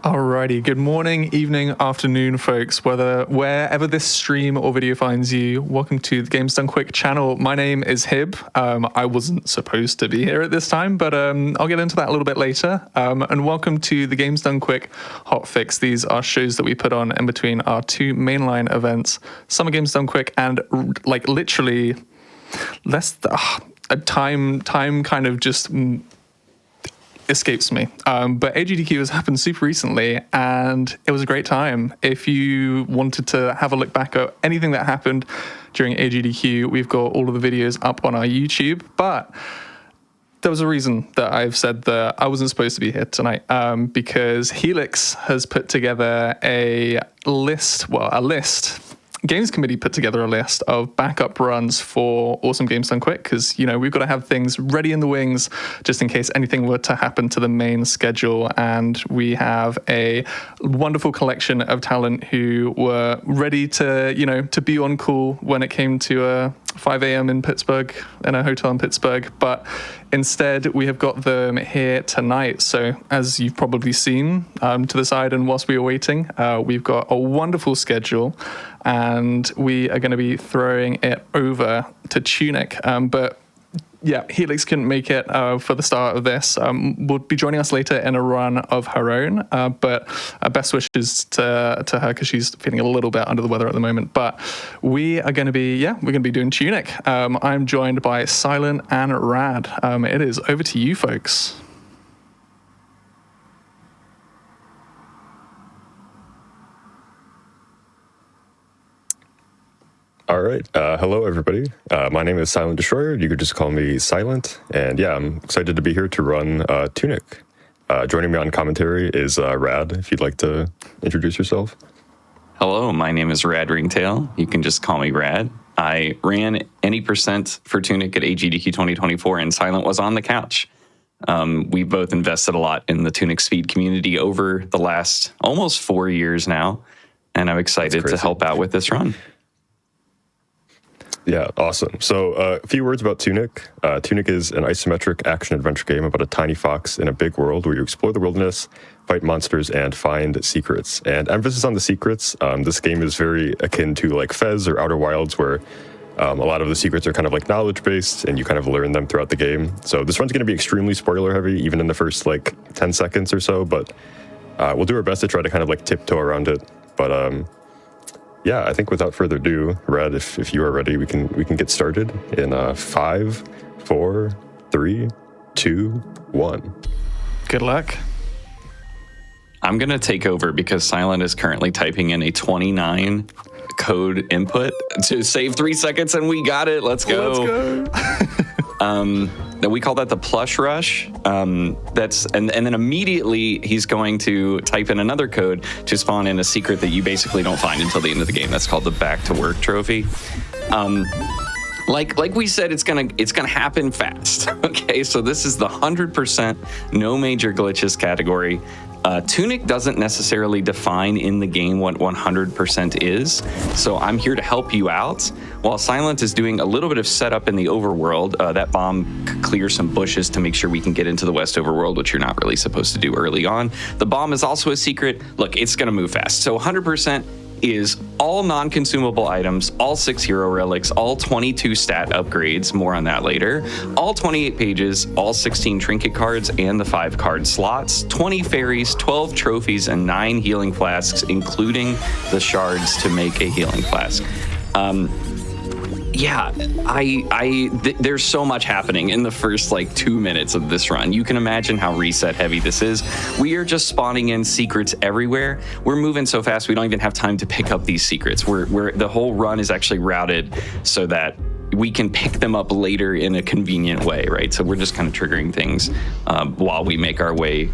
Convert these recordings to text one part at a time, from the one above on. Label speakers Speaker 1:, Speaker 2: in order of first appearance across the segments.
Speaker 1: Alrighty, good morning, evening, afternoon, folks. Wherever this stream or video finds you, welcome to the Games Done Quick channel. My name is Hib. I wasn't supposed to be here at this time, but I'll get into that a little bit later. And welcome to the Games Done Quick Hotfix. These are shows that we put on in between our two mainline events, Summer Games Done Quick, and like literally a time kind of just escapes me. But AGDQ has happened super recently, and it was a great time. If you wanted to have a look back at anything that happened during AGDQ, we've got all of the videos up on our YouTube. But there was a reason that I've said that I wasn't supposed to be here tonight, because Helix has put together a list. Games Committee put together a list of backup runs for Awesome Games Done Quick, because, we've got to have things ready in the wings just in case anything were to happen to the main schedule. And we have a wonderful collection of talent who were ready to, to be on call when it came to 5 a.m. in Pittsburgh, in a hotel in Pittsburgh. But instead, we have got them here tonight. So as you've probably seen to the side, and whilst we were waiting, we've got a wonderful schedule, and we are going to be throwing it over to TUNIC. But yeah, Helix couldn't make it for the start of this. Will be joining us later in a run of her own, but best wishes to her, because she's feeling a little bit under the weather at the moment. But we are going to be, we're going to be doing TUNIC. I'm joined by Silent and Rad. It is over to you, folks.
Speaker 2: All right. Hello, everybody. My name is Silent Destroyer. You could just call me Silent. And yeah, I'm excited to be here to run TUNIC. Joining me on commentary is Rad, if you'd like to introduce yourself.
Speaker 3: Hello, my name is Rad Ringtail. You can just call me Rad. I ran any percent for TUNIC at AGDQ 2024, and Silent was on the couch. We both invested a lot in the TUNIC speed community over the last almost 4 years now, and I'm excited to help out with this run.
Speaker 2: Yeah, awesome. So a few words about TUNIC. TUNIC is an isometric action-adventure game about a tiny fox in a big world where you explore the wilderness, fight monsters, and find secrets. And emphasis on the secrets. This game is very akin to like Fez or Outer Wilds, where a lot of the secrets are kind of like knowledge-based, and you kind of learn them throughout the game. So this run's going to be extremely spoiler-heavy, even in the first like 10 seconds or so, but we'll do our best to try to kind of like tiptoe around it. But yeah, I think without further ado, Rad, if you are ready, we can get started in 5, 4, 3, 2, 1.
Speaker 1: Good luck.
Speaker 3: I'm going to take over because Silent is currently typing in a 29 code input to save 3 seconds, and we got it. Let's go. We call that the plush rush. And then immediately he's going to type in another code to spawn in a secret that you basically don't find until the end of the game. That's called the back to work trophy. Like we said, it's gonna happen fast. Okay, so this is the 100% no major glitches category. TUNIC doesn't necessarily define in the game what 100% is, so I'm here to help you out. While Silent is doing a little bit of setup in the overworld, that bomb clears some bushes to make sure we can get into the West overworld, which you're not really supposed to do early on. The bomb is also a secret. Look, it's gonna move fast. So 100% is all non-consumable items, all 6 hero relics, all 22 stat upgrades, more on that later, all 28 pages, all 16 trinket cards and the 5 card slots, 20 fairies, 12 trophies, and 9 healing flasks, including the shards to make a healing flask. Yeah, there's so much happening in the first like 2 minutes of this run. You can imagine how reset heavy this is. We are just spawning in secrets everywhere. We're moving so fast we don't even have time to pick up these secrets. The whole run is actually routed so that we can pick them up later in a convenient way, right? So we're just kind of triggering things while we make our way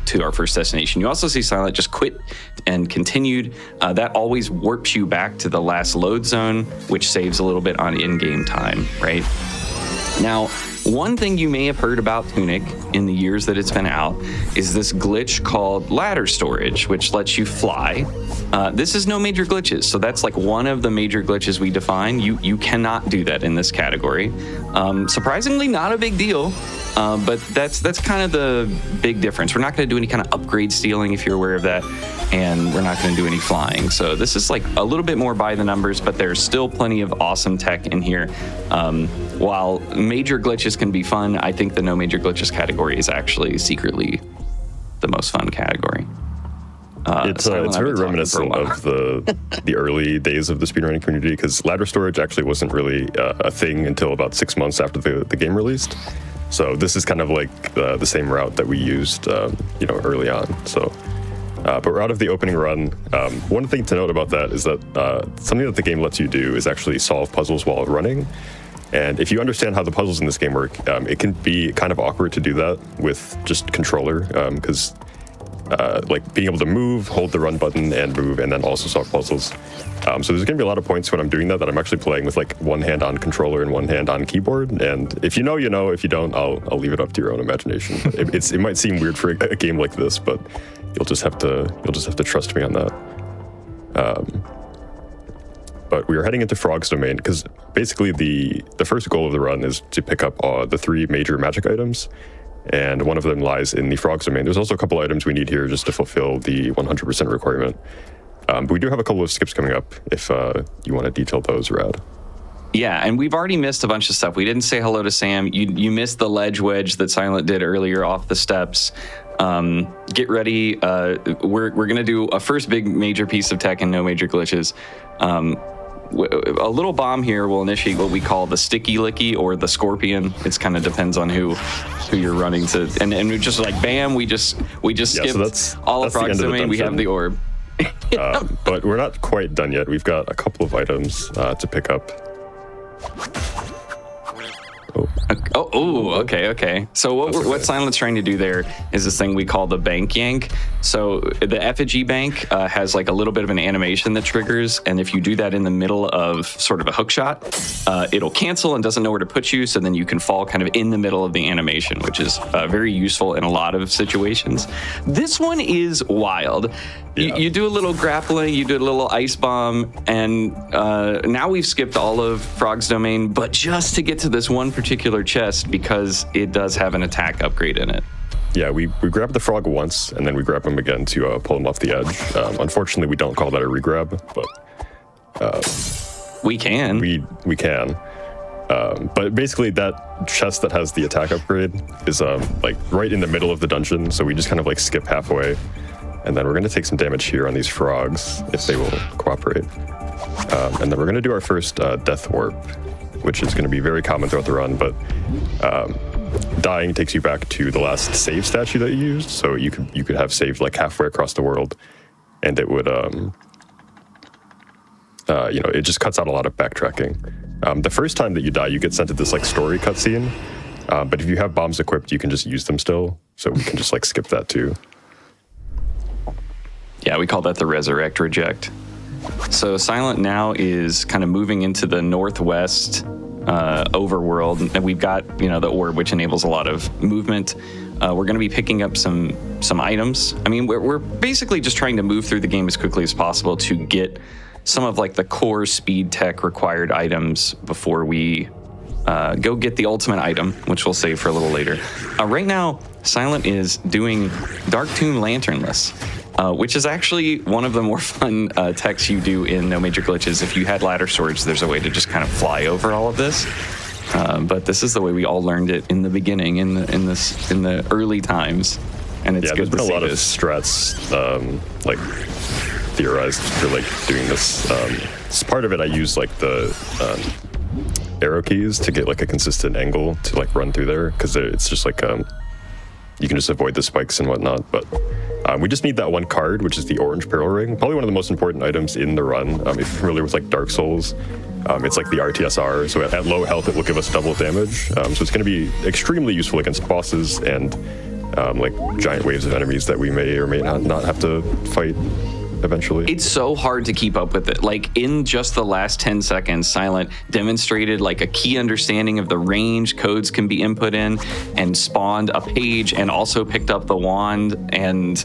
Speaker 3: to our first destination. You also see Silent just quit and continued. That always warps you back to the last load zone, which saves a little bit on in-game time, right? Now, One thing you may have heard about Tunic in the years that it's been out is this glitch called ladder storage, which lets you fly. This is no major glitches, so that's like one of the major glitches we define. You cannot do that in this category. Surprisingly, not a big deal, but that's kind of the big difference. We're not going to do any kind of upgrade stealing, if you're aware of that, and we're not going to do any flying. So this is like a little bit more by the numbers, but there's still plenty of awesome tech in here. While major glitches can be fun, I think the no major glitches category is actually secretly the most fun category.
Speaker 2: It's very reminiscent of the early days of the speedrunning community, because ladder storage actually wasn't really a thing until about 6 months after the game released. So this is kind of like the same route that we used, early on. So, but we're out of the opening run. One thing to note about that is that something that the game lets you do is actually solve puzzles while running. And if you understand how the puzzles in this game work, it can be kind of awkward to do that with just controller, because like being able to move, hold the run button and move, and then also solve puzzles. So there's gonna be a lot of points when I'm doing that I'm actually playing with like one hand on controller and one hand on keyboard. And if you know, you know. If you don't, I'll leave it up to your own imagination. It might seem weird for a game like this, but you'll just have to trust me on that. But we are heading into Frog's Domain because basically the first goal of the run is to pick up the 3 major magic items, and one of them lies in the Frog's Domain. There's also a couple items we need here just to fulfill the 100% requirement. But we do have a couple of skips coming up if you want to detail those, Rad.
Speaker 3: Yeah, and we've already missed a bunch of stuff. We didn't say hello to Sam. You missed the ledge wedge that Silent did earlier off the steps. Get ready. We're going to do a first big major piece of tech and no major glitches. A little bomb here will initiate what we call the sticky licky or the scorpion. It kind of depends on who you're running to, and we just like bam, we just skipped
Speaker 2: so
Speaker 3: all of Frog's Domain. We have the orb.
Speaker 2: But we're not quite done yet. We've got a couple of items to pick up.
Speaker 3: Okay. So what Silent's trying to do there is this thing we call the bank yank. So the effigy bank has like a little bit of an animation that triggers, and if you do that in the middle of sort of a hook shot, it'll cancel and doesn't know where to put you, so then you can fall kind of in the middle of the animation, which is very useful in a lot of situations. This one is wild. Yeah. You do a little grappling, you do a little ice bomb, and now we've skipped all of Frog's Domain, but just to get to this one particular chest because it does have an attack upgrade in it.
Speaker 2: Yeah, we grab the frog once, and then we grab him again to pull him off the edge. Unfortunately, we don't call that a regrab, but
Speaker 3: we can.
Speaker 2: We can. But basically, that chest that has the attack upgrade is like right in the middle of the dungeon, so we just kind of like skip halfway, and then we're going to take some damage here on these frogs if they will cooperate. And then we're going to do our first death warp, which is going to be very common throughout the run, but dying takes you back to the last save statue that you used, so you could have saved like halfway across the world, and it would it just cuts out a lot of backtracking. The first time that you die, you get sent to this like story cutscene, but if you have bombs equipped, you can just use them still, so we can just like skip that too.
Speaker 3: Yeah, we call that the resurrect reject. So Silent now is kind of moving into the northwest overworld, and we've got the orb, which enables a lot of movement. We're going to be picking up some items. I mean, we're basically just trying to move through the game as quickly as possible to get some of like the core speed tech required items before we go get the ultimate item, which we'll save for a little later. Right now, Silent is doing Dark Tomb Lanternless, which is actually one of the more fun techs you do in No Major Glitches. If you had ladder storage, there's a way to just kind of fly over all of this. But this is the way we all learned it in the beginning, in the early times, and it's good to see this.
Speaker 2: There's been a lot of strats, like theorized for like doing this. As part of it, I use like the arrow keys to get like a consistent angle to like run through there, because it's just like you can just avoid the spikes and whatnot. But we just need that one card, which is the orange barrel ring, probably one of the most important items in the run. If you're familiar with like Dark Souls, it's like the RTSR, so at low health it will give us double damage. So it's going to be extremely useful against bosses and like giant waves of enemies that we may or may not have to fight. eventually.
Speaker 3: It's so hard to keep up with it. Like in just the last 10 seconds, Silent demonstrated like a key understanding of the range codes can be input in, and spawned a page, and also picked up the wand. And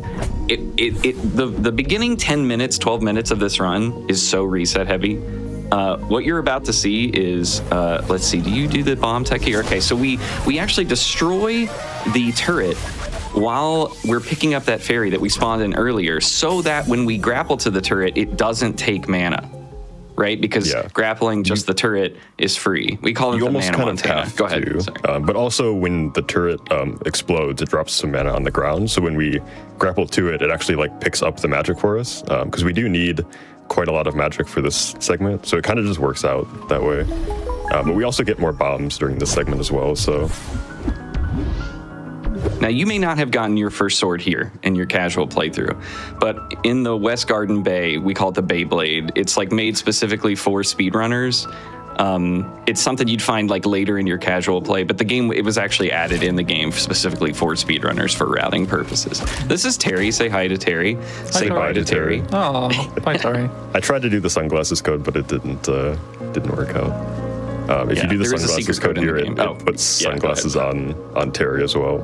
Speaker 3: the beginning 10 minutes, 12 minutes of this run is so reset heavy. What you're about to see is, let's see, do you do the bomb tech here? Okay, so we actually destroy the turret while we're picking up that fairy that we spawned in earlier, so that when we grapple to the turret, it doesn't take mana, right? Because grappling just the turret is free. We call it the mana Montana. Go ahead.
Speaker 2: But also when the turret explodes, it drops some mana on the ground. So when we grapple to it, it actually like picks up the magic for us, because we do need quite a lot of magic for this segment. So it kind of just works out that way. But we also get more bombs during this segment as well, so...
Speaker 3: Now, you may not have gotten your first sword here in your casual playthrough, but in the West Garden Bay, we call it the Beyblade. It's like made specifically for speedrunners. It's something you'd find like later in your casual play, but the game, it was actually added in the game specifically for speedrunners for routing purposes. This is Terry. Say hi to Terry. Say bye to Terry.
Speaker 1: Oh, bye, Terry.
Speaker 2: I tried to do the sunglasses code, but it didn't work out. If you do the sunglasses code here, it puts sunglasses on Terry as well.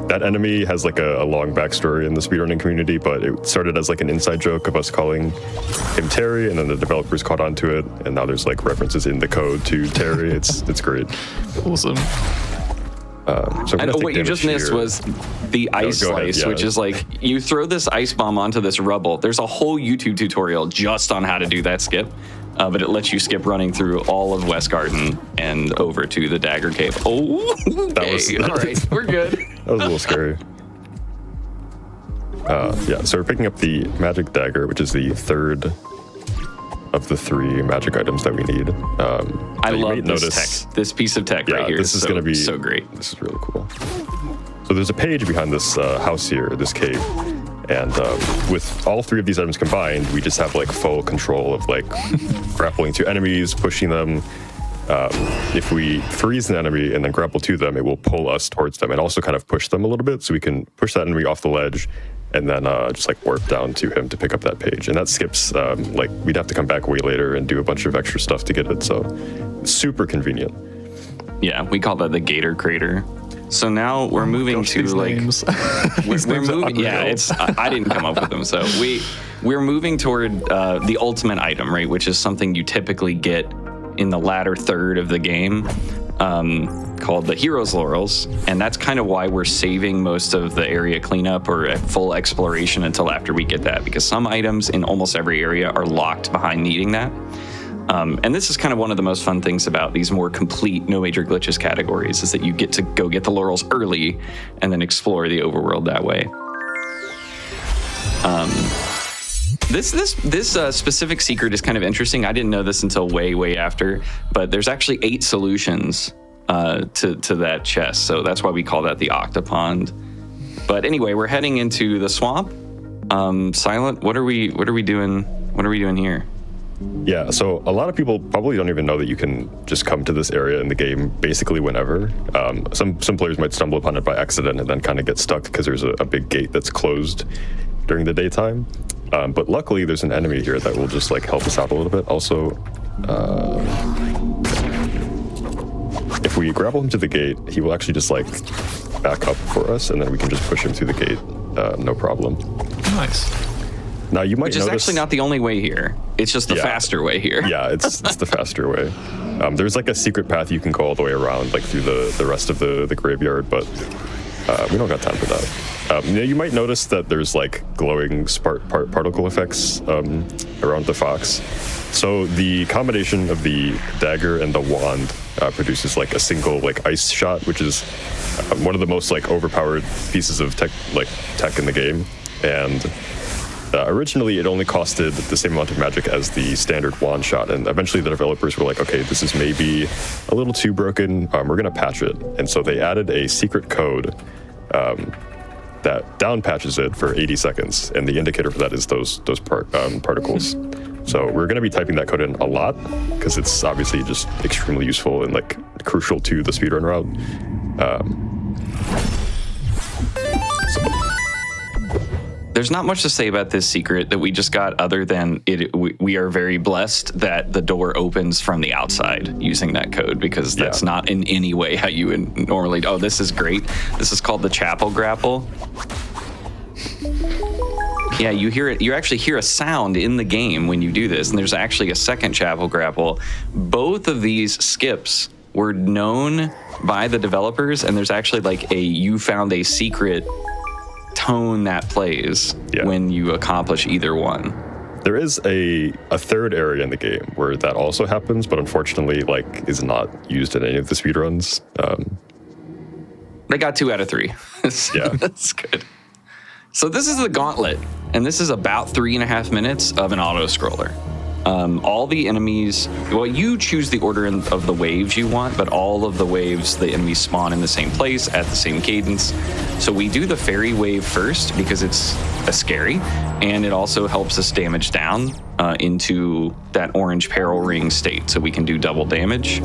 Speaker 2: That enemy has like a long backstory in the speedrunning community, but it started as like an inside joke of us calling him Terry, and then the developers caught on to it, and now there's like references in the code to Terry. It's great.
Speaker 1: Awesome.
Speaker 2: So
Speaker 3: and what you just missed was the ice slice, which is like you throw this ice bomb onto this rubble. There's a whole YouTube tutorial just on how to do that skip. But it lets you skip running through all of West Garden and over to the Dagger Cave. Oh, okay. All right, we're good.
Speaker 2: That was a little scary. So we're picking up the magic dagger, which is the third of the 3 magic items that we need.
Speaker 3: I love this piece of tech right here.
Speaker 2: This is going to be
Speaker 3: so great.
Speaker 2: This is really cool. So there's a page behind this house here, this cave. And with all 3 of these items combined, we just have like full control of like grappling to enemies, pushing them. If we freeze an enemy and then grapple to them, it will pull us towards them and also kind of push them a little bit, so we can push that enemy off the ledge and then just like warp down to him to pick up that page. And that skips, like we'd have to come back way later and do a bunch of extra stuff to get it. So super convenient.
Speaker 3: Yeah, we call that the Gator Crater. So now we're moving to like we're moving. Yeah, I didn't come up with them. So we're moving toward the ultimate item, right? Which is something you typically get in the latter third of the game, called the Hero's Laurels, and that's kind of why we're saving most of the area cleanup or full exploration until after we get that, because some items in almost every area are locked behind needing that. And this is kind of one of the most fun things about these more complete no major glitches categories, is that you get to go get the laurels early and then explore the overworld that way. This specific secret is kind of interesting. I didn't know this until way after, but there's actually 8 solutions to that chest, so that's why we call that the Octopond. But anyway, we're heading into the swamp. Silent, what are we doing? What are we doing here?
Speaker 2: Yeah, so a lot of people probably don't even know that you can just come to this area in the game basically whenever. Some players might stumble upon it by accident and then kind of get stuck because there's a big gate that's closed during the daytime. But luckily there's an enemy here that will just like help us out a little bit. Also, if we grapple him to the gate, he will actually just like back up for us, and then we can just push him through the gate, no problem.
Speaker 1: Nice.
Speaker 2: Now you might
Speaker 3: Which is actually not the only way here. It's just the faster way here.
Speaker 2: Yeah, it's the faster way. There's like a secret path you can go all the way around, like through the rest of the graveyard, but we don't got time for that. You might notice that there's like glowing particle effects around the fox. So the combination of the dagger and the wand produces like a single like ice shot, which is one of the most like overpowered pieces of tech in the game. And originally it only costed the same amount of magic as the standard wand shot, and eventually the developers were like, okay, this is maybe a little too broken, we're gonna patch it. And so they added a secret code that down patches it for 80 seconds, and the indicator for that is those particles. So we're gonna be typing that code in a lot, because it's obviously just extremely useful and like crucial to the speedrun route.
Speaker 3: There's not much to say about this secret that we just got other than we are very blessed that the door opens from the outside using that code, because that's not in any way how you would normally. Oh, this is great. This is called the chapel grapple. Yeah, you hear it. You actually hear a sound in the game when you do this, and there's actually a second chapel grapple. Both of these skips were known by the developers, and there's actually like you found a secret tone that plays when you accomplish either one.
Speaker 2: There is a third area in the game where that also happens, but unfortunately, like, is not used in any of the speedruns.
Speaker 3: They got 2 out of 3.
Speaker 2: Yeah,
Speaker 3: that's good. So this is the gauntlet, and this is about 3.5 minutes of an auto scroller. All the enemies, well, you choose the order of the waves you want, but all of the waves, the enemies spawn in the same place at the same cadence. So we do the fairy wave first because it's scary, and it also helps us damage down into that orange peril ring state, so we can do double damage,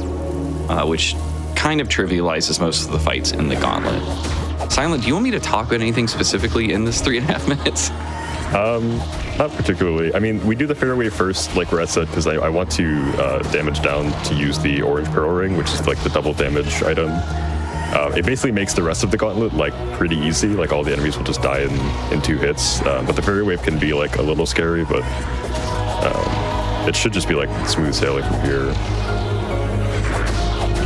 Speaker 3: which kind of trivializes most of the fights in the gauntlet. Silent, do you want me to talk about anything specifically in this 3.5 minutes?
Speaker 2: Not particularly. I mean, we do the fairy wave first, like Red said, because I want to damage down to use the orange pearl ring, which is like the double damage item. It basically makes the rest of the gauntlet like pretty easy. Like all the enemies will just die in 2 hits. But the fairy wave can be like a little scary, but it should just be like smooth sailing from here.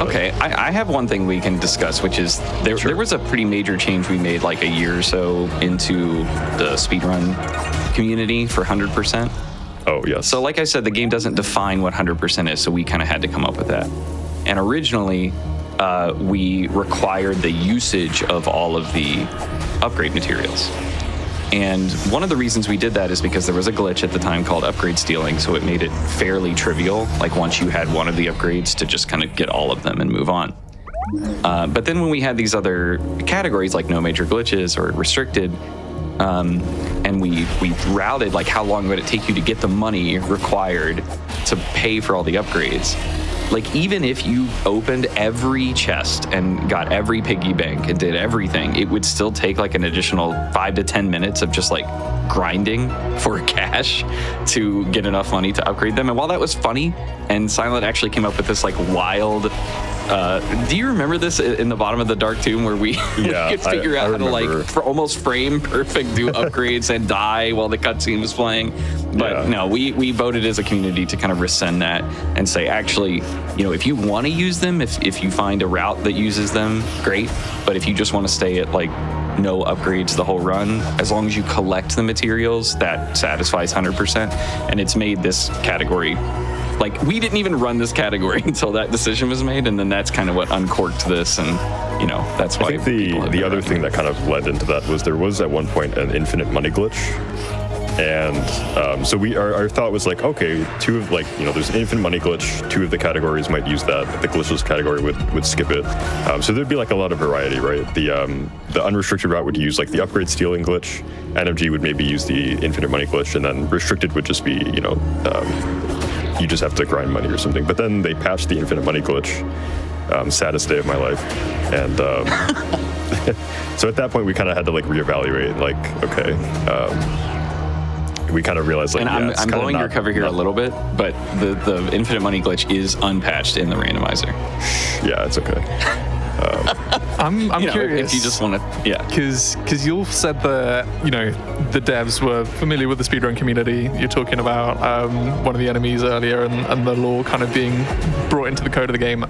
Speaker 3: Okay, I have one thing we can discuss, which is there was a pretty major change we made like a year or so into the speedrun community for 100%.
Speaker 2: Oh, yes.
Speaker 3: So like I said, the game doesn't define what 100% is, so we kind of had to come up with that. And originally, we required the usage of all of the upgrade materials. And one of the reasons we did that is because there was a glitch at the time called upgrade stealing, so it made it fairly trivial, like once you had one of the upgrades, to just kind of get all of them and move on. But then when we had these other categories like no major glitches or restricted, and we routed like how long would it take you to get the money required to pay for all the upgrades. Like even if you opened every chest and got every piggy bank and did everything, it would still take like an additional 5 to 10 minutes of just like grinding for cash to get enough money to upgrade them. And while that was funny, and Silent actually came up with this like wild, do you remember this in the bottom of the Dark Tomb where we could figure out how to like almost frame perfect do upgrades and die while the cutscene was playing? But no, we voted as a community to kind of rescind that and say, actually, you know, if you want to use them, if you find a route that uses them, great. But if you just want to stay at like no upgrades the whole run, as long as you collect the materials, that satisfies 100%. And it's made this category, like we didn't even run this category until that decision was made, and then that's kind of what uncorked this, and you know that's why.
Speaker 2: I think the other thing that kind of led into that was there was at one point an infinite money glitch, and so our thought was like, okay, 2 of like, you know, there's an infinite money glitch, 2 of the categories might use that, the glitchless category would skip it, so there'd be like a lot of variety, right? The unrestricted route would use like the upgrade stealing glitch, NMG would maybe use the infinite money glitch, and then restricted would just be, you know, you just have to grind money or something. But then they patched the infinite money glitch, saddest day of my life, and so at that point we kind of had to like reevaluate, like, okay, we kind of realized like,
Speaker 3: and I'm blowing your cover here a little bit, but the infinite money glitch is unpatched in the randomizer.
Speaker 2: Yeah, it's okay.
Speaker 1: I'm curious
Speaker 3: if you just want to,
Speaker 1: because you said that, you know, the devs were familiar with the speedrun community. You're talking about one of the enemies earlier and the lore kind of being brought into the code of the game.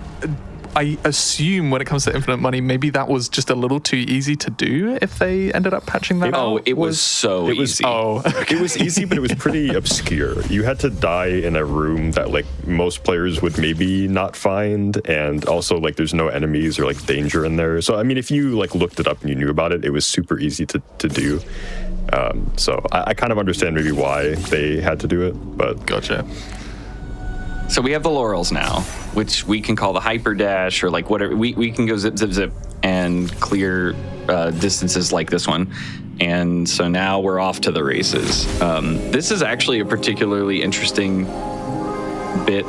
Speaker 1: I assume when it comes to infinite money, maybe that was just a little too easy to do if they ended up patching that out.
Speaker 3: Oh, it was so easy.
Speaker 2: It was easy, but it was pretty obscure. You had to die in a room that like most players would maybe not find, and also like there's no enemies or like danger in there. So I mean, if you like looked it up and you knew about it, it was super easy to do. So I kind of understand maybe why they had to do it, but
Speaker 1: gotcha.
Speaker 3: So we have the laurels now, which we can call the hyper dash or like whatever. We can go zip, zip, zip and clear distances like this one. And so now we're off to the races. This is actually a particularly interesting bit.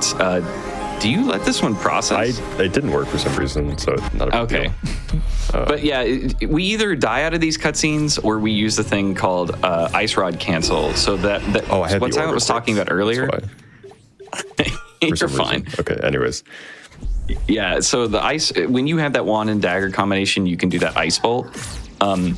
Speaker 3: Do you let this one process?
Speaker 2: It didn't work for some reason, so not a big deal.
Speaker 3: But yeah, we either die out of these cutscenes or we use the thing called ice rod cancel. So that what Silent was talking about earlier. You're fine.
Speaker 2: Okay. Anyways.
Speaker 3: Yeah. So the ice, when you have that wand and dagger combination, you can do that ice bolt. I'm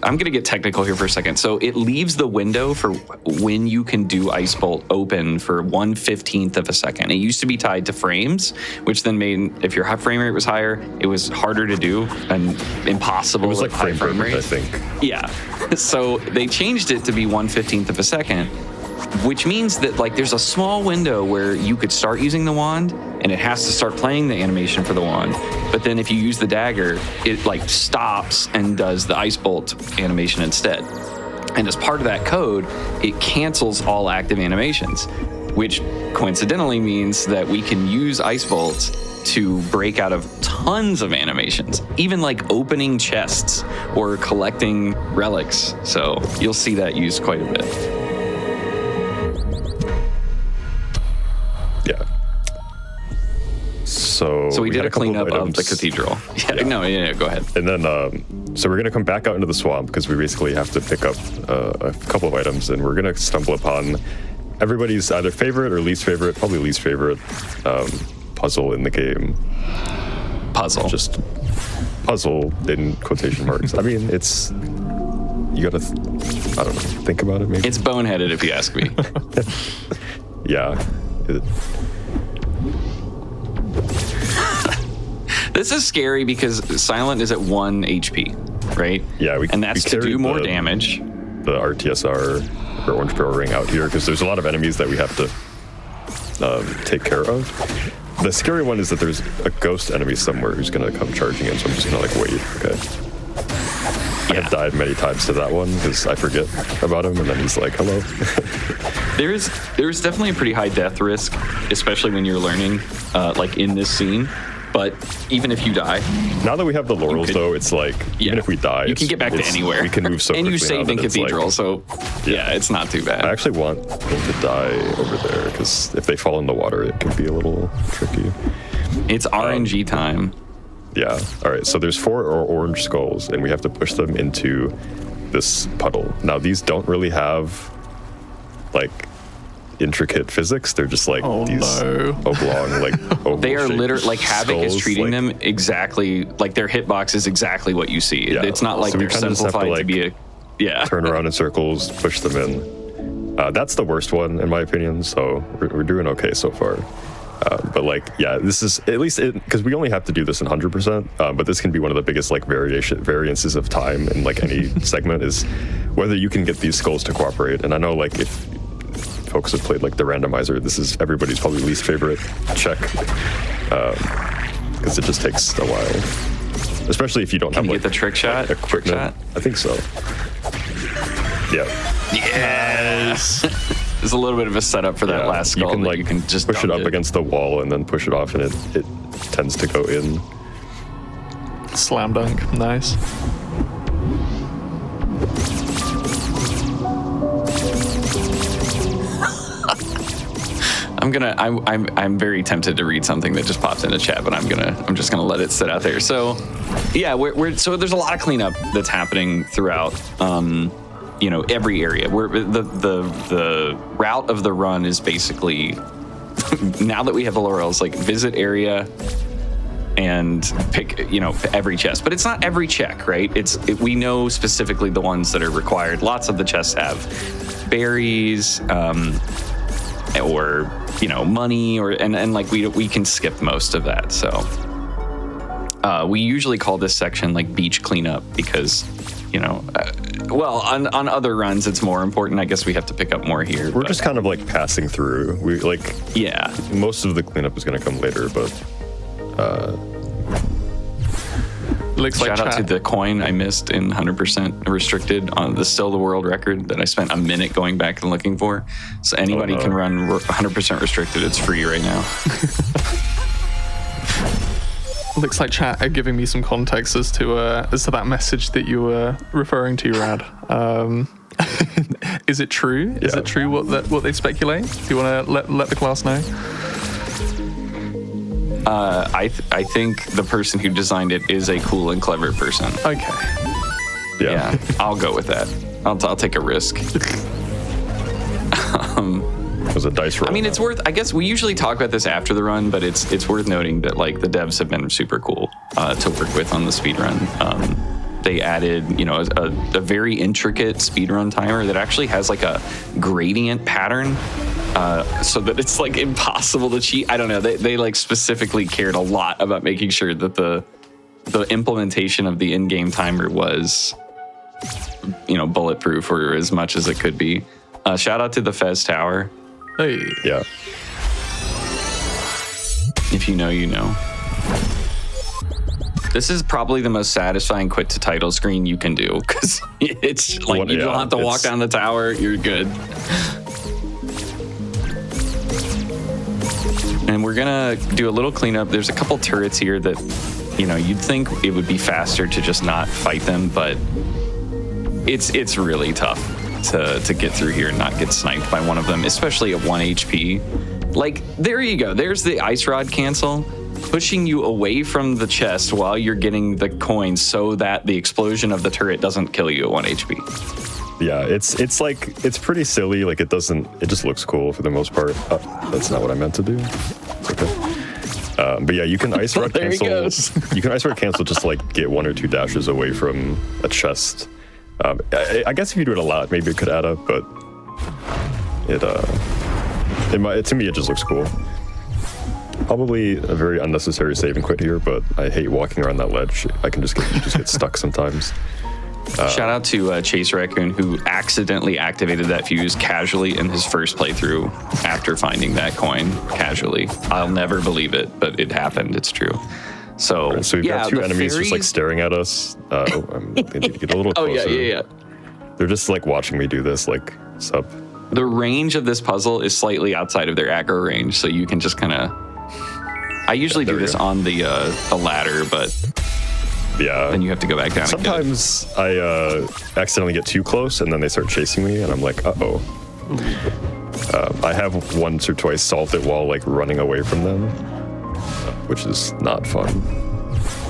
Speaker 3: going to get technical here for a second. So it leaves the window for when you can do Ice Bolt open for 1/15 of a second. It used to be tied to frames, which then made, if your frame rate was higher, it was harder to do and impossible.
Speaker 2: It was like frame rate, I think.
Speaker 3: Yeah. So they changed it to be 1/15 of a second, which means that like there's a small window where you could start using the wand and it has to start playing the animation for the wand. But then if you use the dagger, it like stops and does the ice bolt animation instead. And as part of that code, it cancels all active animations, which coincidentally means that we can use ice bolts to break out of tons of animations, even like opening chests or collecting relics. So you'll see that used quite a bit.
Speaker 2: Yeah. So
Speaker 3: we did a cleanup of the cathedral. Yeah. Go ahead.
Speaker 2: And then, so we're going to come back out into the swamp because we basically have to pick up a couple of items, and we're going to stumble upon everybody's either favorite or least favorite, probably least favorite puzzle in the game.
Speaker 3: Puzzle.
Speaker 2: Just puzzle in quotation marks. I mean, it's, you got to, I don't know, think about it maybe.
Speaker 3: It's boneheaded if you ask me.
Speaker 2: Yeah.
Speaker 3: This is scary because Silent is at 1 HP, right?
Speaker 2: Yeah,
Speaker 3: and that's to do more damage.
Speaker 2: The RTSR or Orange Barrel Ring out here because there's a lot of enemies that we have to take care of. The scary one is that there's a ghost enemy somewhere who's going to come charging in, so I'm just going to like wait. Okay. I have died many times to that one because I forget about him, and then he's like, "Hello."
Speaker 3: There's definitely a pretty high death risk, especially when you're learning, like in this scene. But even if you die,
Speaker 2: now that we have the laurels, though, it's like even if we die,
Speaker 3: you can get back to anywhere.
Speaker 2: We can move so
Speaker 3: and
Speaker 2: quickly.
Speaker 3: You saved in Cathedral,
Speaker 2: like,
Speaker 3: so it's not too bad.
Speaker 2: I actually want them to die over there because if they fall in the water, it can be a little tricky.
Speaker 3: It's RNG time.
Speaker 2: Yeah. All right. So there's 4 orange skulls, and we have to push them into this puddle. Now these don't really have like intricate physics. They're just like oblong, like oval.
Speaker 3: They are literally like Havoc is treating
Speaker 2: like,
Speaker 3: them exactly like their hitbox is exactly what you see.
Speaker 2: Yeah.
Speaker 3: It's not like
Speaker 2: so
Speaker 3: they're simplified to be a
Speaker 2: turn around in circles, push them in. That's the worst one in my opinion. So we're doing okay so far. But like, this is at least because we only have to do this in 100%. But this can be one of the biggest like variances of time in like any segment is whether you can get these skulls to cooperate. And I know like if folks have played like the randomizer, this is everybody's probably least favorite check because it just takes a while, especially if you don't have
Speaker 3: you
Speaker 2: like
Speaker 3: get the trick shot.
Speaker 2: Equipment.
Speaker 3: Trick shot.
Speaker 2: I think so. Yeah.
Speaker 3: Yes. There's a little bit of a setup for that last skull. You can just
Speaker 2: push it up against the wall and then push it off, and it tends to go in.
Speaker 1: Slam dunk, nice.
Speaker 3: I'm very tempted to read something that just popped in the chat, but I'm just gonna let it sit out there. So, yeah, so there's a lot of cleanup that's happening throughout, every area. Where the route of the run is basically now that we have the laurels, like visit area and pick every chest, but it's not every check, right? We know specifically the ones that are required. Lots of the chests have berries. Or money, and like we can skip most of that. So we usually call this section like beach cleanup because on other runs it's more important. I guess we have to pick up more here.
Speaker 2: We're just kind of like passing through. We like most of the cleanup is going to come later, but
Speaker 3: shout out to the coin I missed in 100% restricted on the still the world record that I spent a minute going back and looking for. So anybody can run 100% restricted. It's free right now.
Speaker 1: Looks like chat are giving me some context as to that message that you were referring to, Rad. Is it true? Is it true what they speculate? Do you want to let the class know?
Speaker 3: I think the person who designed it is a cool and clever person.
Speaker 1: Okay.
Speaker 3: Yeah, I'll go with that. I'll take a risk.
Speaker 2: It was a dice roll.
Speaker 3: I mean, it's worth. I guess we usually talk about this after the run, but it's worth noting that like the devs have been super cool to work with on the speedrun. They added, a very intricate speedrun timer that actually has like a gradient pattern, so that it's like impossible to cheat. I don't know. They like specifically cared a lot about making sure that the implementation of the in-game timer was, bulletproof or as much as it could be. Shout out to the Fez Tower.
Speaker 1: Hey.
Speaker 2: Yeah.
Speaker 3: If you know, you know. This is probably the most satisfying quit to title screen you can do, because it's like you don't have to walk down the tower. You're good. And we're gonna do a little cleanup. There's a couple turrets here that, you'd think it would be faster to just not fight them, but it's really tough to get through here and not get sniped by one of them, especially at 1 HP. Like, there you go. There's the ice rod cancel, pushing you away from the chest while you're getting the coins so that the explosion of the turret doesn't kill you at 1 HP.
Speaker 2: Yeah, it's like, it's pretty silly. Like, it just looks cool for the most part. That's not what I meant to do. It's okay. But yeah, you can ice rod
Speaker 3: There he
Speaker 2: cancel.
Speaker 3: goes.
Speaker 2: You can ice rod cancel just to, like, get 1 or 2 dashes away from a chest. I guess if you do it a lot, maybe it could add up, but to me, it just looks cool. Probably a very unnecessary save and quit here, but I hate walking around that ledge. I can just get stuck sometimes.
Speaker 3: Shout out to Chase Raccoon, who accidentally activated that fuse casually in his first playthrough after finding that coin casually. I'll never believe it, but it happened. It's true. So
Speaker 2: we've got 2 enemies just like staring at us. They need to get a little closer.
Speaker 3: Oh yeah.
Speaker 2: They're just like watching me do this, like, sup.
Speaker 3: The range of this puzzle is slightly outside of their aggro range, so you can just kind of. I usually do this on the ladder, but then you have to go back down.
Speaker 2: Sometimes I accidentally get too close, and then they start chasing me, and I'm like, uh-oh. I have once or twice solved it while like running away from them, which is not fun.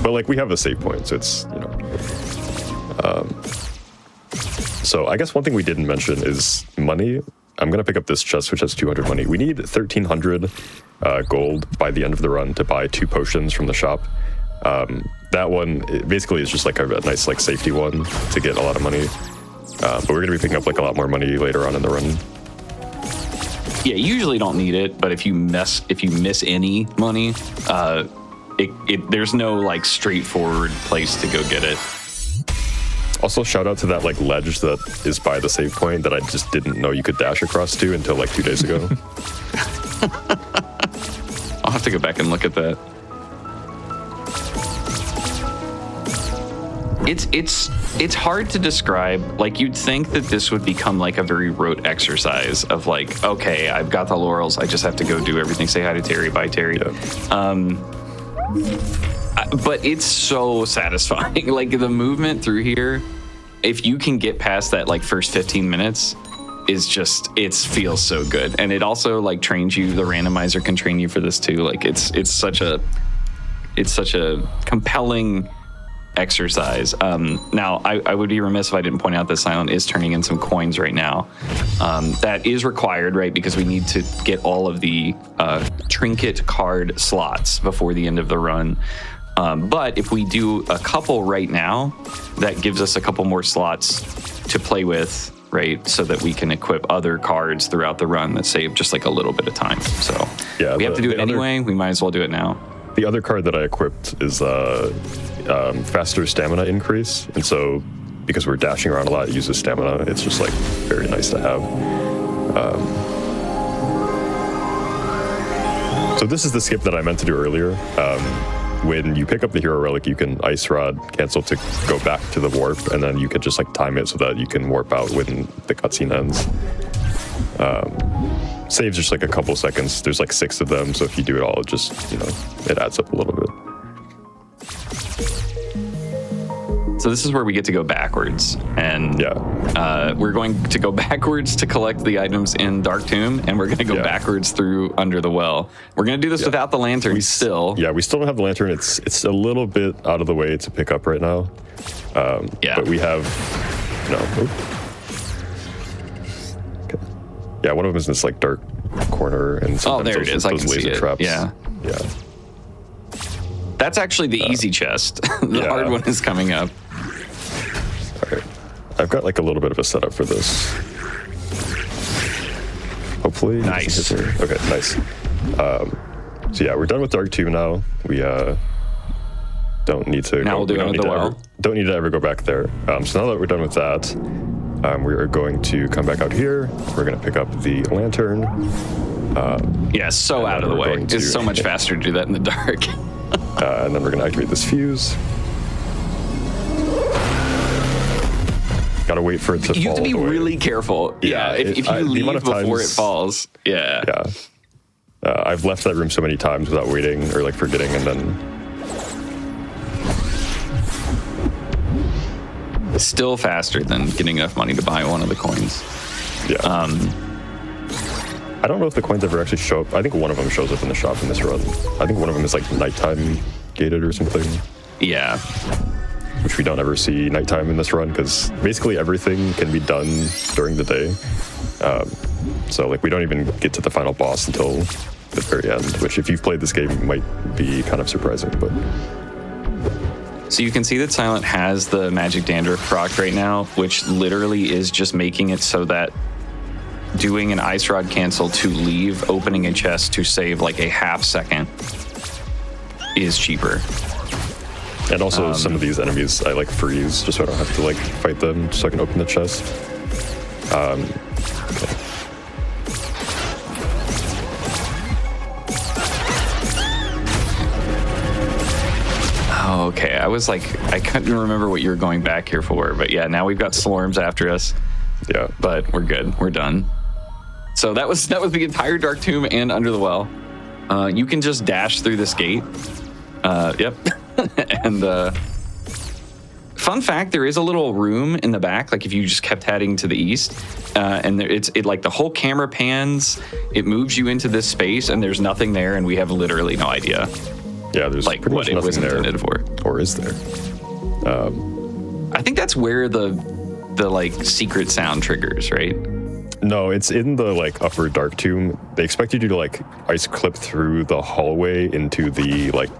Speaker 2: But like, we have a save point, so it's, so I guess one thing we didn't mention is money. I'm going to pick up this chest, which has 200 money. We need 1,300 gold by the end of the run to buy 2 potions from the shop. That one basically is just like a nice like safety one to get a lot of money. But we're going to be picking up like a lot more money later on in the run.
Speaker 3: Yeah, you usually don't need it, but if you miss any money, there's no like straightforward place to go get it.
Speaker 2: Also, shout out to that like ledge that is by the save point that I just didn't know you could dash across to until like 2 days ago.
Speaker 3: I'll have to go back and look at that. It's hard to describe. Like, you'd think that this would become like a very rote exercise of like, okay, I've got the laurels, I just have to go do everything. Say hi to Terry, bye Terry.
Speaker 2: Yeah.
Speaker 3: But it's so satisfying. Like, the movement through here, if you can get past that like first 15 minutes, is just, it feels so good. And it also like trains you. The randomizer can train you for this too. Like, it's such a compelling exercise. Now, I would be remiss if I didn't point out that Silent is turning in some coins right now. That is required, right? Because we need to get all of the trinket card slots before the end of the run. But if we do a couple right now, that gives us a couple more slots to play with, right? So that we can equip other cards throughout the run that save just like a little bit of time. So we have to do it anyway. We might as well do it now.
Speaker 2: The other card that I equipped is faster stamina increase. And so because we're dashing around a lot, it uses stamina. It's just like very nice to have. So this is the skip that I meant to do earlier. When you pick up the hero relic, you can ice rod cancel to go back to the warp, and then you can just like time it so that you can warp out when the cutscene ends. Saves just like a couple seconds. There's like 6 of them, so if you do it all, it just, it adds up a little bit.
Speaker 3: So this is where we get to go backwards, and we're going to go backwards to collect the items in Dark Tomb, and we're going to go backwards through Under the Well. We're going to do this without the lantern still.
Speaker 2: Yeah, we still don't have the lantern. It's a little bit out of the way to pick up right now. But we have Okay. Yeah, one of them is in this like dark corner, and sometimes
Speaker 3: there it is. I can
Speaker 2: laser
Speaker 3: see it.
Speaker 2: traps.
Speaker 3: Yeah. That's actually the easy chest. The hard one is coming up.
Speaker 2: All right. I've got like a little bit of a setup for this. Hopefully.
Speaker 3: Nice.
Speaker 2: Okay, nice. So yeah, we're done with Dark Tomb now. We don't need to.
Speaker 3: Now we'll do Under the Well.
Speaker 2: Don't need to ever go back there. So now that we're done with that, we are going to come back out here. We're going to pick up the lantern.
Speaker 3: So out of the way. It's so much faster to do that in the dark.
Speaker 2: And then we're going to activate this fuse. Gotta wait for it to fall.
Speaker 3: You have to be really careful.
Speaker 2: Yeah,
Speaker 3: if you leave before it falls. Yeah.
Speaker 2: I've left that room so many times without waiting or like forgetting, and then
Speaker 3: still faster than getting enough money to buy one of the coins.
Speaker 2: I don't know if the coins ever actually show up. I think one of them shows up in the shop in this run. I think one of them is like nighttime gated or something.
Speaker 3: Yeah.
Speaker 2: Which we don't ever see nighttime in this run, because basically everything can be done during the day. So like we don't even get to the final boss until the very end, which if you've played this game might be kind of surprising. But
Speaker 3: so you can see that Silent has the magic dandruff proc right now, which literally is just making it so that doing an ice rod cancel to leave opening a chest to save like a half second is cheaper.
Speaker 2: And also some of these enemies I like freeze just so I don't have to like fight them, so I can open the chest. Okay.
Speaker 3: Oh, okay. I was like, I couldn't remember what you were going back here for, but yeah, now we've got Slorms after us.
Speaker 2: Yeah,
Speaker 3: but we're good. We're done. So that was the entire Dark Tomb and Under the Well. You can just dash through this gate. Yep. And fun fact, there is a little room in the back. Like if you just kept heading to the east, and it like the whole camera pans, it moves you into this space, and there's nothing there, and we have literally no idea.
Speaker 2: Yeah, there's
Speaker 3: like what it was intended for,
Speaker 2: or is there?
Speaker 3: I think that's where the like secret sound triggers, right?
Speaker 2: No, it's in the like upper Dark Tomb. They expect you to like ice clip through the hallway into the like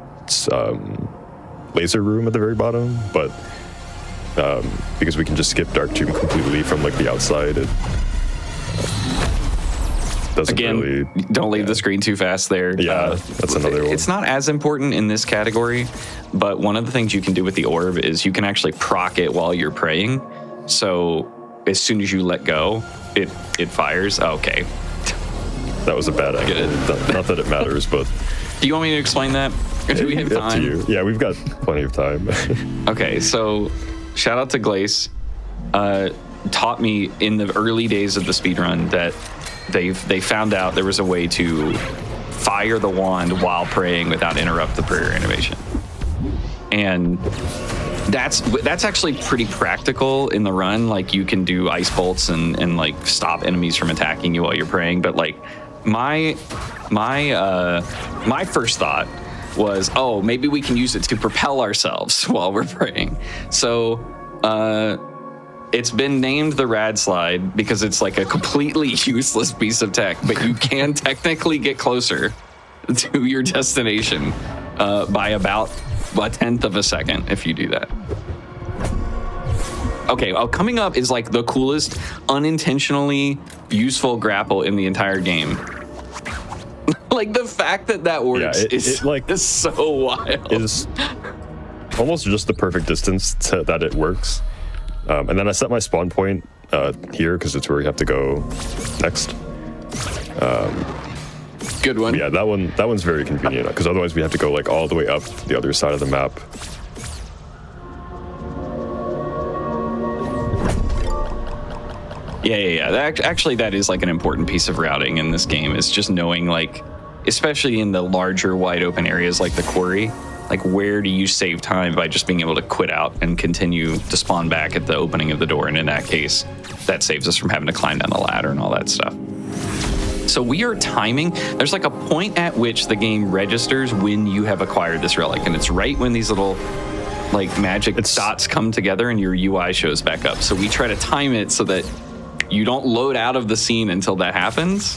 Speaker 2: laser room at the very bottom, but because we can just skip Dark Tomb completely from like the outside, it doesn't really.
Speaker 3: Don't leave the screen too fast there.
Speaker 2: Yeah, that's another one.
Speaker 3: It's not as important in this category, but one of the things you can do with the orb is you can actually proc it while you're praying. So as soon as you let go, it fires. Okay.
Speaker 2: That was a bad idea. Not that it matters, but.
Speaker 3: Do you want me to explain that? Or do we have time?
Speaker 2: Up to you. Yeah, we've got plenty of time.
Speaker 3: Okay, so shout out to Glace. Taught me in the early days of the speedrun that they found out there was a way to fire the wand while praying without interrupt the prayer animation. And that's actually pretty practical in the run. Like you can do ice bolts and like stop enemies from attacking you while you're praying. But like my first thought was, oh, maybe we can use it to propel ourselves while we're praying. So it's been named the Rad Slide because it's like a completely useless piece of tech, but you can technically get closer to your destination by about a tenth of a second if you do that. Okay, well, coming up is like the coolest unintentionally useful grapple in the entire game. Like the fact that works is so wild.
Speaker 2: Is almost just the perfect distance that it works. And then I set my spawn point here because it's where we have to go next.
Speaker 3: Good one.
Speaker 2: Yeah, that one's very convenient because otherwise we have to go like all the way up to the other side of the map.
Speaker 3: Yeah. Actually, that is like an important piece of routing in this game. Is just knowing like, especially in the larger wide open areas like the quarry, like where do you save time by just being able to quit out and continue to spawn back at the opening of the door. And in that case, that saves us from having to climb down the ladder and all that stuff. So we are timing. There's like a point at which the game registers when you have acquired this relic. And it's right when these little like magic dots come together and your UI shows back up. So we try to time it so that you don't load out of the scene until that happens.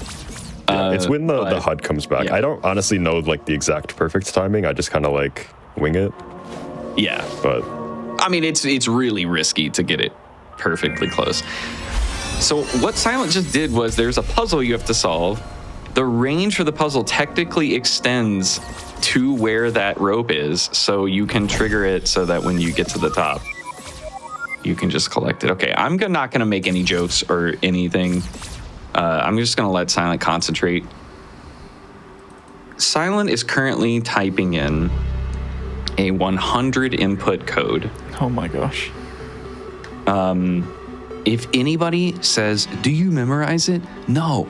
Speaker 2: It's when the HUD comes back. Yeah. I don't honestly know like the exact perfect timing. I just kind of like wing it.
Speaker 3: Yeah.
Speaker 2: But
Speaker 3: I mean, it's really risky to get it perfectly close. So what Silent just did was there's a puzzle you have to solve. The range for the puzzle technically extends to where that rope is. So you can trigger it so that when you get to the top, you can just collect it. Okay, I'm not going to make any jokes or anything. I'm just going to let Silent concentrate. Silent is currently typing in a 100 input code.
Speaker 1: Oh my gosh.
Speaker 3: If anybody says, do you memorize it? No.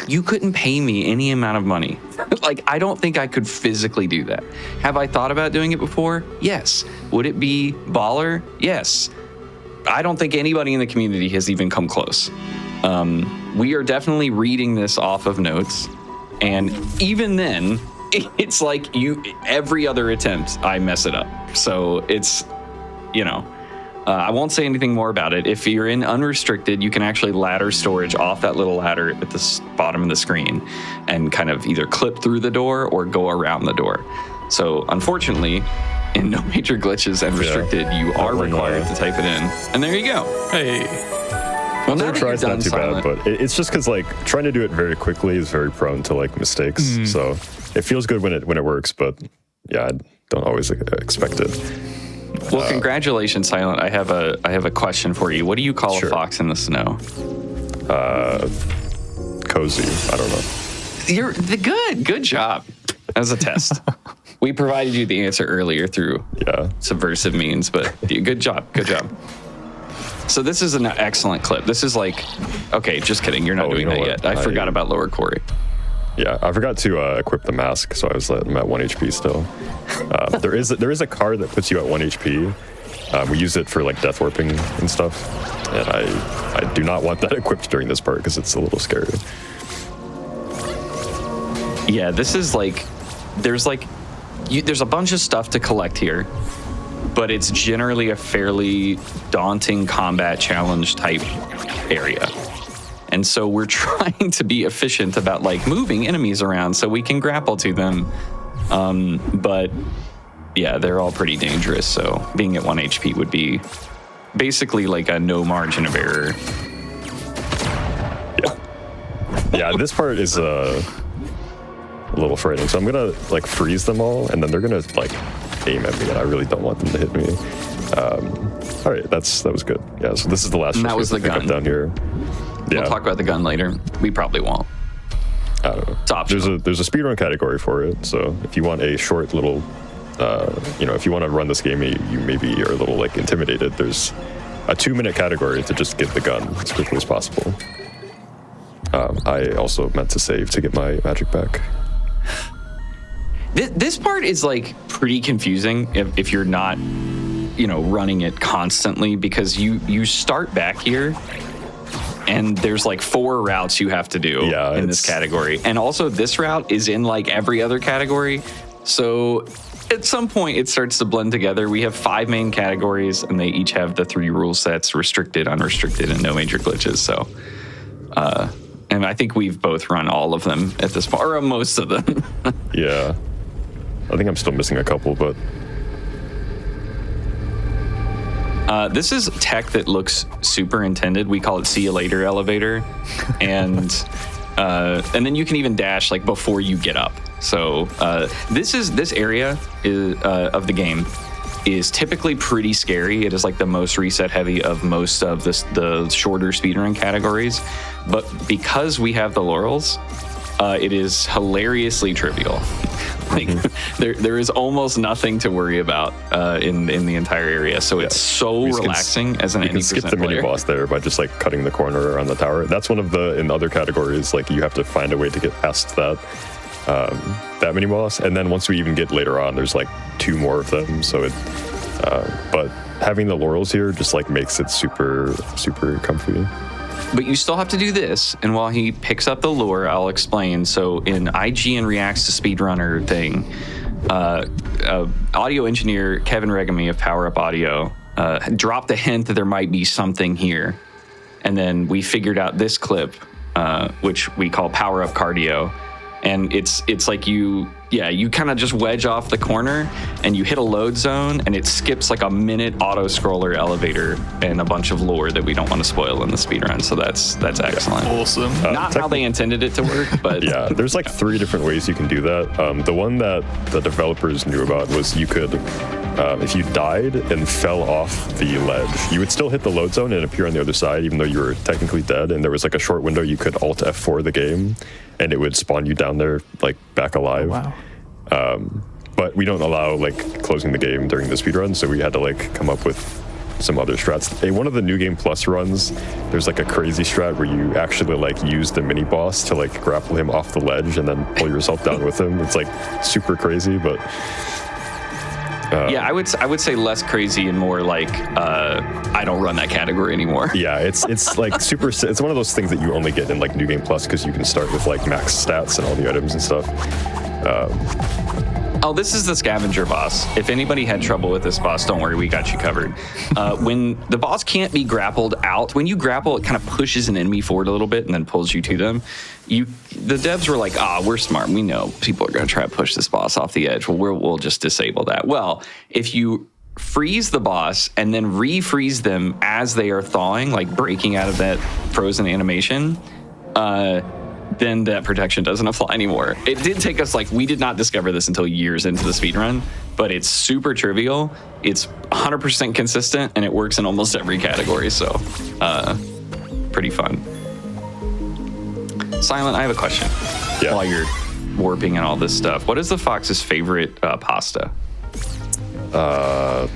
Speaker 3: You couldn't pay me any amount of money. Like, I don't think I could physically do that. Have I thought about doing it before? Yes. Would it be baller? Yes. I don't think anybody in the community has even come close. We are definitely reading this off of notes. And even then, it's like every other attempt, I mess it up. So it's, I won't say anything more about it. If you're in unrestricted, you can actually ladder storage off that little ladder at the bottom of the screen and kind of either clip through the door or go around the door. So unfortunately, in No Major Glitches and restricted, you are required to type it in. And there you go.
Speaker 1: Hey.
Speaker 3: Well, now
Speaker 2: try not too bad, but it's just because like trying to do it very quickly is very prone to like mistakes. So it feels good when it works, but yeah, I don't always expect it.
Speaker 3: Well, congratulations, Silent. I have a question for you. What do you call a fox in the snow?
Speaker 2: Cozy. I don't know.
Speaker 3: You're good job. That was a test. We provided you the answer earlier through subversive means, but good job. Good job. So this is an excellent clip. This is like, okay, just kidding. You're not doing that yet. I forgot about lower Corey.
Speaker 2: Yeah, I forgot to equip the mask, so I'm at 1 HP still. There is a card that puts you at 1 HP. We use it for like death warping and stuff, and I do not want that equipped during this part because it's a little scary.
Speaker 3: Yeah, this is like, there's a bunch of stuff to collect here, but it's generally a fairly daunting combat challenge type area. And so we're trying to be efficient about like moving enemies around so we can grapple to them. But yeah, they're all pretty dangerous. So being at 1 HP would be basically like a no margin of error.
Speaker 2: Yeah, this part is a little frightening. So I'm gonna like freeze them all, and then they're gonna like aim at me, and I really don't want them to hit me. All right, that was good. Yeah, so this is the last.
Speaker 3: And that was the gun
Speaker 2: down here. Yeah.
Speaker 3: We'll talk about the gun later. We probably won't.
Speaker 2: I don't know.
Speaker 3: It's optional.
Speaker 2: There's a speedrun category for it. So if you want a short little, if you want to run this game, you maybe are a little like intimidated. There's a 2-minute category to just get the gun as quickly as possible. I also meant to save to get my magic back.
Speaker 3: This part is like pretty confusing if you're not, running it constantly, because you start back here and there's like 4 routes you have to do in this category. And also this route is in like every other category. So at some point it starts to blend together. We have 5 main categories and they each have the 3 rule sets: restricted, unrestricted, and no major glitches. So, and I think we've both run all of them at this point, or most of them.
Speaker 2: Yeah. I think I'm still missing a couple, but...
Speaker 3: this is tech that looks superintended. We call it "see you later" elevator, and then you can even dash like before you get up. So this area of the game is typically pretty scary. It is like the most reset heavy of most of the shorter speedrun categories, but because we have the laurels, it is hilariously trivial. Like there is almost nothing to worry about in the entire area. So it's so relaxing as an 80% player. You can skip the
Speaker 2: mini boss there by just like cutting the corner around the tower. That's one of in other categories, like you have to find a way to get past that. that mini boss. And then once we even get later on, there's like 2 more of them. So but having the laurels here just like makes it super, super comfy.
Speaker 3: But you still have to do this. And while he picks up the lure, I'll explain. So in IGN Reacts to Speedrunner thing, audio engineer Kevin Regami of Power Up Audio dropped a hint that there might be something here. And then we figured out this clip, which we call Power Up Cardio. And it's like you kind of just wedge off the corner and you hit a load zone and it skips like a minute auto scroller elevator and a bunch of lore that we don't want to spoil in the speedrun. So that's excellent.
Speaker 1: Awesome.
Speaker 3: Not how they intended it to work, but
Speaker 2: yeah, there's like 3 different ways you can do that. The one that the developers knew about was you could, if you died and fell off the ledge, you would still hit the load zone and appear on the other side, even though you were technically dead. And there was like a short window you could Alt F4 the game, and it would spawn you down there like back alive.
Speaker 1: Wow.
Speaker 2: But we don't allow like closing the game during the speedrun, so we had to like come up with some other strats. One of the New Game Plus runs, there's like a crazy strat where you actually like use the mini boss to like grapple him off the ledge and then pull yourself down with him. It's like super crazy, but
Speaker 3: yeah, I would say less crazy and more like I don't run that category anymore.
Speaker 2: Yeah, it's like super. It's one of those things that you only get in like New Game Plus because you can start with like max stats and all the items and stuff.
Speaker 3: Oh, this is the scavenger boss. If anybody had trouble with this boss, don't worry, we got you covered. When the boss can't be grappled out, when you grapple, it kind of pushes an enemy forward a little bit and then pulls you to them. The devs were like, we're smart. We know people are going to try to push this boss off the edge. Well, we'll just disable that. Well, if you freeze the boss and then refreeze them as they are thawing, like breaking out of that frozen animation, then that protection doesn't apply anymore. It did take us we did not discover this until years into the speedrun, but it's super trivial. It's 100% consistent and it works in almost every category. So pretty fun. Silent, I have a question.
Speaker 2: Yeah.
Speaker 3: While you're warping and all this stuff, what is the Fox's favorite pasta?
Speaker 2: I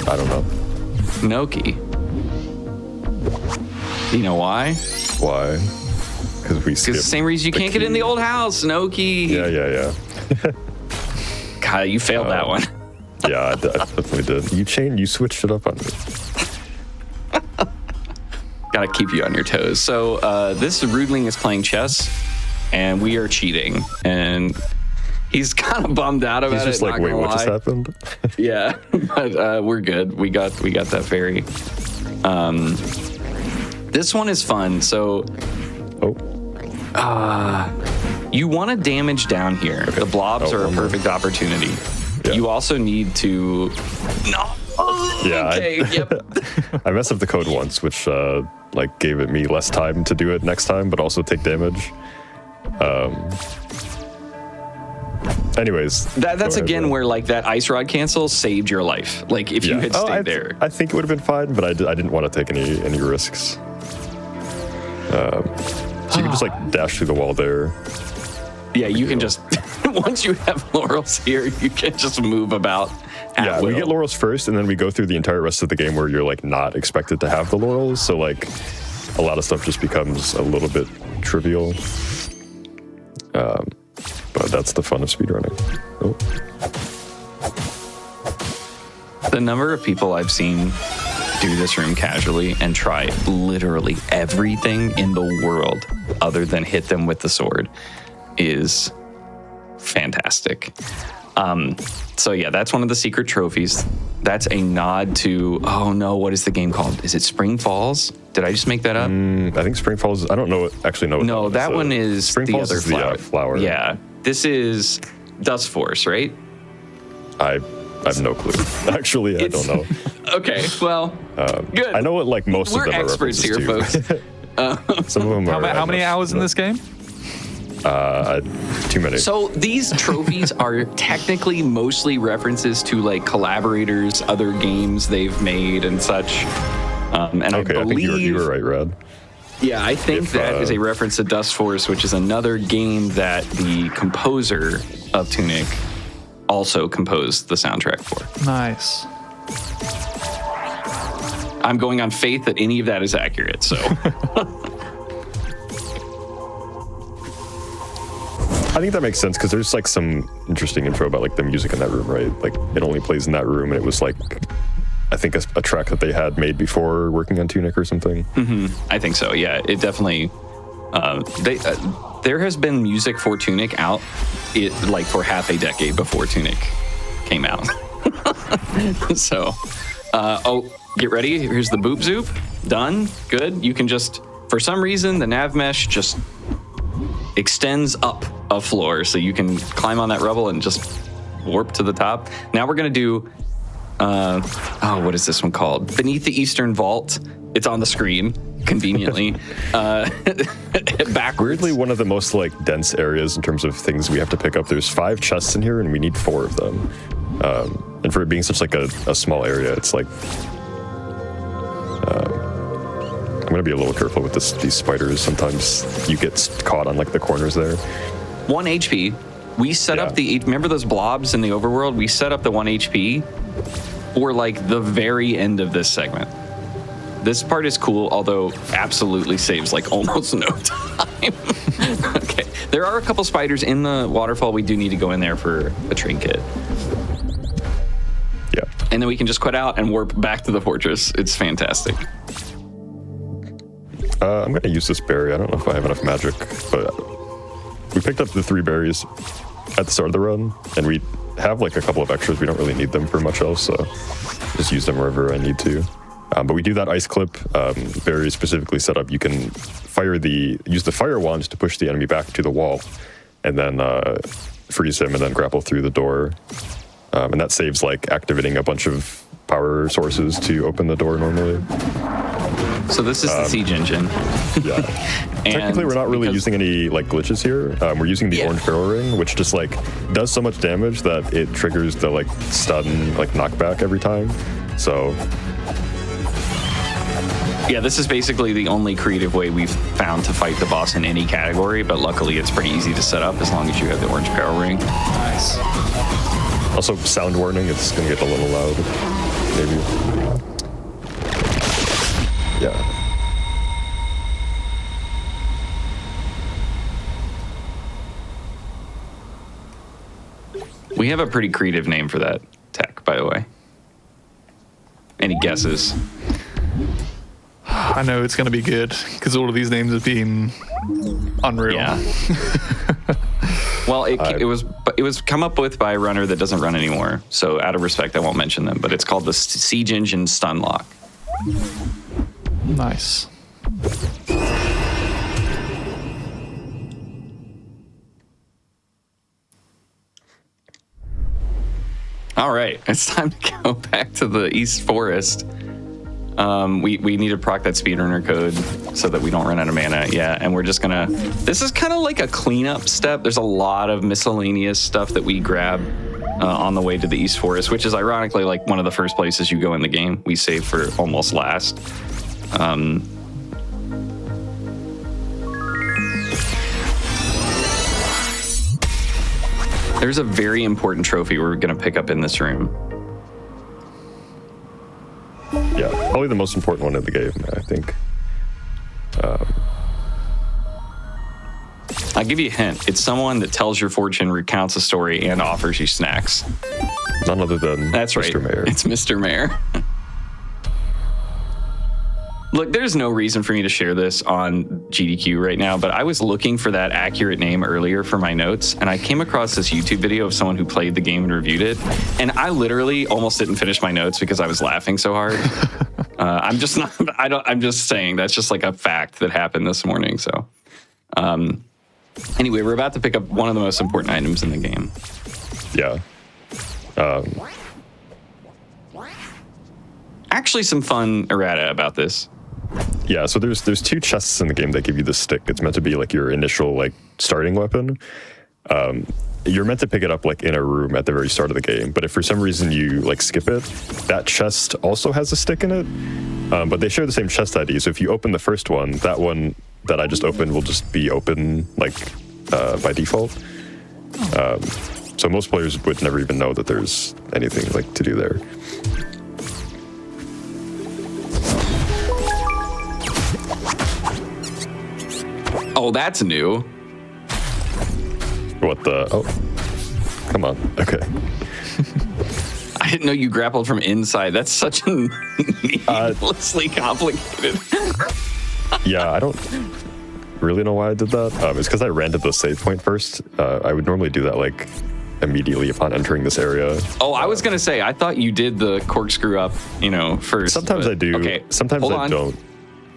Speaker 2: don't know.
Speaker 3: Gnocchi. You know why?
Speaker 2: Why? Because we skipped.
Speaker 3: Because the same reason you can't get in the old house, Gnocchi.
Speaker 2: Yeah.
Speaker 3: God, you failed that one.
Speaker 2: Yeah, I definitely did. You switched it up on me.
Speaker 3: Gotta keep you on your toes. So this Rudling is playing chess, and we are cheating, and he's kind of bummed out about it.
Speaker 2: He's just like, wait, what just happened?
Speaker 3: Yeah, but we're good. We got that fairy. This one is fun. So, you want to damage down here. Okay. The blobs are a perfect opportunity. Yeah. You also need to. No.
Speaker 2: Yeah.
Speaker 3: Okay. Yep.
Speaker 2: I messed up the code once, which gave it me less time to do it next time, but also take damage. Anyways,
Speaker 3: that's again where that ice rod cancel saved your life. Like if you had stayed there,
Speaker 2: I think it would have been fine, but I didn't want to take any risks. So you can just dash through the wall there.
Speaker 3: Yeah, you can just once you have laurels here, you can just move about.
Speaker 2: Yeah, we get laurels first, and then we go through the entire rest of the game where you're not expected to have the laurels. So a lot of stuff just becomes a little bit trivial. But that's the fun of speedrunning. Oh.
Speaker 3: The number of people I've seen do this room casually and try literally everything in the world other than hit them with the sword is fantastic. So yeah, that's one of the secret trophies. That's a nod to, what is the game called? Is it Spring Falls? Did I just make that up?
Speaker 2: I think Spring Falls, I don't know, actually know what
Speaker 3: No, that one is
Speaker 2: Spring Falls
Speaker 3: other
Speaker 2: is the flower.
Speaker 3: Yeah, this is Dust Force, right?
Speaker 2: I have no clue. Actually, I don't know.
Speaker 3: Okay, well, good.
Speaker 2: I know what most of them are
Speaker 3: experts here,
Speaker 2: to.
Speaker 3: folks.
Speaker 2: Some of them are.
Speaker 1: How many hours in this game?
Speaker 2: Too many.
Speaker 3: So these trophies are technically mostly references to collaborators, other games they've made and such. And
Speaker 2: okay, I think you were right, Rad.
Speaker 3: Yeah, I think that is a reference to Dust Force, which is another game that the composer of Tunic also composed the soundtrack for.
Speaker 1: Nice.
Speaker 3: I'm going on faith that any of that is accurate, so.
Speaker 2: I think that makes sense because there's like some interesting info about like the music in that room, right? Like it only plays in that room, and it was like I think a track that they had made before working on Tunic or something.
Speaker 3: I think so. Yeah, it definitely. There has been music for Tunic out, like for half a decade before Tunic came out. So, get ready. Here's the boop zoop. Done. Good. You can just, for some reason, the nav mesh just extends up a floor, so you can climb on that rubble and just warp to the top. Now we're gonna do. What is this one called? Beneath the Eastern Vault. It's on the screen, conveniently. Backwards.
Speaker 2: Weirdly, one of the most like dense areas in terms of things we have to pick up. There's 5 chests in here, and we need 4 of them. And for it being such like a small area, it's like I'm gonna be a little careful with these spiders. Sometimes you get caught on like the corners there.
Speaker 3: 1 HP. We set up remember those blobs in the overworld? We set up the 1 HP for like the very end of this segment. This part is cool, although absolutely saves like almost no time. Okay, there are a couple spiders in the waterfall. We do need to go in there for a trinket.
Speaker 2: Yeah.
Speaker 3: And then we can just quit out and warp back to the fortress. It's fantastic.
Speaker 2: I'm gonna use this berry. I don't know if I have enough magic, but we picked up the 3 berries at the start of the run, and we have like a couple of extras. We don't really need them for much else, so just use them wherever I need to. But we do that ice clip very specifically set up. You can use the fire wand to push the enemy back to the wall, and then freeze him, and then grapple through the door. And that saves like activating a bunch of power sources to open the door normally.
Speaker 3: So this is the siege engine.
Speaker 2: Yeah. Technically, we're not really using any like glitches here. We're using the orange barrel ring, which just like does so much damage that it triggers the like stun like knockback every time. So.
Speaker 3: Yeah, this is basically the only creative way we've found to fight the boss in any category, but luckily it's pretty easy to set up as long as you have the orange barrel ring.
Speaker 1: Nice.
Speaker 2: Also, sound warning, it's going to get a little loud, maybe. Yeah.
Speaker 3: We have a pretty creative name for that tech, by the way. Any guesses?
Speaker 1: I know it's going to be good because all of these names have been unreal.
Speaker 3: Yeah. Well, it was come up with by a runner that doesn't run anymore. So out of respect, I won't mention them. But it's called the Siege Engine Stun Lock.
Speaker 1: Nice.
Speaker 3: All right, it's time to go back to the East Forest. We need to proc that speedrunner code so that we don't run out of mana. Yeah, and we're just gonna. This is kind of like a cleanup step. There's a lot of miscellaneous stuff that we grab on the way to the East Forest, which is ironically like one of the first places you go in the game. We save for almost last. There's a very important trophy we're gonna pick up in this room.
Speaker 2: Yeah, probably the most important one in the game, I think.
Speaker 3: I'll give you a hint. It's someone that tells your fortune, recounts a story, and offers you snacks.
Speaker 2: None other than
Speaker 3: That's right.
Speaker 2: Mr. Mayor.
Speaker 3: It's Mr. Mayor. Look, there's no reason for me to share this on GDQ right now, but I was looking for that accurate name earlier for my notes, and I came across this YouTube video of someone who played the game and reviewed it, and I literally almost didn't finish my notes because I was laughing so hard. I'm just saying that's just like a fact that happened this morning. So, anyway, we're about to pick up one of the most important items in the game.
Speaker 2: Yeah.
Speaker 3: Actually, some fun errata about this.
Speaker 2: Yeah, so there's 2 chests in the game that give you the stick. It's meant to be like your initial like starting weapon. You're meant to pick it up like in a room at the very start of the game, but if for some reason you like skip it, that chest also has a stick in it. But they share the same chest ID, so if you open the first one, that one that I just opened will just be open like by default. So most players would never even know that there's anything like to do there.
Speaker 3: Oh, that's new.
Speaker 2: What, what the... Oh, come on. Okay.
Speaker 3: I didn't know you grappled from inside. That's such a needlessly complicated.
Speaker 2: Yeah, I don't really know why I did that. It's because I ran to the save point first. I would normally do that like immediately upon entering this area.
Speaker 3: Oh, I was gonna say I thought you did the corkscrew up, first.
Speaker 2: Sometimes I do.
Speaker 3: Okay.
Speaker 2: Sometimes
Speaker 3: Hold
Speaker 2: I
Speaker 3: on.
Speaker 2: don't.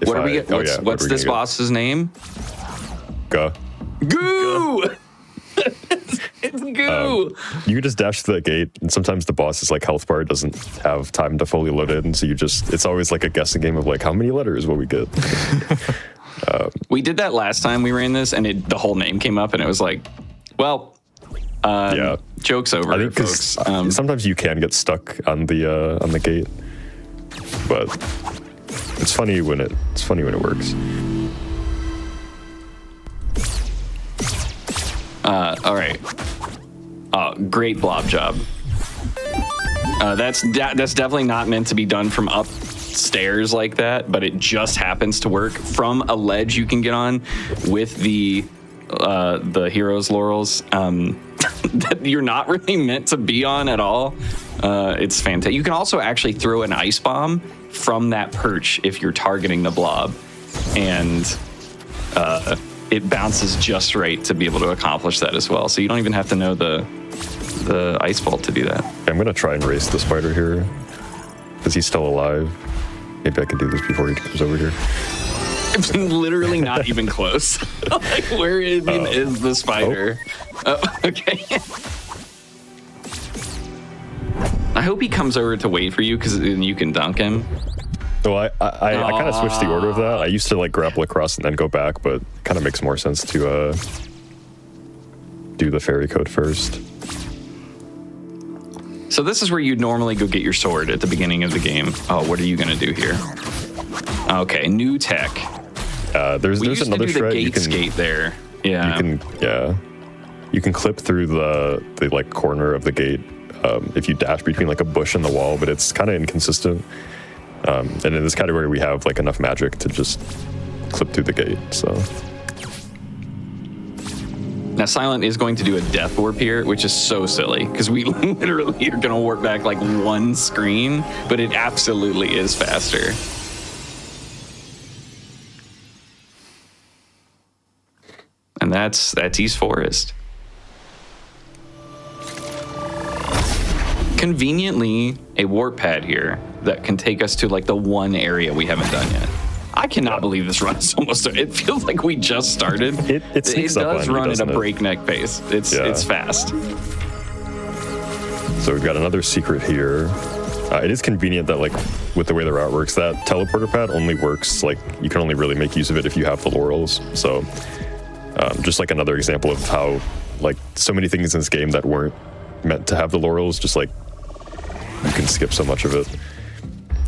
Speaker 3: What are we get? What's this boss's name?
Speaker 2: Goo.
Speaker 3: It's Goo.
Speaker 2: You can just dash to the gate, and sometimes the boss's like health bar doesn't have time to fully load in, so it's always like a guessing game of like how many letters will we get.
Speaker 3: We did that last time we ran this, and the whole name came up, and it was like, well, joke's over,
Speaker 2: I think
Speaker 3: folks.
Speaker 2: Sometimes you can get stuck on the gate, but it's funny when it works.
Speaker 3: All right. Great blob job. That's definitely not meant to be done from upstairs like that, but it just happens to work from a ledge you can get on with the hero's laurels that you're not really meant to be on at all. It's fantastic. You can also actually throw an ice bomb from that perch if you're targeting the blob, and it bounces just right to be able to accomplish that as well. So you don't even have to know the ice vault to do that.
Speaker 2: I'm gonna try and race the spider here because he's still alive. Maybe I could do this before he comes over here.
Speaker 3: It's literally not even close. Like, where even is the spider? Oh, okay. I hope he comes over to wait for you, because then you can dunk him.
Speaker 2: Well, I kind of switched the order of that. I used to like grapple across and then go back, but it kind of makes more sense to do the fairy code first.
Speaker 3: So this is where you'd normally go get your sword at the beginning of the game. Oh, what are you going to do here? Okay, new tech.
Speaker 2: There's another
Speaker 3: to do
Speaker 2: shred
Speaker 3: the
Speaker 2: you can
Speaker 3: skate there. Yeah.
Speaker 2: You can clip through the like corner of the gate if you dash between like a bush and the wall, but it's kind of inconsistent. And in this category, we have like enough magic to just clip through the gate. So
Speaker 3: now Silent is going to do a death warp here, which is so silly because we literally are going to warp back like one screen, but it absolutely is faster. And that's East Forest. Conveniently, a warp pad here that can take us to like the one area we haven't done yet. I cannot believe this run is almost. It feels like we just started.
Speaker 2: It
Speaker 3: does run at a breakneck pace. It's fast.
Speaker 2: So we've got another secret here. It is convenient that like with the way the route works, that teleporter pad only works like you can only really make use of it if you have the laurels. So just like another example of how like so many things in this game that weren't meant to have the laurels, just like you can skip so much of it.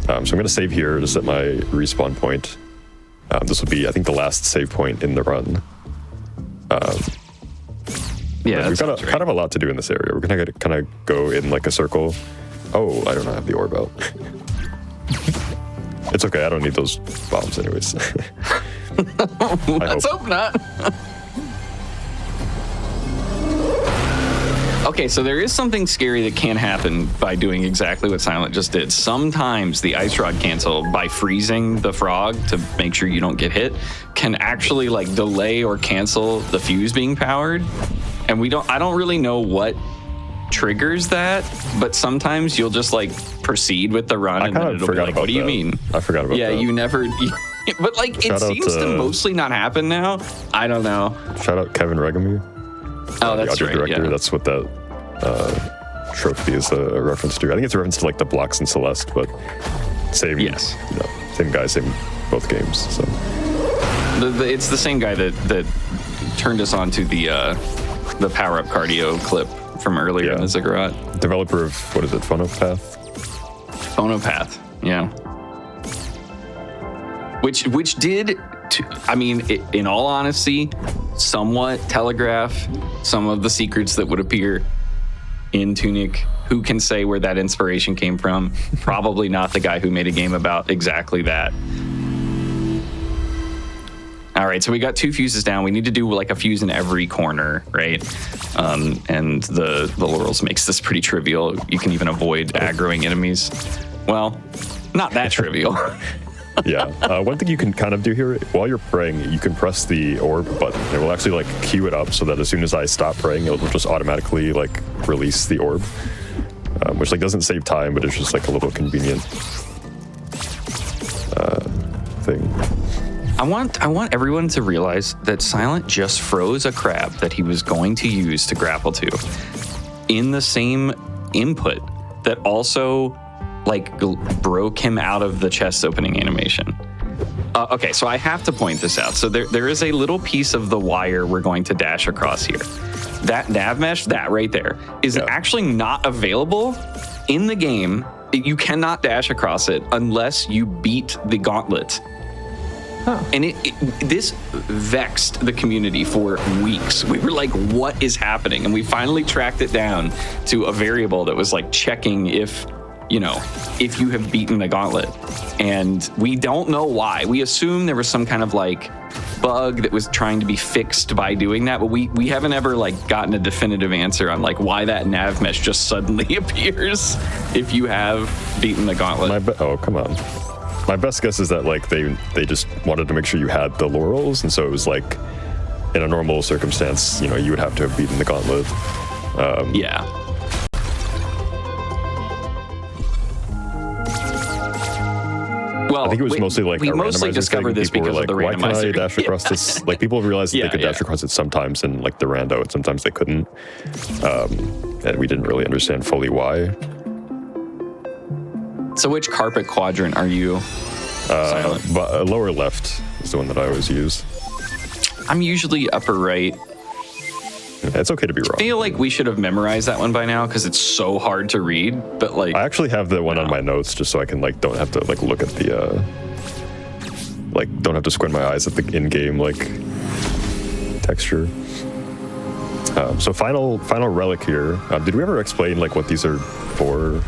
Speaker 2: So I'm going to save here just at my respawn point. This will be, I think, the last save point in the run. We've got kind of a lot to do in this area. We're going to kind of go in like a circle. Oh, I don't have the orb out. It's okay. I don't need those bombs anyways.
Speaker 3: Let's hope not. Okay, so there is something scary that can happen by doing exactly what Silent just did. Sometimes the ice rod cancel, by freezing the frog to make sure you don't get hit, can actually like delay or cancel the fuse being powered. And I don't really know what triggers that, but sometimes you'll just like proceed with the run and then it'll be like, what do you mean?
Speaker 2: I forgot about that.
Speaker 3: Yeah, you never... But like, it seems to mostly not happen now. I don't know.
Speaker 2: Shout out Kevin Regamy.
Speaker 3: Oh, that's
Speaker 2: the audio
Speaker 3: right.
Speaker 2: director.
Speaker 3: Yeah.
Speaker 2: That's what that trophy is a reference to. I think it's a reference to like the blocks in Celeste, but same.
Speaker 3: Yes.
Speaker 2: Same guy, same both games. So
Speaker 3: it's the same guy that turned us on to the power up cardio clip from earlier in the Ziggurat.
Speaker 2: Developer of what is it? Phonopath.
Speaker 3: Phonopath. Yeah. Which did. In all honesty, somewhat telegraph some of the secrets that would appear in Tunic. Who can say where that inspiration came from? Probably not the guy who made a game about exactly that. All right, so we got 2 fuses down. We need to do like a fuse in every corner, right? And the laurels makes this pretty trivial. You can even avoid aggroing enemies. Well, not that trivial.
Speaker 2: Yeah. One thing you can kind of do here, while you're praying, you can press the orb button. It will actually like queue it up so that as soon as I stop praying, it'll just automatically like release the orb, which like doesn't save time, but it's just like a little convenient thing.
Speaker 3: I want everyone to realize that Silent just froze a crab that he was going to use to grapple to in the same input that also like broke him out of the chest opening animation. Okay, so I have to point this out. So there is a little piece of the wire we're going to dash across here. That nav mesh, that right there, is actually not available in the game. You cannot dash across it unless you beat the gauntlet. Huh. And this vexed the community for weeks. We were like, what is happening? And we finally tracked it down to a variable that was like checking if you have beaten the gauntlet. And we don't know why. We assume there was some kind of like bug that was trying to be fixed by doing that, but we haven't ever like gotten a definitive answer on like why that nav mesh just suddenly appears if you have beaten the gauntlet.
Speaker 2: Oh, come on. My best guess is that like they just wanted to make sure you had the laurels, and so it was like in a normal circumstance, you would have to have beaten the gauntlet.
Speaker 3: Yeah. Well,
Speaker 2: I think it was mostly like
Speaker 3: we mostly discovered this because of the randomizer.
Speaker 2: Why can I dash across this? Like people realized that they could dash across it sometimes in like the rando, and sometimes they couldn't. And we didn't really understand fully why.
Speaker 3: So which carpet quadrant are you?
Speaker 2: Lower left is the one that I always use.
Speaker 3: I'm usually upper right.
Speaker 2: Yeah, it's okay to be wrong.
Speaker 3: I feel like we should have memorized that one by now because it's so hard to read. But like,
Speaker 2: I actually have the one on my notes just so I can like don't have to like look at the don't have to squint my eyes at the in-game like texture. So final relic here. Did we ever explain like what these are for?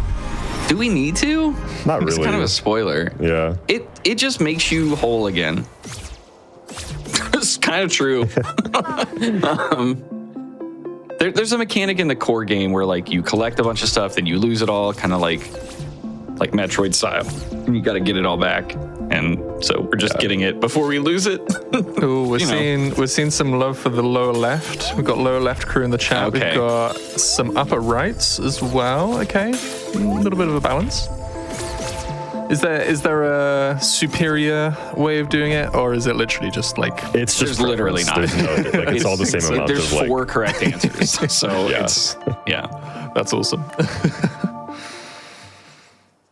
Speaker 3: Do we need to?
Speaker 2: Not really.
Speaker 3: It's kind of a spoiler.
Speaker 2: Yeah.
Speaker 3: It just makes you whole again. It's kind of true. There's a mechanic in the core game where like you collect a bunch of stuff, then you lose it all, kind of like Metroid style. And you got to get it all back, and so we're just getting it before we lose it.
Speaker 1: Oh, we're seeing some love for the lower left. We've got lower left crew in the chat.
Speaker 3: Okay.
Speaker 1: We've got some upper rights as well. Okay, a little bit of a balance. Is there a superior way of doing it, or is it literally just like
Speaker 2: it's just
Speaker 3: literally not?
Speaker 2: It's all the same amount.
Speaker 3: There's
Speaker 2: of,
Speaker 3: 4 correct answers, so
Speaker 1: that's awesome.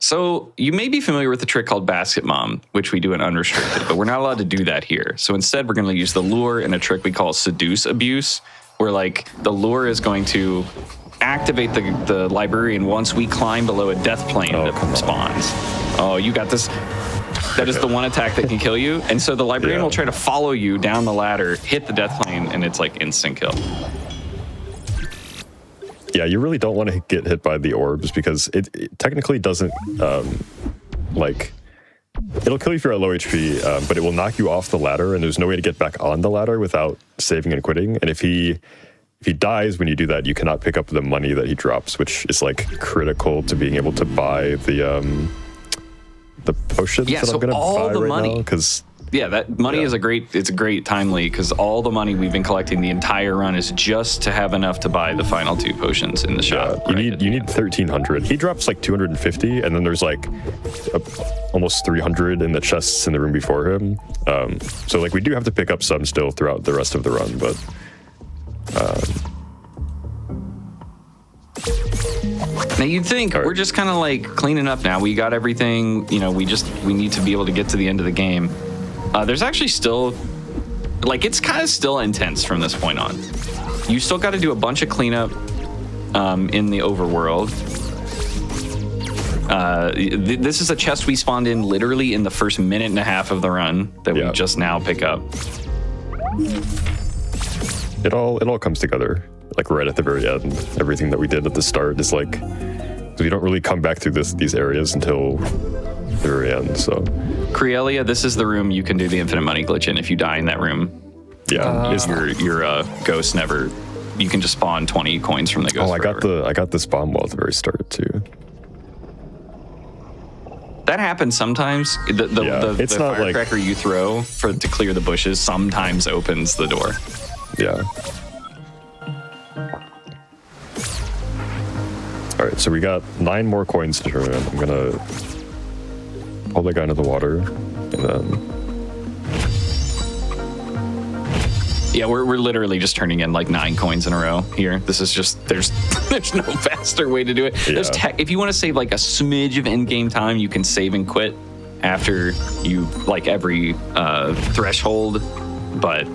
Speaker 3: So you may be familiar with the trick called Basket Mom, which we do in Unrestricted, but we're not allowed to do that here. So instead, we're going to use the lure and a trick we call Seduce Abuse, where like the lure is going to activate the librarian once we climb below a death plane that spawns. Oh, you got this. That is the one attack that can kill you. And so the librarian will try to follow you down the ladder, hit the death plane, and it's like instant kill.
Speaker 2: Yeah, you really don't want to get hit by the orbs because it technically doesn't, it'll kill you if you're at low HP, but it will knock you off the ladder, and there's no way to get back on the ladder without saving and quitting. And if he dies when you do that, you cannot pick up the money that he drops, which is like critical to being able to buy the potions that I'm going to buy right now. Because
Speaker 3: that money is a great timely because all the money we've been collecting the entire run is just to have enough to buy the final 2 potions in the shop.
Speaker 2: You need 1,300. He drops like 250, and then there's like almost 300 in the chests in the room before him. So like we do have to pick up some still throughout the rest of the run, but.
Speaker 3: Now you'd think we're just kind of like cleaning up now. We got everything, we need to be able to get to the end of the game. There's actually still, like, it's kind of still intense from this point on. You still got to do a bunch of cleanup in the overworld. This is a chest we spawned in literally in the first minute and a half of the run that we just now pick up.
Speaker 2: It all comes together, like right at the very end. Everything that we did at the start is like, we don't really come back through these areas until the very end. So,
Speaker 3: Crealia, this is the room you can do the infinite money glitch in. If you die in that room, your ghost never. You can just spawn 20 coins from the ghost.
Speaker 2: Oh, I got this bomb wall at the very start too.
Speaker 3: That happens sometimes. The firecracker you throw to clear the bushes sometimes opens the door.
Speaker 2: Yeah. All right, so we got 9 more coins to turn in. I'm gonna pull the guy into the water, and then.
Speaker 3: Yeah, we're literally just turning in like 9 coins in a row here. This is just there's no faster way to do it.
Speaker 2: Yeah.
Speaker 3: If you want to save like a smidge of in-game time, you can save and quit after you like every threshold, but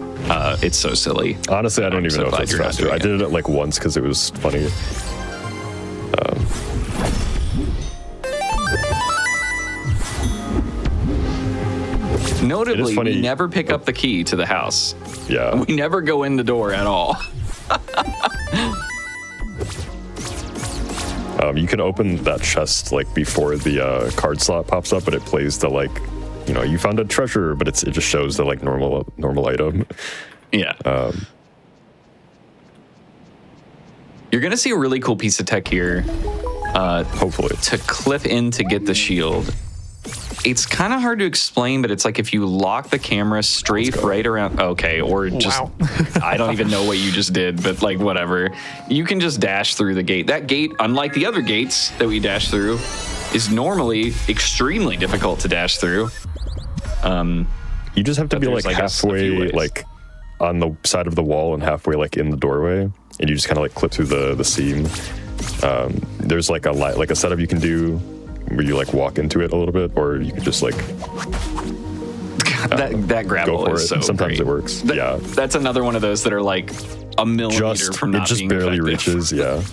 Speaker 3: it's so silly.
Speaker 2: Honestly, I don't even know if that's faster. I did it like once because it was funny.
Speaker 3: Notably, we never pick up the key to the house.
Speaker 2: Yeah.
Speaker 3: We never go in the door at all.
Speaker 2: You can open that chest like before the card slot pops up, but it plays the like, you found a treasure, but it just shows the like normal item.
Speaker 3: Yeah. You're gonna see a really cool piece of tech here.
Speaker 2: Hopefully.
Speaker 3: To clip in to get the shield. It's kind of hard to explain, but it's like if you lock the camera strafe right around, okay, or just, I don't even know what you just did, but like whatever. You can just dash through the gate. That gate, unlike the other gates that we dash through, is normally extremely difficult to dash through.
Speaker 2: You just have to be like halfway, like on the side of the wall and halfway like in the doorway, and you just kind of like clip through the seam. There's like a setup you can do where you like walk into it a little bit, or you can just like
Speaker 3: that grapple is so
Speaker 2: sometimes
Speaker 3: great.
Speaker 2: it works.
Speaker 3: That's another one of those that are like a millimeter from not being effective.
Speaker 2: It just barely reaches. Yeah.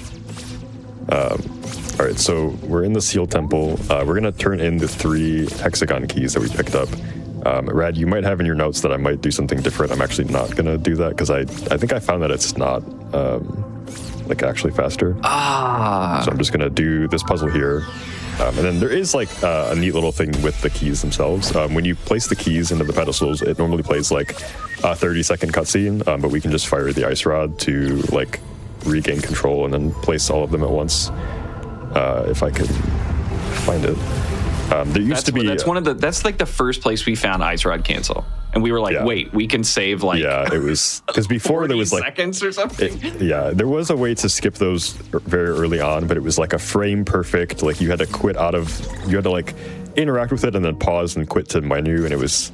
Speaker 2: All right, so we're in the Seal Temple. We're gonna turn in the 3 hexagon keys that we picked up. Rad, you might have in your notes that I might do something different. I'm actually not gonna do that because I think I found that it's not like actually faster. So I'm just gonna do this puzzle here. And then there is like a neat little thing with the keys themselves. When you place the keys into the pedestals, it normally plays like a 30-second cutscene, but we can just fire the ice rod to like regain control and then place all of them at once. If I could find it. There used to be...
Speaker 3: That's like the first place we found ice rod cancel. And we were like, wait, we can save like...
Speaker 2: Yeah, it was... Because before there was like...
Speaker 3: seconds or something?
Speaker 2: There was a way to skip those very early on, but it was like a frame perfect. Like you had to quit out of... You had to like interact with it and then pause and quit to menu. And it was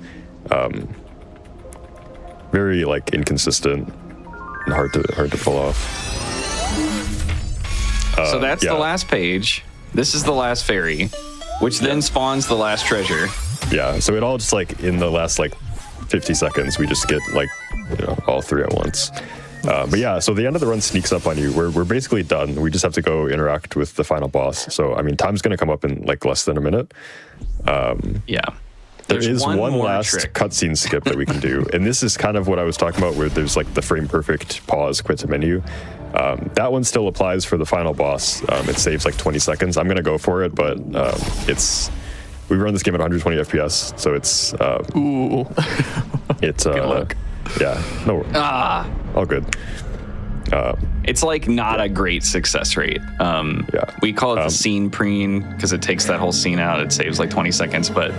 Speaker 2: very like inconsistent and hard to pull off.
Speaker 3: So that's the last page. This is the last fairy, which then spawns the last treasure.
Speaker 2: Yeah, so it all just like in the last like 50 seconds, we just get like, all 3 at once. But yeah, so the end of the run sneaks up on you. We're basically done. We just have to go interact with the final boss. So, I mean, time's going to come up in like less than a minute. There is one last cutscene skip that we can do. And this is kind of what I was talking about, where there's like the frame perfect pause, quit to menu. That one still applies for the final boss. It saves like 20 seconds. I'm going to go for it, but we run this game at 120 FPS, so it's... it's...
Speaker 3: Good luck.
Speaker 2: Yeah, no... all good.
Speaker 3: It's like not a great success rate. We call it the scene preen because it takes that whole scene out. It saves like 20 seconds, but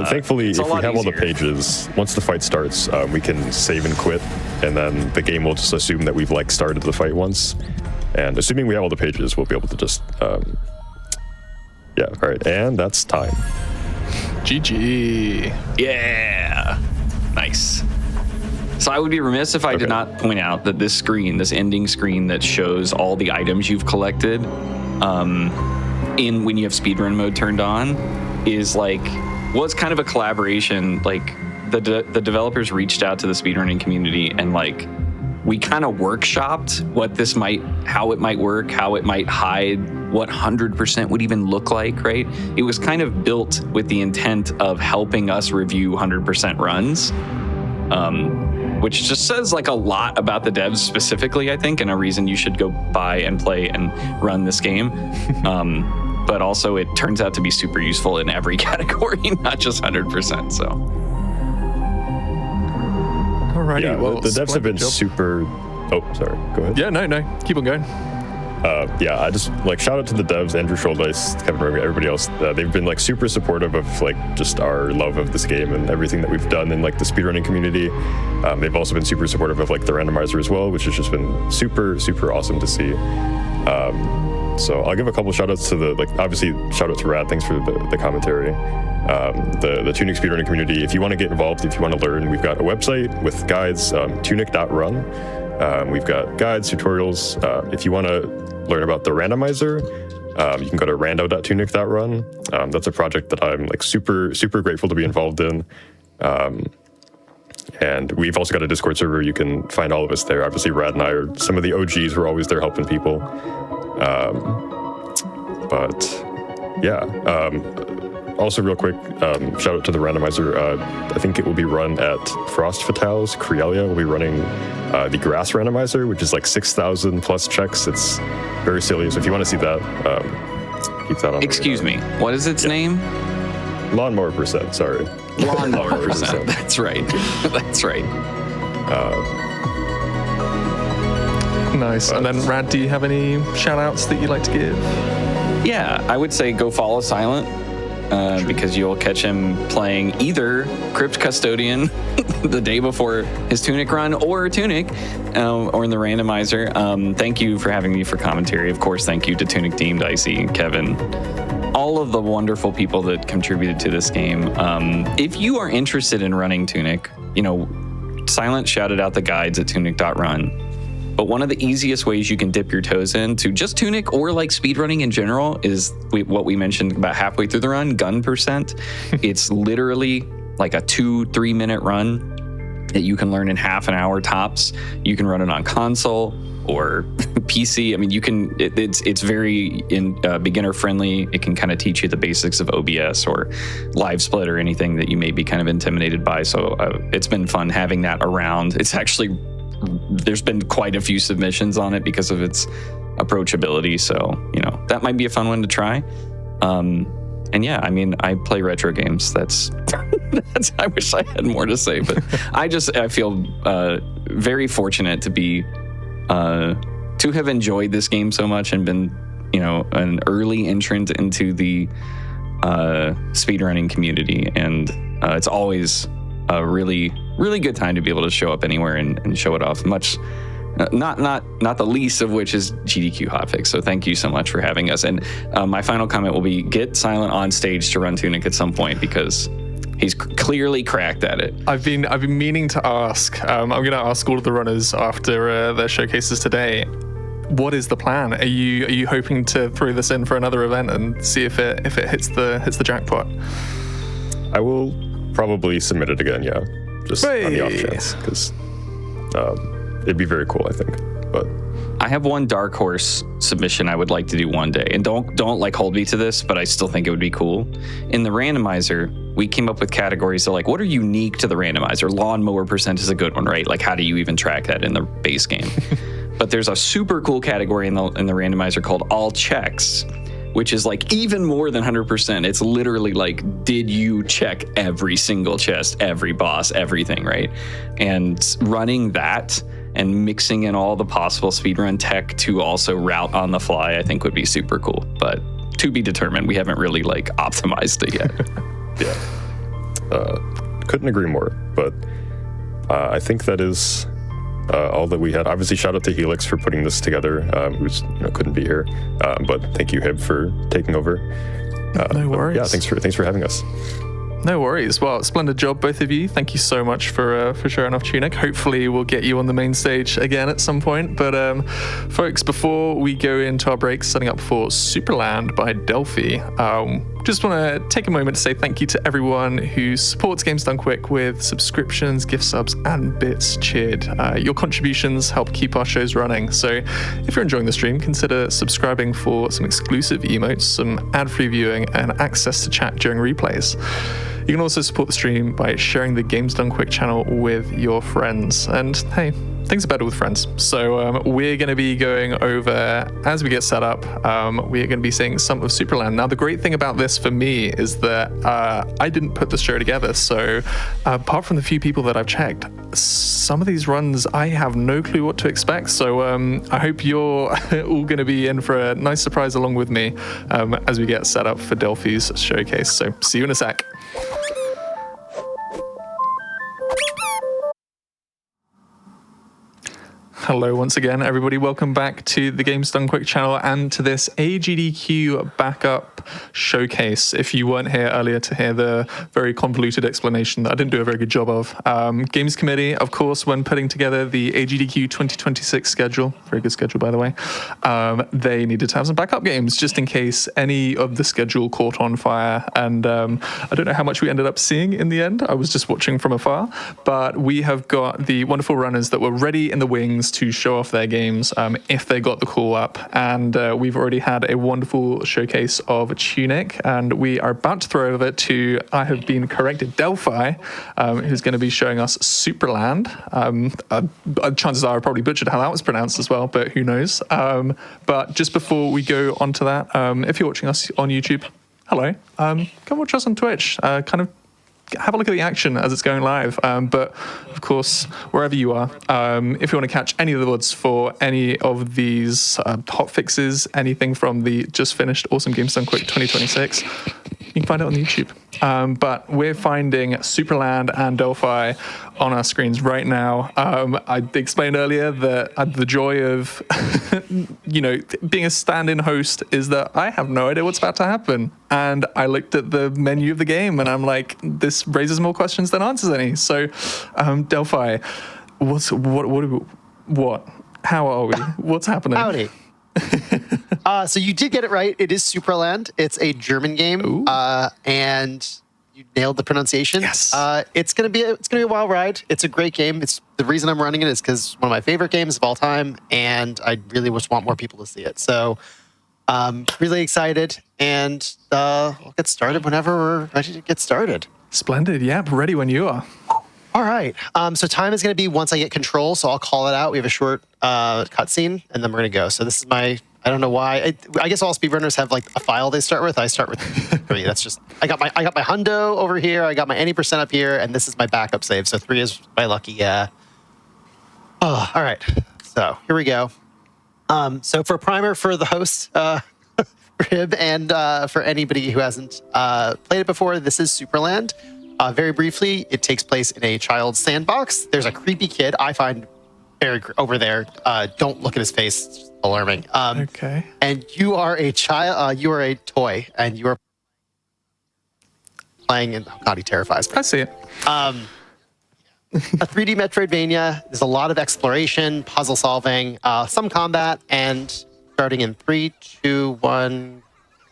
Speaker 2: thankfully, if we have all the pages, once the fight starts, we can save and quit, and then the game will just assume that we've like started the fight once. And assuming we have all the pages, we'll be able to just... all right, and that's time.
Speaker 1: GG.
Speaker 3: Yeah. Nice. So I would be remiss if I did not point out that this screen, this ending screen that shows all the items you've collected when you have speedrun mode turned on, is like, it's kind of a collaboration. Like the developers reached out to the speedrunning community and like, we kind of workshopped how it might work, how it might hide, what 100% would even look like, right? It was kind of built with the intent of helping us review 100% runs, which just says like a lot about the devs specifically, I think, and a reason you should go buy and play and run this game. but also it turns out to be super useful in every category, not just 100%. So.
Speaker 1: Alrighty,
Speaker 2: Yeah,
Speaker 1: well,
Speaker 2: the devs have been
Speaker 1: job.
Speaker 2: super. Oh, sorry. Go ahead.
Speaker 1: Yeah, no, keep on going.
Speaker 2: Yeah, I just shout out to the devs, Andrew Scholdice, Kevin Rogan, everybody else. They've been super supportive of just our love of this game and everything that we've done in the speedrunning community. They've also been super supportive of the randomizer as well, which has just been super, super awesome to see. So I'll give a couple shout outs to the, obviously shout out to Rad, thanks for the commentary. The TUNIC speedrunning community, if you want to get involved, if you want to learn, we've got a website with guides, tunic.run. We've got guides, tutorials. If you want to learn about the randomizer, you can go to rando.tunic.run. That's a project that I'm super, super grateful to be involved in. And we've also got a Discord server. You can find all of us there. Obviously, Rad and I are some of the OGs. We're always there helping people. But yeah, also real quick, shout out to the randomizer. I think it will be run at Frost Fatale's Crealia. We'll be running the grass randomizer, which is 6,000 plus checks. It's very silly. So if you want to see that, keep that on.
Speaker 3: Excuse me, what is its name?
Speaker 2: Lawnmower percent, sorry.
Speaker 3: Lawnmower percent. That's right. That's right.
Speaker 1: Nice. And then, Rad, do you have any shout outs that you'd like to give?
Speaker 3: Yeah, I would say go follow Silent. Because you'll catch him playing either Crypt Custodian the day before his Tunic run, or Tunic, or in the randomizer. Thank you for having me for commentary. Of course, thank you to Tunic Team, Dicey, Kevin, all of the wonderful people that contributed to this game. If you are interested in running Tunic, Silent shouted out the guides at tunic.run. But one of the easiest ways you can dip your toes into just Tunic or speedrunning in general is what we mentioned about halfway through the run, gun percent. It's literally a 2-3 minute run that you can learn in half an hour tops. You can run it on console or PC. I mean, you can. It's very beginner friendly. It can kind of teach you the basics of OBS or live split or anything that you may be kind of intimidated by. So it's been fun having that around. It's actually. There's been quite a few submissions on it because of its approachability. So, that might be a fun one to try. And yeah, I mean, I play retro games. That's I wish I had more to say, but I feel very fortunate to be, to have enjoyed this game so much and been, an early entrant into the speedrunning community. And it's always a really, really good time to be able to show up anywhere and show it off. Much, not the least of which is GDQ Hotfix. So thank you so much for having us. And my final comment will be: get Silent on stage to run Tunic at some point, because he's clearly cracked at it.
Speaker 1: I've been meaning to ask. I'm going to ask all of the runners after their showcases today. What is the plan? Are you hoping to throw this in for another event and see if it hits the jackpot?
Speaker 2: I will probably submit it again, yeah. Just on the off chance, because it'd be very cool, I think. But
Speaker 3: I have one dark horse submission I would like to do one day, and don't hold me to this, but I still think it would be cool. In the randomizer, we came up with categories of what are unique to the randomizer. Lawnmower percent is a good one, right? How do you even track that in the base game? But there's a super cool category in the randomizer called all checks, which is even more than 100%. It's literally did you check every single chest, every boss, everything, right? And running that and mixing in all the possible speedrun tech to also route on the fly, I think would be super cool. But to be determined. We haven't really optimized it yet.
Speaker 2: Yeah. Couldn't agree more. But I think that is all that we had. Obviously, shout out to Helix for putting this together, who's couldn't be here. But thank you, Hib, for taking over.
Speaker 1: No worries.
Speaker 2: Yeah, thanks for having us.
Speaker 1: No worries. Well, splendid job, both of you. Thank you so much for showing off Tunic. Hopefully, we'll get you on the main stage again at some point. But folks, before we go into our break, setting up for Supraland by Delphi, just want to take a moment to say thank you to everyone who supports Games Done Quick with subscriptions, gift subs, and bits cheered. Your contributions help keep our shows running. So if you're enjoying the stream, consider subscribing for some exclusive emotes, some ad-free viewing, and access to chat during replays. You You can also support the stream by sharing the Games Done Quick channel with your friends. And hey, things are better with friends. So we're going to be going over, as we get set up, we're going to be seeing some of Supraland. Now, the great thing about this for me is that I didn't put the show together. So apart from the few people that I've checked, some of these runs, I have no clue what to expect. So I hope you're all going to be in for a nice surprise along with me as we get set up for Delphi's showcase. So see you in a sec. Hello once again, everybody. Welcome back to the Games Done Quick channel and to this AGDQ backup showcase. If you weren't here earlier to hear the very convoluted explanation that I didn't do a very good job of. Games Committee, of course, when putting together the AGDQ 2026 schedule, very good schedule by the way, they needed to have some backup games just in case any of the schedule caught on fire. And I don't know how much we ended up seeing in the end. I was just watching from afar, but we have got the wonderful runners that were ready in the wings to show off their games if they got the call up. And we've already had a wonderful showcase of TUNIC, and we are about to throw over to, I have been corrected, Delphi, who's going to be showing us Supraland. Chances are I probably butchered how that was pronounced as well, but who knows. But just before we go on to that, if you're watching us on YouTube, hello, come watch us on Twitch, kind of have a look at the action as it's going live. But of course, wherever you are, if you want to catch any of the VODs for any of these hot fixes, anything from the just finished Awesome Games Done Quick 2026, you can find it on YouTube. But we're finding Supraland and Delphi on our screens right now. I explained earlier that the joy of, being a stand-in host is that I have no idea what's about to happen. And I looked at the menu of the game and I'm like, this raises more questions than answers any. So, Delphi, what? How are we? What's happening?
Speaker 4: Howdy. So you did get it right. It is Supraland. It's a German game, and you nailed the pronunciation.
Speaker 1: Yes.
Speaker 4: It's gonna be a wild ride. It's a great game. It's the reason I'm running it is because one of my favorite games of all time, and I really just want more people to see it. So, really excited, and we'll get started whenever we're ready to get started.
Speaker 1: Splendid. Yep. Ready when you are.
Speaker 4: All right. So time is going to be once I get control. So I'll call it out. We have a short cutscene, and then we're going to go. So this is my. I don't know why. I guess all speedrunners have like a file they start with. I start with 3. That's just. I got my hundo over here. I got my any % up here, and this is my backup save. So 3 is my lucky. Oh, all right. So here we go. So for a primer for the host, Rib, and for anybody who hasn't played it before, this is Supraland. Very briefly, it takes place in a child's sandbox. There's a creepy kid I find over there. Don't look at his face; it's just alarming.
Speaker 1: Okay.
Speaker 4: And you are a child. You are a toy, and you are playing. And oh God, he terrifies me.
Speaker 1: I see it.
Speaker 4: A 3D Metroidvania. There's a lot of exploration, puzzle solving, some combat, and starting in 3, 2, 1,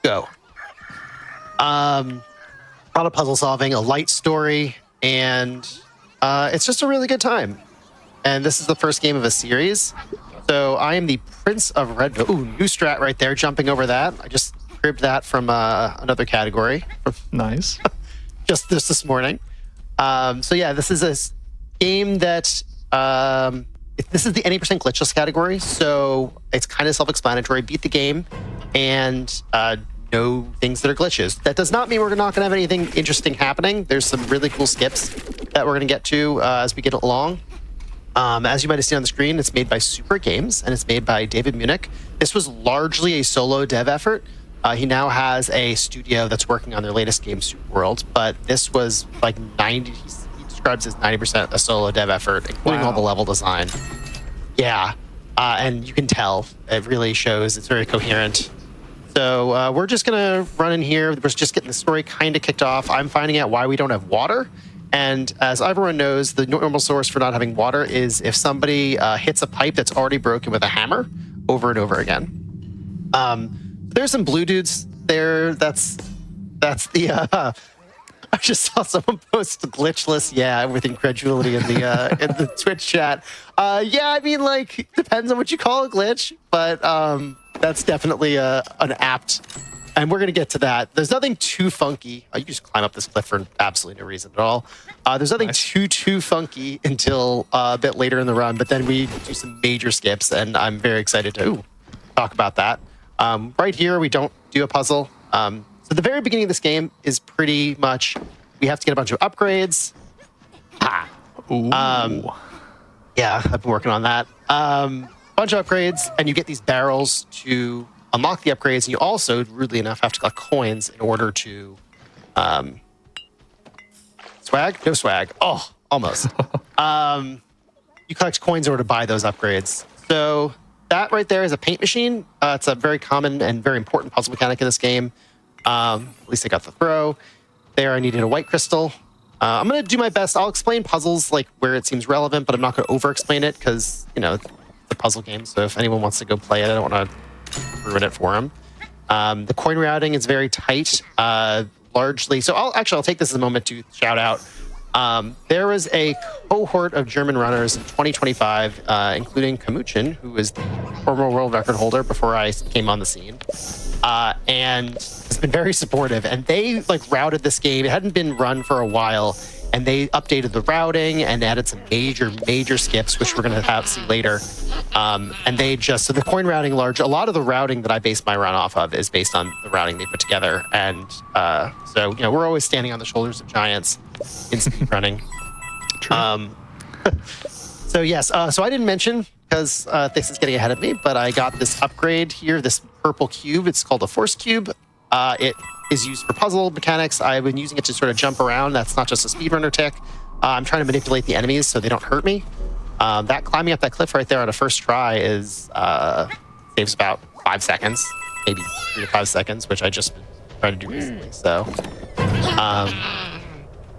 Speaker 4: go. A lot of puzzle solving, a light story, and it's just a really good time. And this is the first game of a series. So I am the Prince of Redville. Ooh, new strat right there, jumping over that. I just cribbed that from another category.
Speaker 1: Nice.
Speaker 4: just this morning. So yeah, this is a game that this is the any % glitchless category. So it's kind of self-explanatory. Beat the game and know things that are glitches. That does not mean we're not going to have anything interesting happening. There's some really cool skips that we're going to get to as we get along. As you might have seen on the screen, it's made by Super Games, and it's made by David Munich. This was largely a solo dev effort. He now has a studio that's working on their latest game, Super World, but this was like 90, he describes as 90% a solo dev effort, including all the level design. Yeah, and you can tell, it really shows, it's very coherent. So we're just going to run in here. We're just getting the story kind of kicked off. I'm finding out why we don't have water. And as everyone knows, the normal source for not having water is if somebody hits a pipe that's already broken with a hammer over and over again. There's some blue dudes there. That's the... I just saw someone post glitchless, with incredulity in the Twitch chat. Yeah, I mean, like, depends on what you call a glitch, but that's definitely an apt and we're going to get to that. There's nothing too funky. You just climb up this cliff for absolutely no reason at all. There's nothing too funky until a bit later in the run, but then we do some major skips, and I'm very excited to talk about that. Right here, we don't do a puzzle. So the very beginning of this game is pretty much, we have to get a bunch of upgrades. Yeah, I've been working on that. Bunch of upgrades, and you get these barrels to unlock the upgrades, and you also, rudely enough, have to collect coins in order to swag? No swag. Oh, almost. You collect coins in order to buy those upgrades. So that right there is a paint machine. It's a very common and very important puzzle mechanic in this game. At least I got the throw. There, I needed a white crystal. I'm going to do my best. I'll explain puzzles like where it seems relevant, but I'm not going to over-explain it because, you know, it's a puzzle game. So if anyone wants to go play it, I don't want to ruin it for them. The coin routing is very tight, largely. So I'll take this as a moment to shout out. There was a cohort of German runners in 2025, including Kamuchin, who was the former world record holder before I came on the scene, and has been very supportive. And they routed this game. It hadn't been run for a while, and they updated the routing and added some major skips, which we're going to see later. And they so the coin routing a lot of the routing that I base my run off of is based on the routing they put together. And so, you know, we're always standing on the shoulders of giants in speed running. So yes, so I didn't mention, because this is getting ahead of me, but I got this upgrade here, this purple cube. It's called a force cube. It is used for puzzle mechanics. I've been using it to sort of jump around. That's not just a speedrunner tick. I'm trying to manipulate the enemies so they don't hurt me. That climbing up that cliff right there on a first try is saves about 5 seconds, maybe 3 to 5 seconds, which I just tried to do recently. So,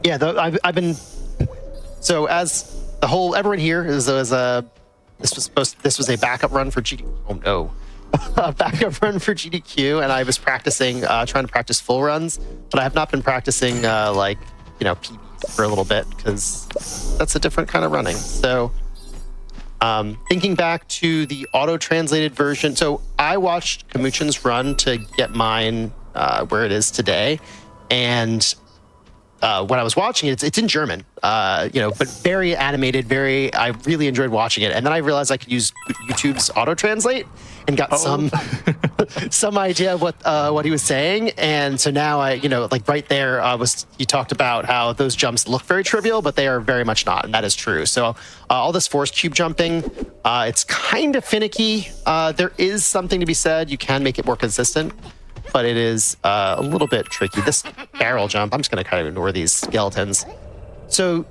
Speaker 4: yeah, I've been. So as the whole everyone here this was a backup run for GDQ. Oh no. A backup run for GDQ, and I was practicing, trying to practice full runs, but I have not been practicing PBs for a little bit because that's a different kind of running. So thinking back to the auto-translated version, so I watched Kamuchin's run to get mine where it is today, and when I was watching it, it's in German, but very animated, I really enjoyed watching it. And then I realized I could use YouTube's auto-translate and got some idea of what he was saying. And so now right there, he talked about how those jumps look very trivial, but they are very much not. And that is true. So all this force cube jumping, it's kind of finicky. There is something to be said. You can make it more consistent, but it is a little bit tricky. This barrel jump, I'm just going to kind of ignore these skeletons. So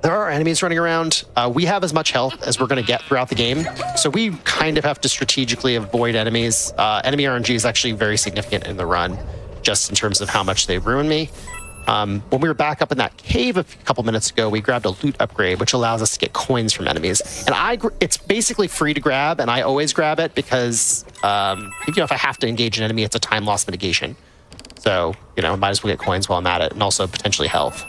Speaker 4: there are enemies running around. We have as much health as we're going to get throughout the game. So we kind of have to strategically avoid enemies. Enemy RNG is actually very significant in the run, just in terms of how much they ruin me. When we were back up in that cave a couple minutes ago, we grabbed a loot upgrade, which allows us to get coins from enemies. And it's basically free to grab, and I always grab it because if I have to engage an enemy, it's a time loss mitigation. So, might as well get coins while I'm at it, and also potentially health.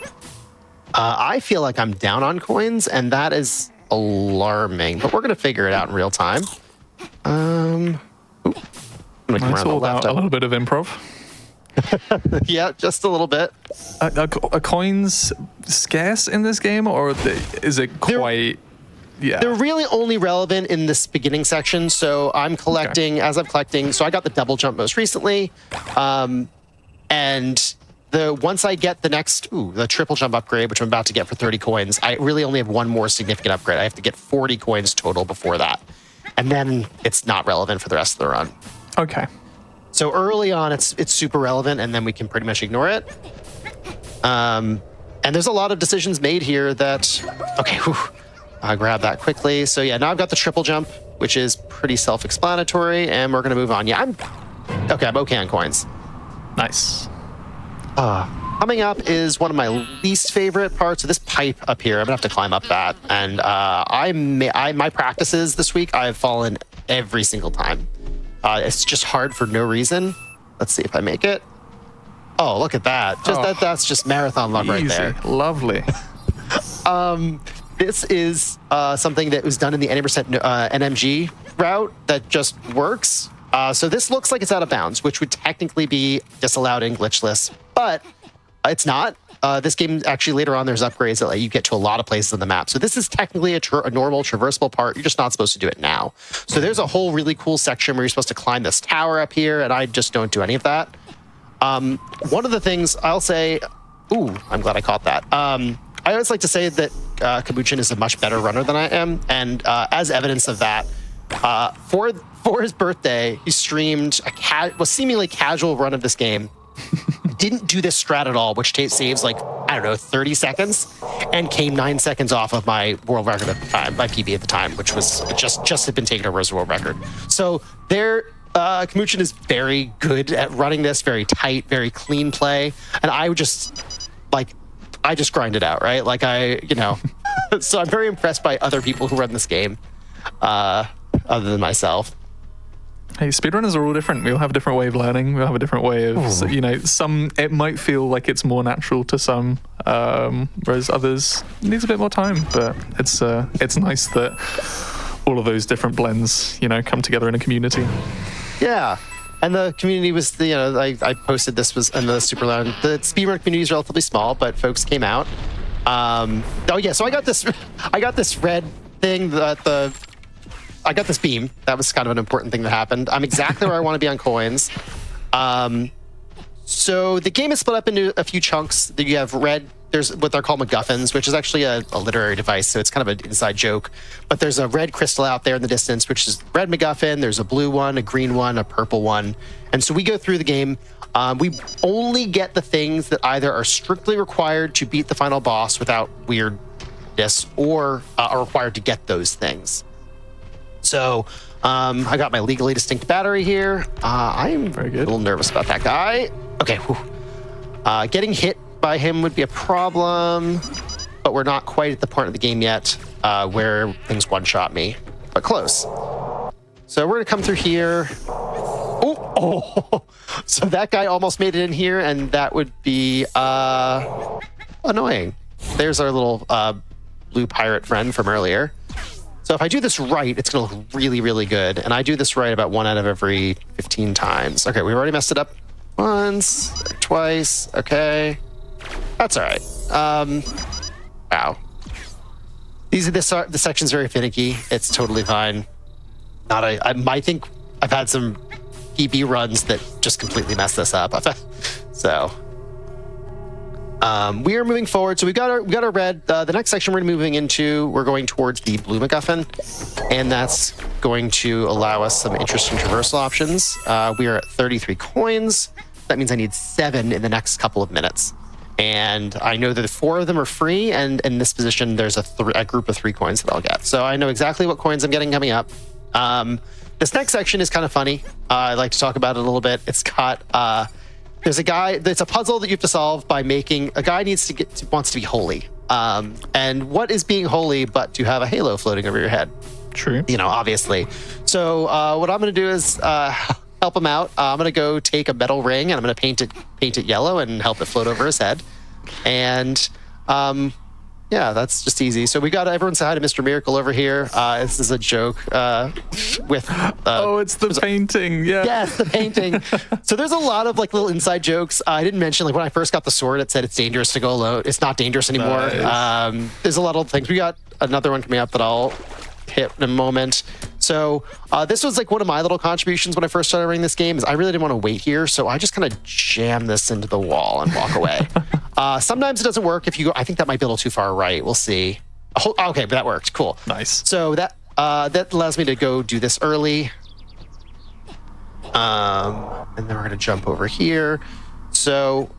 Speaker 4: I feel like I'm down on coins, and that is alarming, but we're going to figure it out in real time.
Speaker 1: It's all about a little bit of improv.
Speaker 4: Yeah, just a little bit.
Speaker 1: Are coins scarce in this game, or is it quite...
Speaker 4: They're really only relevant in this beginning section, so I'm collecting, as I'm collecting, so I got the double jump most recently, and once I get the triple jump upgrade, which I'm about to get for 30 coins, I really only have one more significant upgrade. I have to get 40 coins total before that, and then it's not relevant for the rest of the run.
Speaker 1: Okay.
Speaker 4: So early on, it's super relevant, and then we can pretty much ignore it. And there's a lot of decisions made here that, I'll grab that quickly. So yeah, now I've got the triple jump, which is pretty self-explanatory, and we're gonna move on. Yeah, I'm okay on coins.
Speaker 1: Nice.
Speaker 4: Coming up is one of my least favorite parts of this pipe up here. I'm gonna have to climb up that, and my practices this week, I've fallen every single time. It's just hard for no reason. Let's see if I make it. Oh, look at that. That's just marathon luck right there.
Speaker 1: Lovely.
Speaker 4: This is something that was done in the 80% NMG route that just works. So this looks like it's out of bounds, which would technically be disallowed in glitchless, but it's not. This game actually later on there's upgrades that let you get to a lot of places on the map. So this is technically a normal traversable part. You're just not supposed to do it now. So there's a whole really cool section where you're supposed to climb this tower up here, and I just don't do any of that. One of the things I'll say, ooh, I'm glad I caught that. I always like to say that Kabuchin is a much better runner than I am, and as evidence of that, for his birthday, he streamed a seemingly casual run of this game. Didn't do this strat at all, which saves like, I don't know, 30 seconds, and came 9 seconds off of my world record at the time, my PB at the time, which was just had been taken over as a world record. So Kamuchin is very good at running this, very tight, very clean play, and I just grind it out, right? So I'm very impressed by other people who run this game, other than myself.
Speaker 1: Hey, speedrunners are all different. We all have a different way of learning. We all have a different way of, some, it might feel like it's more natural to some, whereas others needs a bit more time, but it's nice that all of those different blends, come together in a community.
Speaker 4: Yeah. And the community was, I posted this was in the Supraland. The speedrun community is relatively small, but folks came out. So I got this red thing I got this beam. That was kind of an important thing that happened. I'm exactly where I want to be on coins. So the game is split up into a few chunks. You have red. There's what they're called MacGuffins, which is actually a literary device, so it's kind of an inside joke. But there's a red crystal out there in the distance, which is red MacGuffin. There's a blue one, a green one, a purple one. And so we go through the game. We only get the things that either are strictly required to beat the final boss without weirdness, or are required to get those things. So I got my legally distinct battery here. I'm
Speaker 1: very good.
Speaker 4: A little nervous about that guy. Okay. Getting hit by him would be a problem, but we're not quite at the point of the game yet where things one-shot me, but close. So we're going to come through here. Oh, so that guy almost made it in here, and that would be annoying. There's our little blue pirate friend from earlier. So if I do this right, it's going to look really, really good. And I do this right about 1 out of every 15 times. Okay, we've already messed it up once, twice. Okay. That's all right. Wow. The section's very finicky. It's totally fine. I think I've had some PB runs that just completely mess this up. So we are moving forward. So we got our red. The next section we're moving into, we're going towards the blue MacGuffin, and that's going to allow us some interesting traversal options. We are at 33 coins. That means I need 7 in the next couple of minutes. And I know that 4 of them are free, and in this position, there's a group of 3 coins that I'll get. So I know exactly what coins I'm getting coming up. This next section is kind of funny. I'd like to talk about it a little bit. It's got... there's a guy, it's a puzzle that you have to solve by making, a guy wants to be holy. And what is being holy but to have a halo floating over your head?
Speaker 1: True.
Speaker 4: Obviously. So what I'm going to do is help him out. I'm going to go take a metal ring, and I'm going to paint it yellow and help it float over his head. And yeah, that's just easy. So we got everyone say hi to Mr. Miracle over here. This is a joke with...
Speaker 1: oh, it's the painting. Yeah.
Speaker 4: Yes, the painting. So there's a lot of little inside jokes. I didn't mention when I first got the sword, it said it's dangerous to go alone. It's not dangerous anymore.
Speaker 1: Nice.
Speaker 4: There's a lot of things. We got another one coming up that I'll hit in a moment. So this was one of my little contributions when I first started running this game. Is I really didn't want to wait here, so I just kind of jam this into the wall and walk away. Sometimes it doesn't work if you go. I think that might be a little too far right. We'll see. Okay, but that worked. Cool.
Speaker 1: Nice.
Speaker 4: So that allows me to go do this early. And then we're going to jump over here. So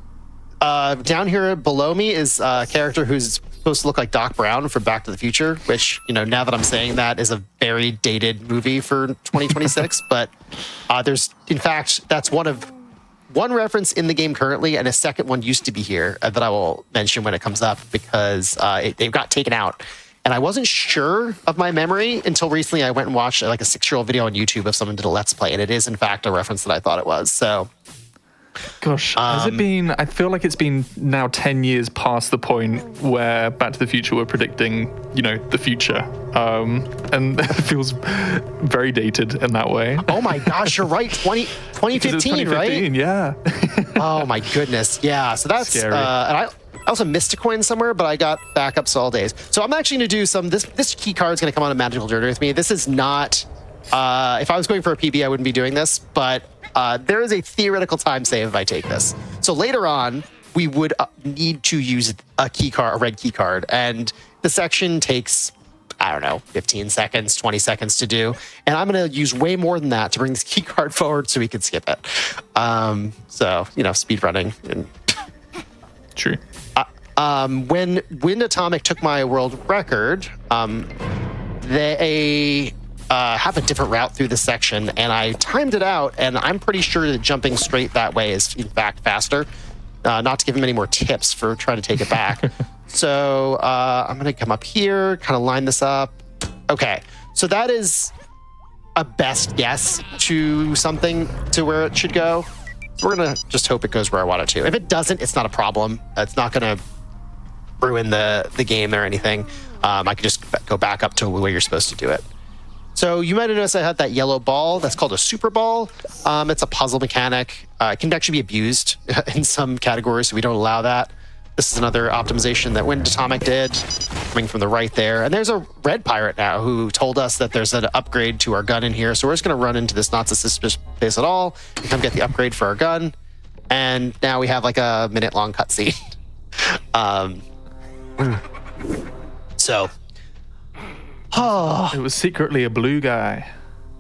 Speaker 4: down here below me is a character who's supposed to look like Doc Brown from Back to the Future, which, now that I'm saying that, is a very dated movie for 2026. But there's, in fact, that's one reference in the game currently, and a second one used to be here that I will mention when it comes up, because they've got taken out. And I wasn't sure of my memory until recently. I went and watched a 6-year-old video on YouTube of someone did a Let's Play, and it is, in fact, a reference that I thought it was. So
Speaker 1: Gosh, has it been? I feel like it's been now 10 years past the point where Back to the Future were predicting, the future. And it feels very dated in that way.
Speaker 4: Oh my gosh, you're right. 2015, right?
Speaker 1: Yeah.
Speaker 4: Oh my goodness. Yeah. So that's
Speaker 1: Scary.
Speaker 4: And I also missed a coin somewhere, but I got backups all days. So I'm actually going to do some. This key card is going to come on a magical journey with me. This is not. If I was going for a PB, I wouldn't be doing this, but there is a theoretical time save if I take this. So later on, we would need to use a key card, a red key card, and the section takes, I don't know, 15 seconds, 20 seconds to do. And I'm going to use way more than that to bring this key card forward so we can skip it. Speed running. And
Speaker 1: True.
Speaker 4: when Wind Atomic took my world record, they have a different route through the section, and I timed it out, and I'm pretty sure that jumping straight that way is, in fact, faster. Not to give him any more tips for trying to take it back. So I'm going to come up here, kind of line this up. Okay, so that is a best guess to something to where it should go. We're going to just hope it goes where I want it to. If it doesn't, it's not a problem. It's not going to ruin the game or anything. I could just go back up to where you're supposed to do it. So you might have noticed I had that yellow ball. That's called a super ball. It's a puzzle mechanic. It can actually be abused in some categories, so we don't allow that. This is another optimization that Wind Atomic did, coming from the right there. And there's a red pirate now who told us that there's an upgrade to our gun in here. So we're just going to run into this not suspicious place at all and come get the upgrade for our gun. And now we have like a minute-long cutscene.
Speaker 1: It was secretly a blue guy.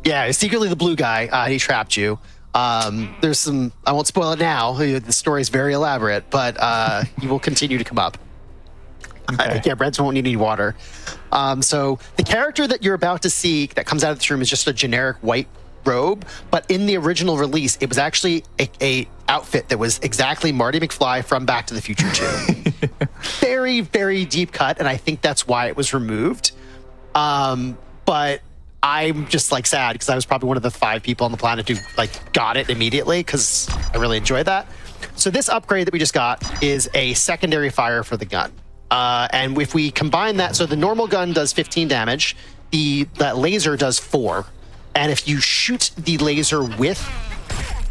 Speaker 4: Yeah, it's secretly the blue guy. He trapped you. There's some, I won't spoil it now. The story is very elaborate, but he will continue to come up.
Speaker 1: Okay.
Speaker 4: Yeah, Reds won't need any water. So the character that you're about to see that comes out of this room is just a generic white robe, but in the original release, it was actually a outfit that was exactly Marty McFly from Back to the Future 2. Very, very deep cut, and I think that's why it was removed. But I'm just like sad because I was probably one of the 5 people on the planet who got it immediately because I really enjoyed that. So this upgrade that we just got is a secondary fire for the gun. And if we combine that, so the normal gun does 15 damage, that laser does 4. And if you shoot the laser with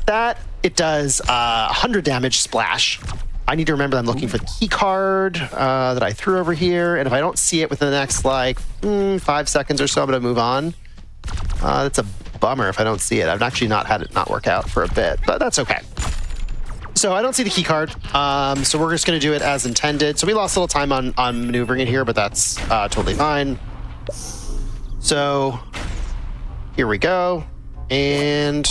Speaker 4: that, it does 100 damage splash. I need to remember I'm looking for the key card that I threw over here. And if I don't see it within the next 5 seconds or so, I'm going to move on. That's a bummer if I don't see it. I've actually not had it not work out for a bit, but that's okay. So I don't see the key card. So we're just going to do it as intended. So we lost a little time on maneuvering it here, but that's totally fine. So here we go. And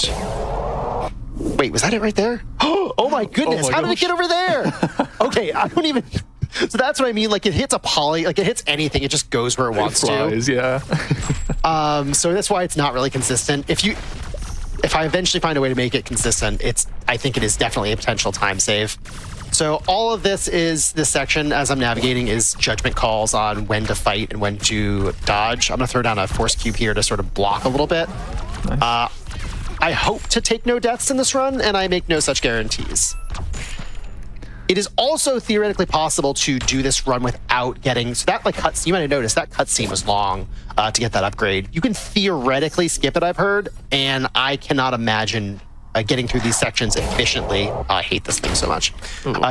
Speaker 4: wait, was that it right there? Oh my goodness. How did it get over there? Okay, I don't even. So that's what I mean. Like it hits a poly, like it hits anything. It just goes where it wants
Speaker 1: flies,
Speaker 4: to.
Speaker 1: Yeah.
Speaker 4: So that's why it's not really consistent. If I eventually find a way to make it consistent, I think it is definitely a potential time save. So all of this section as I'm navigating is judgment calls on when to fight and when to dodge. I'm gonna throw down a force cube here to sort of block a little bit. Nice. I hope to take no deaths in this run, and I make no such guarantees. It is also theoretically possible to do this run without getting, so that cutscene, you might have noticed that cutscene was long to get that upgrade. You can theoretically skip it, I've heard, and I cannot imagine getting through these sections efficiently. I hate this thing so much.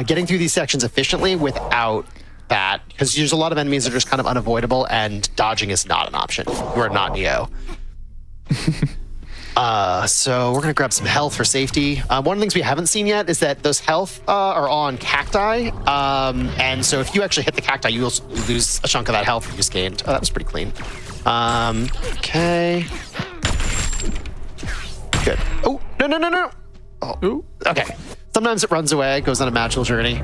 Speaker 4: Getting through these sections efficiently without that, because there's a lot of enemies that are just kind of unavoidable, and dodging is not an option. You are not Neo. So we're going to grab some health for safety. One of the things we haven't seen yet is that those health are on cacti. And so if you actually hit the cacti, you will lose a chunk of that health you just gained. Oh, that was pretty clean. Okay. Good. Oh, no. Oh, ooh. Okay. Sometimes it runs away, goes on a magical journey.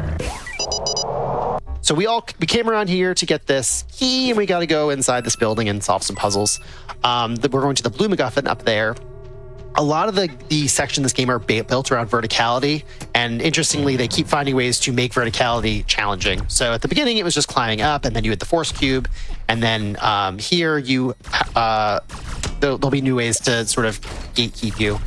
Speaker 4: So we came around here to get this key, and we got to go inside this building and solve some puzzles. We're going to the Blue MacGuffin up there. A lot of the sections of this game are built around verticality, and interestingly, they keep finding ways to make verticality challenging. So at the beginning, it was just climbing up, and then you had the force cube, and then here there'll be new ways to sort of gatekeep you.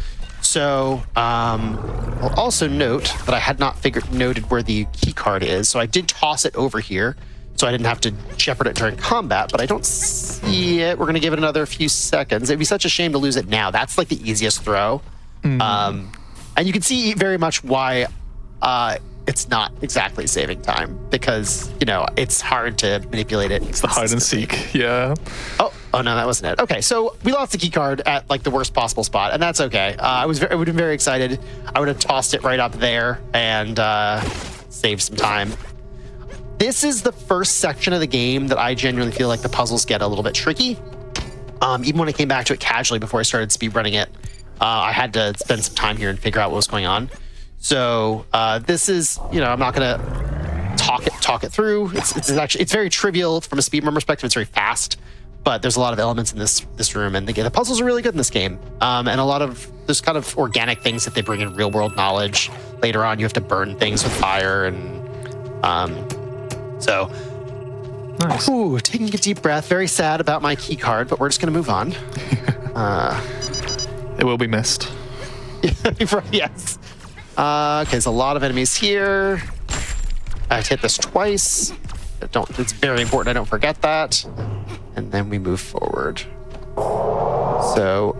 Speaker 4: So I'll also note that I had not noted where the key card is. So I did toss it over here, so I didn't have to shepherd it during combat, but I don't see it. We're going to give it another few seconds. It'd be such a shame to lose it now. That's like the easiest throw. And you can see very much why it's not exactly saving time, because, you know, it's hard to manipulate it.
Speaker 1: It's the hide and seek, yeah.
Speaker 4: Oh no, that wasn't it. Okay, so we lost the key card at like the worst possible spot, and that's okay. I would have been very excited. I would have tossed it right up there and saved some time. This is the first section of the game that I genuinely feel like the puzzles get a little bit tricky. Even when I came back to it casually before I started speedrunning it, I had to spend some time here and figure out what was going on. So this is, you know, I'm not gonna talk it through. It's very trivial from a speedrun perspective. It's very fast, but there's a lot of elements in this room, and the puzzles are really good in this game. And there's kind of organic things that they bring in real world knowledge. Later on, you have to burn things with fire, and so.
Speaker 1: Nice.
Speaker 4: Ooh, taking a deep breath. Very sad about my key card, but we're just gonna move on.
Speaker 1: It will be missed.
Speaker 4: Yes. Okay, there's a lot of enemies here. I hit this twice. It's very important I don't forget that. And then we move forward. So,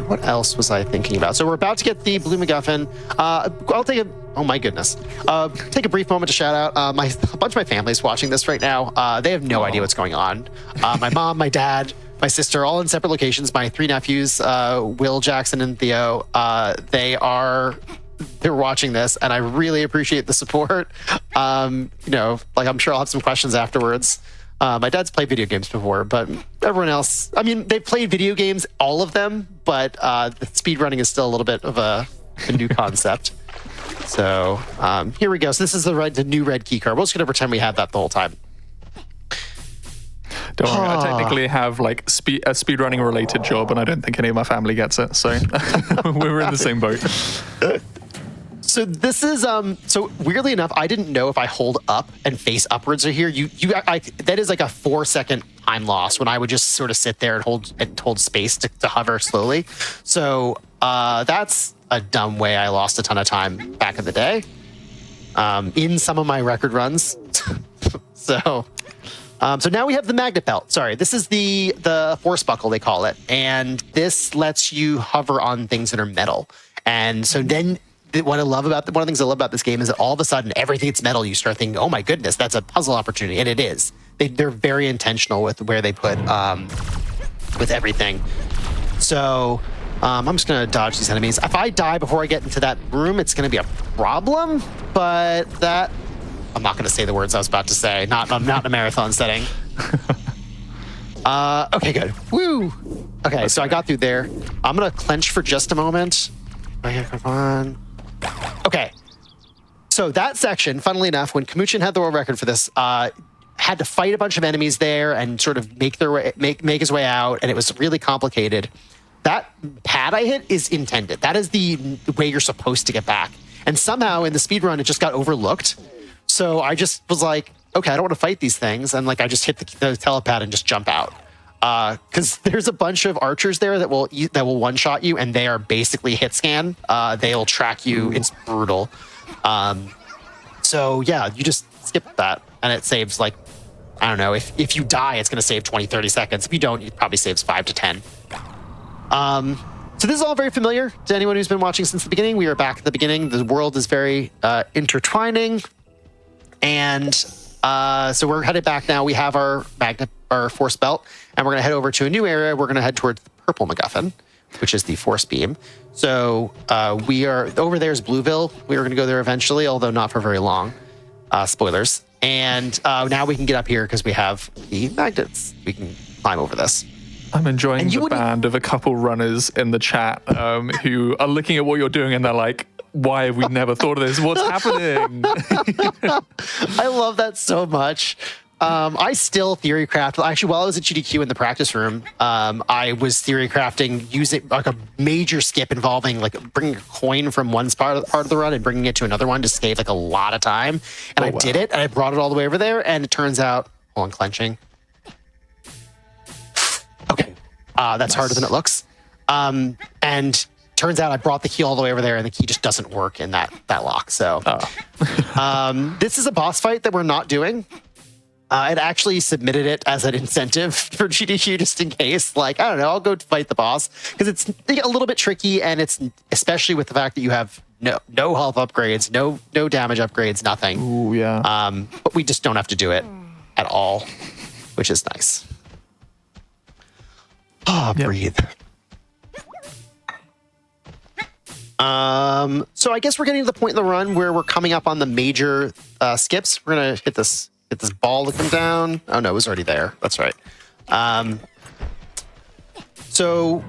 Speaker 4: what else was I thinking about? So we're about to get the blue MacGuffin. I'll take oh my goodness. Take a brief moment to shout out. A bunch of my family's watching this right now. They have no idea what's going on. My mom, my dad, my sister, all in separate locations. My three nephews, Will, Jackson, and Theo, they're watching this, and I really appreciate the support. You know, like, I'm sure I'll have some questions afterwards. My dad's played video games before, but everyone else, I mean, they've played video games, all of them, but the speedrunning is still a little bit of a new concept. So here we go. So this is the new red key card. We're just going to pretend we had that the whole time.
Speaker 1: Don't worry, I technically have like a speedrunning related job, and I don't think any of my family gets it. So we're in the same boat.
Speaker 4: So this is so weirdly enough, I didn't know if I hold up and face upwards or here. That is like a 4-second time loss when I would just sort of sit there and hold space to hover slowly. So that's a dumb way I lost a ton of time back in the day. In some of my record runs. So now we have the magnet belt. Sorry, this is the force buckle, they call it. And this lets you hover on things that are metal. And so then one of the things I love about this game is that all of a sudden everything that's metal, you start thinking, oh my goodness, that's a puzzle opportunity. And it is. They're very intentional with where they put with everything. So I'm just going to dodge these enemies. If I die before I get into that room, it's going to be a problem. But that... I'm not going to say the words I was about to say. Not in a marathon setting. Okay, good. Woo! Okay, so I got through there. I'm going to clench for just a moment. Okay, come on. Okay. So that section, funnily enough, when Kamuchin had the world record for this, had to fight a bunch of enemies there and sort of make his way out, and it was really complicated. That pad I hit is intended. That is the way you're supposed to get back. And somehow in the speedrun, it just got overlooked. So I just was like, okay, I don't want to fight these things. And like, I just hit the telepad and just jump out. Because there's a bunch of archers there that will one-shot you, and they are basically hit scan. They'll track you. It's brutal. So yeah, you just skip that, and it saves like, I don't know, if you die, it's going to save 20, 30 seconds. If you don't, it probably saves 5 to 10. So this is all very familiar to anyone who's been watching since the beginning. We are back at the beginning. The world is very intertwining. And so we're headed back now. We have our force belt, and we're going to head over to a new area. We're going to head towards the purple MacGuffin, which is the force beam. So we are over there is Blueville. We are going to go there eventually, although not for very long. Spoilers. And now we can get up here because we have the magnets. We can climb over this.
Speaker 1: I'm enjoying the band of a couple runners in the chat who are looking at what you're doing, and they're like, why have we never thought of this? What's happening?
Speaker 4: I love that so much. I still theory craft. Actually, while I was at GDQ in the practice room, I was theory crafting using like a major skip involving like bringing a coin from one part of the run and bringing it to another one to save like a lot of time. And I did it, and I brought it all the way over there, and it turns out, hold on, clenching. Okay, that's harder than it looks. And turns out I brought the key all the way over there, and the key just doesn't work in that lock. So this is a boss fight that we're not doing. It actually submitted it as an incentive for GDQ just in case. Like, I don't know, I'll go fight the boss because it's a little bit tricky, and it's especially with the fact that you have no health upgrades, no damage upgrades, nothing.
Speaker 1: Ooh, yeah.
Speaker 4: But we just don't have to do it at all, which is nice. Breathe. So I guess we're getting to the point in the run where we're coming up on the major skips. We're gonna hit this ball to come down. Oh no, it was already there. That's right. So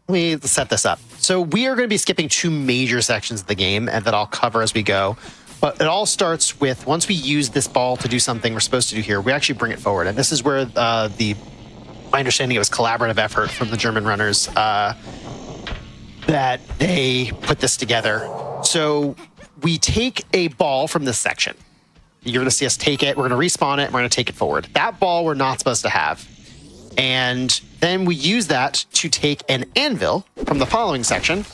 Speaker 4: let me set this up. So we are going to be skipping 2 major sections of the game, and that I'll cover as we go. But it all starts with, once we use this ball to do something we're supposed to do here, we actually bring it forward. And this is where my understanding it was collaborative effort from the German runners that they put this together. So we take a ball from this section. You're going to see us take it. We're going to respawn it. And we're going to take it forward. That ball we're not supposed to have. And then we use that to take an anvil from the following section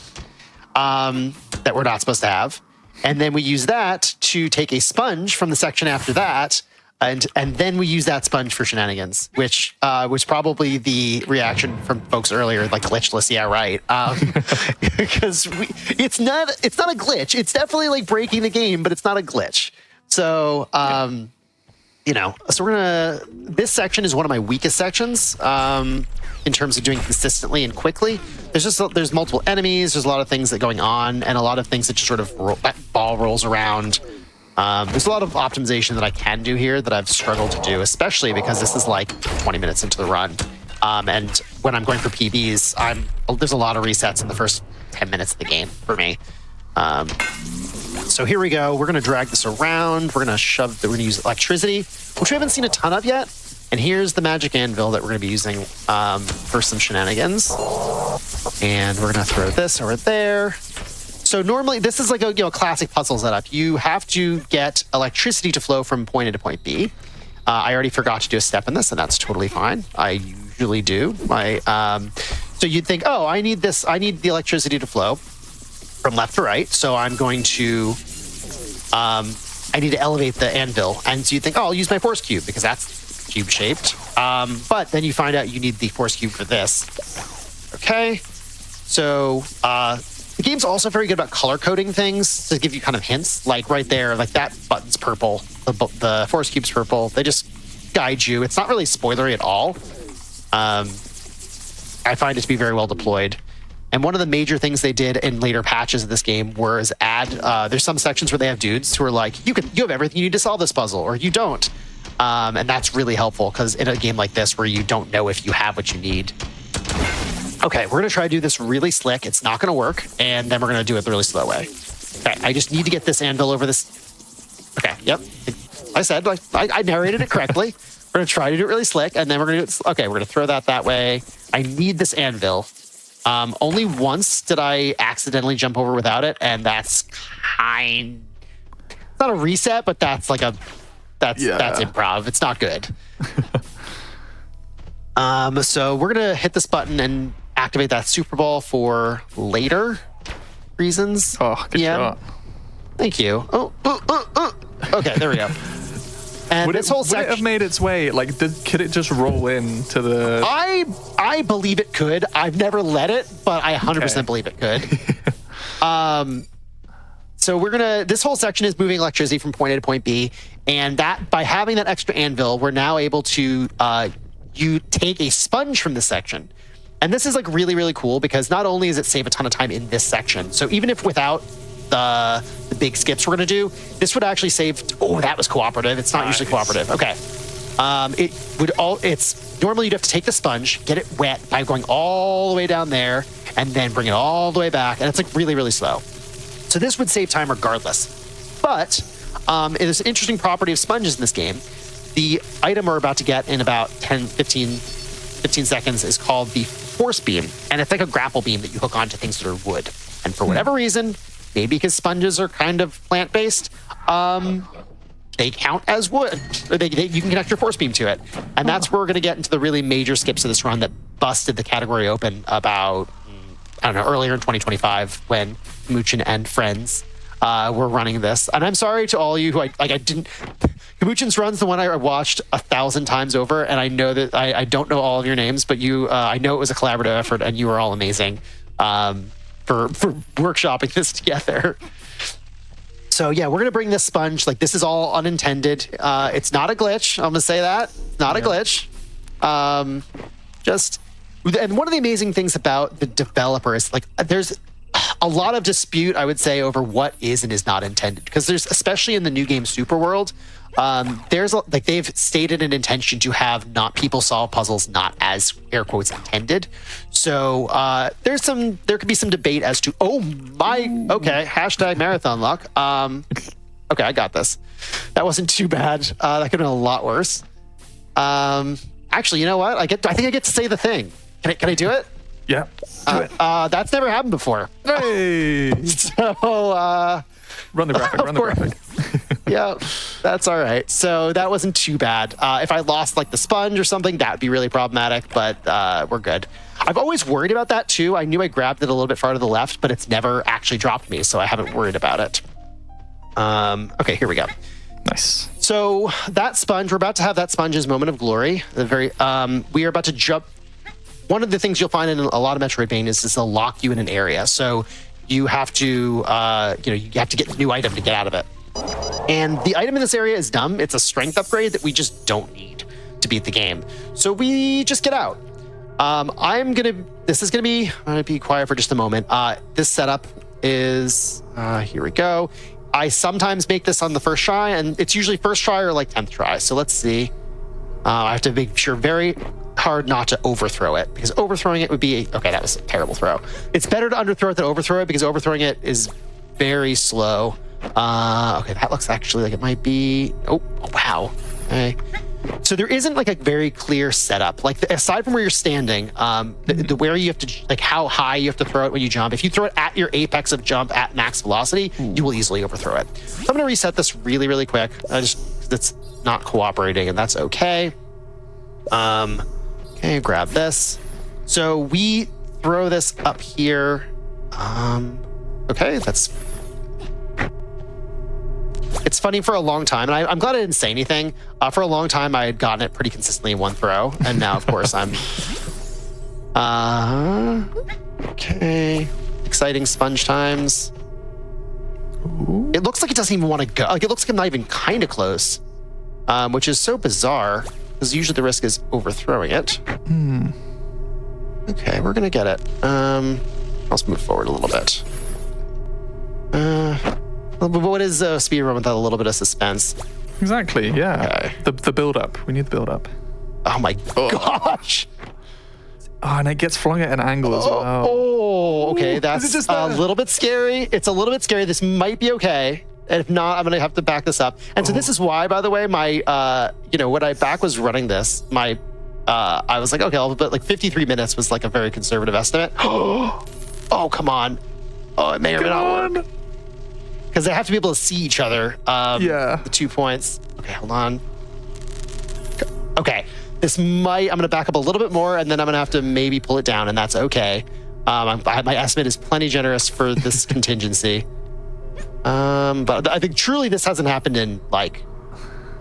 Speaker 4: that we're not supposed to have. And then we use that to take a sponge from the section after that. And then we use that sponge for shenanigans, which was probably the reaction from folks earlier, like glitchless. Yeah, right. Because it's not a glitch. It's definitely like breaking the game, but it's not a glitch. So, so this section is one of my weakest sections in terms of doing consistently and quickly. There's multiple enemies. There's a lot of things that are going on, and a lot of things that just sort of that ball rolls around. There's a lot of optimization that I can do here that I've struggled to do, especially because this is like 20 minutes into the run. And when I'm going for PBs, there's a lot of resets in the first 10 minutes of the game for me. So here we go. We're going to drag this around. We're going to use electricity, which we haven't seen a ton of yet. And here's the magic anvil that we're going to be using for some shenanigans. And we're going to throw this over there. So normally, this is like a classic puzzle setup. You have to get electricity to flow from point A to point B. I already forgot to do a step in this, and that's totally fine. I usually do. So you'd think, oh, I need the electricity to flow from left to right. So I'm going to, I need to elevate the anvil. And so you think, oh, I'll use my force cube because that's cube shaped. But then you find out you need the force cube for this. Okay. So the game's also very good about color coding things to give you kind of hints. Like right there, like that button's purple, the force cube's purple. They just guide you. It's not really spoilery at all. I find it to be very well deployed. And one of the major things they did in later patches of this game was add, there's some sections where they have dudes who are like, you have everything you need to solve this puzzle, or you don't. And that's really helpful because in a game like this where you don't know if you have what you need. Okay, we're gonna try to do this really slick. It's not gonna work, and then we're gonna do it the really slow way. Okay, I just need to get this anvil over this. Okay, yep. I said, I narrated it correctly. We're gonna try to do it really slick, and then we're gonna do it. Okay, we're gonna throw that way. I need this anvil. Only once did I accidentally jump over without it, and that's it's not a reset, but that's improv. It's not good. So we're gonna hit this button and activate that Super Ball for later reasons.
Speaker 1: Oh, good shot.
Speaker 4: Thank you. Okay, there we go. And
Speaker 1: would
Speaker 4: this whole
Speaker 1: would
Speaker 4: section
Speaker 1: it have made its way? Like, could it just roll into the?
Speaker 4: I believe it could. I've never let it, but I 100% believe it could. So this whole section is moving electricity from point A to point B, and that by having that extra anvil, we're now able to you take a sponge from this section. And this is like really, really cool because not only does it save a ton of time in this section, so even if without the big skips we're gonna do, this would actually save, that was cooperative. It's not usually cooperative. Okay. It's normally you'd have to take the sponge, get it wet by going all the way down there, and then bring it all the way back. And it's like really, really slow. So this would save time regardless. But there's an interesting property of sponges in this game. The item we're about to get in about 15 seconds is called the force beam. And it's like a grapple beam that you hook onto things that are wood. And for whatever reason, maybe because sponges are kind of plant-based, they count as wood. You can connect your force beam to it. And that's where we're going to get into the really major skips of this run that busted the category open about I don't know, earlier in 2025 when Kamuchin and friends were running this. And I'm sorry to all you who I didn't. Kamuchin's run's the one I watched 1,000 times over, and I know that I don't know all of your names, but you, I know it was a collaborative effort, and you were all amazing for workshopping this together. So yeah, we're gonna bring this sponge. Like, this is all unintended. It's not a glitch. I'm gonna say that. It's not a glitch. And one of the amazing things about the developer is, like, there's a lot of dispute, I would say, over what is and is not intended. Because there's, especially in the new game Super World, they've stated an intention to have not people solve puzzles not as air quotes intended. So there could be some debate as to hashtag marathon luck. Okay, I got this. That wasn't too bad. That could have been a lot worse. Actually, you know what? I think I get to say the thing. Can I do it?
Speaker 1: Yeah. Do it.
Speaker 4: That's never happened before.
Speaker 1: Hey.
Speaker 4: So
Speaker 1: run the graphic. Run the graphic.
Speaker 4: Yeah, that's all right. So that wasn't too bad. If I lost like the sponge or something, that would be really problematic, but we're good. I've always worried about that too. I knew I grabbed it a little bit far to the left, but it's never actually dropped me, so I haven't worried about it. Okay, here we go.
Speaker 1: Nice.
Speaker 4: So that sponge, we're about to have that sponge's moment of glory. We are about to jump. One of the things you'll find in a lot of Metroidvania is they'll lock you in an area. So you have to, you have to get a new item to get out of it. And the item in this area is dumb. It's a strength upgrade that we just don't need to beat the game. So we just get out. I'm gonna be quiet for just a moment. This setup is, here we go. I sometimes make this on the first try, and it's usually first try or like 10th try. So let's see. I have to make sure very hard not to overthrow it, because overthrowing it would be, okay, that was a terrible throw. It's better to underthrow it than overthrow it, because overthrowing it is very slow. Okay, that looks actually like it might be, oh wow. Okay. So there isn't like a very clear setup. Like aside from where you're standing, the where you have to, like how high you have to throw it when you jump. If you throw it at your apex of jump at max velocity, you will easily overthrow it. So I'm gonna reset this really, really quick. It's not cooperating, and that's okay. Okay, grab this. So we throw this up here. Okay, it's funny, for a long time, and I'm glad I didn't say anything. For a long time, I had gotten it pretty consistently in one throw, and now, of course, I'm... Okay. Exciting sponge times. Ooh. It looks like it doesn't even want to go. Like, it looks like I'm not even kind of close, which is so bizarre, because usually the risk is overthrowing it. Okay, we're going to get it. Let's move forward a little bit. What is a speedrun without a little bit of suspense?
Speaker 1: Exactly, yeah. Okay. The build-up. We need the build-up.
Speaker 4: Oh my gosh!
Speaker 1: Oh, and it gets flung at an angle as well.
Speaker 4: Oh, okay. That's a little bit scary. It's a little bit scary. This might be okay. And if not, I'm going to have to back this up. And so this is why, by the way, my, when I back was running this, I was like, okay, but like 53 minutes was like a very conservative estimate. Oh, come on. Oh, it may or may not work. Because they have to be able to see each other. The 2 points. Okay, hold on. Okay, I'm going to back up a little bit more, and then I'm going to have to maybe pull it down, and that's okay. My estimate is plenty generous for this contingency. But I think truly this hasn't happened in, like,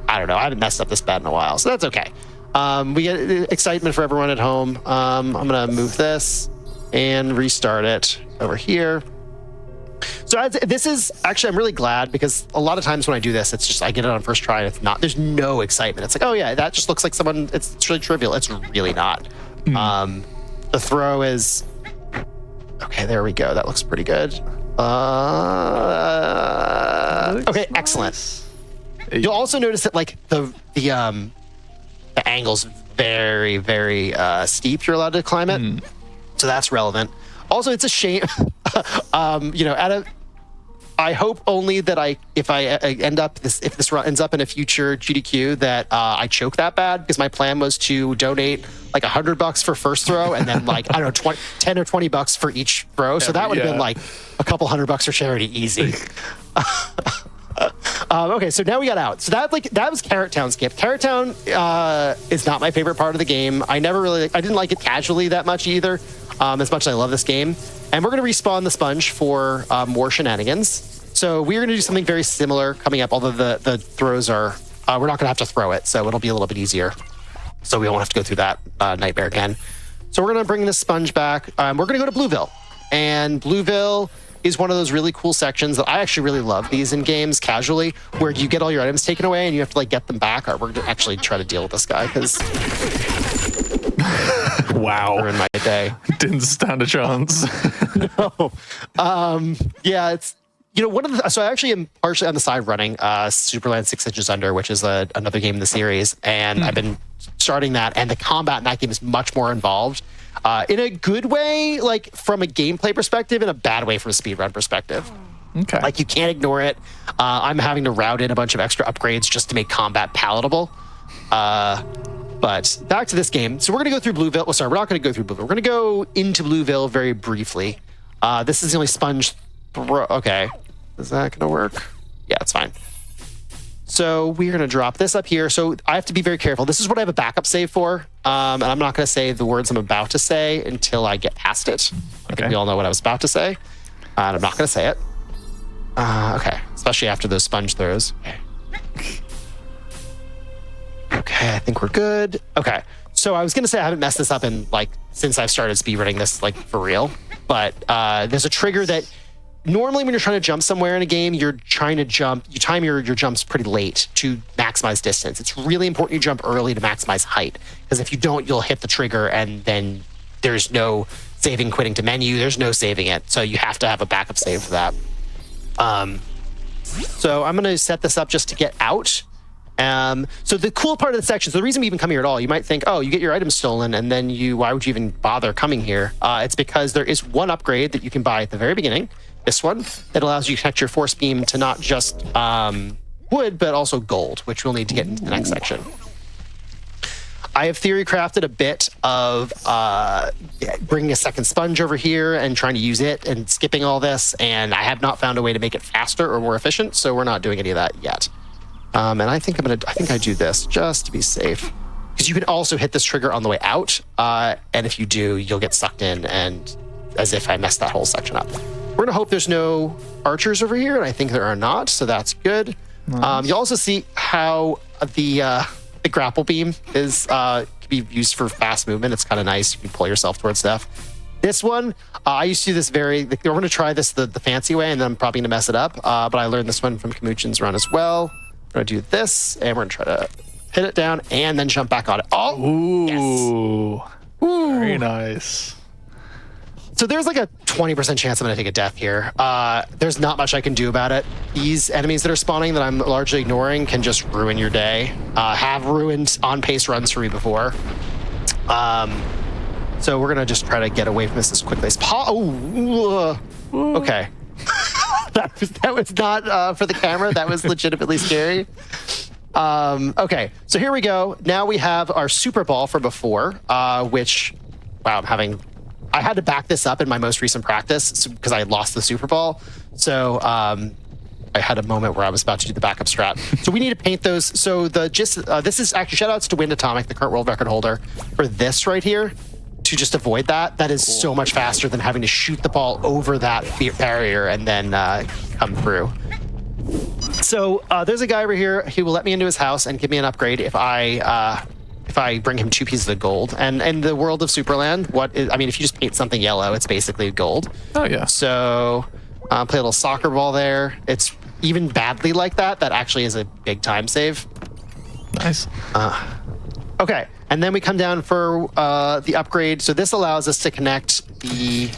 Speaker 4: I don't know. I haven't messed up this bad in a while, so that's okay. We get excitement for everyone at home. I'm going to move this and restart it over here. So this is actually, I'm really glad, because a lot of times when I do this, it's just, I get it on first try and it's not, there's no excitement. It's like, oh yeah, that just looks like someone, it's really trivial. It's really not. The throw is, okay, there we go. That looks pretty good. Okay, excellent. You'll also notice that like the angle's very, very steep. You're allowed to climb it. So that's relevant. Also, it's a shame, I hope only that if this run ends up in a future GDQ, that I choke that bad, because my plan was to donate like $100 for first throw, and then like, I don't know, 10 or $20 for each throw. So that would have been like a couple $100 for charity, easy. Okay, so now we got out. So that was Carrot Town skip. Carrot Town is not my favorite part of the game. I didn't like it casually that much either. as much as I love this game. And we're going to respawn the sponge for more shenanigans. So we're going to do something very similar coming up, although the throws are, we're not going to have to throw it, so it'll be a little bit easier. So we won't have to go through that nightmare again. So we're going to bring this sponge back. We're going to go to Blueville. And Blueville is one of those really cool sections that I actually really love these in games casually, where you get all your items taken away and you have to like get them back. All right, we're going to actually try to deal with this guy because
Speaker 1: Wow.
Speaker 4: ruined my day.
Speaker 1: Didn't stand a chance.
Speaker 4: No. Yeah, it's, one of the, so I actually am partially on the side running Supraland 6 Inches Under, which is another game in the series. And I've been starting that, and the combat in that game is much more involved. In a good way, like from a gameplay perspective, in a bad way from a speedrun perspective.
Speaker 1: Okay.
Speaker 4: Like you can't ignore it. I'm having to route in a bunch of extra upgrades just to make combat palatable. But back to this game. So we're going to go through Blueville. Well, sorry, we're not going to go through Blueville. We're going to go into Blueville very briefly. This is the only sponge throw. Okay. Is that going to work? Yeah, it's fine. So we're going to drop this up here. So I have to be very careful. This is what I have a backup save for. And I'm not going to say the words I'm about to say until I get past it. I think we all know what I was about to say. And I'm not going to say it. Okay. Especially after those sponge throws. Okay, I think we're good. Okay. So I was going to say I haven't messed this up in since I've started speedrunning this for real. But there's a trigger that normally when you're trying to jump somewhere in a game, you're trying to jump, you time your jumps pretty late to maximize distance. It's really important you jump early to maximize height, because if you don't, you'll hit the trigger and then there's no saving quitting to menu, there's no saving it. So you have to have a backup save for that. So I'm going to set this up just to get out. So the cool part of the section, so the reason we even come here at all, you might think, oh, you get your items stolen and then why would you even bother coming here? It's because there is one upgrade that you can buy at the very beginning. This one that allows you to connect your force beam to not just wood, but also gold, which we'll need to get into the next section. I have theory crafted a bit of bringing a second sponge over here and trying to use it and skipping all this, and I have not found a way to make it faster or more efficient, so we're not doing any of that yet. And I think I do this just to be safe, because you can also hit this trigger on the way out, and if you do, you'll get sucked in, and as if I messed that whole section up. We're gonna hope there's no archers over here, and I think there are not, so that's good. Nice. You'll also see how the grapple beam is can be used for fast movement. It's kind of nice. You can pull yourself towards stuff. This one, I used to do this we're going to try this the fancy way, and then I'm probably going to mess it up. But I learned this one from Kamuchin's run as well. We're going to do this, and we're going to try to hit it down and then jump back on it. Oh,
Speaker 1: ooh,
Speaker 4: yes. Ooh.
Speaker 1: Very nice.
Speaker 4: So there's like a 20% chance I'm going to take a death here. There's not much I can do about it. These enemies that are spawning that I'm largely ignoring can just ruin your day. Have ruined on-pace runs for me before. So we're going to just try to get away from this as quickly as possible. Oh, okay. that was not for the camera. That was legitimately scary. Okay, so here we go. Now we have our Super Ball from before, which, wow, I had to back this up in my most recent practice because I had lost the Super Ball. So I had a moment where I was about to do the backup strat. So we need to paint those. So this is actually shout outs to Wind Atomic, the current world record holder, for this right here, to just avoid that. That is so much faster than having to shoot the ball over that barrier and then come through. So there's a guy over here. He will let me into his house and give me an upgrade if I bring him 2 pieces of gold. And in the world of Supraland, if you just paint something yellow, it's basically gold. Oh, yeah. So play a little soccer ball there. It's even badly like that actually is a big time save.
Speaker 1: Nice.
Speaker 4: Okay, and then we come down for the upgrade. So this allows us to connect the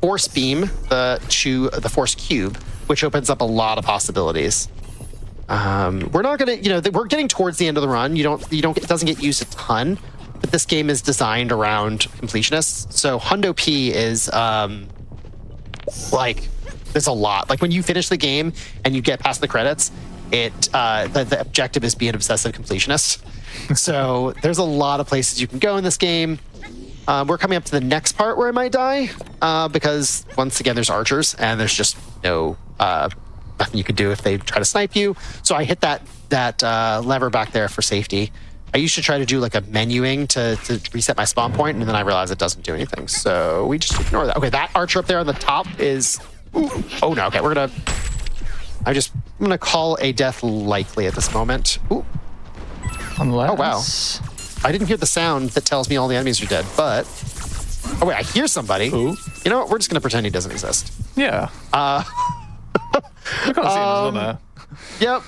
Speaker 4: force beam to the force cube, which opens up a lot of possibilities. We're not gonna, we're getting towards the end of the run. It doesn't get used a ton, but this game is designed around completionists. So Hundo P is there's a lot. Like when you finish the game and you get past the credits, the objective is be an obsessive completionist. So there's a lot of places you can go in this game. We're coming up to the next part where I might die because once again there's archers and there's just nothing you could do if they try to snipe you. So I hit that lever back there for safety. I used to try to do like a menuing to reset my spawn point, and then I realized it doesn't do anything. So we just ignore that. Okay, that archer up there on the top is... Ooh. Oh no, okay, I'm gonna call a death likely at this moment. Ooh.
Speaker 1: Unless...
Speaker 4: Oh wow. I didn't hear the sound that tells me all the enemies are dead, but... Oh wait, I hear somebody.
Speaker 1: Ooh.
Speaker 4: You know what, we're just gonna pretend he doesn't exist.
Speaker 1: Yeah. I can't see him on there.
Speaker 4: Yep.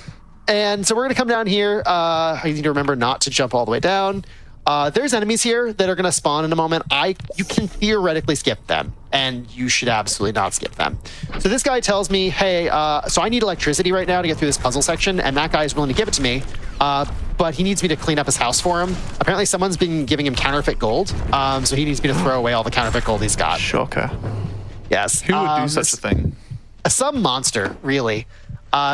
Speaker 4: And so we're going to come down here. I need to remember not to jump all the way down. There's enemies here that are going to spawn in a moment. You can theoretically skip them, and you should absolutely not skip them. So this guy tells me, hey, so I need electricity right now to get through this puzzle section, and that guy is willing to give it to me, but he needs me to clean up his house for him. Apparently someone's been giving him counterfeit gold, so he needs me to throw away all the counterfeit gold he's got.
Speaker 1: Shocker.
Speaker 4: Yes.
Speaker 1: Who would do such a thing?
Speaker 4: Some monster, really.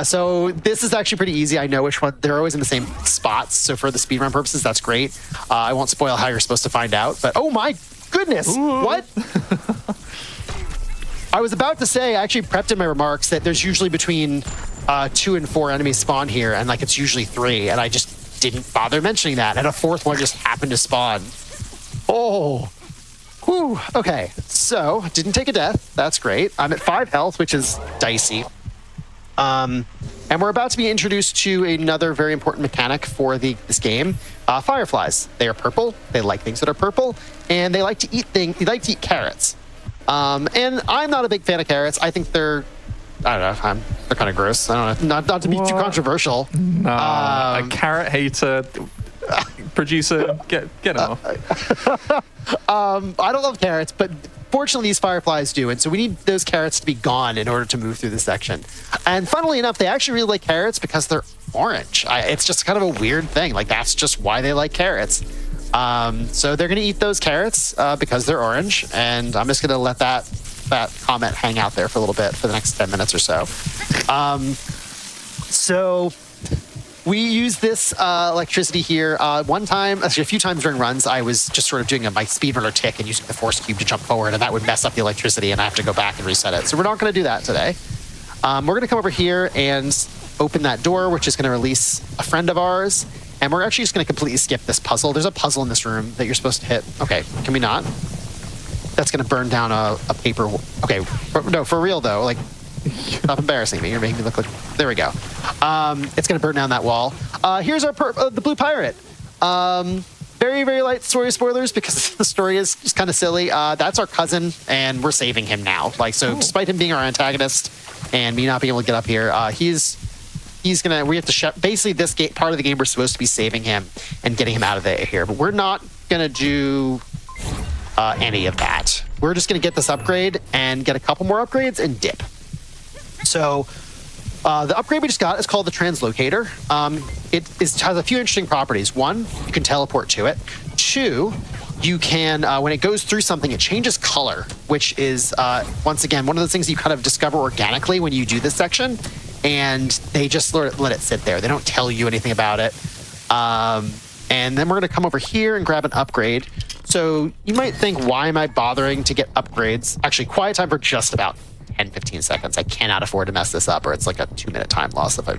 Speaker 4: So this is actually pretty easy. I know which one. They're always in the same spots. So for the speedrun purposes, that's great. I won't spoil how you're supposed to find out. But oh my goodness, Ooh. What? I was about to say, I actually prepped in my remarks that there's usually between 2 and 4 enemies spawn here, and like it's usually 3. And I just didn't bother mentioning that. And a 4th one just happened to spawn. Oh. Whew. Okay, so didn't take a death. That's great. I'm at 5 health, which is dicey. And we're about to be introduced to another very important mechanic for this game. Fireflies. They are purple. They like things that are purple, and they like to eat They like to eat carrots. And I'm not a big fan of carrots. I think they're they're kind of gross. I don't know. Not to be too controversial.
Speaker 1: Nah, a carrot hater. Producer, get him off.
Speaker 4: I don't love carrots, but fortunately these fireflies do, and so we need those carrots to be gone in order to move through this section. And funnily enough, they actually really like carrots because they're orange. It's just kind of a weird thing. Like, that's just why they like carrots. So they're going to eat those carrots because they're orange, and I'm just going to let that comment hang out there for a little bit for the next 10 minutes or so. So we use this electricity here. A few times during runs, I was just sort of doing my speedrunner tick and using the force cube to jump forward, and that would mess up the electricity, and I have to go back and reset it. So we're not going to do that today. We're going to come over here and open that door, which is going to release a friend of ours, and we're actually just going to completely skip this puzzle. There's a puzzle in this room that you're supposed to hit. Okay, can we not? That's going to burn down a paper. Okay, no, for real though. Like, stop embarrassing me. You're making me look like... There we go. It's going to burn down that wall. Here's our the blue pirate. Very, very light story spoilers because the story is just kind of silly. That's our cousin, and we're saving him now. Like, so despite him being our antagonist and me not being able to get up here, he's going to... We have to... Basically, this part of the game, we're supposed to be saving him and getting him out of here. But we're not going to do any of that. We're just going to get this upgrade and get a couple more upgrades and dip. So the upgrade we just got is called the Translocator. It has a few interesting properties. 1, you can teleport to it. 2, you can, when it goes through something, it changes color, which is, once again, one of the things you kind of discover organically when you do this section. And they just let it sit there. They don't tell you anything about it. And then we're going to come over here and grab an upgrade. So you might think, why am I bothering to get upgrades? Actually, quiet time for just about 10, 15 seconds. I cannot afford to mess this up, or it's like a 2-minute time loss if I...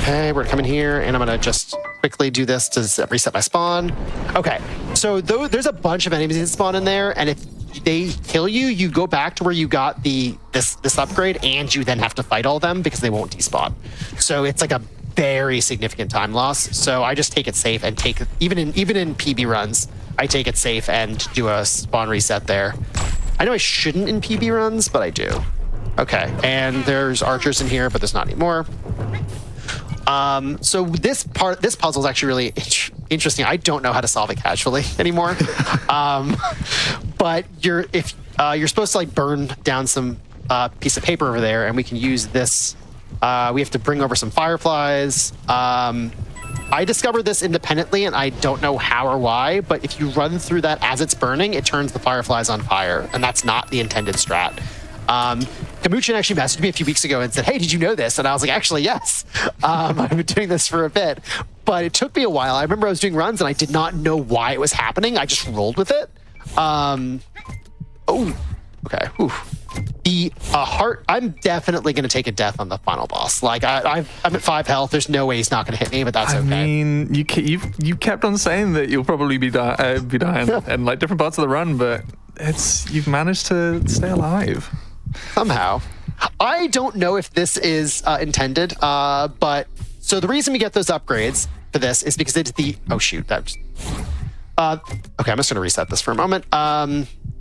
Speaker 4: Okay, we're coming here, and I'm going to just quickly do this to reset my spawn. Okay, so there's a bunch of enemies that spawn in there, and if they kill you, you go back to where you got this upgrade, and you then have to fight all of them because they won't despawn. So it's like a very significant time loss. So I just take it safe and even in PB runs, I take it safe and do a spawn reset there. I know I shouldn't in PB runs, but I do. Okay, and there's archers in here, but there's not anymore. So this puzzle is actually really interesting. I don't know how to solve it casually anymore. But you're supposed to like burn down some piece of paper over there, and we can use this. We have to bring over some fireflies. I discovered this independently, and I don't know how or why, but if you run through that as it's burning, it turns the fireflies on fire, and that's not the intended strat. Kamuchin actually messaged me a few weeks ago and said, hey, did you know this? And I was like, actually, yes. I've been doing this for a bit, but it took me a while. I remember I was doing runs, and I did not know why it was happening. I just rolled with it. Oh, okay. Whew. The heart, I'm definitely going to take a death on the final boss. Like I'm at 5 health. There's no way he's not going to hit me, but that's okay.
Speaker 1: I mean, you kept on saying that you'll probably be dying in like different parts of the run, but you've managed to stay alive
Speaker 4: somehow. I don't know if this is intended, but so the reason we get those upgrades for this is because it's the okay. I'm just going to reset this for a moment.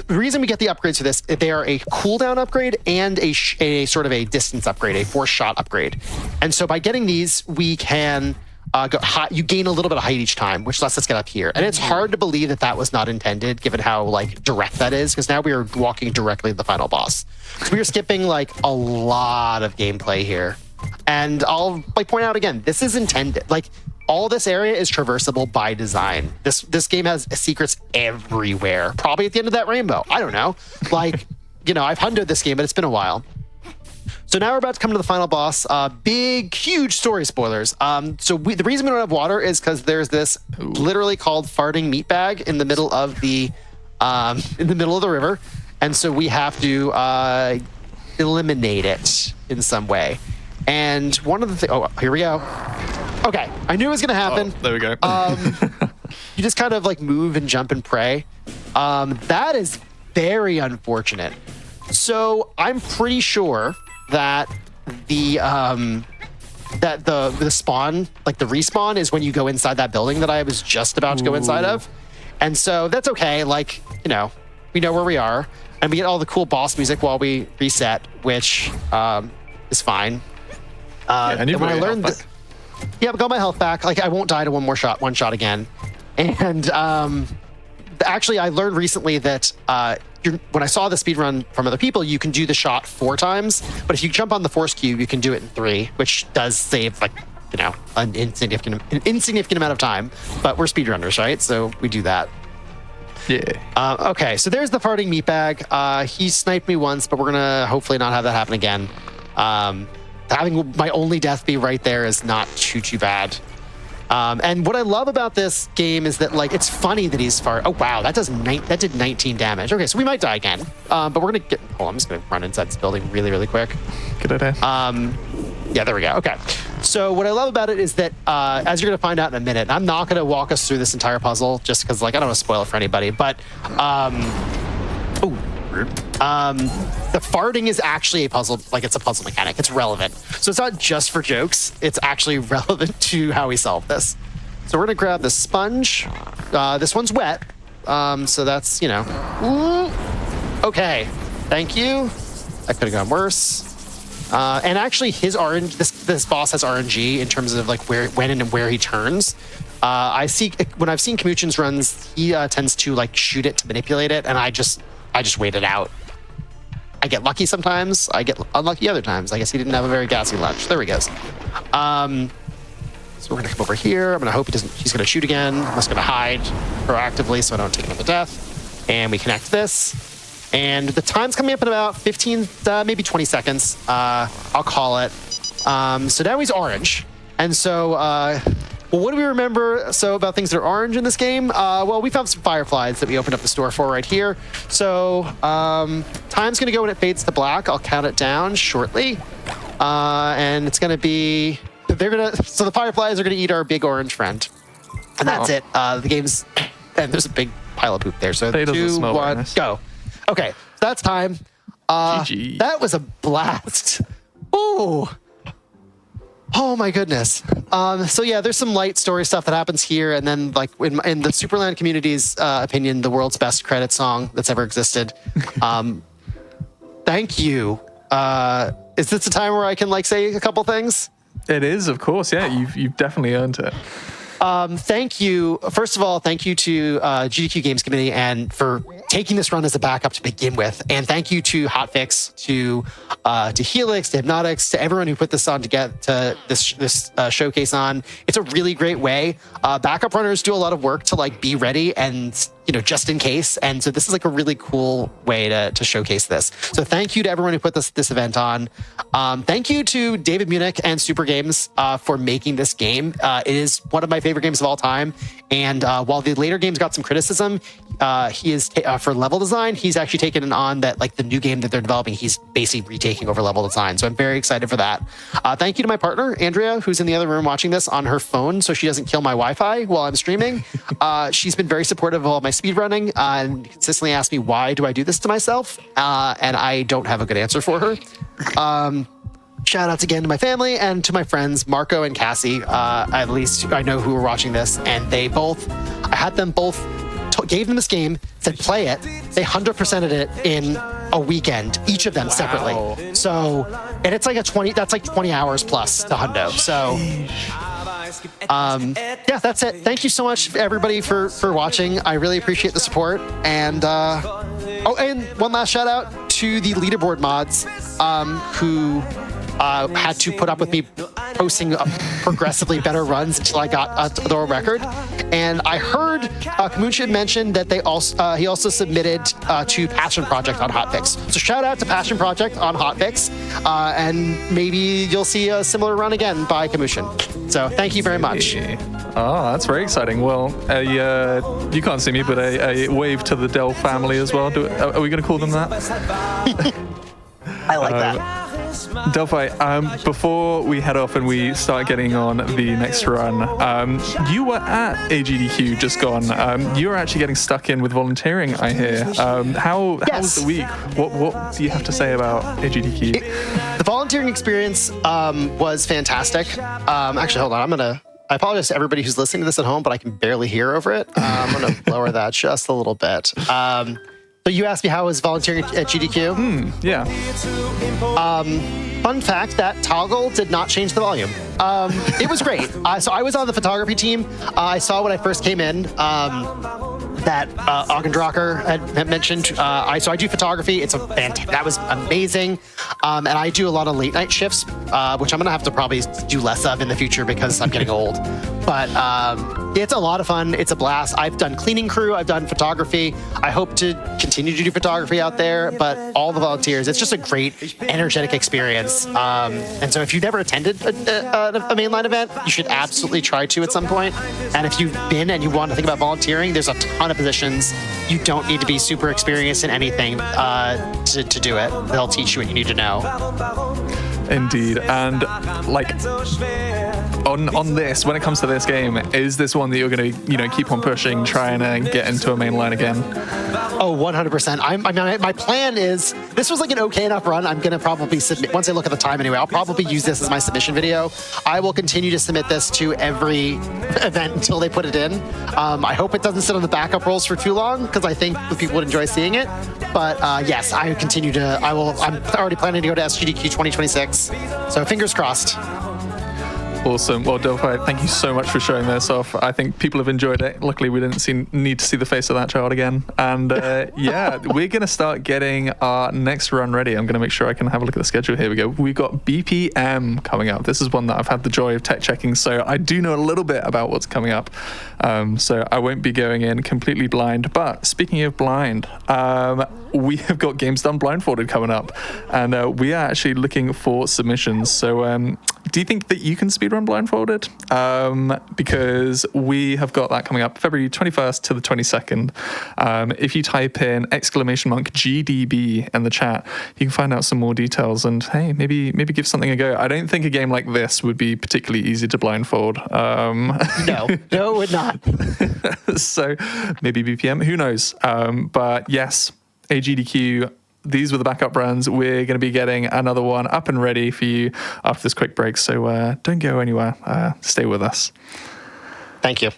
Speaker 4: The reason we get the upgrades for this, they are a cooldown upgrade and a sort of a distance upgrade, a force shot upgrade. And so by getting these, we can go high, you gain a little bit of height each time, which lets us get up here. And it's hard to believe that that was not intended, given how like direct that is, because now we are walking directly to the final boss. So we are skipping like a lot of gameplay here. And I'll like point out again, this is intended. Like all this area is traversable by design. This game has secrets everywhere. Probably at the end of that rainbow. I don't know. Like, I've hunted this game, but it's been a while. So now we're about to come to the final boss. Big, huge story spoilers. So the reason we don't have water is because there's this literally called farting meat bag in the middle of the river, and so we have to eliminate it in some way. And one of the things, here we go. Okay, I knew it was gonna happen.
Speaker 1: There we go.
Speaker 4: You just kind of like move and jump and pray. That is very unfortunate. So I'm pretty sure that the spawn, like the respawn, is when you go inside that building that I was just about to go inside of. And so that's okay. Like, we know where we are, and we get all the cool boss music while we reset, which is fine.
Speaker 1: I need
Speaker 4: when I learned I got my health back. Like I won't die to one shot again. And actually, I learned recently that when I saw the speedrun from other people, you can do the shot 4 times, but if you jump on the force cube, you can do it in 3, which does save an insignificant amount of time. But we're speedrunners, right? So we do that.
Speaker 1: Yeah.
Speaker 4: Okay, so there's the farting meat bag. He sniped me once, but we're gonna hopefully not have that happen again. Having my only death be right there is not too bad. And what I love about this game is that like it's funny that he's far. Oh wow, that did 19 damage. Okay, so we might die again. But we're gonna get. Oh, I'm just gonna run inside this building really quick.
Speaker 1: Good idea.
Speaker 4: Yeah, there we go. Okay. So what I love about it is that as you're gonna find out in a minute, I'm not gonna walk us through this entire puzzle just because like I don't want to spoil it for anybody. But the farting is actually a puzzle, like it's a puzzle mechanic. It's relevant. So it's not just for jokes. It's actually relevant to how we solve this. So we're gonna grab the sponge. This one's wet. So that's, okay. Thank you. That could have gone worse. And actually his RNG, this boss has RNG in terms of like when and where he turns. When I've seen Kamuchin's runs, he tends to like shoot it to manipulate it, and I just wait it out. I get lucky sometimes. I get unlucky other times. I guess he didn't have a very gassy lunch. There he goes. So we're gonna come over here. I'm gonna hope he's gonna shoot again. I'm just gonna hide proactively so I don't take another death. And we connect this. And the time's coming up in about 15, maybe 20 seconds. I'll call it. So now he's orange. And so, what do we remember about things that are orange in this game? Well, we found some fireflies that we opened up the store for right here. So time's gonna go when it fades to black. I'll count it down shortly. And it's gonna be, so the fireflies are gonna eat our big orange friend. And that's it. The game's, and there's a big pile of poop there. So 2, 1, go. Okay, so that's time.
Speaker 1: GG.
Speaker 4: That was a blast. Ooh. Oh my goodness. So yeah, there's some light story stuff that happens here, and then like in the Supraland community's opinion, the world's best credit song that's ever existed. Thank you. Is this a time where I can like say a couple things?
Speaker 1: It is, of course. Yeah, you've definitely earned it.
Speaker 4: Thank you. First of all, thank you to GDQ Games Committee and for taking this run as a backup to begin with. And thank you to Hotfix, to Helix, to Hypnotics, to everyone who put this on to get to this showcase on. It's a really great way. Backup runners do a lot of work to like be ready, and just in case. And so this is like a really cool way to showcase this. So thank you to everyone who put this event on. Thank you to David Munich and Super Games for making this game. It is one of my favorite games of all time. And while the later games got some criticism, he is for level design, he's actually taken it on that like the new game that they're developing, he's basically retaking over level design. So I'm very excited for that. Thank you to my partner, Andrea, who's in the other room watching this on her phone so she doesn't kill my Wi-Fi while I'm streaming. She's been very supportive of all my speedrunning and consistently asks me, why do I do this to myself? And I don't have a good answer for her. Shout outs again to my family and to my friends, Marco and Cassie. At least I know who are watching this. And I had them both, gave them this game, said play it. They 100%ed it in a weekend, each of them separately. So, and it's like that's like 20 hours plus to hundo. So, yeah, that's it. Thank you so much, everybody, for watching. I really appreciate the support. And and one last shout out to the leaderboard mods who had to put up with me posting progressively better runs until I got the world record. And I heard Kamuncha mention that he also submitted to Passion Project on Hotfix. So shout out to Passion Project on Hotfix, and maybe you'll see a similar run again by Kamushin. So thank you very much.
Speaker 1: Oh, that's very exciting. Well, you can't see me, but a wave to the Dell family as well. Are we going to call them that?
Speaker 4: I like that.
Speaker 1: Delphi, before we head off and we start getting on the next run, you were at AGDQ just gone. You were actually getting stuck in with volunteering, I hear. How was the week? What do you have to say about AGDQ?
Speaker 4: The volunteering experience was fantastic. Actually, hold on. I apologize to everybody who's listening to this at home, but I can barely hear over it. I'm going to lower that just a little bit. So you asked me how I was volunteering at GDQ?
Speaker 1: Yeah.
Speaker 4: Fun fact, that toggle did not change the volume. It was great. So I was on the photography team. I saw when I first came in that Augendracher had mentioned. So I do photography. That was amazing. And I do a lot of late night shifts, which I'm going to have to probably do less of in the future because I'm getting old. But it's a lot of fun. It's a blast. I've done cleaning crew. I've done photography. I hope to continue to do photography out there. But all the volunteers, it's just a great, energetic experience. And so if you've never attended a mainline event, you should absolutely try to at some point. And if you've been and you want to think about volunteering, there's a ton of positions. You don't need to be super experienced in anything to do it. They'll teach you what you need to know.
Speaker 1: Indeed. And like on this, when it comes to this game, is this one that you're going to keep on pushing, trying to get into a main line again?
Speaker 4: Oh, 100%. My plan is, this was like an okay enough run. I'm going to probably submit, once I look at the time anyway, I'll probably use this as my submission video. I will continue to submit this to every event until they put it in. I hope it doesn't sit on the backup rolls for too long, because I think the people would enjoy seeing it. But yes, I'm already planning to go to SGDQ 2026. So fingers crossed.
Speaker 1: Awesome. Well, Delphi, thank you so much for showing this off. I think people have enjoyed it. Luckily, we didn't need to see the face of that child again. And yeah, we're going to start getting our next run ready. I'm going to make sure I can have a look at the schedule. Here we go. We've got BPM coming up. This is one that I've had the joy of tech checking, so I do know a little bit about what's coming up. So I won't be going in completely blind. But speaking of blind, we have got Games Done Blindfolded coming up. And we are actually looking for submissions. So do you think that you can speedrun blindfolded? Because we have got that coming up February 21st to the 22nd. If you type in !GDB in the chat, you can find out some more details and hey, maybe give something a go. I don't think a game like this would be particularly easy to blindfold.
Speaker 4: No, it would not.
Speaker 1: So maybe BPM, who knows? But yes, AGDQ, these were the backup runs. We're going to be getting another one up and ready for you after this quick break. So don't go anywhere. Stay with us.
Speaker 4: Thank you.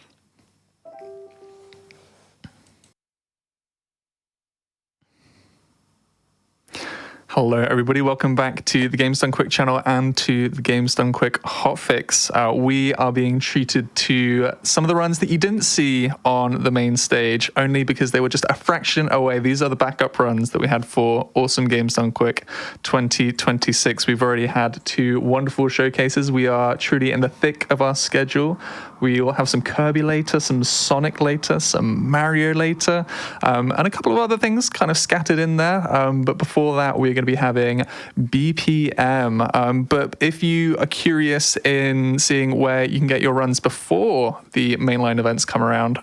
Speaker 1: Hello, everybody. Welcome back to the Games Done Quick channel and to the Games Done Quick Hotfix. We are being treated to some of the runs that you didn't see on the main stage, only because they were just a fraction away. These are the backup runs that we had for Awesome Games Done Quick 2026. We've already had 2 wonderful showcases. We are truly in the thick of our schedule. We will have some Kirby later, some Sonic later, some Mario later, and a couple of other things kind of scattered in there. But before that, we're going to be having BPM. But if you are curious in seeing where you can get your runs before the mainline events come around,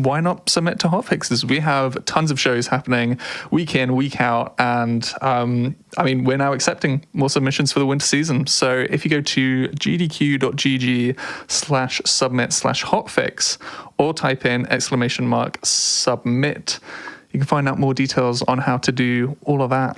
Speaker 1: why not submit to Hotfixes? We have tons of shows happening week in, week out, and we're now accepting more submissions for the winter season. So if you go to gdq.gg/submit/hotfix or type in !submit, you can find out more details on how to do all of that.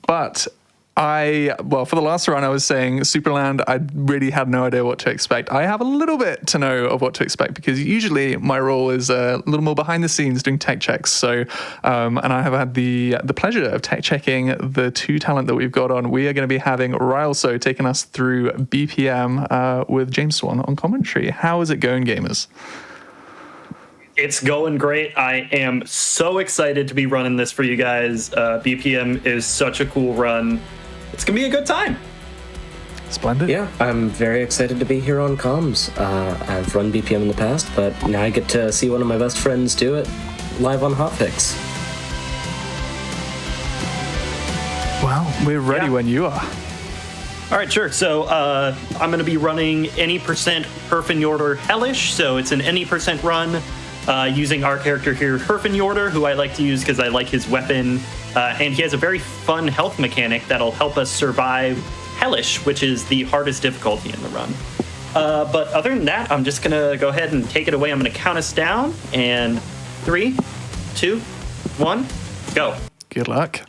Speaker 1: But for the last run, I was saying Supraland, I really had no idea what to expect. I have a little bit to know of what to expect because usually my role is a little more behind the scenes doing tech checks. So, and I have had the pleasure of tech checking the 2 talent that we've got on. We are going to be having Rylso taking us through BPM with James Swan on commentary. How is it going, gamers?
Speaker 5: It's going great. I am so excited to be running this for you guys. BPM is such a cool run. It's going to be a good time.
Speaker 1: Splendid.
Speaker 6: Yeah, I'm very excited to be here on comms. I've run BPM in the past, but now I get to see one of my best friends do it live on Hotfix.
Speaker 1: Well, we're ready when you are.
Speaker 5: All right, sure. So I'm going to be running any percent Herfenjorder Hellish. So it's an any percent run using our character here, Herfenjorder, who I like to use because I like his weapon. And he has a very fun health mechanic that'll help us survive Hellish, which is the hardest difficulty in the run. But other than that, I'm just going to go ahead and take it away. I'm going to count us down. And 3, 2, 1, go.
Speaker 1: Good luck.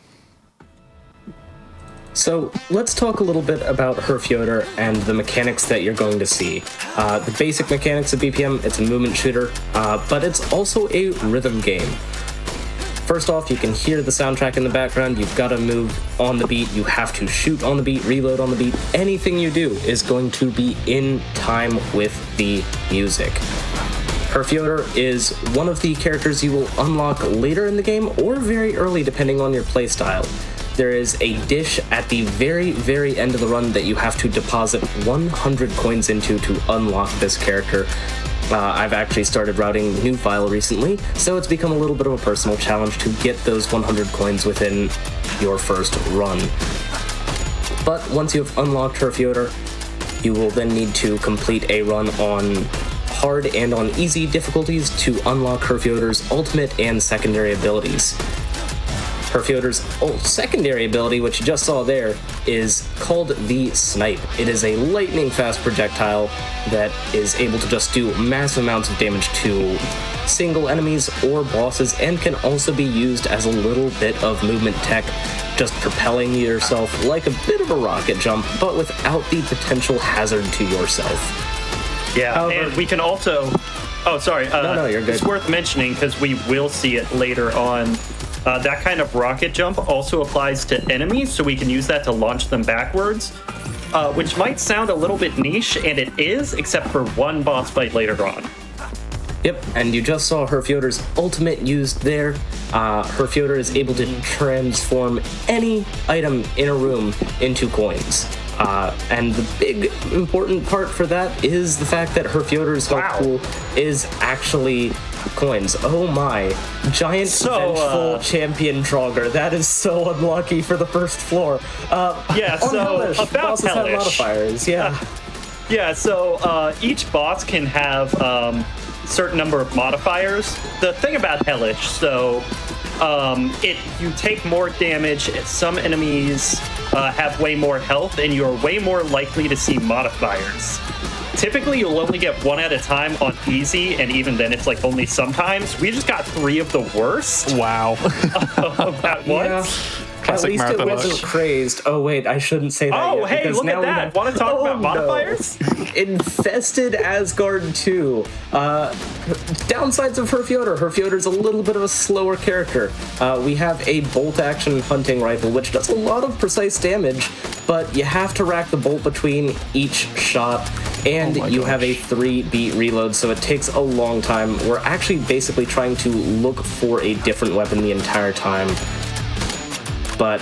Speaker 6: So let's talk a little bit about Herfenjorder and the mechanics that you're going to see. The basic mechanics of BPM, it's a movement shooter, but it's also a rhythm game. First off, you can hear the soundtrack in the background. You've got to move on the beat. You have to shoot on the beat, reload on the beat. Anything you do is going to be in time with the music. Herfenjorder is one of the characters you will unlock later in the game or very early depending on your playstyle. There is a dish at the very, very end of the run that you have to deposit 100 coins into to unlock this character. I've actually started routing New File recently, so it's become a little bit of a personal challenge to get those 100 coins within your first run. But once you've unlocked Herfenjorder, you will then need to complete a run on hard and on easy difficulties to unlock Herfenjorder's ultimate and secondary abilities. Herfenjorder's secondary ability, which you just saw there, is called the Snipe. It is a lightning-fast projectile that is able to just do massive amounts of damage to single enemies or bosses, and can also be used as a little bit of movement tech, just propelling yourself like a bit of a rocket jump, but without the potential hazard to yourself.
Speaker 5: Yeah, however, and we can also... Oh, sorry.
Speaker 6: No, you're good.
Speaker 5: It's worth mentioning, because we will see it later on. That kind of rocket jump also applies to enemies, so we can use that to launch them backwards, which might sound a little bit niche, and it is, except for one boss fight later on.
Speaker 6: Yep, and you just saw Herfenjorder's ultimate used there. Herfenjorder is able to transform any item in a room into coins. And the big important part for that is the fact that Herfenjorder's health pool is actually coins. Oh my. Giant vengeful champion Trogger. That is so unlucky for the first floor.
Speaker 5: Yeah, so
Speaker 6: Hellish,
Speaker 5: about
Speaker 6: bosses
Speaker 5: Hellish.
Speaker 6: have modifiers, yeah.
Speaker 5: So each boss can have certain number of modifiers. The thing about Hellish, so you take more damage. Some enemies have way more health, and you're way more likely to see modifiers. Typically, you'll only get one at a time on easy, and even then, it's like only sometimes. We just got 3 of the worst.
Speaker 1: Wow.
Speaker 5: At once.
Speaker 1: Classic
Speaker 6: least it
Speaker 1: marathon
Speaker 6: wasn't
Speaker 1: lunch.
Speaker 6: crazed. Oh wait, I shouldn't say that.
Speaker 5: Oh,
Speaker 6: yet,
Speaker 5: hey,
Speaker 6: because
Speaker 5: look
Speaker 6: now
Speaker 5: at
Speaker 6: we
Speaker 5: that.
Speaker 6: have-
Speaker 5: Want to talk
Speaker 6: Oh,
Speaker 5: about
Speaker 6: no.
Speaker 5: modifiers?
Speaker 6: Infested Asgard 2. Downsides of Herfjotr. Herfjotr's a little bit of a slower character. We have a bolt action hunting rifle, which does a lot of precise damage, but you have to rack the bolt between each shot, and you have a 3-beat reload, so it takes a long time. We're actually basically trying to look for a different weapon the entire time. But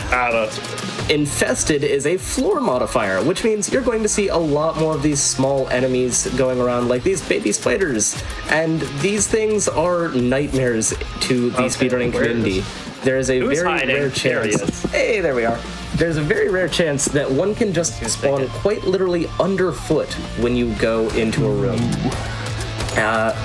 Speaker 6: Infested is a floor modifier, which means you're going to see a lot more of these small enemies going around, like these baby spiders. And these things are nightmares to the speedrunning community. There is a
Speaker 5: Who's
Speaker 6: very
Speaker 5: hiding?
Speaker 6: rare
Speaker 5: There he
Speaker 6: chance.
Speaker 5: is.
Speaker 6: Hey, there we are. There's a very rare chance that one can just spawn quite literally underfoot when you go into a room.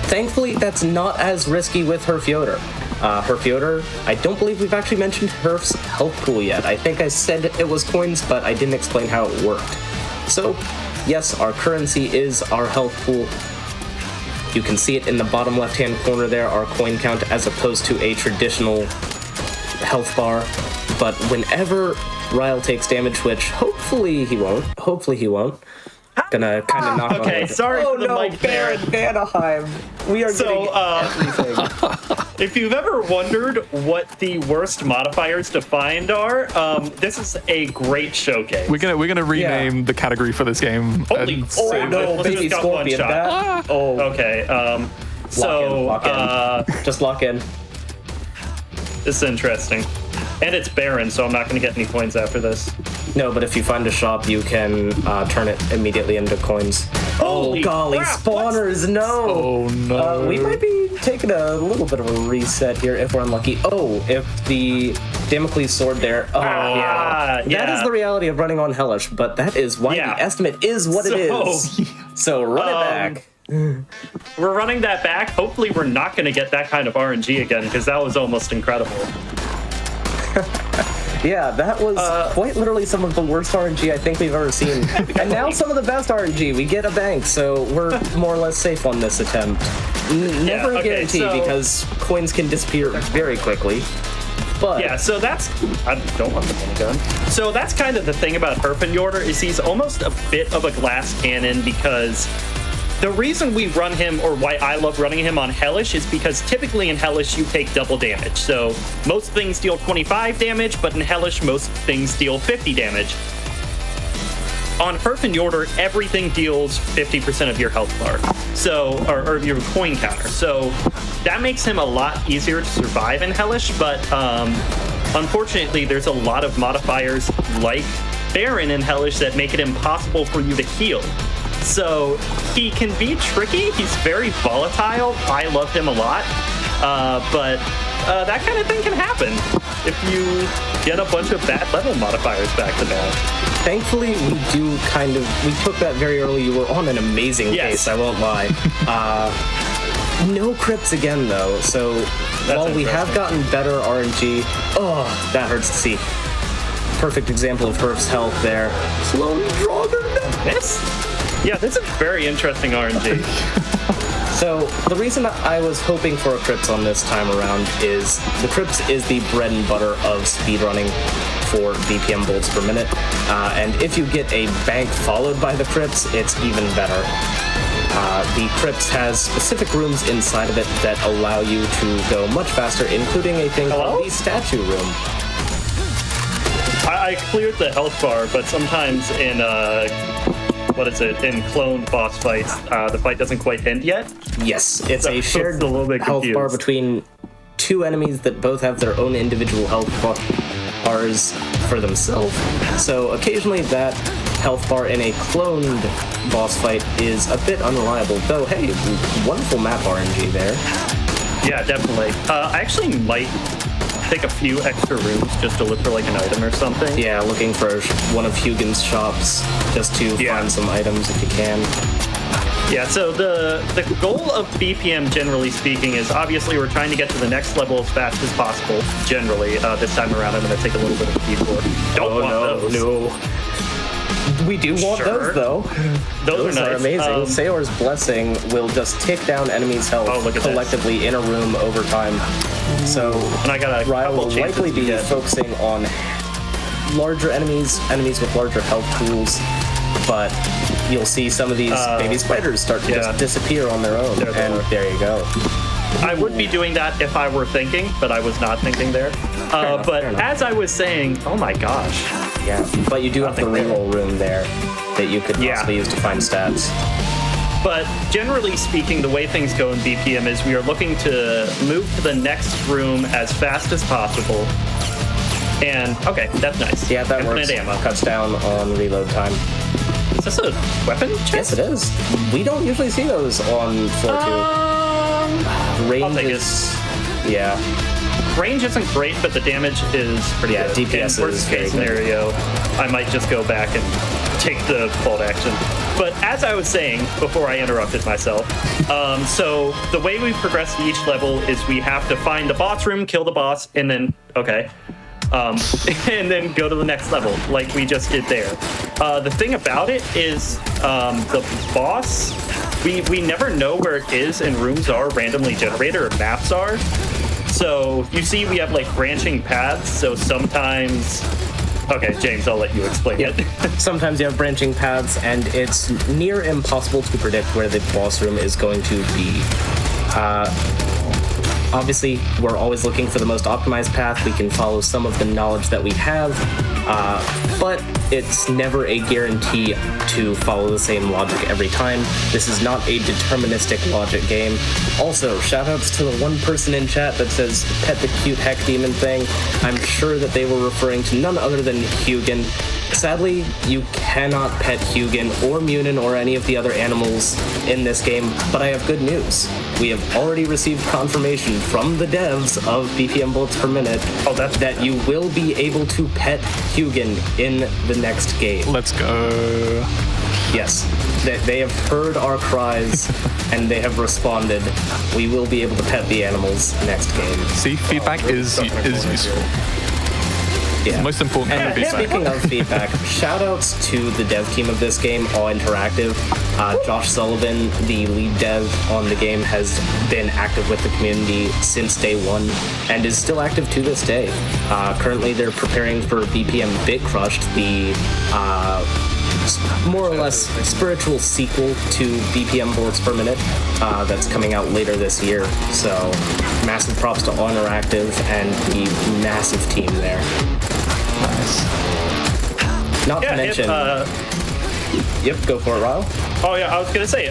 Speaker 6: Thankfully, that's not as risky with Herfjotr. Herfjotr, I don't believe we've actually mentioned Herf's health pool yet. I think I said it was coins, but I didn't explain how it worked. So, yes, our currency is our health pool. You can see it in the bottom left-hand corner there, our coin count, as opposed to a traditional health bar. But whenever Ryle takes damage, which hopefully he won't, gonna kind of knock on
Speaker 5: Okay,
Speaker 6: it.
Speaker 5: sorry for the mic there.
Speaker 6: Anaheim. We are getting everything.
Speaker 5: If you've ever wondered what the worst modifiers to find are, this is a great showcase.
Speaker 1: We're gonna rename the category for this game.
Speaker 5: Holy
Speaker 1: and
Speaker 5: crap.
Speaker 1: save
Speaker 5: no,
Speaker 1: it.
Speaker 5: let's
Speaker 6: Baby
Speaker 5: just got one
Speaker 6: scorpion.
Speaker 5: shot.
Speaker 6: That, oh,
Speaker 5: Okay,
Speaker 6: lock in. Just lock in.
Speaker 5: this is interesting. And it's barren, so I'm not going to get any coins after this.
Speaker 6: No, but if you find a shop, you can turn it immediately into coins.
Speaker 5: Holy
Speaker 6: Oh golly,
Speaker 5: crap,
Speaker 6: spawners! No.
Speaker 1: Oh no.
Speaker 6: We might be taking a little bit of a reset here if we're unlucky. Oh, if the Damocles sword there. Oh,
Speaker 5: Ah,
Speaker 6: That
Speaker 5: yeah.
Speaker 6: is the reality of running on Hellish, but that is why
Speaker 5: Yeah.
Speaker 6: the estimate is what it is. So run it back.
Speaker 5: We're running that back. Hopefully we're not going to get that kind of RNG again, because that was almost incredible.
Speaker 6: Yeah, that was quite literally some of the worst RNG I think we've ever seen. And now some of the best RNG. We get a bank, so we're more or less safe on this attempt. Never a
Speaker 5: okay,
Speaker 6: guarantee
Speaker 5: so-
Speaker 6: because coins can disappear very quickly. But
Speaker 5: Yeah, so that's... I don't want the minigun. So that's kind of the thing about Herfjotr is he's almost a bit of a glass cannon, because the reason we run him, or why I love running him on Hellish, is because typically in Hellish you take double damage. So most things deal 25 damage, but in Hellish most things deal 50 damage. On Herfjotr, everything deals 50% of your health bar, so or your coin counter. So that makes him a lot easier to survive in Hellish. But unfortunately, there's a lot of modifiers like Baron in Hellish that make it impossible for you to heal. So he can be tricky. He's very volatile. I love him a lot, but that kind of thing can happen if you get a bunch of bad level modifiers back to back.
Speaker 6: thankfully we took that very early. You were on an amazing
Speaker 5: Yes.
Speaker 6: pace, I won't lie. No crypts again though, so while we have gotten better RNG, that hurts to see. Perfect example of Herf's health there. Slow Draugr.
Speaker 5: This is very interesting RNG.
Speaker 6: So the reason I was hoping for a crypts on this time around is the crypts is the bread and butter of speedrunning for BPM bolts per minute, and if you get a bank followed by the crypts, it's even better. The crypts has specific rooms inside of it that allow you to go much faster, including a thing called the statue room.
Speaker 5: I cleared the health bar, but sometimes in in cloned boss fights, the fight doesn't quite end yet.
Speaker 6: Yes, it's
Speaker 5: So
Speaker 6: a
Speaker 5: it's
Speaker 6: shared
Speaker 5: a little bit
Speaker 6: health bar
Speaker 5: confused.
Speaker 6: between two enemies that both have their own individual health bars for themselves. So occasionally that health bar in a cloned boss fight is a bit unreliable. Though, hey, wonderful map RNG there.
Speaker 5: Yeah, definitely. I actually might take a few extra rooms just to look for like an item or something.
Speaker 6: Yeah, looking for one of Hugin's shops just to find some items if you can.
Speaker 5: Yeah, so the goal of BPM, generally speaking, is obviously we're trying to get to the next level as fast as possible. Generally, this time around, I'm going to take a little bit of a detour. Don't want those.
Speaker 6: No. We do want those though.
Speaker 5: Those are nice.
Speaker 6: amazing. Sayor's Blessing will just tick down enemies' health
Speaker 5: look at
Speaker 6: collectively in a room over time. So
Speaker 5: And I got a
Speaker 6: Ryle
Speaker 5: couple
Speaker 6: will
Speaker 5: chances
Speaker 6: likely
Speaker 5: to
Speaker 6: be
Speaker 5: get.
Speaker 6: focusing on larger enemies with larger health pools, but you'll see some of these baby spiders start to just disappear on their own, there you go.
Speaker 5: I would be doing that if I were thinking, but I was not thinking there. But as I was saying, oh my gosh.
Speaker 6: Yeah, but you do have the reroll room there that you could possibly use to find stats.
Speaker 5: But generally speaking, the way things go in BPM is we are looking to move to the next room as fast as possible. And, okay, that's nice.
Speaker 6: Yeah, that works.
Speaker 5: Ammo.
Speaker 6: Cuts down on reload time.
Speaker 5: Is this a weapon chest?
Speaker 6: Yes, it is. We don't usually see those on floor 2. Range
Speaker 5: I'll take
Speaker 6: is... Yeah.
Speaker 5: Range isn't great, but the damage is pretty good.
Speaker 6: DPS
Speaker 5: in worst case scenario, I might just go back and take the bolt action. But as I was saying before I interrupted myself, so the way we progress to each level is we have to find the boss room, kill the boss, and then and then go to the next level, like we just did there. The thing about it is the boss, we never know where it is, and rooms are randomly generated, or maps are. So you see we have like branching paths, so sometimes... Okay, James, I'll let you explain it.
Speaker 6: Sometimes you have branching paths, and it's near impossible to predict where the boss room is going to be. Obviously, we're always looking for the most optimized path. We can follow some of the knowledge that we have, but it's never a guarantee to follow the same logic every time. This is not a deterministic logic game. Also, shoutouts to the one person in chat that says pet the cute heck demon thing. I'm sure that they were referring to none other than Hugin. Sadly, you cannot pet Hugin or Munin or any of the other animals in this game, but I have good news. We have already received confirmation from the devs of BPM bullets per minute that you will be able to pet Hugin in the next game.
Speaker 1: Let's go.
Speaker 6: Yes, they have heard our cries and they have responded. We will be able to pet the animals next game.
Speaker 1: See, feedback is useful.
Speaker 6: Yeah.
Speaker 1: Most important kind of feedback.
Speaker 6: Speaking of feedback, shoutouts to the dev team of this game, All Interactive. Josh Sullivan, the lead dev on the game, has been active with the community since day one and is still active to this day. Currently, they're preparing for BPM Bit Crushed, the more or less spiritual sequel to BPM Bullets per Minute that's coming out later this year. So, massive props to All Interactive and the massive team there.
Speaker 1: Nice.
Speaker 6: Not to mention... Yep, go for it, Ryle.
Speaker 5: Oh yeah, I was gonna say,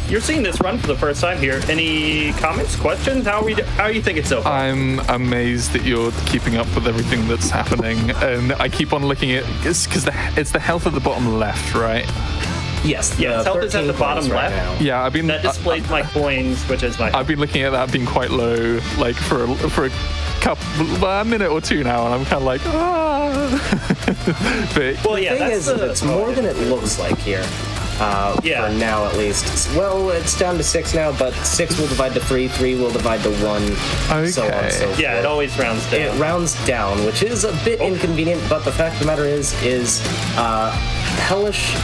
Speaker 5: you're seeing this run for the first time here. Any comments, questions? How are you thinking so far?
Speaker 1: I'm amazed that you're keeping up with everything that's happening, and I keep on looking at because it's the health at the bottom left, right?
Speaker 6: Yes,
Speaker 5: health is at the bottom left.
Speaker 6: Now.
Speaker 1: Yeah, I've been
Speaker 5: that displays my coins, which is my.
Speaker 1: I've been looking at that being quite low, like for a minute or two now, and I'm kind of like, but
Speaker 5: well, yeah,
Speaker 6: the thing is, it's more than it looks like here. For now, at least. Well, it's down to 6 now, but 6 will divide to 3, 3 will divide to 1,
Speaker 1: okay.
Speaker 6: so on and so forth.
Speaker 5: Yeah, it always rounds down.
Speaker 6: It rounds down, which is a bit inconvenient, but the fact of the matter is Hellish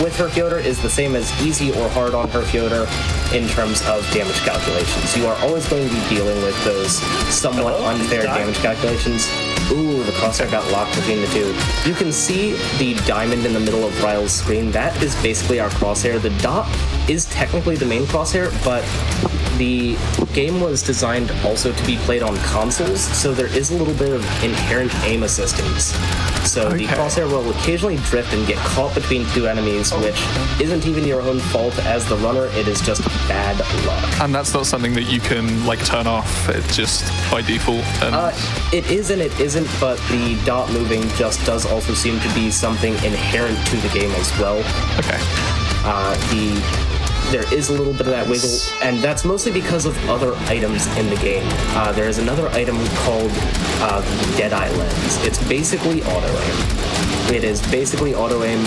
Speaker 6: with her Fyodor is the same as easy or hard on her Fyodor in terms of damage calculations. You are always going to be dealing with those somewhat unfair damage calculations. Ooh, the crosshair got locked between the two. You can see the diamond in the middle of Ryle's screen. That is basically our crosshair. The dot is technically the main crosshair, but the game was designed also to be played on consoles, so there is a little bit of inherent aim assistance. So the crosshair will occasionally drift and get caught between two enemies, which isn't even your own fault as the runner, it is just bad luck.
Speaker 1: And that's not something that you can like turn off, it's just by default. And
Speaker 6: It is and it isn't, but the dot moving just does also seem to be something inherent to the game as well.
Speaker 1: Okay.
Speaker 6: There is a little bit of that wiggle, and that's mostly because of other items in the game. There is another item called the Deadeye Lens. It's basically auto-aim. It is basically auto-aim.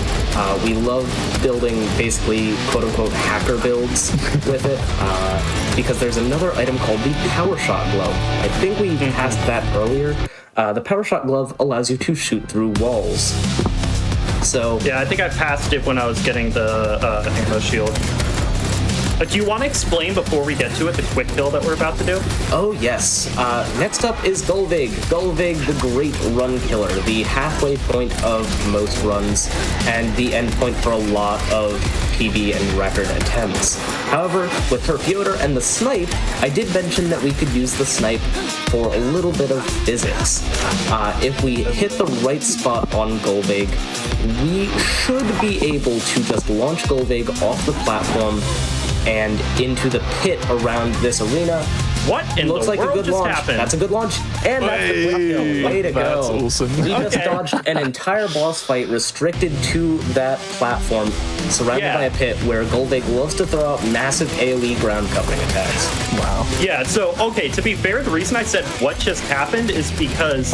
Speaker 6: We love building basically quote-unquote hacker builds with it, because there's another item called the Power Shot Glove. I think we passed that earlier. The Power Shot Glove allows you to shoot through walls. So
Speaker 5: yeah, I think I passed it when I was getting the ammo shield. Do you want to explain before we get to it the quick kill that we're about to do?
Speaker 6: Oh, yes. Next up is Gulvig. Gulvig, the great run killer, the halfway point of most runs, and the end point for a lot of PB and record attempts. However, with her Fyodor and the snipe, I did mention that we could use the snipe for a little bit of physics. If we hit the right spot on Gulvig, we should be able to just launch Gulvig off the platform and into the pit around this arena.
Speaker 5: What in
Speaker 6: Looks
Speaker 5: the
Speaker 6: like
Speaker 5: world
Speaker 6: a good
Speaker 5: just
Speaker 6: launch.
Speaker 5: happened?
Speaker 6: That's a good launch. And that's the quick kill. Way to
Speaker 1: That's
Speaker 6: go.
Speaker 1: awesome.
Speaker 6: We just
Speaker 5: Okay.
Speaker 6: dodged an entire boss fight restricted to that platform, surrounded by a pit where Gulvig loves to throw out massive AoE ground covering attacks.
Speaker 1: Wow.
Speaker 5: Yeah, so, okay, to be fair, the reason I said what just happened is because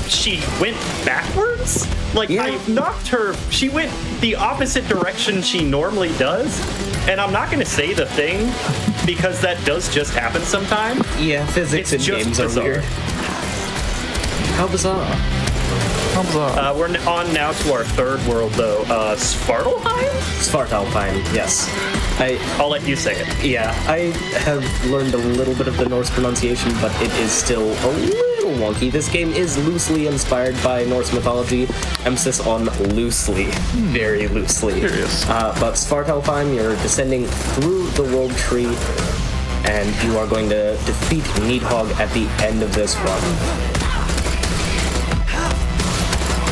Speaker 5: she went backwards? Like,
Speaker 6: Yeah.
Speaker 5: I knocked her, she went the opposite direction she normally does, and I'm not going to say the thing, because that does just happen sometime.
Speaker 6: Yeah, physics
Speaker 5: It's
Speaker 6: in
Speaker 5: just
Speaker 6: games
Speaker 5: bizarre.
Speaker 6: are weird. How bizarre.
Speaker 1: How bizarre.
Speaker 5: We're on now to our third world, though. Svartalheim?
Speaker 6: Svartalfheim, yes.
Speaker 5: I'll let you say it.
Speaker 6: Yeah, I have learned a little bit of the Norse pronunciation, but it is still a little wonky. This game is loosely inspired by Norse mythology, emphasis on loosely, very loosely.
Speaker 1: Curious.
Speaker 6: But Svartalfheim, you're descending through the world tree, and you are going to defeat Nidhogg at the end of this run.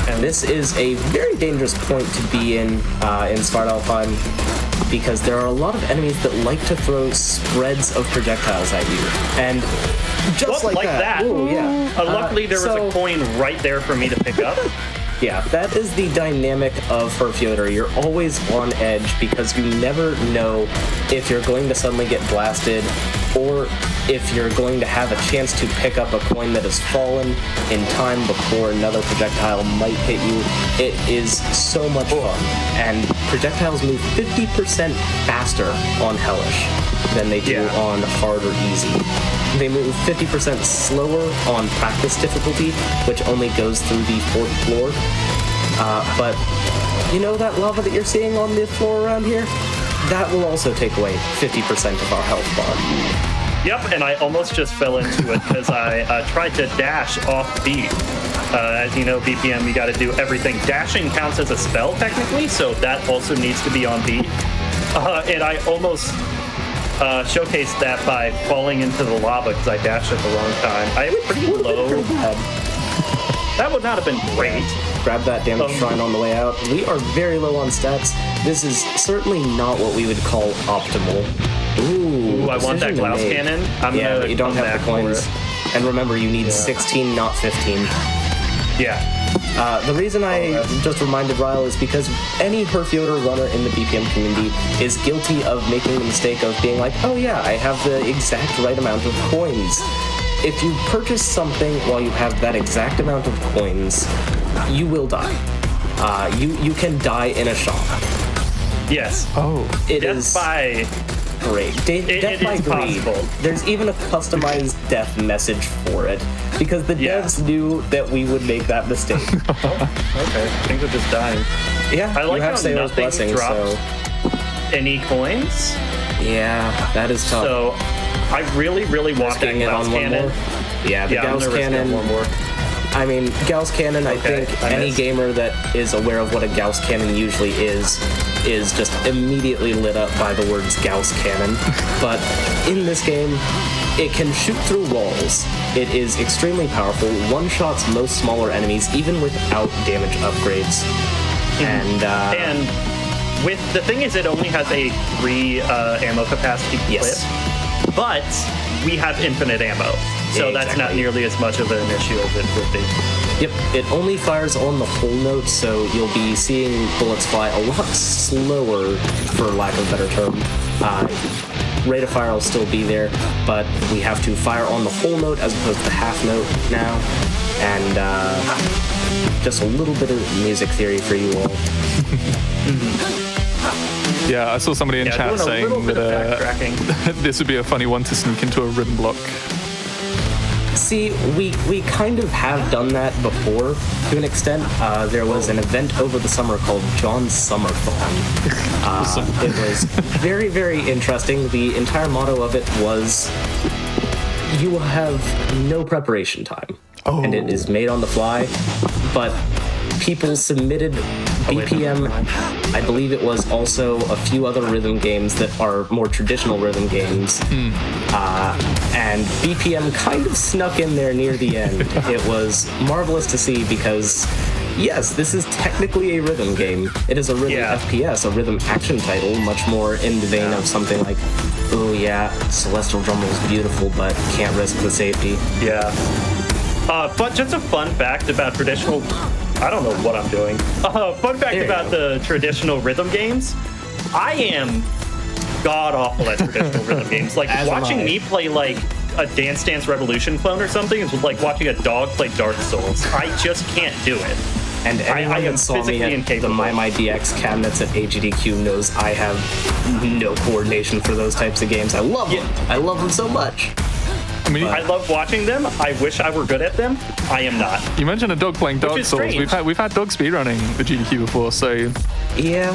Speaker 6: And this is a very dangerous point to be in Svartalfheim, because there are a lot of enemies that like to throw spreads of projectiles at you. And just
Speaker 5: Well,
Speaker 6: like that. Ooh, yeah.
Speaker 5: Luckily, there was
Speaker 6: so-
Speaker 5: a coin right there for me to pick up.
Speaker 6: Yeah, that is the dynamic of her Fyodor. You're always on edge because you never know if you're going to suddenly get blasted or if you're going to have a chance to pick up a coin that has fallen in time before another projectile might hit you. It is so much fun. And projectiles move 50% faster on Hellish than they do on hard or easy. They move 50% slower on practice difficulty, which only goes through the 4th floor. But you know that lava that you're seeing on the floor around here? That will also take away 50% of our health bar.
Speaker 5: Yep, and I almost just fell into it because I tried to dash off beat. As you know, BPM, you got to do everything. Dashing counts as a spell technically, so that also needs to be on beat. And I almost showcased that by falling into the lava because I dashed at the wrong time. I am pretty low. That would not have been great.
Speaker 6: Grab that damage shrine on the way out. We are very low on stats. This is certainly not what we would call optimal. Ooh,
Speaker 5: I want that
Speaker 6: decision
Speaker 5: Glaus
Speaker 6: made.
Speaker 5: cannon.
Speaker 6: Yeah, but you don't have the coins. And remember, you need 16, not 15.
Speaker 5: Yeah.
Speaker 6: The reason I just reminded Ryle is because any Herfyoder runner in the BPM community is guilty of making the mistake of being like, oh yeah, I have the exact right amount of coins. If you purchase something while you have that exact amount of coins, you will die. You can die in a shop.
Speaker 5: Yes.
Speaker 1: Oh.
Speaker 6: It
Speaker 5: Death
Speaker 6: is
Speaker 5: by
Speaker 6: great. Death by
Speaker 5: is
Speaker 6: greed.
Speaker 5: possible.
Speaker 6: There's even a customized death message for it because the devs knew that we would make that mistake.
Speaker 5: Okay. Things are just dying.
Speaker 6: Yeah,
Speaker 5: I like
Speaker 6: you have
Speaker 5: how
Speaker 6: Sailor's
Speaker 5: nothing
Speaker 6: blessing,
Speaker 5: drops
Speaker 6: so
Speaker 5: any coins.
Speaker 6: yeah, that is tough.
Speaker 5: So I really, really want that
Speaker 6: Risking it
Speaker 5: Glaus
Speaker 6: on one
Speaker 5: cannon.
Speaker 6: more. Yeah, the
Speaker 5: Yeah, I'm
Speaker 6: Gauss
Speaker 5: gonna risk it
Speaker 6: cannon.
Speaker 5: on one more.
Speaker 6: I mean, Gauss cannon. I
Speaker 5: Okay,
Speaker 6: think
Speaker 5: I
Speaker 6: any
Speaker 5: missed.
Speaker 6: gamer that is aware of what a Gauss cannon usually is just immediately lit up by the words Gauss cannon. But in this game, it can shoot through walls. It is extremely powerful. One-shots most smaller enemies, even without damage upgrades. And
Speaker 5: with the thing is, it only has a 3 ammo capacity clip,
Speaker 6: Yes.
Speaker 5: but we have infinite ammo, so that's not
Speaker 6: Exactly.
Speaker 5: nearly as much of an issue as it would be.
Speaker 6: Yep, it only fires on the whole note, so you'll be seeing bullets fly a lot slower, for lack of a better term. Rate of fire will still be there, but we have to fire on the whole note as opposed to the half note now. And just a little bit of music theory for you all.
Speaker 1: Yeah, I saw somebody in
Speaker 5: Yeah,
Speaker 1: chat
Speaker 5: doing a little
Speaker 1: saying
Speaker 5: bit of
Speaker 1: that
Speaker 5: backtracking.
Speaker 1: this would be a funny one to sneak into a rim block.
Speaker 6: See, we kind of have done that before to an extent. There was an event over the summer called John's Summerthon. It was very, very interesting. The entire motto of it was, you will have no preparation time. And it is made on the fly, but people submitted BPM, I believe it was also a few other rhythm games that are more traditional rhythm games. And BPM kind of snuck in there near the end. It was marvelous to see because, yes, this is technically a rhythm game. It is a rhythm FPS, a rhythm action title, much more in the vein of something like, oh yeah, Celestial Drumroll is beautiful, but can't risk the safety.
Speaker 5: Yeah. But just a fun fact about traditional... I don't know what I'm doing. Fun fact about the traditional rhythm games. I am god-awful at traditional rhythm games. Like, watching me play, like, a Dance Dance Revolution clone or something is like watching a dog play Dark Souls. I just can't do it.
Speaker 6: And anyone that saw me at the MyDX cabinets at AGDQ knows I have no coordination for those types of games. I love them. I love them so much.
Speaker 1: I mean,
Speaker 5: I love watching them. I wish I were good at them. I am not.
Speaker 1: You mentioned a dog playing Dark Souls.
Speaker 5: Strange.
Speaker 1: We've had dogs speedrunning the GDQ before, so
Speaker 6: yeah.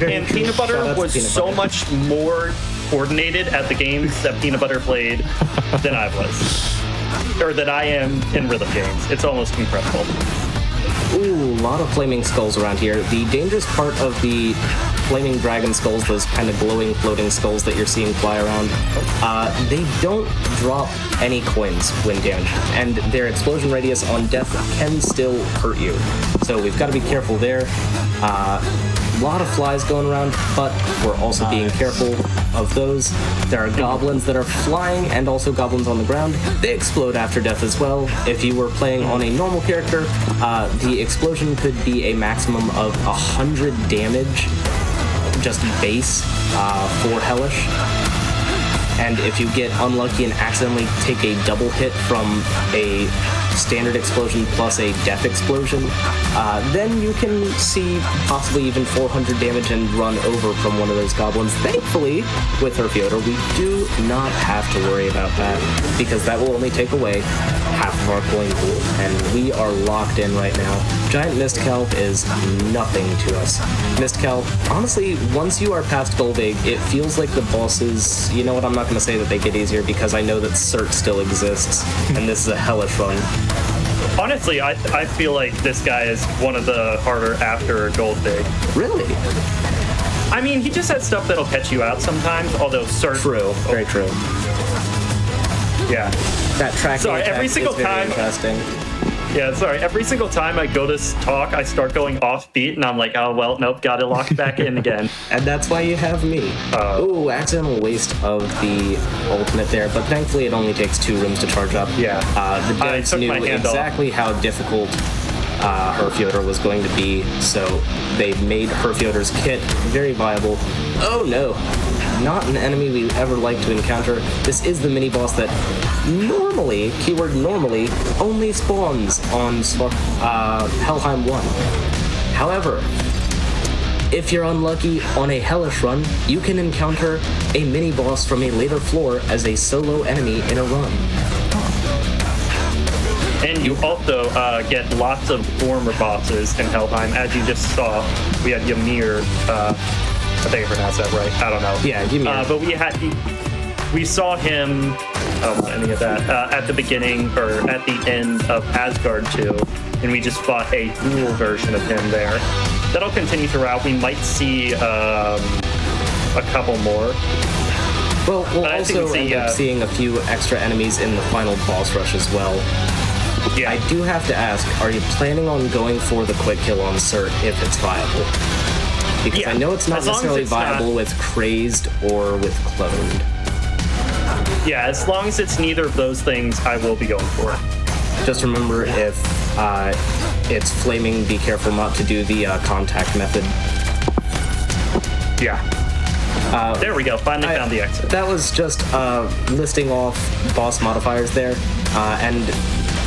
Speaker 5: And Peanut Butter was so much more coordinated at the games that Peanut Butter played than I was, or that I am in rhythm games. It's almost incredible.
Speaker 6: Ooh, a lot of flaming skulls around here. The dangerous part of the flaming dragon skulls, those kind of glowing floating skulls that you're seeing fly around, they don't drop any coins when damaged, and their explosion radius on death can still hurt you. So we've got to be careful there. A lot of flies going around, but we're also being careful of those. There are goblins that are flying and also goblins on the ground. They explode after death as well. If you were playing on a normal character, the explosion could be a maximum of 100 damage, just base, for Hellish. And if you get unlucky and accidentally take a double hit from a standard explosion plus a death explosion, then you can see possibly even 400 damage and run over from one of those goblins. Thankfully, with her Fyodor, we do not have to worry about that, because that will only take away half of our coin pool, and we are locked in right now. Giant Mistkelp is nothing to us. Mistkelp, honestly, once you are past Golvig, it feels like the bosses, you know what, I'm not going to say that they get easier, because I know that Cert still exists, and this is a hellish run.
Speaker 5: Honestly, I feel like this guy is one of the harder after Goldbig.
Speaker 6: Really?
Speaker 5: I mean, he just has stuff that'll catch you out sometimes, although Cert...
Speaker 6: True, very true.
Speaker 5: Yeah.
Speaker 6: That tracking
Speaker 5: Sorry, every
Speaker 6: attack
Speaker 5: single
Speaker 6: is very
Speaker 5: time...
Speaker 6: interesting.
Speaker 5: Yeah, sorry. Every single time I go to talk, I start going off beat, and I'm like, oh, well, nope, gotta lock back in again.
Speaker 6: And that's why you have me. Ooh, accidental waste of the ultimate there, but thankfully it only takes 2 rooms to charge up.
Speaker 5: Yeah.
Speaker 6: The devs knew exactly how difficult her Fyodor was going to be, so they made her Fyodor's kit very viable. Oh no, not an enemy we ever like to encounter. This is the mini-boss that normally, keyword normally, only spawns on Helheim 1. However, if you're unlucky on a Hellish run, you can encounter a mini-boss from a later floor as a solo enemy in a run.
Speaker 5: And you also get lots of former bosses in Helheim. As you just saw, we had Ymir. I think I pronounced that right. I don't know.
Speaker 6: Yeah, Ymir.
Speaker 5: But we saw him. I don't want any of that at the beginning or at the end of Asgard 2, and we just fought a dual version of him there. That'll continue throughout. We might see a couple more.
Speaker 6: Well, we'll also end up seeing a few extra enemies in the final boss rush as well.
Speaker 5: Yeah.
Speaker 6: I do have to ask, are you planning on going for the quick kill on Cert if it's viable? Because I know it's not necessarily viable with Crazed or with Cloned.
Speaker 5: Yeah, as long as it's neither of those things, I will be going for it.
Speaker 6: Just remember, if it's flaming, be careful not to do the contact method.
Speaker 5: Yeah. There we go. Finally found the exit.
Speaker 6: That was just listing off boss modifiers there. And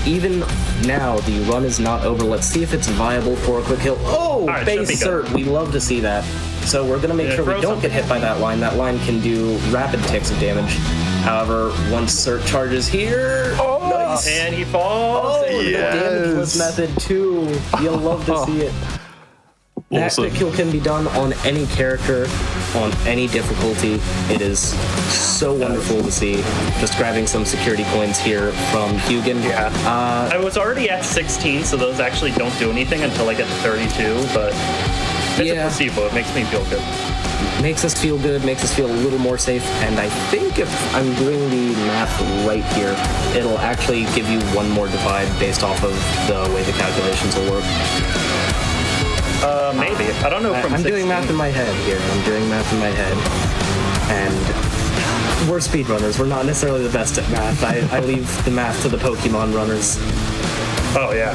Speaker 6: even now, the run is not over. Let's see if it's viable for a quick kill. Oh, right, base Cert. We love to see that. So we're going to make sure we don't get hit by that line. That line can do rapid ticks of damage. However, once Cert charges here... Oh, Nice.
Speaker 5: And he falls.
Speaker 6: Oh, the damageless method too. You'll love to see it. That
Speaker 1: Awesome.
Speaker 6: crit kill can be done on any character, on any difficulty. It is so wonderful to see. Just grabbing some security coins here from Hugin.
Speaker 5: Yeah. I was already at 16, so those actually don't do anything until I get to 32, but it's a placebo. It makes me feel good.
Speaker 6: Makes us feel good, makes us feel a little more safe, and I think if I'm doing the math right here, it'll actually give you one more divide based off of the way the calculations will work.
Speaker 5: Maybe. I don't know from
Speaker 6: I'm
Speaker 5: 16.
Speaker 6: doing math in my head here. I'm doing math in my head. And we're speedrunners. We're not necessarily the best at math. I leave the math to the Pokemon runners.
Speaker 5: Oh, yeah.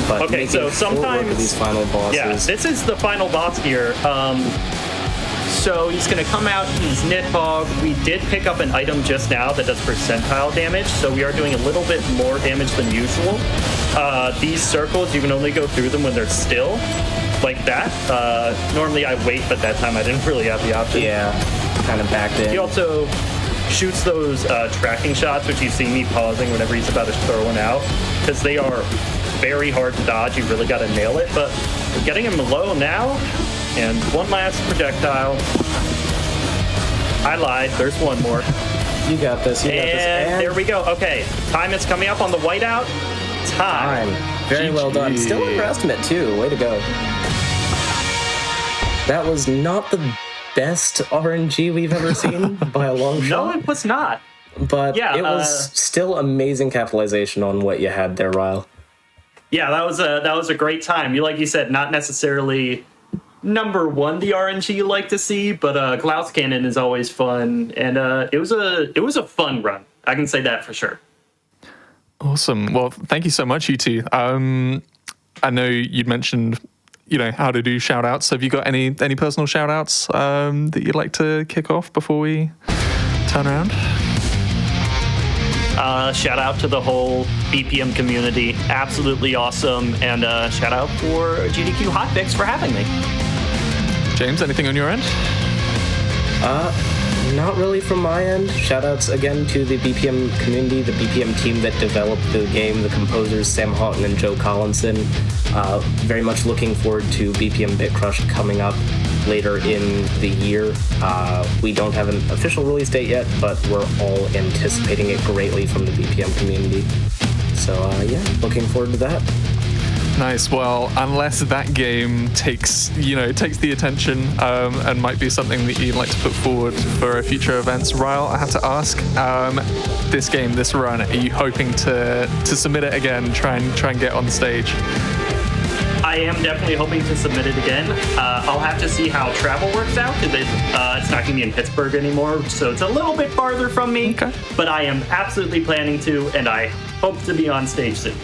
Speaker 6: But
Speaker 5: Okay,
Speaker 6: making
Speaker 5: so
Speaker 6: short work
Speaker 5: sometimes...
Speaker 6: of these final bosses.
Speaker 5: Yeah, this is the final boss here. So he's going to come out, he's Nidhogg. We did pick up an item just now that does percentile damage, so we are doing a little bit more damage than usual. These circles, you can only go through them when they're still, like that. Normally I wait, but that time I didn't really have the option.
Speaker 6: Yeah, kind of backed in.
Speaker 5: He also shoots those tracking shots, which you see me pausing whenever he's about to throw one out, because they are very hard to dodge. You really got to nail it, but we're getting him low now. And one last projectile. I lied. There's one more.
Speaker 6: You got this. You got this.
Speaker 5: And there we go. Okay, time is coming up on the whiteout. Time.
Speaker 6: Very well done. Still underestimate too. Way to go. That was not the best RNG we've ever seen by a long shot.
Speaker 5: No, it was not.
Speaker 6: But
Speaker 5: Yeah,
Speaker 6: it was still amazing capitalization on what you had there, Ryle.
Speaker 5: Yeah, that was a great time. Like you said, not necessarily number one the RNG you like to see, but Klaus Cannon is always fun, and it was a fun run. I can say that for sure.
Speaker 1: Awesome. Well, thank you so much, you two. I know you'd mentioned, how to do shout outs. Have you got any personal shout outs that you'd like to kick off before we turn around?
Speaker 5: Shout out to the whole BPM community. Absolutely awesome. And shout out for GDQ Hotfix for having me.
Speaker 1: James, anything on your end?
Speaker 6: Not really from my end. Shoutouts again to the BPM community, the BPM team that developed the game, the composers Sam Houghton and Joe Collinson. Very much looking forward to BPM Bit Crush coming up later in the year. We don't have an official release date yet, but we're all anticipating it greatly from the BPM community. So looking forward to that.
Speaker 1: Nice. Well, unless that game takes the attention and might be something that you'd like to put forward for future events, Ryle, I have to ask, this run, are you hoping to submit it again, try and get on stage?
Speaker 5: I am definitely hoping to submit it again. I'll have to see how travel works out, because it's not going to be in Pittsburgh anymore, so it's a little bit farther from me. Okay. But I am absolutely planning to, and I hope to be on stage soon.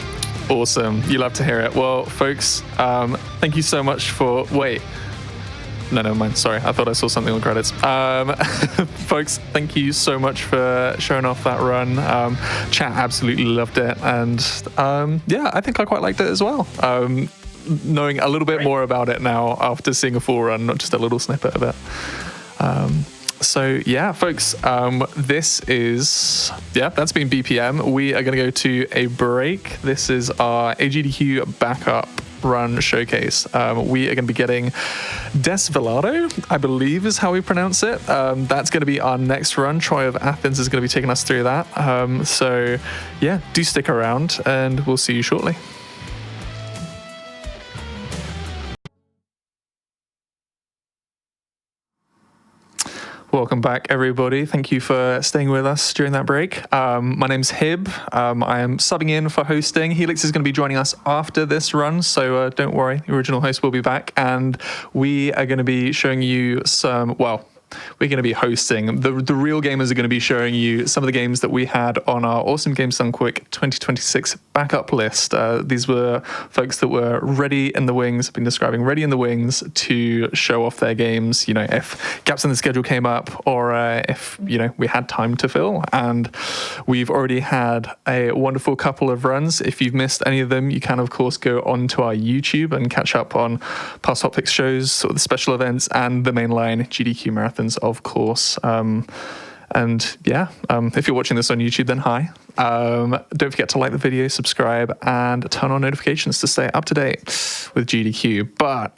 Speaker 1: Awesome. You love to hear it. Well, folks, thank you so much for... Wait. No, never mind. Sorry. I thought I saw something on credits. Folks, thank you so much for showing off that run. Chat absolutely loved it. And I think I quite liked it as well. Knowing a little bit more about it now after seeing a full run, not just a little snippet of it. So yeah, folks, this is, that's been BPM. We are going to go to a break. This is our AGDQ backup run showcase. We are going to be getting Desvelado, I believe is how we pronounce it. That's going to be our next run. Troy of Athens is going to be taking us through that. So yeah, do stick around and we'll see you shortly. Welcome back, everybody. Thank you for staying with us during that break. My name's Hib. I am subbing in for hosting. Helix is going to be joining us after this run, so don't worry. The original host will be back, and we are going to be showing you some, we're going to be hosting. The real gamers are going to be showing you some of the games that we had on our Awesome Games Done Quick 2026 backup list. These were folks that were ready in the wings, have been describing ready in the wings to show off their games, if gaps in the schedule came up or if, we had time to fill. And we've already had a wonderful couple of runs. If you've missed any of them, you can, of course, go onto our YouTube and catch up on past Hotfix shows, sort of the special events, and the mainline GDQ marathons, of course. If you're watching this on YouTube, then hi. Don't forget to like the video, subscribe, and turn on notifications to stay up to date with GDQ. But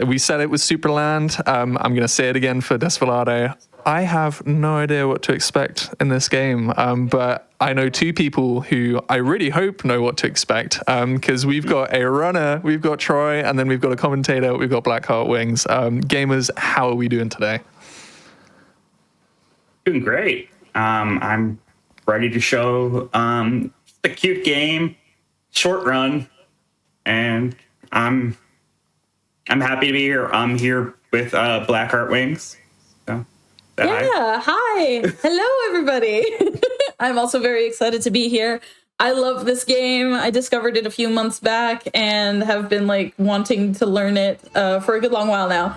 Speaker 1: we said it was Supraland. I'm going to say it again for Desvelado. I have no idea what to expect in this game, but I know two people who I really hope know what to expect, because we've got a runner, we've got Troy, and then we've got a commentator, we've got Blackheart Wings. Gamers, how are we doing today?
Speaker 7: Doing great. I'm ready to show a cute game, short run, and I'm happy to be here. I'm here with Blackheart Wings. So,
Speaker 8: hi. Hello, everybody. I'm also very excited to be here. I love this game. I discovered it a few months back and have been wanting to learn it for a good long while now.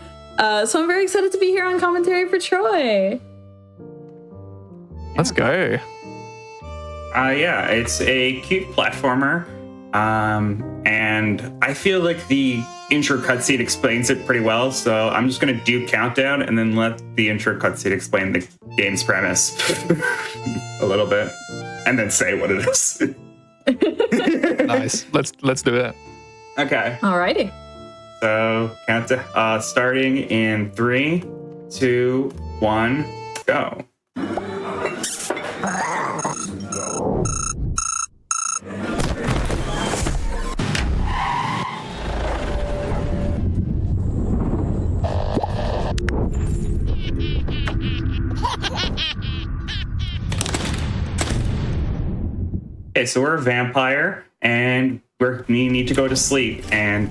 Speaker 8: So I'm very excited to be here on commentary for Troy.
Speaker 1: Let's go.
Speaker 7: Yeah, it's a cute platformer. And I feel like the intro cutscene explains it pretty well, so I'm just going to do countdown and then let the intro cutscene explain the game's premise a little bit, and then say what it is.
Speaker 1: Nice. Let's do it.
Speaker 7: Okay.
Speaker 8: Alrighty.
Speaker 7: So countdown, starting in 3, 2, 1, go. Okay, so we're a vampire, and we need to go to sleep, and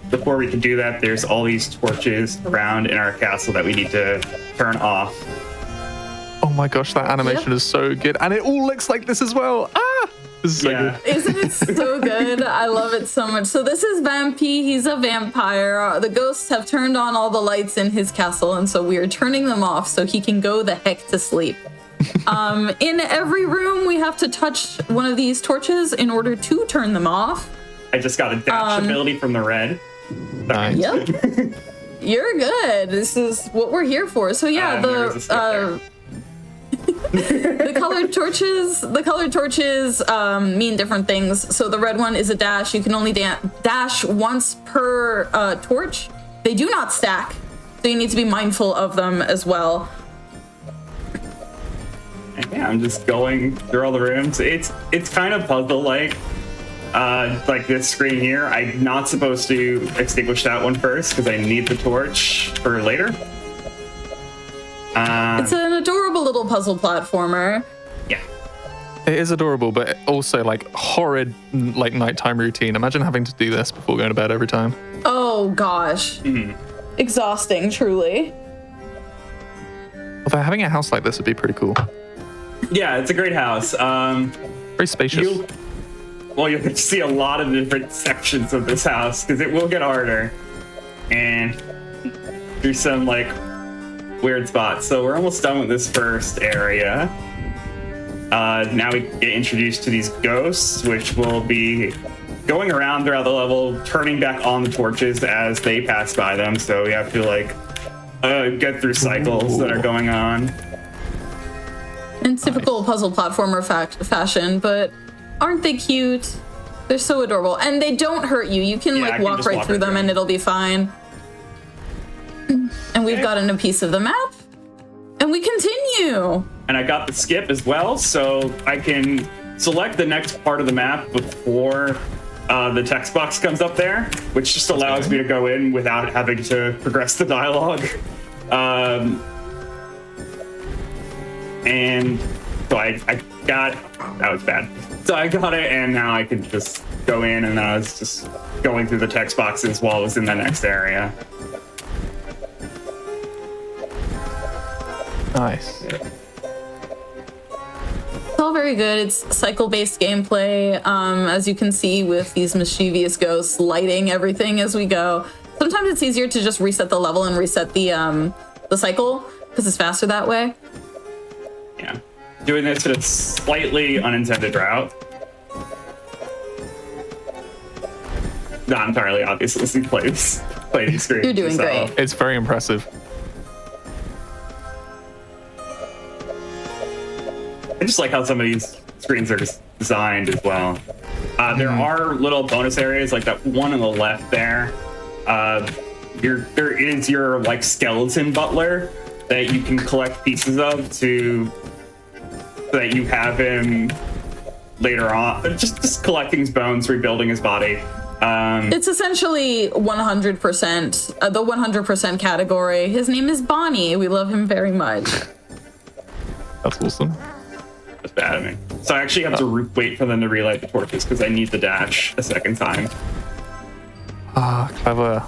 Speaker 7: before we can do that, there's all these torches around in our castle that we need to turn off.
Speaker 1: Oh my gosh, that animation is so good, and it all looks like this as well. This is so good.
Speaker 8: Isn't it so good? I love it so much. So this is Vampy. He's a vampire. The ghosts have turned on all the lights in his castle, and so we are turning them off so he can go the heck to sleep. In every room, we have to touch one of these torches in order to turn them off.
Speaker 7: I just got a dash ability from the red.
Speaker 1: Nice.
Speaker 8: Yep. You're good. This is what we're here for. So yeah, the colored torches mean different things. So the red one is a dash. You can only dash once per torch. They do not stack, so you need to be mindful of them as well.
Speaker 7: Yeah, I'm just going through all the rooms. It's kind of puzzle-like. Like this screen here, I'm not supposed to extinguish that one first because I need the torch for later.
Speaker 8: It's an adorable little puzzle platformer.
Speaker 7: Yeah.
Speaker 1: It is adorable, but also horrid nighttime routine. Imagine having to do this before going to bed every time.
Speaker 8: Oh gosh. Exhausting, truly.
Speaker 1: Although having a house like this would be pretty cool.
Speaker 7: Yeah, it's a great house.
Speaker 1: Very spacious.
Speaker 7: You'll get to see a lot of different sections of this house because it will get harder. And there's some weird spots. So we're almost done with this first area. Now we get introduced to these ghosts, which will be going around throughout the level, turning back on the torches as they pass by them. So we have to get through cycles that are going on.
Speaker 8: In typical puzzle platformer fashion, but aren't they cute? They're so adorable, and they don't hurt you. You can walk right through them, and it'll be fine. And we've gotten a piece of the map, and we continue.
Speaker 7: And I got the skip as well, so I can select the next part of the map before the text box comes up there, which just allows me to go in without having to progress the dialogue. And so I got, that was bad. So I got it, and now I can just go in, and I was just going through the text boxes while I was in the next area.
Speaker 1: Nice.
Speaker 8: It's all very good. It's cycle-based gameplay, as you can see with these mischievous ghosts lighting everything as we go. Sometimes it's easier to just reset the level and reset the cycle, because it's faster that way.
Speaker 7: Yeah. Doing this in a slightly unintended route. Not entirely obvious as he plays the screen.
Speaker 8: You're doing great.
Speaker 1: It's very impressive.
Speaker 7: just like how some of these screens are designed as well. There are little bonus areas like that one on the left there. There is your like skeleton butler that you can collect pieces of so that you have him later on. Just collecting his bones, rebuilding his body.
Speaker 8: It's essentially 100%, the 100% category. His name is Bonnie. We love him very much.
Speaker 1: That's awesome.
Speaker 7: That's bad of me. So I actually have to wait for them to relight the torches because I need the dash a second time.
Speaker 1: Ah, clever.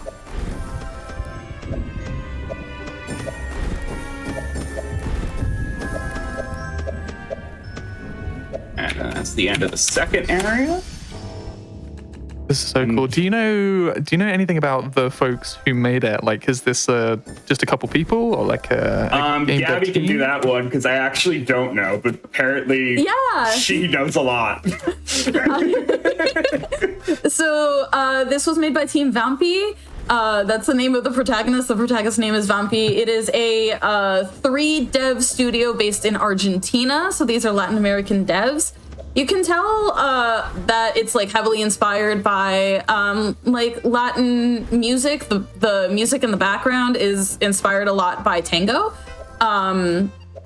Speaker 7: And that's the end of the second area.
Speaker 1: This is so cool. Do you know anything about the folks who made it? Like, is this just a couple people or like a game dev
Speaker 7: Gabby can
Speaker 1: team?
Speaker 7: do that one because I actually don't know, but apparently she knows a lot.
Speaker 8: So this was made by Team Vampy. That's the name of the protagonist. The protagonist's name is Vampy. It is a 3-dev studio based in Argentina. So these are Latin American devs. You can tell that it's like heavily inspired by like Latin music. The music in the background is inspired a lot by tango,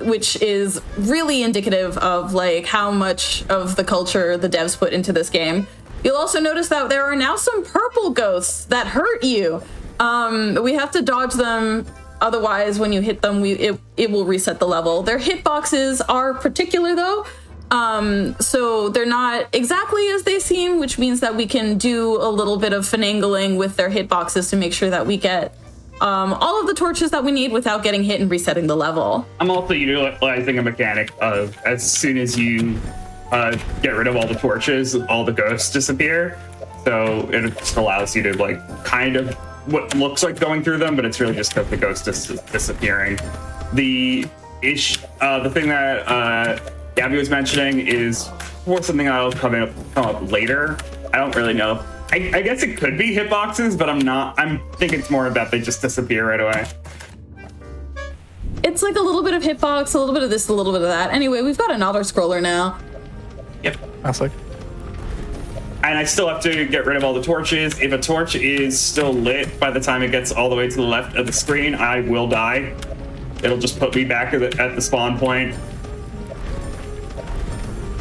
Speaker 8: which is really indicative of like how much of the culture the devs put into this game. You'll also notice that there are now some purple ghosts that hurt you. We have to dodge them. Otherwise, when you hit them, it will reset the level. Their hitboxes are particular though. So they're not exactly as they seem, which means that we can do a little bit of finagling with their hitboxes to make sure that we get all of the torches that we need without getting hit and resetting the level.
Speaker 7: I'm also utilizing a mechanic of as soon as you get rid of all the torches, all the ghosts disappear. So it just allows you to like kind of what looks like going through them, but it's really just because the ghost is disappearing. The thing that Gabby was mentioning is more something that'll come up later. I don't really know. I guess it could be hitboxes, but I'm thinking it's more that they just disappear right away.
Speaker 8: It's like a little bit of hitbox, a little bit of this, a little bit of that. Anyway, we've got an auto-scroller now.
Speaker 7: Yep.
Speaker 1: That's like.
Speaker 7: And I still have to get rid of all the torches. If a torch is still lit by the time it gets all the way to the left of the screen, I will die. It'll just put me back at the spawn point.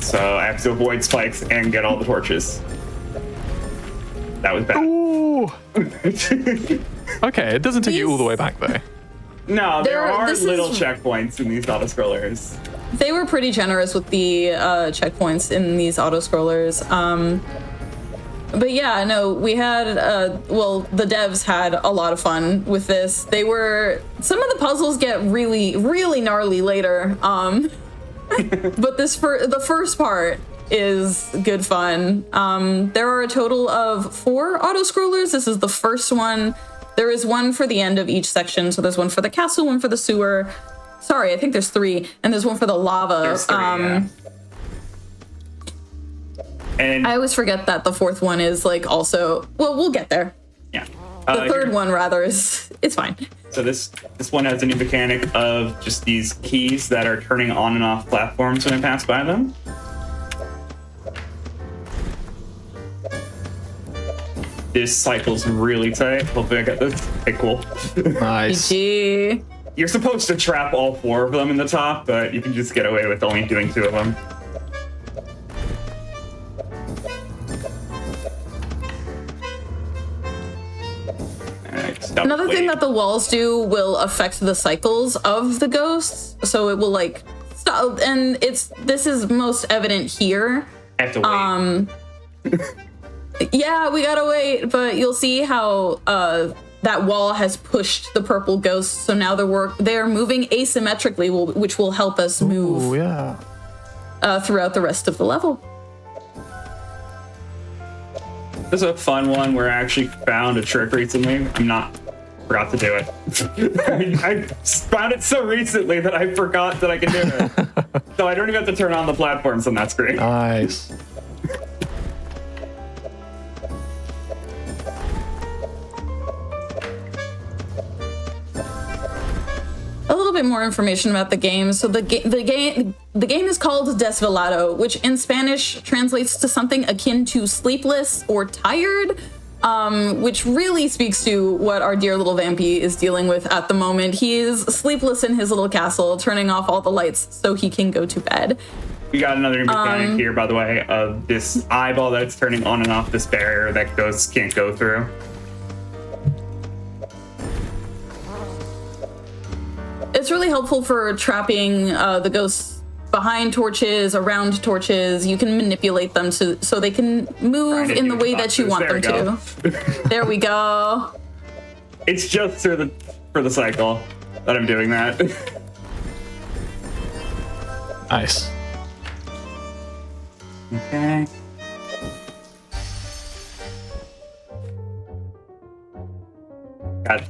Speaker 7: So I have to avoid spikes and get all the torches. That was bad.
Speaker 1: Ooh. Okay, it doesn't take you all the way back though.
Speaker 7: No, there are little checkpoints in these auto-scrollers.
Speaker 8: They were pretty generous with the checkpoints in these auto-scrollers. But yeah, no, we had, the devs had a lot of fun with this. Some of the puzzles get really, really gnarly later. But the first part is good fun. There are a total of 4 auto-scrollers. This is the first one. There is one for the end of each section. So there's one for the castle, one for the sewer. Sorry, I think there's 3. And there's one for the lava.
Speaker 7: There's 3, yeah. And
Speaker 8: I always forget that the 4th one is like also, well, we'll get there.
Speaker 7: Yeah.
Speaker 8: The 3rd one rather it's fine.
Speaker 7: So this one has a new mechanic of just these keys that are turning on and off platforms when I pass by them. This cycle's really tight. Hopefully I get this. Okay, cool.
Speaker 1: Nice.
Speaker 8: GG.
Speaker 7: You're supposed to trap all 4 of them in the top, but you can just get away with only doing 2 of them.
Speaker 8: Another thing that the walls do will affect the cycles of the ghosts, so it will like stop. And this is most evident here.
Speaker 7: I have to wait.
Speaker 8: Yeah, we gotta wait, but you'll see how that wall has pushed the purple ghosts, so now they're moving asymmetrically, which will help us move throughout the rest of the level.
Speaker 7: This is a fun one where I actually found a trick recently. Forgot to do it. I found it so recently that I forgot that I could do it. So I don't even have to turn on the platforms on that screen.
Speaker 1: Nice.
Speaker 8: little bit more information about the game. So the game is called Desvelado, which in Spanish translates to something akin to sleepless or tired, which really speaks to what our dear little Vampy is dealing with at the moment. He is sleepless in his little castle, turning off all the lights so he can go to bed.
Speaker 7: We got another mechanic here, by the way, of this eyeball that's turning on and off this barrier that ghosts can't go through.
Speaker 8: It's really helpful for trapping the ghosts behind torches, around torches. You can manipulate them so they can move in the way that you want them to. There we go.
Speaker 7: It's just for the cycle that I'm doing that.
Speaker 1: Nice.
Speaker 7: Okay. God.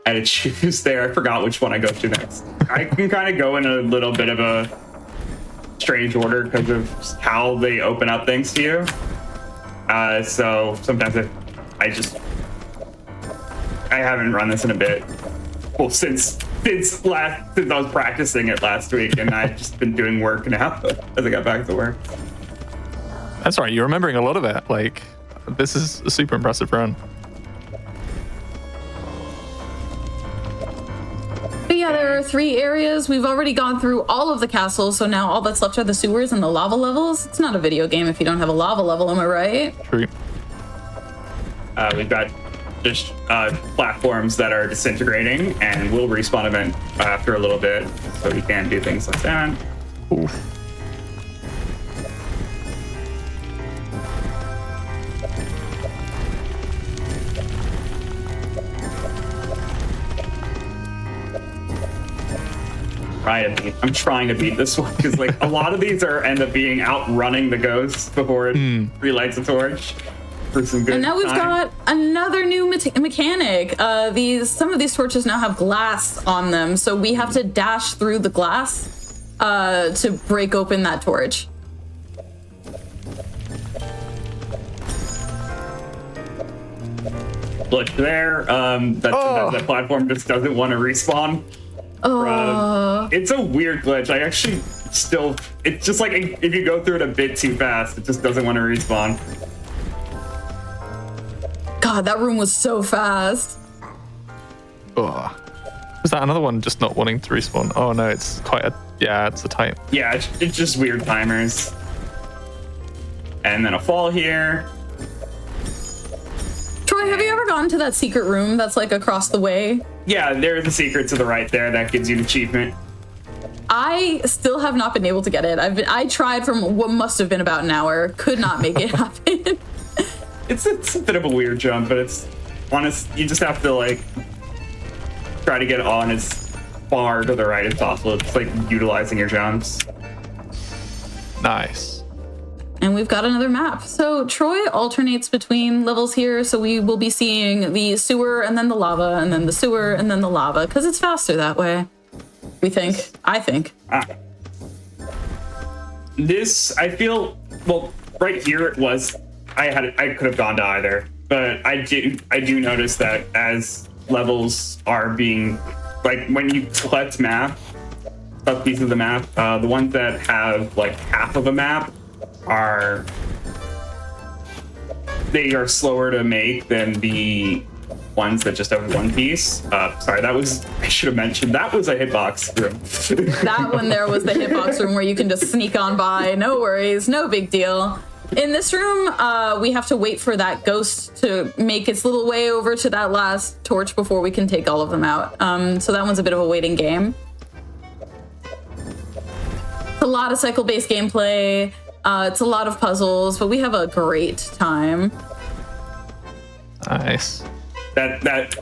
Speaker 7: I had to choose there. I forgot which one I go to next. I can kind of go in a little bit of a strange order because of how they open up things to you. So sometimes I haven't run this in a bit. Well, since I was practicing it last week, and I've just been doing work now as I got back to work.
Speaker 1: That's right. You're remembering a lot of it. Like, this is a super impressive run.
Speaker 8: But yeah, there are 3 areas. We've already gone through all of the castles, so now all that's left are the sewers and the lava levels. It's not a video game if you don't have a lava level, am I right?
Speaker 1: True.
Speaker 7: We've got just platforms that are disintegrating and will respawn event after a little bit, so we can do things like that.
Speaker 1: Oof.
Speaker 7: I'm trying to beat this one because like a lot of these end up being outrunning the ghosts before it relights a torch for some good.
Speaker 8: And now we've got another new mechanic. Some of these torches now have glass on them, so we have to dash through the glass to break open that torch.
Speaker 7: Look there. That platform just doesn't want to respawn. It's a weird glitch. I actually it's just like if you go through it a bit too fast, it just doesn't want to respawn.
Speaker 8: God, that room was so fast.
Speaker 1: Oh. Is that another one just not wanting to respawn? Oh no, it's it's a tight.
Speaker 7: Yeah, it's just weird timers. And then a fall here.
Speaker 8: Troy, have you ever gone to that secret room that's like across the way?
Speaker 7: Yeah, there's a secret to the right there that gives you an achievement.
Speaker 8: I still have not been able to get it. I tried for what must have been about an hour. Could not make it happen.
Speaker 7: It's a bit of a weird jump, but it's honest. You just have to like try to get on as far to the right as possible. It's like utilizing your jumps.
Speaker 1: Nice.
Speaker 8: And we've got another map. So Troy alternates between levels here. So we will be seeing the sewer and then the lava and then the sewer and then the lava because it's faster that way. I think.
Speaker 7: I feel, well, right here it was, I could have gone to either, but I do notice that as levels are being, like when you collect pieces of the map, the ones that have like half of a map they are slower to make than the ones that just have one piece. Sorry, I should have mentioned, that was a hitbox room.
Speaker 8: That one there was the hitbox room where you can just sneak on by. No worries, no big deal. In this room, we have to wait for that ghost to make its little way over to that last torch before we can take all of them out. So that one's a bit of a waiting game. It's a lot of cycle-based gameplay. It's a lot of puzzles, but we have a great time.
Speaker 1: Nice.
Speaker 7: That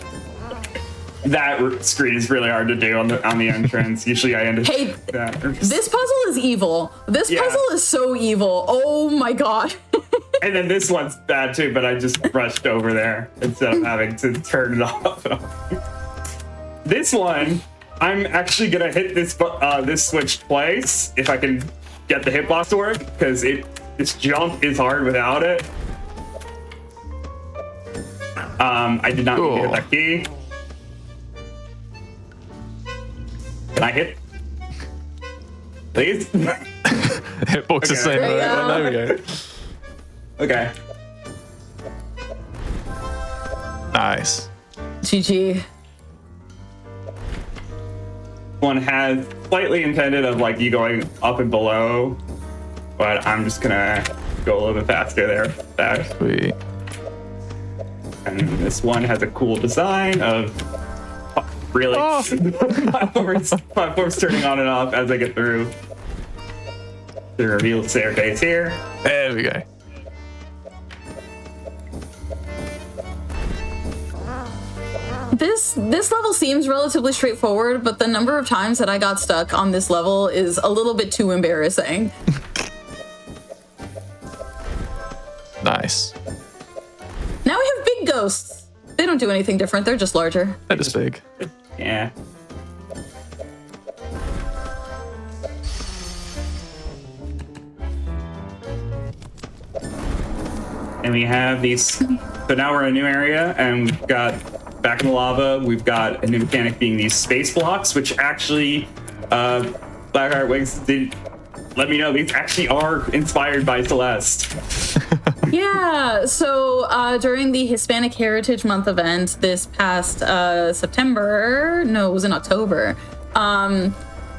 Speaker 7: screen is really hard to do on the entrance. Usually I end up.
Speaker 8: Hey, this puzzle is evil. This puzzle is so evil. Oh my god.
Speaker 7: And then this one's bad too, but I just rushed over there instead of having to turn it off. This one, I'm actually gonna hit this switch twice if I can get the hitbox to work, because this jump is hard without it. I did not need to hit that key. Can I hit? Please?
Speaker 1: Hitbox is saying,
Speaker 8: There you go.
Speaker 1: there we go.
Speaker 7: Okay.
Speaker 1: Nice.
Speaker 8: GG.
Speaker 7: One has slightly intended of like you going up and below, but I'm just gonna go a little bit faster there. That.
Speaker 1: Sweet.
Speaker 7: And this one has a cool design of really platforms turning on and off as I get through the revealed staircase here.
Speaker 1: There we go.
Speaker 8: This level seems relatively straightforward, but the number of times that I got stuck on this level is a little bit too embarrassing.
Speaker 1: Nice.
Speaker 8: Now we have big ghosts. They don't do anything different. They're just larger.
Speaker 1: That is big.
Speaker 7: Yeah. And we have these. So now we're in a new area, and we've got back in the lava. We've got a new mechanic being these space blocks, which actually, Blackheart Wings did let me know these actually are inspired by Celeste.
Speaker 8: Yeah, so during the Hispanic Heritage Month event this past September, no, it was in October,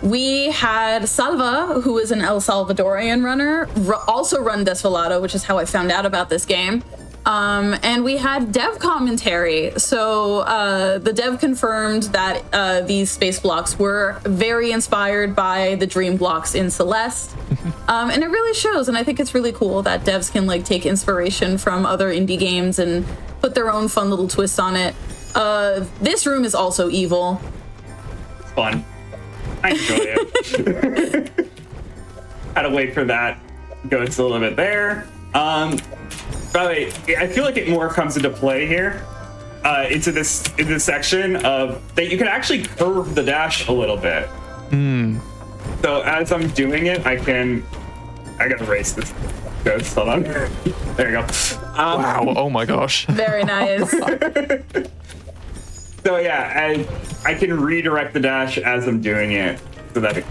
Speaker 8: we had Salva, who is an El Salvadorian runner, also run Desvelado, which is how I found out about this game. And we had dev commentary. So the dev confirmed that these space blocks were very inspired by the dream blocks in Celeste. And it really shows. And I think it's really cool that devs can like take inspiration from other indie games and put their own fun little twist on it. This room is also evil.
Speaker 7: It's fun. I enjoy it. Had to wait for that ghost a little bit there. By the way, I feel like it more comes into play here, in this section of that you can actually curve the dash a little bit. So as I'm doing it, I gotta erase this ghost. Hold on. There you go.
Speaker 1: Wow. Oh my gosh.
Speaker 8: Very nice.
Speaker 7: So yeah, I can redirect the dash as I'm doing it so that it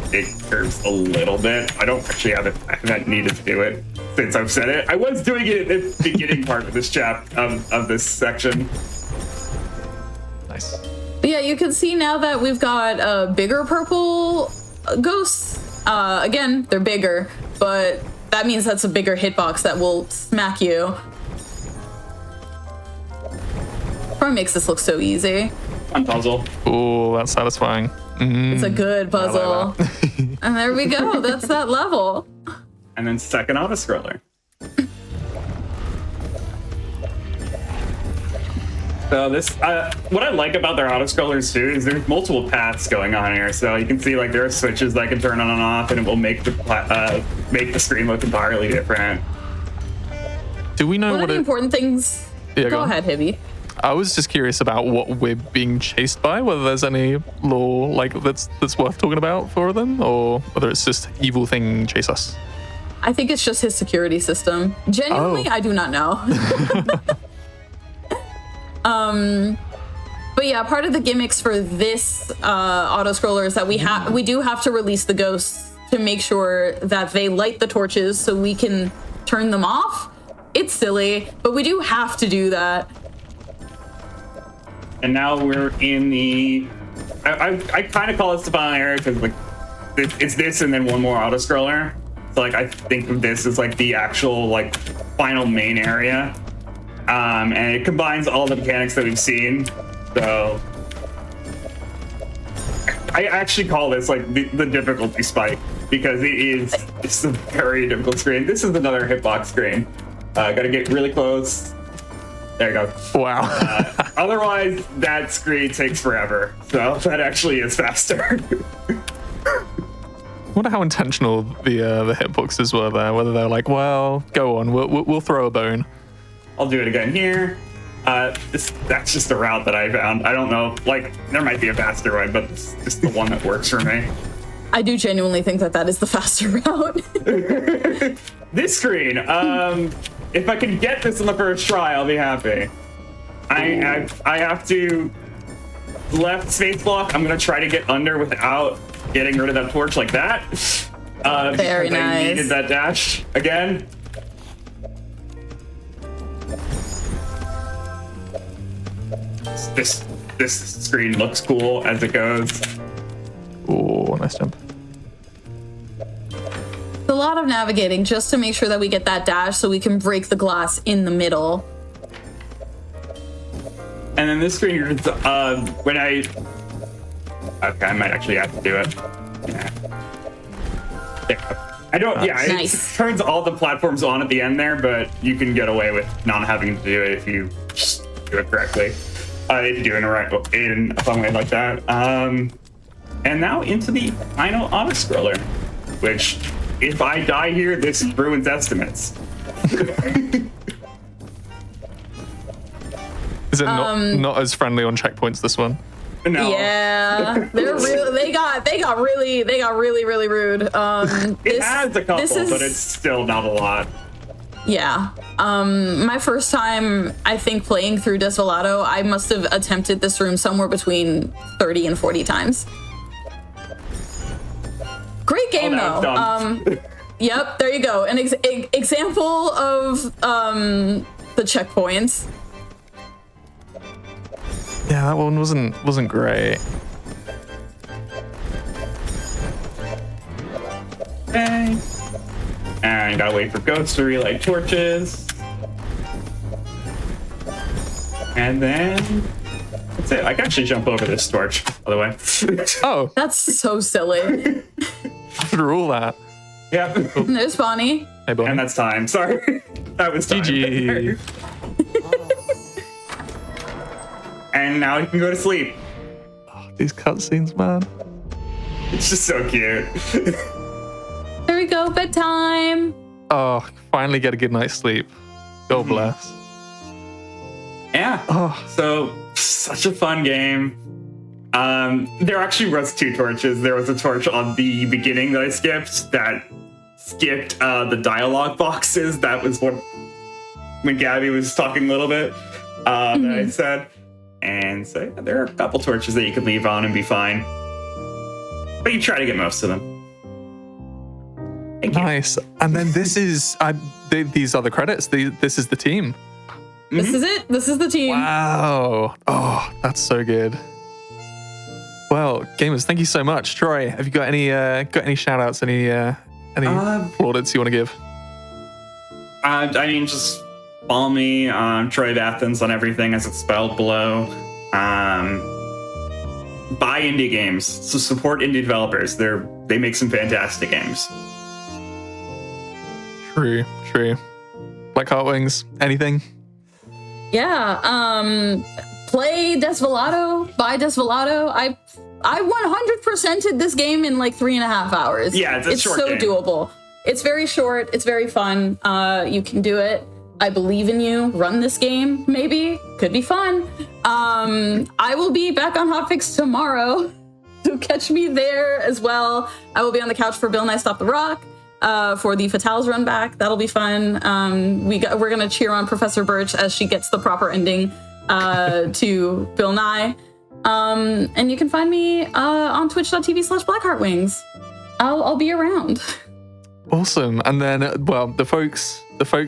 Speaker 7: curves a little bit. I don't actually I haven't needed to do it since I've said it. I was doing it at the beginning part of this of this section.
Speaker 1: Nice.
Speaker 8: But yeah, you can see now that we've got bigger purple ghosts. Again, they're bigger, but that means that's a bigger hitbox that will smack you. Probably makes this look so easy.
Speaker 7: Fun puzzle.
Speaker 1: Oh, that's satisfying.
Speaker 8: It's a good puzzle. And there we go. That's that level.
Speaker 7: And then second auto scroller. So this, what I like about their auto scrollers too is there's multiple paths going on here. So you can see like there are switches that I can turn on and off, and it will make the screen look entirely different.
Speaker 1: Do we know
Speaker 8: One of
Speaker 1: what
Speaker 8: the important things.
Speaker 1: Yeah,
Speaker 8: go ahead, Hibby.
Speaker 1: I was just curious about what we're being chased by, whether there's any lore like that's worth talking about for them, or whether it's just evil thing chase us.
Speaker 8: I think it's just his security system. Genuinely, I do not know. But yeah, part of the gimmicks for this auto scroller is that we do have to release the ghosts to make sure that they light the torches so we can turn them off. It's silly, but we do have to do that.
Speaker 7: And now we're in the. I kind of call it the final area because like it's this and then one more auto scroller. So like I think of this as like the actual like final main area, and it combines all the mechanics that we've seen. So I actually call this like the difficulty spike because it's a very difficult screen. This is another hitbox screen. Got to get really close. There you go.
Speaker 1: Wow.
Speaker 7: Otherwise, that screen takes forever. So that actually is faster.
Speaker 1: I wonder how intentional the hitboxes were there. Whether they're like, well, go on, we'll throw a bone.
Speaker 7: I'll do it again here. That's just the route that I found. I don't know. Like, there might be a faster one, but it's just the one that works for me.
Speaker 8: I do genuinely think that is the faster route.
Speaker 7: This screen. If I can get this on the first try, I'll be happy. I have to left space block, I'm gonna try to get under without getting rid of that torch like that.
Speaker 8: Very
Speaker 7: because I needed
Speaker 8: nice.
Speaker 7: that dash again. This screen looks cool as it goes.
Speaker 1: Oh, nice jump.
Speaker 8: It's a lot of navigating just to make sure that we get that dash so we can break the glass in the middle.
Speaker 7: And then this screen, when I might actually have to do it. Yeah. There we go. I don't, yeah,
Speaker 8: Nice.
Speaker 7: it turns all the platforms on at the end there, but you can get away with not having to do it if you just do it correctly. If you do it in a fun way like that. And now into the final auto-scroller, which, if I die here, this ruins estimates.
Speaker 1: Is it not as friendly on checkpoints, this one?
Speaker 7: No.
Speaker 8: Yeah, they're real. They got really rude.
Speaker 7: It has a couple, but it's still not a lot.
Speaker 8: Yeah. My first time, I think, playing through Desvelado, I must have attempted this room somewhere between 30 and 40 times. Great game, though. Yep, there you go. An example of the checkpoints.
Speaker 1: Yeah, that one wasn't great.
Speaker 7: Okay. And gotta wait for ghosts to relight torches. And then that's it. I can actually jump over this torch, by the way.
Speaker 1: Oh,
Speaker 8: That's so silly.
Speaker 1: after all that.
Speaker 7: Yeah.
Speaker 8: There's Bonnie.
Speaker 1: Hey, Bonnie.
Speaker 7: And that's time. Sorry. That was time.
Speaker 1: GG.
Speaker 7: And now you can go to sleep.
Speaker 1: These cutscenes, man.
Speaker 7: It's just so cute.
Speaker 8: There we go. Bedtime.
Speaker 1: Oh, finally get a good night's sleep. God bless.
Speaker 7: Yeah.
Speaker 1: Oh,
Speaker 7: So, such a fun game. There actually was two torches. There was a torch on the beginning that I skipped that skipped the dialogue boxes. That was what when Gabby was talking a little bit that I said. And so yeah, there are a couple torches that you could leave on and be fine. But you try to get most of them. Thank you.
Speaker 1: nice. And then this is these are the credits. This is the team.
Speaker 8: This is it. This is the team.
Speaker 1: Wow. Oh, that's so good. Well, gamers, thank you so much. Troy, have you got any shout outs, any plaudits you want to give?
Speaker 7: I mean, just follow me on Troy Athens on everything as it's spelled below. Buy indie games. So support indie developers. They make some fantastic games.
Speaker 1: True. Black Heart Wings, anything?
Speaker 8: Yeah. Play Desvelado. Buy Desvelado. I 100%ed this game in like 3.5 hours.
Speaker 7: Yeah, it's a short
Speaker 8: so
Speaker 7: game.
Speaker 8: doable. It's very short. It's very fun. You can do it. I believe in you. Run this game. Maybe could be fun. I will be back on Hotfix tomorrow. So catch me there as well. I will be on the couch for Bill Nye Stop the Rock. For the Fatales run back. That'll be fun. We're gonna cheer on Professor Birch as she gets the proper ending to Bill Nye. And you can find me on twitch.tv/blackheartwings. I'll be around.
Speaker 1: Awesome. And then, well, the folks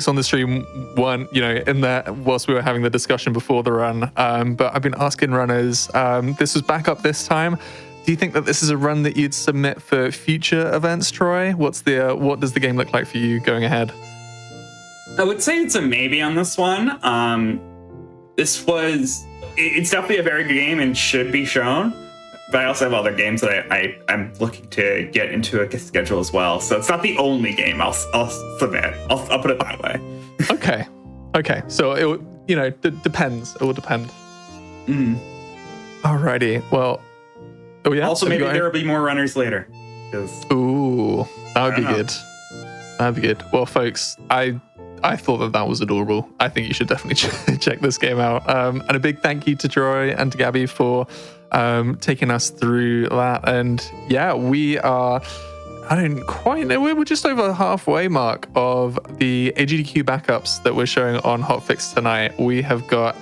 Speaker 1: on the stream weren't, in there whilst we were having the discussion before the run. But I've been asking runners. This was back up this time. Do you think that this is a run that you'd submit for future events, Troy? What does the game look like for you going ahead?
Speaker 7: I would say it's a maybe on this one. It's definitely a very good game and should be shown. But I also have other games that I'm looking to get into a schedule as well. So it's not the only game I'll submit. I'll put it that way.
Speaker 1: Okay. So it depends. It will depend. Alrighty. Well. Oh yeah.
Speaker 7: Also, maybe there will be more runners later.
Speaker 1: Ooh, that would be good. That'd be good. Well, folks, I thought that was adorable. I think you should definitely check this game out. And a big thank you to Troy and to Gabby for taking us through that. And yeah, we are. I don't quite know. We're just over the halfway mark of the AGDQ backups that we're showing on Hotfix tonight. We have got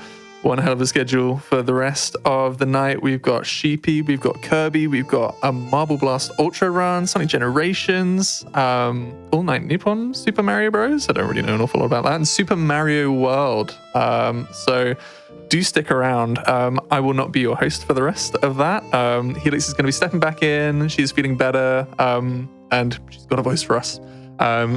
Speaker 1: one hell of a schedule for the rest of the night. We've got Sheepy, we've got Kirby, we've got a Marble Blast Ultra Run, Sonic Generations, All Night Nippon, Super Mario Bros. I don't really know an awful lot about that, and Super Mario World. So do stick around. I will not be your host for the rest of that. Helix is going to be stepping back in. She's feeling better, and she's got a voice for us.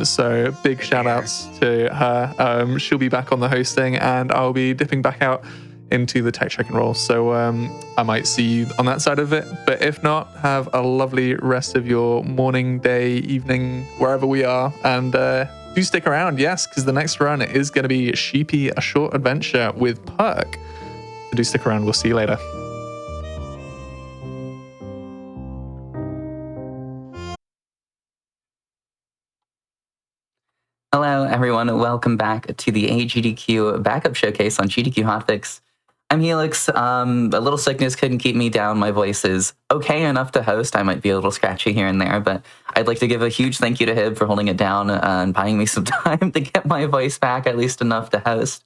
Speaker 1: So big shout outs to her. She'll be back on the hosting, and I'll be dipping back out into the tech check and roll. So I might see you on that side of it. But if not, have a lovely rest of your morning, day, evening, wherever we are. And do stick around, yes, because the next run is going to be Sheepy, a short adventure with Perk. So do stick around. We'll see you later.
Speaker 9: Hello, everyone. Welcome back to the AGDQ backup showcase on GDQ Hotfix. I'm Helix. A little sickness couldn't keep me down. My voice is okay enough to host. I might be a little scratchy here and there, but I'd like to give a huge thank you to Hib for holding it down and buying me some time to get my voice back, at least enough to host.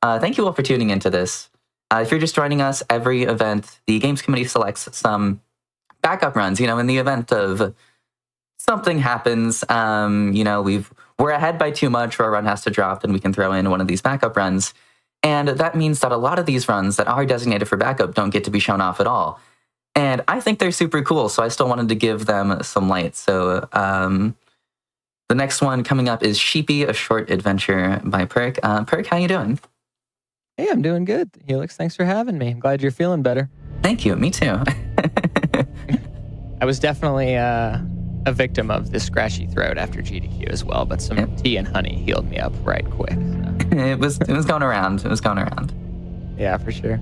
Speaker 9: Thank you all for tuning into this. If you're just joining us, every event, the Games Committee selects some backup runs, in the event of something happens, we're ahead by too much or a run has to drop, then we can throw in one of these backup runs. And that means that a lot of these runs that are designated for backup don't get to be shown off at all. And I think they're super cool, so I still wanted to give them some light. So the next one coming up is Sheepy, a short adventure by Perk. Perk, how you doing?
Speaker 10: Hey, I'm doing good, Helix. Thanks for having me. I'm glad you're feeling better.
Speaker 9: Thank you. Me too.
Speaker 10: I was definitely a victim of the scratchy throat after GDQ as well, but some tea and honey healed me up right quick. So.
Speaker 9: It was going around. It was going around.
Speaker 10: Yeah, for sure.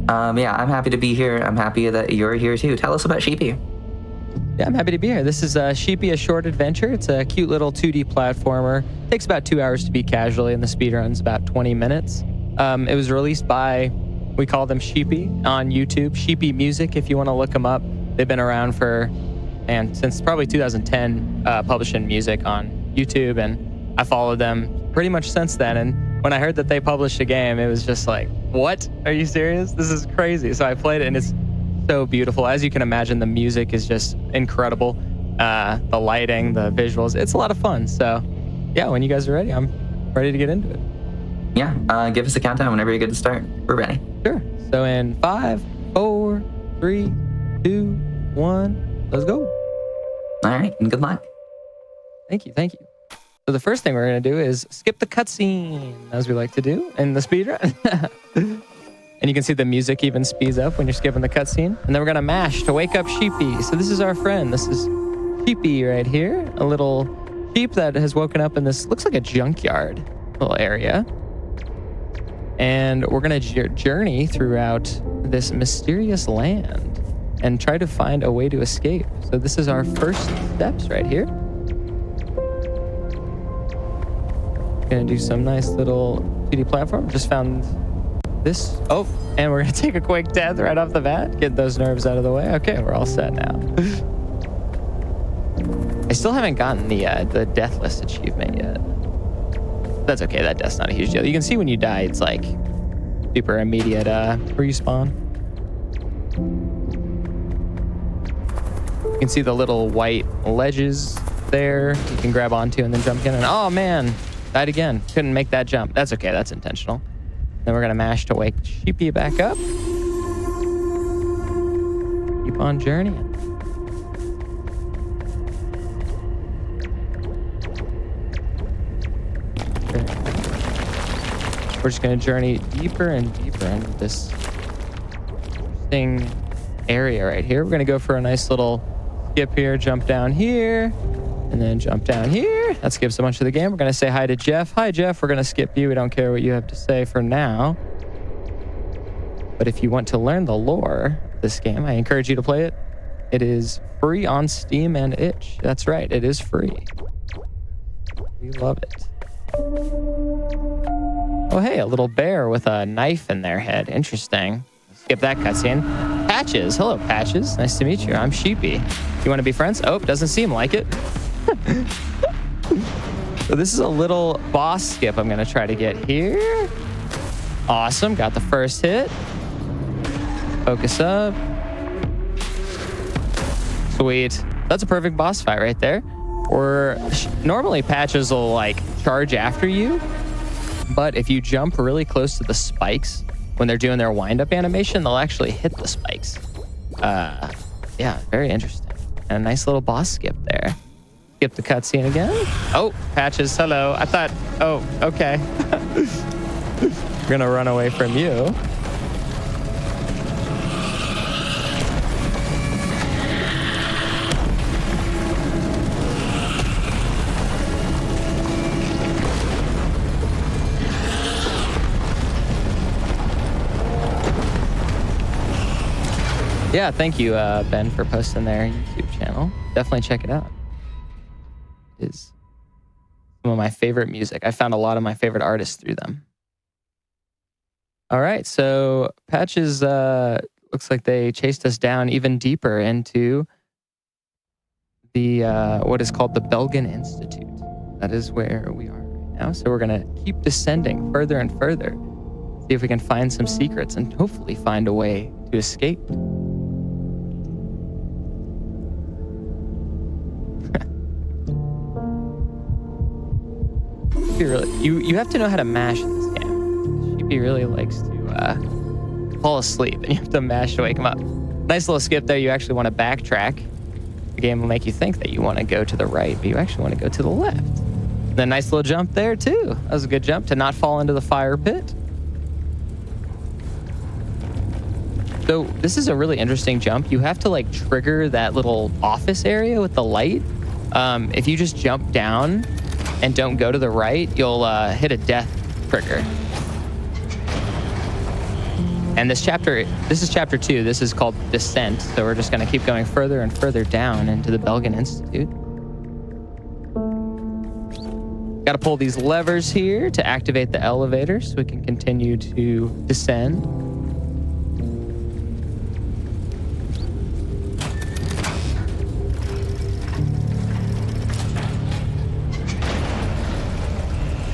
Speaker 9: Yeah, I'm happy to be here. I'm happy that you're here too. Tell us about Sheepy.
Speaker 10: Yeah, I'm happy to be here. This is Sheepy, a short adventure. It's a cute little 2D platformer. Takes about 2 hours to beat casually, and the speedrun's about 20 minutes. It was released by, we call them Sheepy on YouTube. Sheepy Music, if you want to look them up. They've been around since probably 2010, publishing music on YouTube, and I followed them pretty much since then. And when I heard that they published a game, it was just like, what? Are you serious? This is crazy. So I played it, and it's so beautiful. As you can imagine, the music is just incredible. The lighting, the visuals, it's a lot of fun. So yeah, when you guys are ready, I'm ready to get into it.
Speaker 9: Yeah, give us a countdown whenever you're good to start. We're ready.
Speaker 10: Sure. So in 5, 4, 3, 2, 1, let's go.
Speaker 9: All right, and good luck.
Speaker 10: Thank you. So the first thing we're going to do is skip the cutscene, as we like to do in the speedrun. And you can see the music even speeds up when you're skipping the cutscene. And then we're going to mash to wake up Sheepy. So this is our friend. This is Sheepy right here. A little sheep that has woken up in this, looks like a junkyard little area. And we're going to journey throughout this mysterious land and try to find a way to escape. So this is our first steps right here. Gonna do some nice little 2D platform. Just found this. Oh, and we're gonna take a quick death right off the bat. Get those nerves out of the way. Okay, we're all set now. I still haven't gotten the Deathless achievement yet. That's okay, that death's not a huge deal. You can see when you die, it's like super immediate respawn. You can see the little white ledges there you can grab onto and then jump in. And oh man, died again. Couldn't make that jump. That's okay, that's intentional. Then we're gonna mash to wake Sheepy back up. Keep on journeying. We're just gonna journey deeper and deeper into this interesting area right here. We're gonna go for a nice little skip here, jump down here, and then jump down here. That skips a bunch of the game. We're gonna say hi to Jeff. Hi, Jeff. We're gonna skip you. We don't care what you have to say for now. But if you want to learn the lore of this game, I encourage you to play it. It is free on Steam and itch. That's right, it is free. We love it. Oh, hey, a little bear with a knife in their head. Interesting. Skip that cutscene. Patches. Hello, Patches. Nice to meet you. I'm Sheepy. You want to be friends? Oh, doesn't seem like it. So this is a little boss skip I'm going to try to get here. Awesome. Got the first hit. Focus up. Sweet. That's a perfect boss fight right there. Or normally patches will like charge after you, but if you jump really close to the spikes when they're doing their wind-up animation, they'll actually hit the spikes. Yeah, very interesting. And a nice little boss skip there. Skip the cutscene again. Oh, patches, hello. I thought, oh, okay. We're gonna run away from you. Yeah, thank you, Ben, for posting their YouTube channel. Definitely check it out. It is some of my favorite music. I found a lot of my favorite artists through them. All right, so Patches looks like they chased us down even deeper into the what is called the Belgian Institute. That is where we are right now. So we're gonna keep descending further and further, see if we can find some secrets and hopefully find a way to escape. You have to know how to mash in this game. Sheepy really likes to fall asleep, and you have to mash to wake him up. Nice little skip there. You actually want to backtrack. The game will make you think that you want to go to the right, but you actually want to go to the left. Then nice little jump there too. That was a good jump to not fall into the fire pit. So this is a really interesting jump. You have to like trigger that little office area with the light. If you just jump down and don't go to the right, you'll hit a death trigger. And this is chapter 2. This is called Descent. So we're just gonna keep going further and further down into the Belgian Institute. Gotta pull these levers here to activate the elevator so we can continue to descend.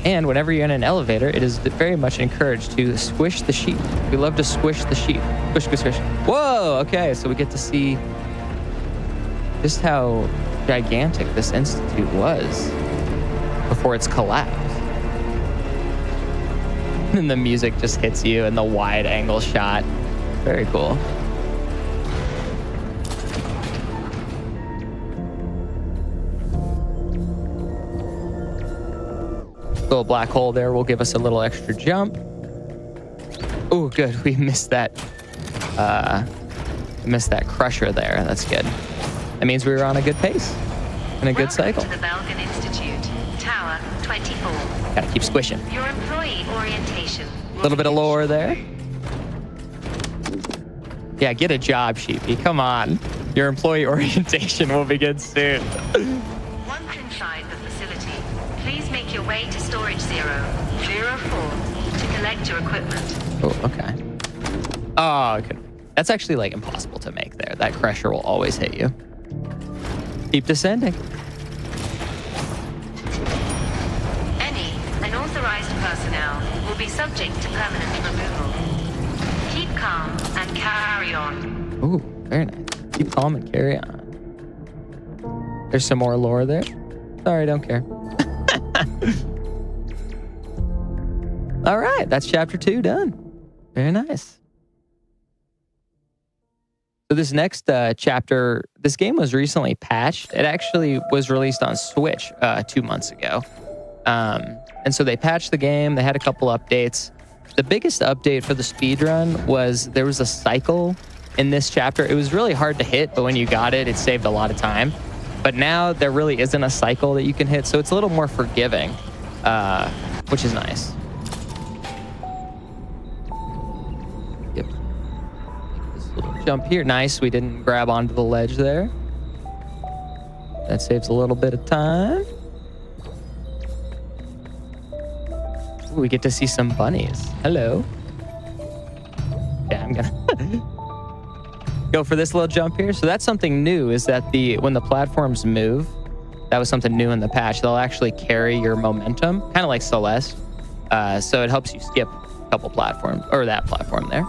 Speaker 10: And whenever you're in an elevator, it is very much encouraged to squish the sheep. We love to squish the sheep. Squish, squish, squish. Whoa, okay, so we get to see just how gigantic this institute was before its collapse. And the music just hits you in the wide angle shot. Very cool. Little black hole there will give us a little extra jump. Oh, good. We missed that. Missed that crusher there. That's good. That means we were on a good pace and a good cycle.
Speaker 11: To the Belgian Institute, Tower 24.
Speaker 10: Gotta keep squishing.
Speaker 11: Your employee orientation.
Speaker 10: A little bit of lore there. Yeah, get a job, Sheepy. Come on. Your employee orientation will begin soon.
Speaker 11: Once inside the facility, please make your way to storage 004 to collect your equipment.
Speaker 10: Oh, okay. Oh, okay. That's actually like impossible to make there. That crusher will always hit you. Keep descending.
Speaker 11: Any unauthorized personnel will be subject to permanent removal. Keep calm and carry on.
Speaker 10: Ooh, very nice. Keep calm and carry on. There's some more lore there. Sorry, don't care. All right, that's chapter 2 done. Very nice. So this next chapter, this game was recently patched. It actually was released on Switch 2 months ago. And so they patched the game. They had a couple updates. The biggest update for the speedrun was there was a cycle in this chapter. It was really hard to hit, but when you got it, it saved a lot of time. But now there really isn't a cycle that you can hit, so it's a little more forgiving, which is nice. Yep. This little jump here. Nice, we didn't grab onto the ledge there. That saves a little bit of time. Ooh, we get to see some bunnies. Hello. Yeah, I'm gonna go for this little jump here. So that's something new, is that when the platforms move, that was something new in the patch. They'll actually carry your momentum, kind of like Celeste. So it helps you skip couple platforms, or that platform there.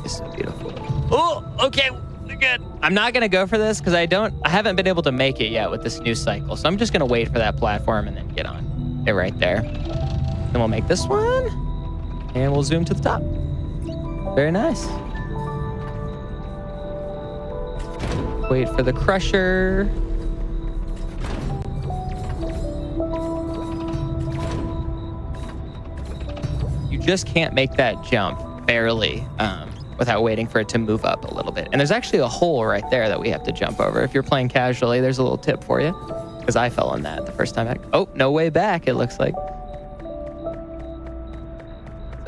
Speaker 10: It's so beautiful. Oh, okay, we're good. I'm not gonna go for this because I haven't been able to make it yet with this new cycle. So I'm just gonna wait for that platform and then get on it right there. Then we'll make this one and we'll zoom to the top. Very nice. Wait for the crusher. You just can't make that jump barely without waiting for it to move up a little bit. And there's actually a hole right there that we have to jump over. If you're playing casually, there's a little tip for you because I fell in that the first time back. Oh, no way back, it looks like.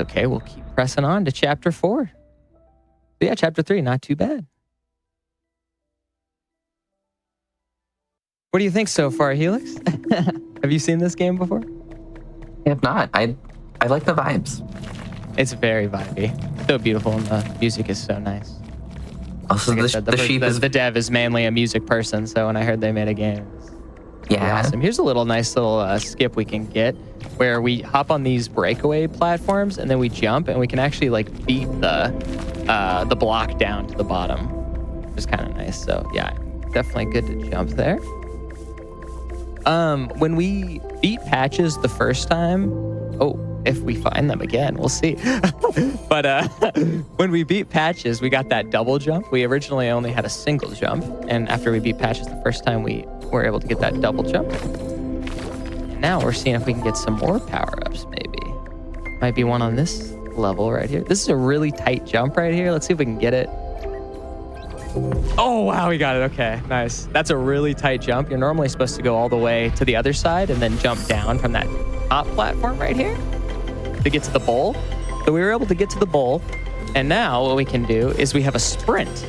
Speaker 10: Okay, we'll keep pressing on to chapter 4. But yeah, chapter 3, not too bad. What do you think so far, Helix? Have you seen this game before?
Speaker 9: If not, I like the vibes.
Speaker 10: It's very vibey. So beautiful, and the music is so nice.
Speaker 9: Also,
Speaker 10: Like I said, the dev is mainly a music person, so when I heard they made a game, it was pretty awesome. Here's a nice little skip we can get where we hop on these breakaway platforms and then we jump and we can actually like beat the block down to the bottom, which is kind of nice. So yeah, definitely good to jump there. When we beat patches the first time, if we find them again, we'll see. But when we beat patches, we got that double jump. We originally only had a single jump, and after we beat patches the first time, we were able to get that double jump. And now we're seeing if we can get some more power-ups, maybe. Might be one on this level right here. This is a really tight jump right here. Let's see if we can get it. Oh, wow, we got it. Okay, nice. That's a really tight jump. You're normally supposed to go all the way to the other side and then jump down from that top platform right here to get to the bowl. So we were able to get to the bowl. And now what we can do is we have a sprint,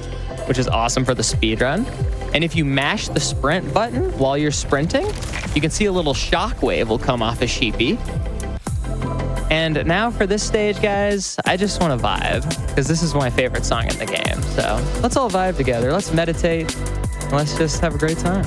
Speaker 10: which is awesome for the speed run. And if you mash the sprint button while you're sprinting, you can see a little shockwave will come off of Sheepy. And now for this stage, guys, I just want to vibe because this is my favorite song in the game. So let's all vibe together. Let's meditate. And let's just have a great time.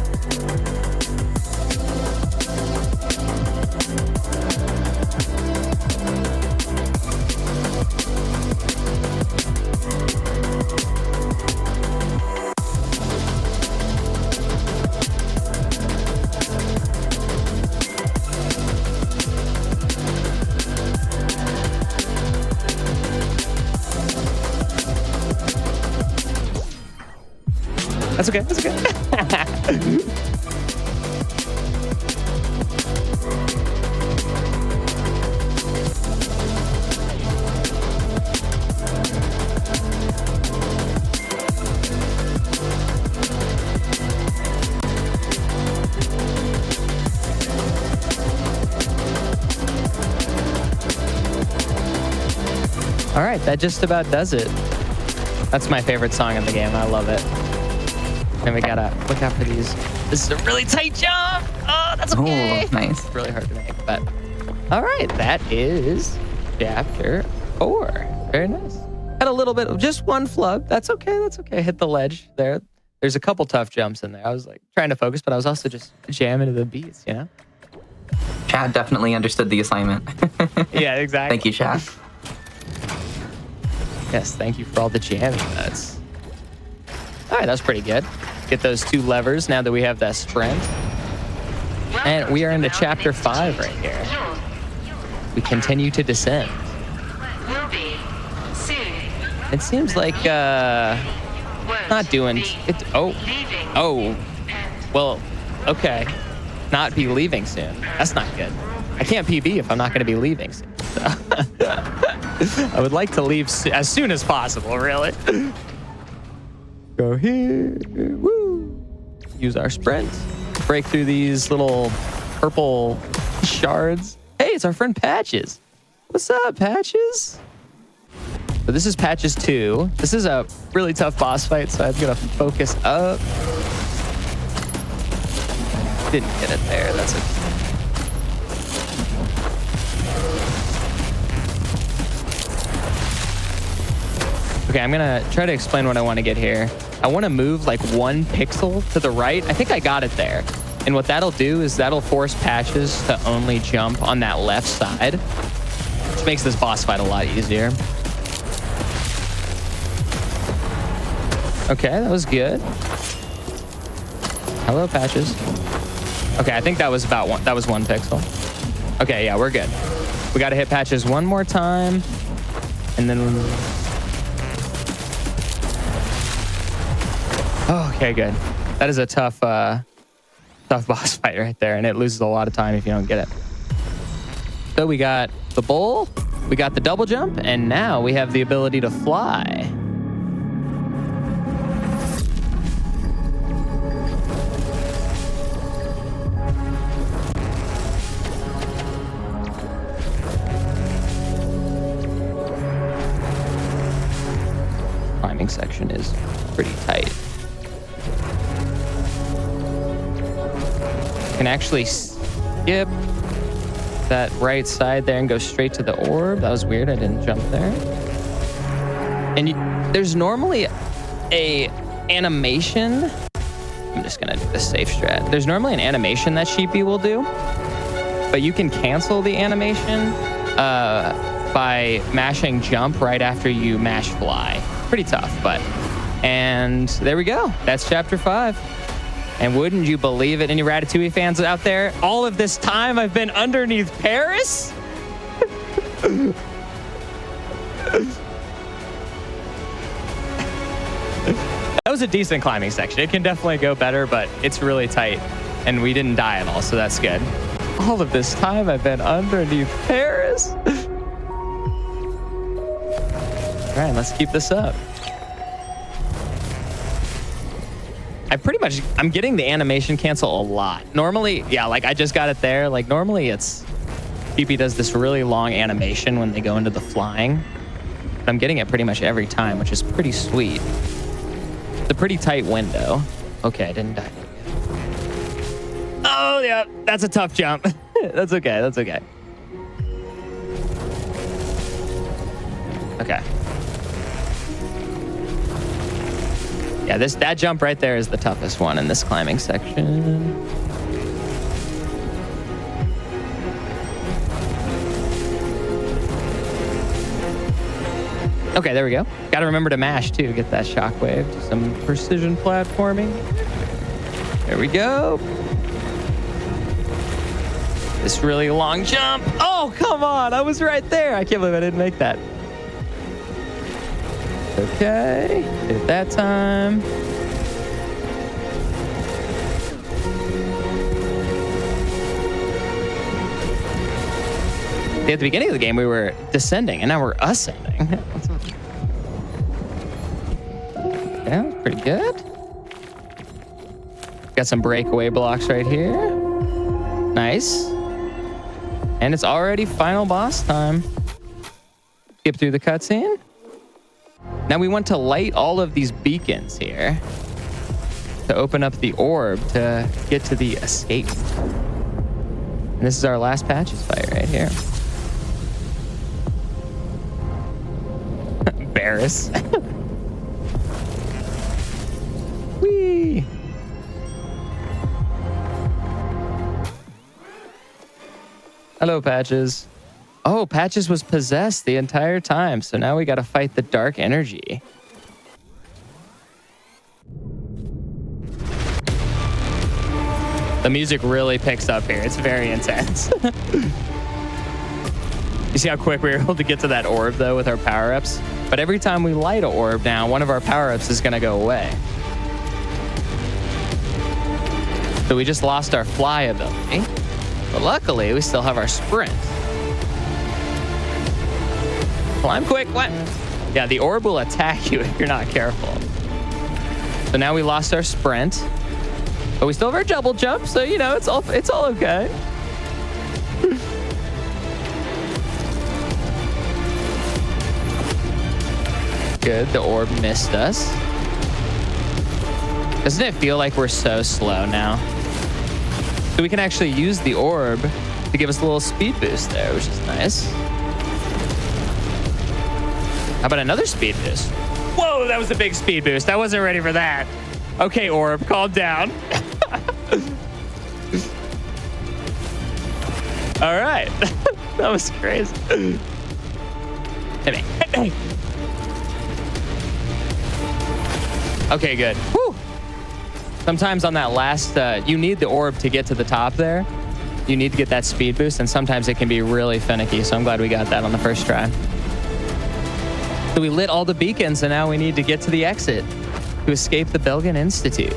Speaker 10: That's okay. That's okay. All right, that just about does it. That's my favorite song in the game. I love it. And we gotta look out for these. This is a really tight jump. Oh, that's okay.
Speaker 9: Oh, nice.
Speaker 10: It's really hard to make, but all right, that is chapter 4. Very nice. Had a little bit of just one flub. That's okay. That's okay. Hit the ledge there. There's a couple tough jumps in there. I was like trying to focus, but I was also just jamming to the beats, you know?
Speaker 9: Chad definitely understood the assignment.
Speaker 10: Yeah, exactly.
Speaker 9: Thank you, Chad.
Speaker 10: Yes, thank you for all the jamming. That's all right. That's pretty good. Get those 2 levers now that we have that sprint. And we are into chapter 5 right here. We continue to descend. It seems like not doing it. Oh, well, okay. Not be leaving soon. That's not good. I can't PB if I'm not going to be leaving soon. So. I would like to leave as soon as possible, really. Go here. Woo. Use our sprint. Break through these little purple shards. Hey, it's our friend Patches. What's up, Patches? So this is Patches 2. This is a really tough boss fight, so I'm going to focus up. Didn't get it there. That's okay. Okay, I'm gonna try to explain what I want to get here. I want to move like 1 pixel to the right. I think I got it there. And what that'll do is that'll force Patches to only jump on that left side, which makes this boss fight a lot easier. Okay, that was good. Hello, Patches. Okay, I think that was that was 1 pixel. Okay, yeah, we're good. We got to hit Patches one more time, and then... Oh, okay, good. That is a tough boss fight right there, and it loses a lot of time if you don't get it. So we got the bowl, we got the double jump, and now we have the ability to fly. Climbing section is pretty tight. Can actually skip that right side there and go straight to the orb. That was weird. I didn't jump there. And there's normally a animation. I'm just gonna do the safe strat. There's normally an animation that Sheepy will do, but you can cancel the animation by mashing jump right after you mash fly. Pretty tough, but. And there we go. That's chapter 5. And wouldn't you believe it, any Ratatouille fans out there? All of this time I've been underneath Paris? That was a decent climbing section. It can definitely go better, but it's really tight. And we didn't die at all, so that's good. All of this time I've been underneath Paris. All right, let's keep this up. I'm getting the animation cancel a lot. Normally, yeah, like I just got it there. Like normally Sheepy does this really long animation when they go into the flying. But I'm getting it pretty much every time, which is pretty sweet. It's a pretty tight window. Okay, I didn't die. Oh, yeah, that's a tough jump. That's okay, that's okay. Okay. Yeah, that jump right there is the toughest one in this climbing section. Okay, there we go. Got to remember to mash too, get that shockwave. Do some precision platforming. There we go. This really long jump. Oh, come on. I was right there. I can't believe I didn't make that. Okay, did it that time. At the beginning of the game, we were descending, and now we're ascending. Yeah, pretty good. Got some breakaway blocks right here. Nice. And it's already final boss time. Skip through the cutscene. Now we want to light all of these beacons here to open up the orb to get to the escape. And this is our last Patches fight right here. Barris. Whee! Hello, Patches. Oh, Patches was possessed the entire time, so now we gotta fight the dark energy. The music really picks up here. It's very intense. You see how quick we were able to get to that orb, though, with our power-ups? But every time we light an orb now, one of our power-ups is gonna go away. So we just lost our fly ability. But luckily, we still have our sprint. Climb quick, what? Yeah, the orb will attack you if you're not careful. So now we lost our sprint, but we still have our double jump, so you know it's all okay. Good, the orb missed us. Doesn't it feel like we're so slow now? So we can actually use the orb to give us a little speed boost there, which is nice. How about another speed boost? Whoa, that was a big speed boost. I wasn't ready for that. Okay, orb, calm down. All right. That was crazy. Hey. Okay, good. Whew. Sometimes on that last, you need the orb to get to the top there. You need to get that speed boost, and sometimes it can be really finicky, so I'm glad we got that on the first try. So we lit all the beacons, and now we need to get to the exit to escape the Belgian Institute.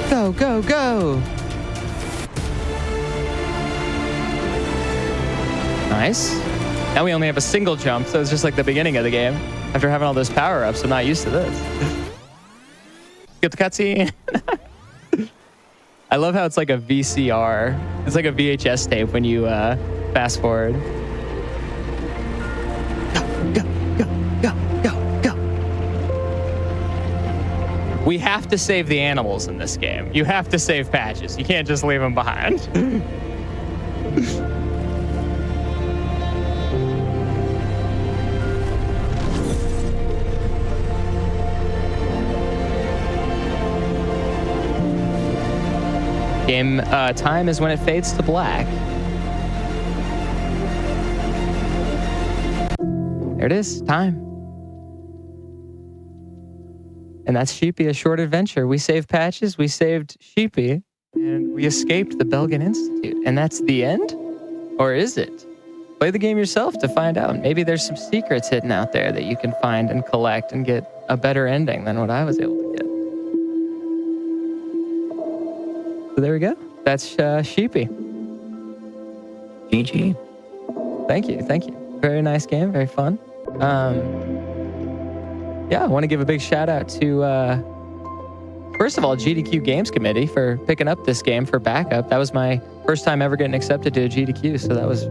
Speaker 10: Go, go, go! Nice. Now we only have a single jump, so it's just like the beginning of the game. After having all those power-ups, I'm not used to this. Get the cutscene. I love how it's like a VCR. It's like a VHS tape when you fast forward. Go. We have to save the animals in this game. You have to save Patches. You can't just leave them behind. Game time is when it fades to black. There it is, time. And that's Sheepy, A Short Adventure. We saved Patches, we saved Sheepy, and we escaped the Belgian Institute. And that's the end? Or is it? Play the game yourself to find out. Maybe there's some secrets hidden out there that you can find and collect and get a better ending than what I was able to get. So there we go. That's Sheepy.
Speaker 9: GG.
Speaker 10: Thank you. Very nice game, very fun. Yeah, I want to give a big shout out to, first of all, GDQ Games Committee for picking up this game for backup. That was my first time ever getting accepted to a GDQ, so that was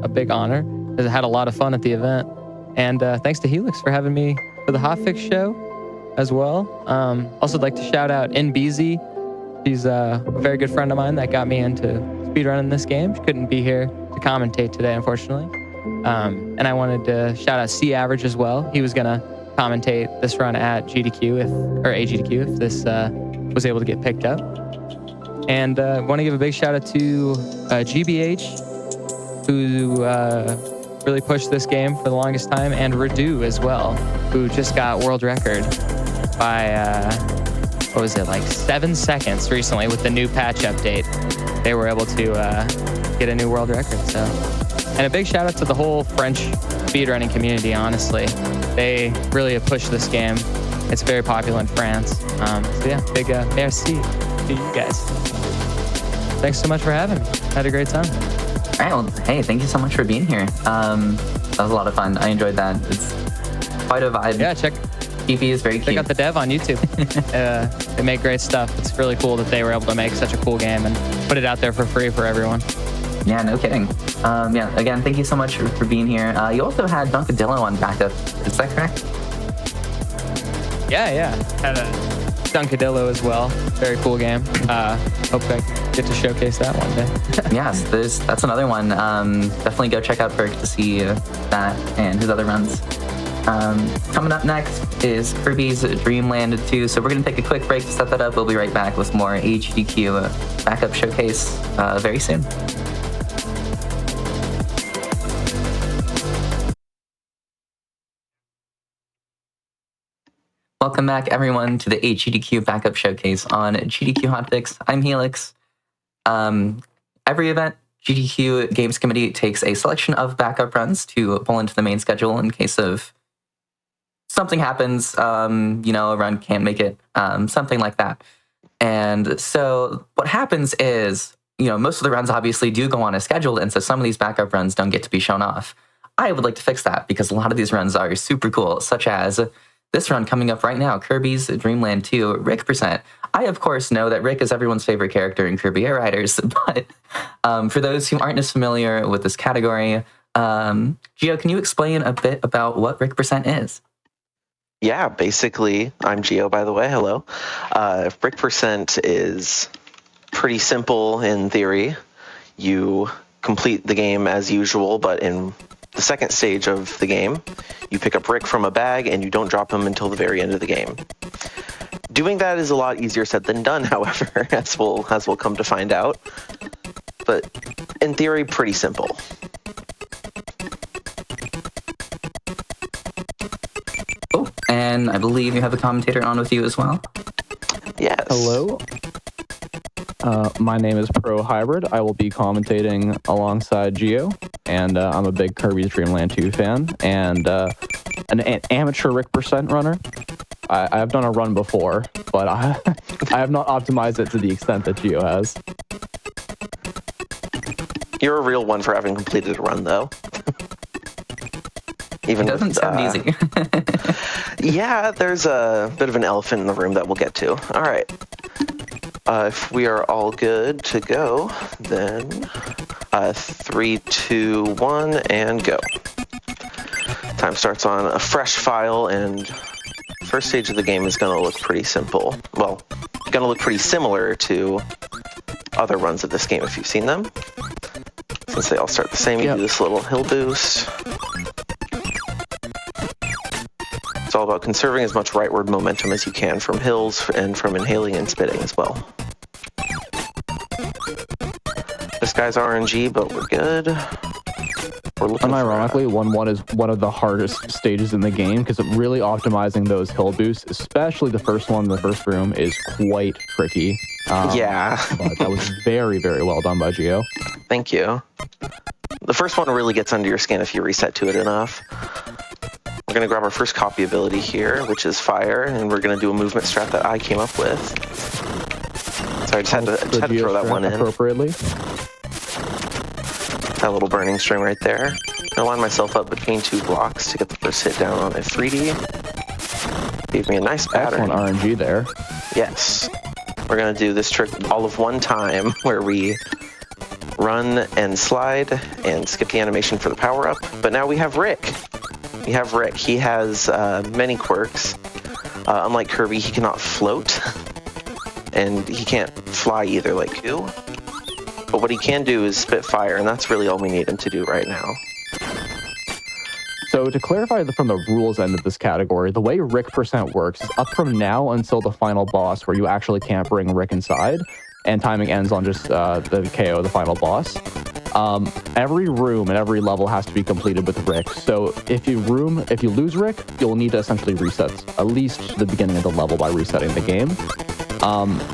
Speaker 10: a big honor. I had a lot of fun at the event. And thanks to Helix for having me for the Hotfix show as well. Also, I'd like to shout out NBZ. She's a very good friend of mine that got me into speedrunning this game. She couldn't be here to commentate today, unfortunately. And I wanted to shout out C Average as well. He was going to commentate this run at GDQ or AGDQ if this was able to get picked up. And I want to give a big shout out to GBH, who really pushed this game for the longest time, and Redu as well, who just got world record by, what was it, like 7 seconds recently with the new patch update. They were able to get a new world record. So, and a big shout out to the whole French speedrunning community, honestly. They really have pushed this game. It's very popular in France. So yeah, big merci to you guys. Thanks so much for having me. Had a great time.
Speaker 9: All right, well, hey, thank you so much for being here. That was a lot of fun. I enjoyed that. It's quite a vibe.
Speaker 10: Yeah, check
Speaker 9: Sheepy is very cute.
Speaker 10: Check out the dev on YouTube. They make great stuff. It's really cool that they were able to make such a cool game and put it out there for free for everyone.
Speaker 9: Yeah, no kidding. Yeah, again, thank you so much for being here. You also had Dunkadillo on backup. Is that correct?
Speaker 10: Yeah. Had a Dunkadillo as well. Very cool game. Hope I get to showcase that one day.
Speaker 9: Yes, that's another one. Definitely go check out Perk to see that and his other runs. Coming up next is Kirby's Dreamland 2. So we're going to take a quick break to set that up. We'll be right back with more AGDQ backup showcase very soon. Welcome back, everyone, to the AGDQ backup showcase on GDQ Hotfix. I'm Helix. Every event, GDQ Games Committee takes a selection of backup runs to pull into the main schedule in case of something happens, a run can't make it, something like that. And so what happens is, most of the runs obviously do go on as scheduled, and so some of these backup runs don't get to be shown off. I would like to fix that because a lot of these runs are super cool, such as this run coming up right now, Kirby's Dreamland 2, Rick %. I, of course, know that Rick is everyone's favorite character in Kirby Air Riders, but for those who aren't as familiar with this category, Gio, can you explain a bit about what Rick % is?
Speaker 12: Yeah, basically, I'm Gio, by the way. Hello. Rick % is pretty simple in theory. You complete the game as usual, but in the second stage of the game, you pick up Rick from a bag and you don't drop him until the very end of the game. Doing that is a lot easier said than done, however, as we'll come to find out. But in theory, pretty simple.
Speaker 9: Oh, and I believe you have a commentator on with you as well.
Speaker 12: Yes.
Speaker 13: Hello. My name is Pro Hybrid. I will be commentating alongside Geo, and I'm a big Kirby's Dream Land 2 fan, and an amateur Rick percent runner. I have done a run before, but I have not optimized it to the extent that Geo has.
Speaker 12: You're a real one for having completed a run, though. Even
Speaker 9: It doesn't sound easy.
Speaker 12: Yeah, there's a bit of an elephant in the room that we'll get to. All right. If we are all good to go, then 3, 2, 1, and go. Time starts on a fresh file, and first stage of the game is going to look pretty simple. Well, going to look pretty similar to other runs of this game if you've seen them. Since they all start the same, you do this little hill boost. It's all about conserving as much rightward momentum as you can from hills and from inhaling and spitting as well. This guy's RNG, but we're good.
Speaker 13: Unironically, 1-1 is one of the hardest stages in the game because really optimizing those hill boosts, especially the first one in the first room, is quite tricky.
Speaker 12: Yeah.
Speaker 13: But that was very, very well done by Geo.
Speaker 12: Thank you. The first one really gets under your skin if you reset to it enough. We're going to grab our first copy ability here, which is fire, and we're going to do a movement strat that I came up with. So I just had to throw that one in.
Speaker 13: Appropriately.
Speaker 12: That little burning string right there. I line myself up between 2 blocks to get the first hit down on a 3D. Gave me a nice pattern.
Speaker 13: Excellent RNG there.
Speaker 12: Yes. We're going to do this trick all of one time where we run and slide and skip the animation for the power-up. But now we have Rick. He has many quirks. Unlike Kirby, he cannot float. And he can't fly either like you. But what he can do is spit fire, and that's really all we need him to do right now.
Speaker 13: So to clarify from the rules end of this category, the way Rick percent works is up from now until the final boss where you actually can't bring Rick inside, and timing ends on just the KO, the final boss. Every room and every level has to be completed with Rick. So if you lose Rick, you'll need to essentially reset at least the beginning of the level by resetting the game.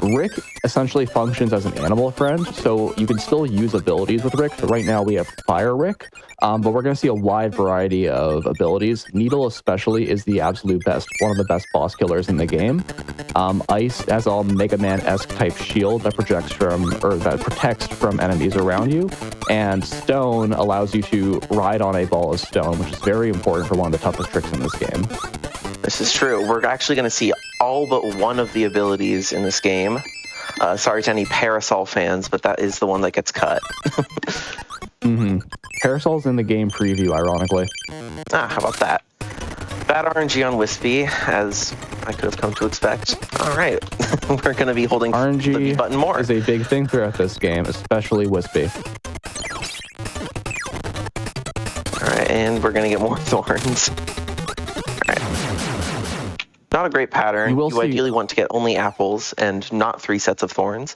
Speaker 13: Rick essentially functions as an animal friend, so you can still use abilities with Rick. So right now we have Fire Rick, but we're going to see a wide variety of abilities. Needle especially is the absolute best, one of the best boss killers in the game. Ice has a Mega Man-esque type shield that protects from enemies around you, and Stone allows you to ride on a ball of stone, which is very important for one of the toughest tricks in this game.
Speaker 12: This is true. We're actually going to see all but one of the abilities in this game. Sorry to any Parasol fans, but that is the one that gets cut.
Speaker 13: Parasol's in the game preview, ironically.
Speaker 12: How about that? Bad RNG on Wispy, as I could have come to expect. All right. We're going to be holding
Speaker 13: RNG
Speaker 12: the B button more.
Speaker 13: Is a big thing throughout this game, especially Wispy.
Speaker 12: All right, and we're going to get more thorns. Not a great pattern. You ideally want to get only apples and not 3 sets of thorns.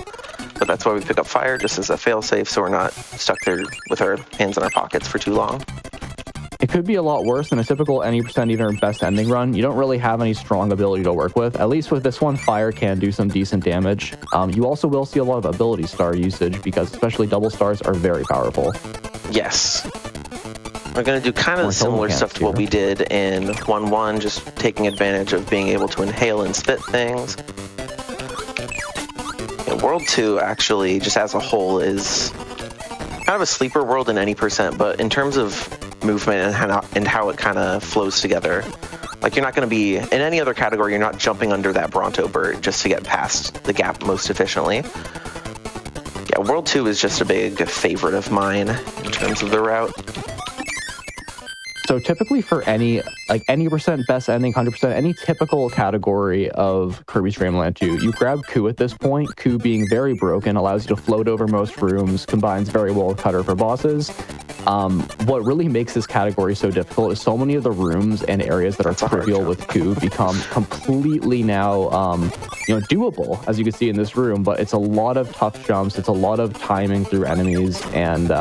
Speaker 12: But that's why we pick up fire, just as a failsafe, so we're not stuck there with our hands in our pockets for too long.
Speaker 13: It could be a lot worse than a typical any percent even best ending run. You don't really have any strong ability to work with. At least with this one, fire can do some decent damage. You also will see a lot of ability star usage because especially double stars are very powerful.
Speaker 12: Yes. We're going to do kind of similar stuff to what we did in 1-1, just taking advantage of being able to inhale and spit things. Yeah, World 2 actually, just as a whole, is kind of a sleeper world in any percent, but in terms of movement and how it kind of flows together, like you're not going to be, in any other category, you're not jumping under that Bronto bird just to get past the gap most efficiently. Yeah, World 2 is just a big favorite of mine in terms of the route.
Speaker 13: So typically for any percent, best ending, 100%, any typical category of Kirby's Dream Land 2, you grab Ku at this point. Ku being very broken, allows you to float over most rooms, combines very well with Cutter for bosses. What really makes this category so difficult is so many of the rooms and areas that are trivial with Ku become completely now, doable, as you can see in this room, but it's a lot of tough jumps, it's a lot of timing through enemies, and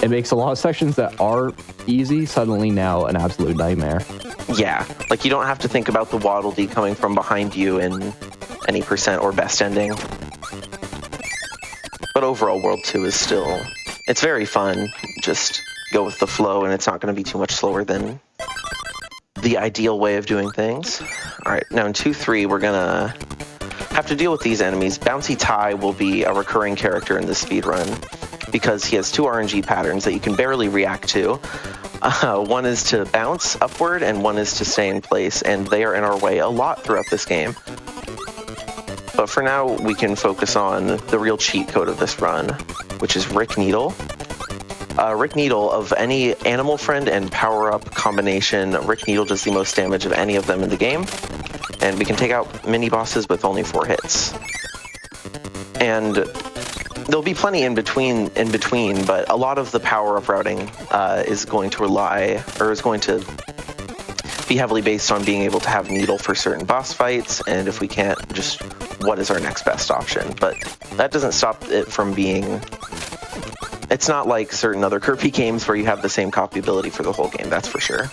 Speaker 13: it makes a lot of sections that are easy suddenly now an absolute nightmare.
Speaker 12: Yeah, like you don't have to think about the Waddle Dee coming from behind you in any percent or best ending. But overall, World 2 is still, it's very fun. Just go with the flow, and it's not going to be too much slower than the ideal way of doing things. All right, now in 2-3, we're going to have to deal with these enemies. Bouncy Ty will be a recurring character in this speedrun because he has 2 RNG patterns that you can barely react to. One is to bounce upward, and one is to stay in place, and they are in our way a lot throughout this game. But for now, we can focus on the real cheat code of this run, which is Rick Needle. Rick Needle, of any animal friend and power-up combination, Rick Needle does the most damage of any of them in the game, and we can take out mini-bosses with only 4 hits. And there'll be plenty in between, but a lot of the power-up routing is going to be heavily based on being able to have Needle for certain boss fights, and if we can't, just what is our next best option. But that doesn't stop it from being... It's not like certain other Kirby games where you have the same copy ability for the whole game, that's for sure.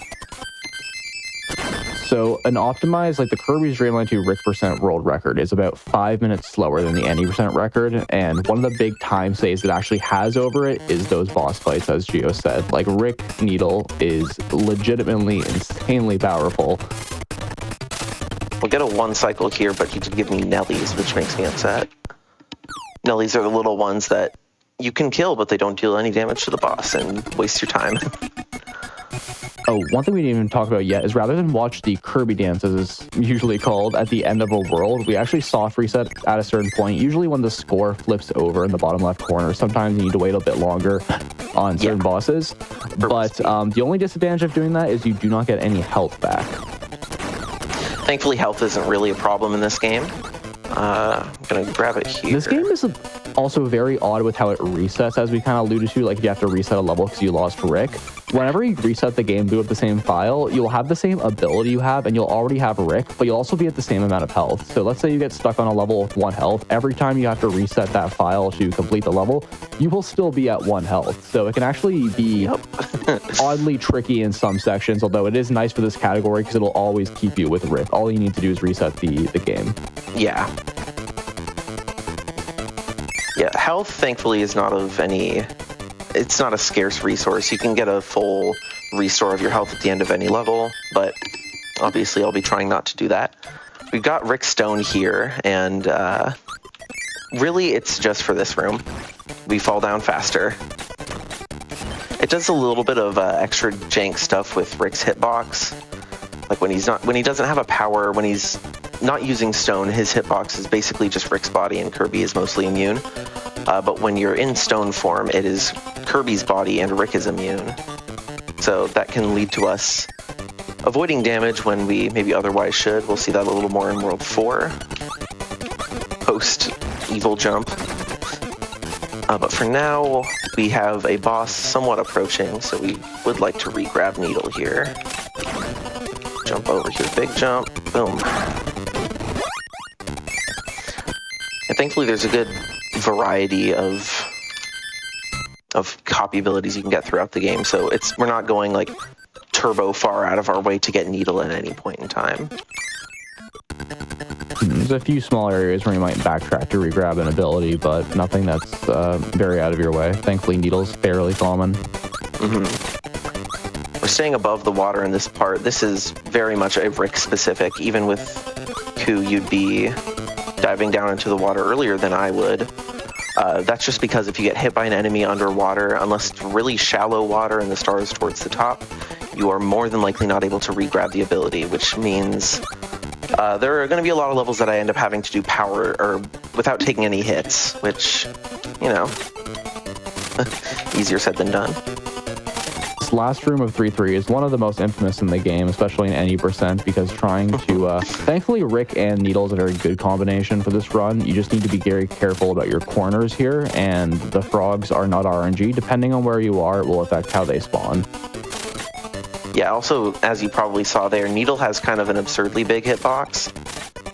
Speaker 13: So an optimized, like the Kirby's Dream Land 2 Rick % world record is about 5 minutes slower than the any % record, and one of the big time saves it actually has over it is those boss fights, as Gio said. Like Rick Needle is legitimately insanely powerful.
Speaker 12: We'll get a 1 cycle here, but he did give me Nellies, which makes me upset. Nellies are the little ones that you can kill, but they don't deal any damage to the boss and waste your time.
Speaker 13: Oh, one thing we didn't even talk about yet is rather than watch the Kirby dance, as it's usually called, at the end of a world, we actually soft reset at a certain point, usually when the score flips over in the bottom left corner. Sometimes you need to wait a bit longer on certain bosses. But the only disadvantage of doing that is you do not get any health back.
Speaker 12: Thankfully, health isn't really a problem in this game. I'm going to grab it here.
Speaker 13: This game is also very odd with how it resets, as we kind of alluded to. Like, you have to reset a level because you lost Rick. Whenever you reset the game, boot up the same file, you'll have the same ability you have, and you'll already have Rick, but you'll also be at the same amount of health. So let's say you get stuck on a level with 1 health. Every time you have to reset that file to complete the level, you will still be at 1 health. So it can actually be oddly tricky in some sections, although it is nice for this category because it'll always keep you with Rick. All you need to do is reset the game.
Speaker 12: Yeah. Yeah, health, thankfully, is not of any... It's not a scarce resource. You can get a full restore of your health at the end of any level, but obviously I'll be trying not to do that. We've got Rick Stone here, and really it's just for this room. We fall down faster. It does a little bit of extra jank stuff with Rick's hitbox. Like when he doesn't have a power, when he's not using stone, his hitbox is basically just Rick's body, and Kirby is mostly immune. But when you're in stone form, it is Kirby's body and Rick is immune. So that can lead to us avoiding damage when we maybe otherwise should. We'll see that a little more in World 4. Post evil jump. But for now, we have a boss somewhat approaching, so we would like to re-grab Needle here. Jump over here, big jump, boom. And thankfully there's a good variety of copy abilities you can get throughout the game, so we're not going like turbo far out of our way to get Needle at any point in time.
Speaker 13: There's a few small areas where you might backtrack to re-grab an ability, but nothing that's very out of your way. Thankfully, Needle's fairly common.
Speaker 12: We're staying above the water in this part. This is very much a Rick specific. Even with Ku, you'd be diving down into the water earlier than I would. That's just because if you get hit by an enemy underwater, unless it's really shallow water and the star is towards the top, you are more than likely not able to re-grab the ability, which means there are going to be a lot of levels that I end up having to do power or without taking any hits, which, you know, easier said than done.
Speaker 13: last room of 3-3 is one of the most infamous in the game, especially in any percent, because trying to... thankfully, Rick and Needle is a very good combination for this run. You just need to be very careful about your corners here, and the frogs are not RNG. Depending on where you are, it will affect how they spawn.
Speaker 12: Yeah, also, as you probably saw there, Needle has kind of an absurdly big hitbox,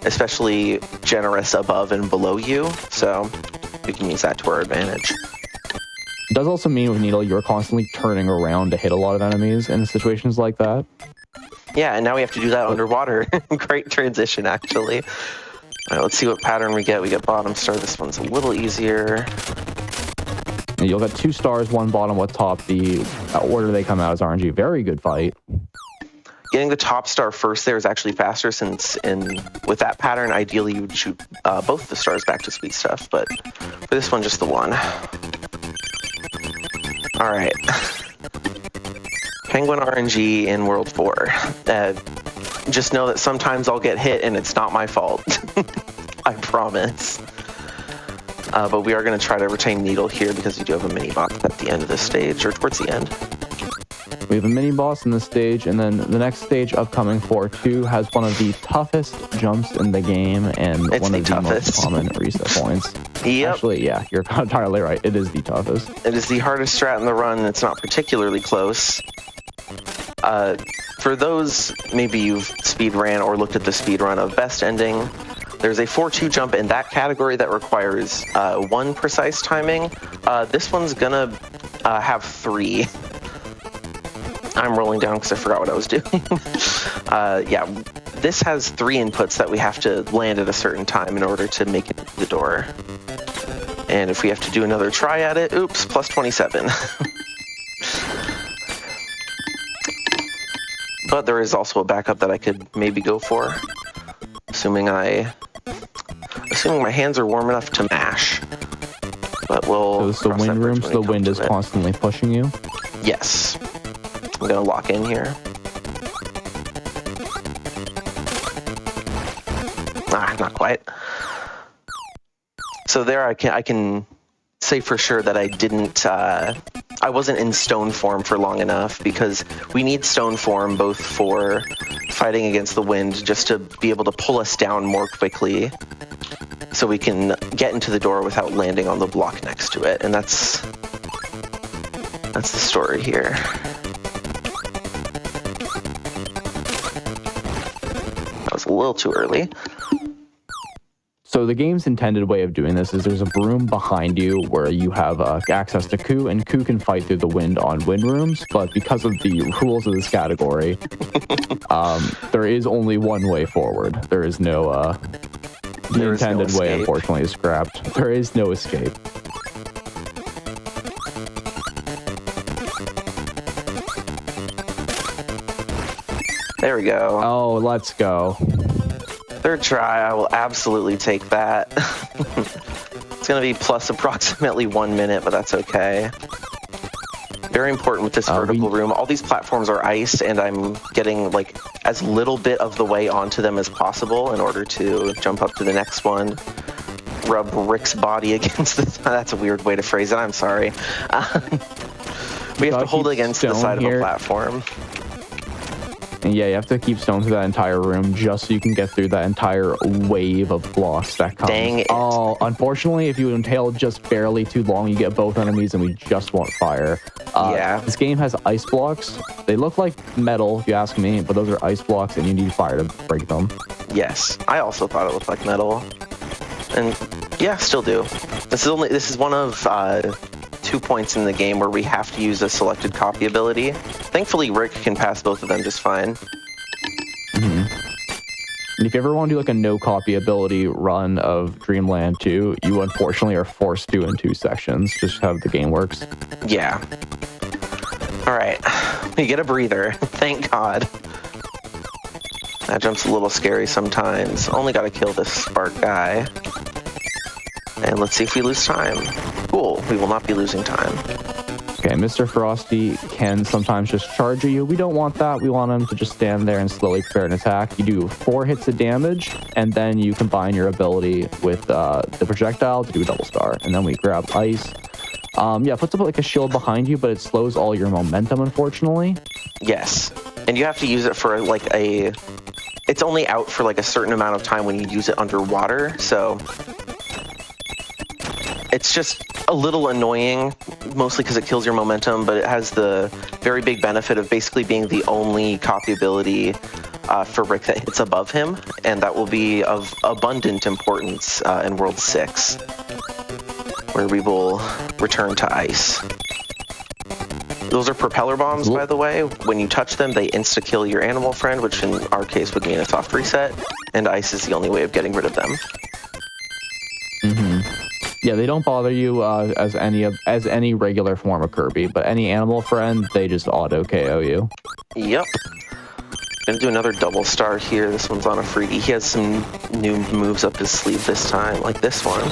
Speaker 12: especially generous above and below you, so we can use that to our advantage.
Speaker 13: It does also mean with Needle, you're constantly turning around to hit a lot of enemies in situations like that.
Speaker 12: Yeah, and now we have to do that underwater. Great transition, actually. All right, let's see what pattern we get. We get bottom star. This one's a little easier.
Speaker 13: And you'll get 2 stars, 1 bottom, 1 top. The order they come out is RNG. Very good fight.
Speaker 12: Getting the top star first there is actually faster, since with that pattern, ideally you would shoot both the stars back to sweet stuff, but for this one, just the one. All right. Penguin RNG in World 4. Just know that sometimes I'll get hit and it's not my fault. I promise. But we are going to try to retain Needle here because we do have a mini-boss at the end of this stage, or towards the end.
Speaker 13: We have a mini-boss in this stage, and then the next stage, upcoming 4-2, has one of the toughest jumps in the game, and
Speaker 12: it's
Speaker 13: one of the
Speaker 12: toughest.
Speaker 13: most common reset points.
Speaker 12: Yep.
Speaker 13: Actually, yeah, you're entirely right. It is the toughest.
Speaker 12: It is the hardest strat in the run. It's not particularly close. For those, maybe you've speed ran or looked at the speed run of Best Ending, there's a 4-2 jump in that category that requires 1 precise timing. This one's gonna have 3. I'm rolling down because I forgot what I was doing. Yeah, this has 3 inputs that we have to land at a certain time in order to make it to the door. And if we have to do another try at it, oops, plus 27. But there is also a backup that I could maybe go for, assuming my hands are warm enough to mash. But we'll.
Speaker 13: So this is the wind room, so the wind is constantly pushing you?
Speaker 12: Yes. I'm gonna lock in here. Not quite. So there I can say for sure that I wasn't in stone form for long enough, because we need stone form both for fighting against the wind, just to be able to pull us down more quickly, so we can get into the door without landing on the block next to it. And that's the story here. That was a little too early.
Speaker 13: So the game's intended way of doing this is there's a broom behind you where you have access to Ku, and Ku can fight through the wind on wind rooms, but because of the rules of this category, there is only one way forward. There is no... the intended way, unfortunately, is scrapped. There is no escape.
Speaker 12: There we go.
Speaker 13: Oh, let's go.
Speaker 12: Third try, I will absolutely take that. It's going to be plus approximately 1 minute, but that's okay. Very important with this vertical room. All these platforms are iced, and I'm getting like as little bit of the way onto them as possible in order to jump up to the next one. Rub Rick's body against the... That's a weird way to phrase it. I'm sorry. We have to hold it against the side of a platform.
Speaker 13: And yeah, you have to keep stone through that entire room just so you can get through that entire wave of blocks that comes.
Speaker 12: Dang it.
Speaker 13: Oh, unfortunately, if you inhale just barely too long, you get both enemies and we just won't fire.
Speaker 12: Yeah.
Speaker 13: This game has ice blocks. They look like metal, if you ask me, but those are ice blocks and you need fire to break them.
Speaker 12: Yes, I also thought it looked like metal. And yeah, still do. This is one of 2 points in the game where we have to use a selected copy ability. Thankfully, Rick can pass both of them just fine.
Speaker 13: Mm-hmm. And if you ever want to do like a no copy ability run of Dreamland 2, you unfortunately are forced to in 2 sections, just how the game works.
Speaker 12: Yeah. All right, we get a breather. Thank God. That jump's a little scary sometimes. Only got to kill this spark guy. And let's see if we lose time. Cool, we will not be losing time.
Speaker 13: Okay, Mr. Frosty can sometimes just charge you. We don't want that. We want him to just stand there and slowly prepare an attack. You do 4 hits of damage, and then you combine your ability with the projectile to do a double star. And then we grab ice. Yeah, it puts up like a shield behind you, but it slows all your momentum, unfortunately.
Speaker 12: Yes, and you have to use it for like it's only out for like a certain amount of time when you use it underwater, so it's just a little annoying, mostly because it kills your momentum, but it has the very big benefit of basically being the only copy ability for Rick that hits above him, and that will be of abundant importance in World 6, where we will return to ice. Those are propeller bombs, by the way. When you touch them, they insta-kill your animal friend, which in our case would mean a soft reset, and ice is the only way of getting rid of them.
Speaker 13: Yeah, they don't bother you as any regular form of Kirby, but any animal friend, they just auto KO you.
Speaker 12: Yep. Gonna do another double star here. This one's on a freebie. He has some new moves up his sleeve this time, like this one.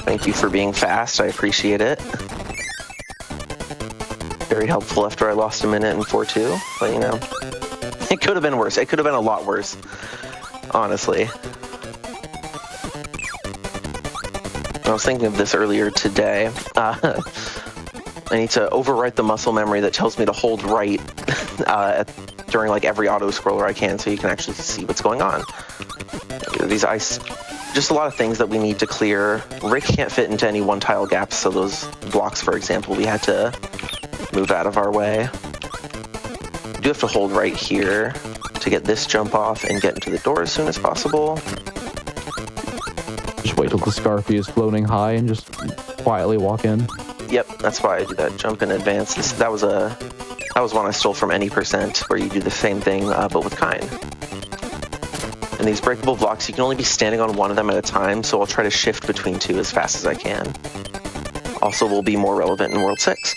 Speaker 12: Thank you for being fast. I appreciate it. Very helpful after I lost a minute in 4-2, but you know, it could have been worse. It could have been a lot worse, honestly. I was thinking of this earlier today. I need to overwrite the muscle memory that tells me to hold right during like every auto scroller I can, so you can actually see what's going on. These ice, just a lot of things that we need to clear. Rick can't fit into any one tile gaps, so those blocks, for example, we had to move out of our way. You do have to hold right here to get this jump off and get into the door as soon as possible.
Speaker 13: Just wait till the Scarfy is floating high and just quietly walk in.
Speaker 12: Yep, that's why I do that jump in advance. That was one I stole from Any Percent, where you do the same thing, but with Kind. And these breakable blocks, you can only be standing on one of them at a time, so I'll try to shift between two as fast as I can. Also will be more relevant in World 6.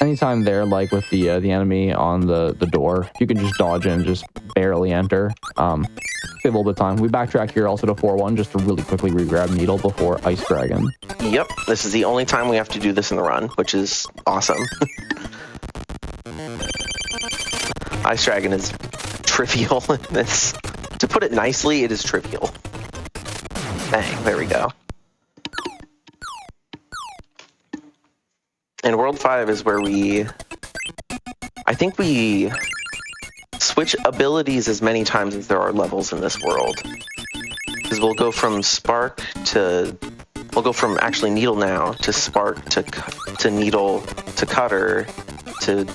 Speaker 13: Anytime there, like with the enemy on the door, you can just dodge in and just barely enter. Save a little bit of time. We backtrack here also to 4-1 just to really quickly re-grab Needle before Ice Dragon.
Speaker 12: Yep, this is the only time we have to do this in the run, which is awesome. Ice Dragon is trivial in this. To put it nicely, it is trivial. Bang, there we go. And World 5 is where I think we switch abilities as many times as there are levels in this world. Because we'll go from actually Needle now to Spark to Needle to Cutter to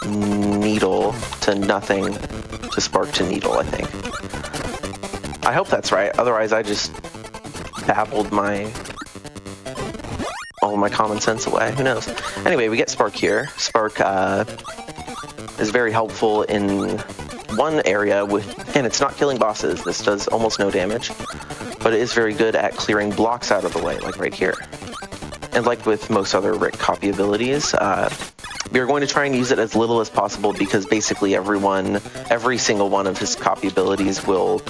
Speaker 12: Needle to Nothing to Spark to Needle, I think. I hope that's right. Otherwise, I just babbled all my common sense away. Who knows? Anyway, we get Spark here. Spark is very helpful in one area and it's not killing bosses. This does almost no damage, but it is very good at clearing blocks out of the way, like right here. And like with most other Rick copy abilities, we are going to try and use it as little as possible because basically every single one of his copy abilities will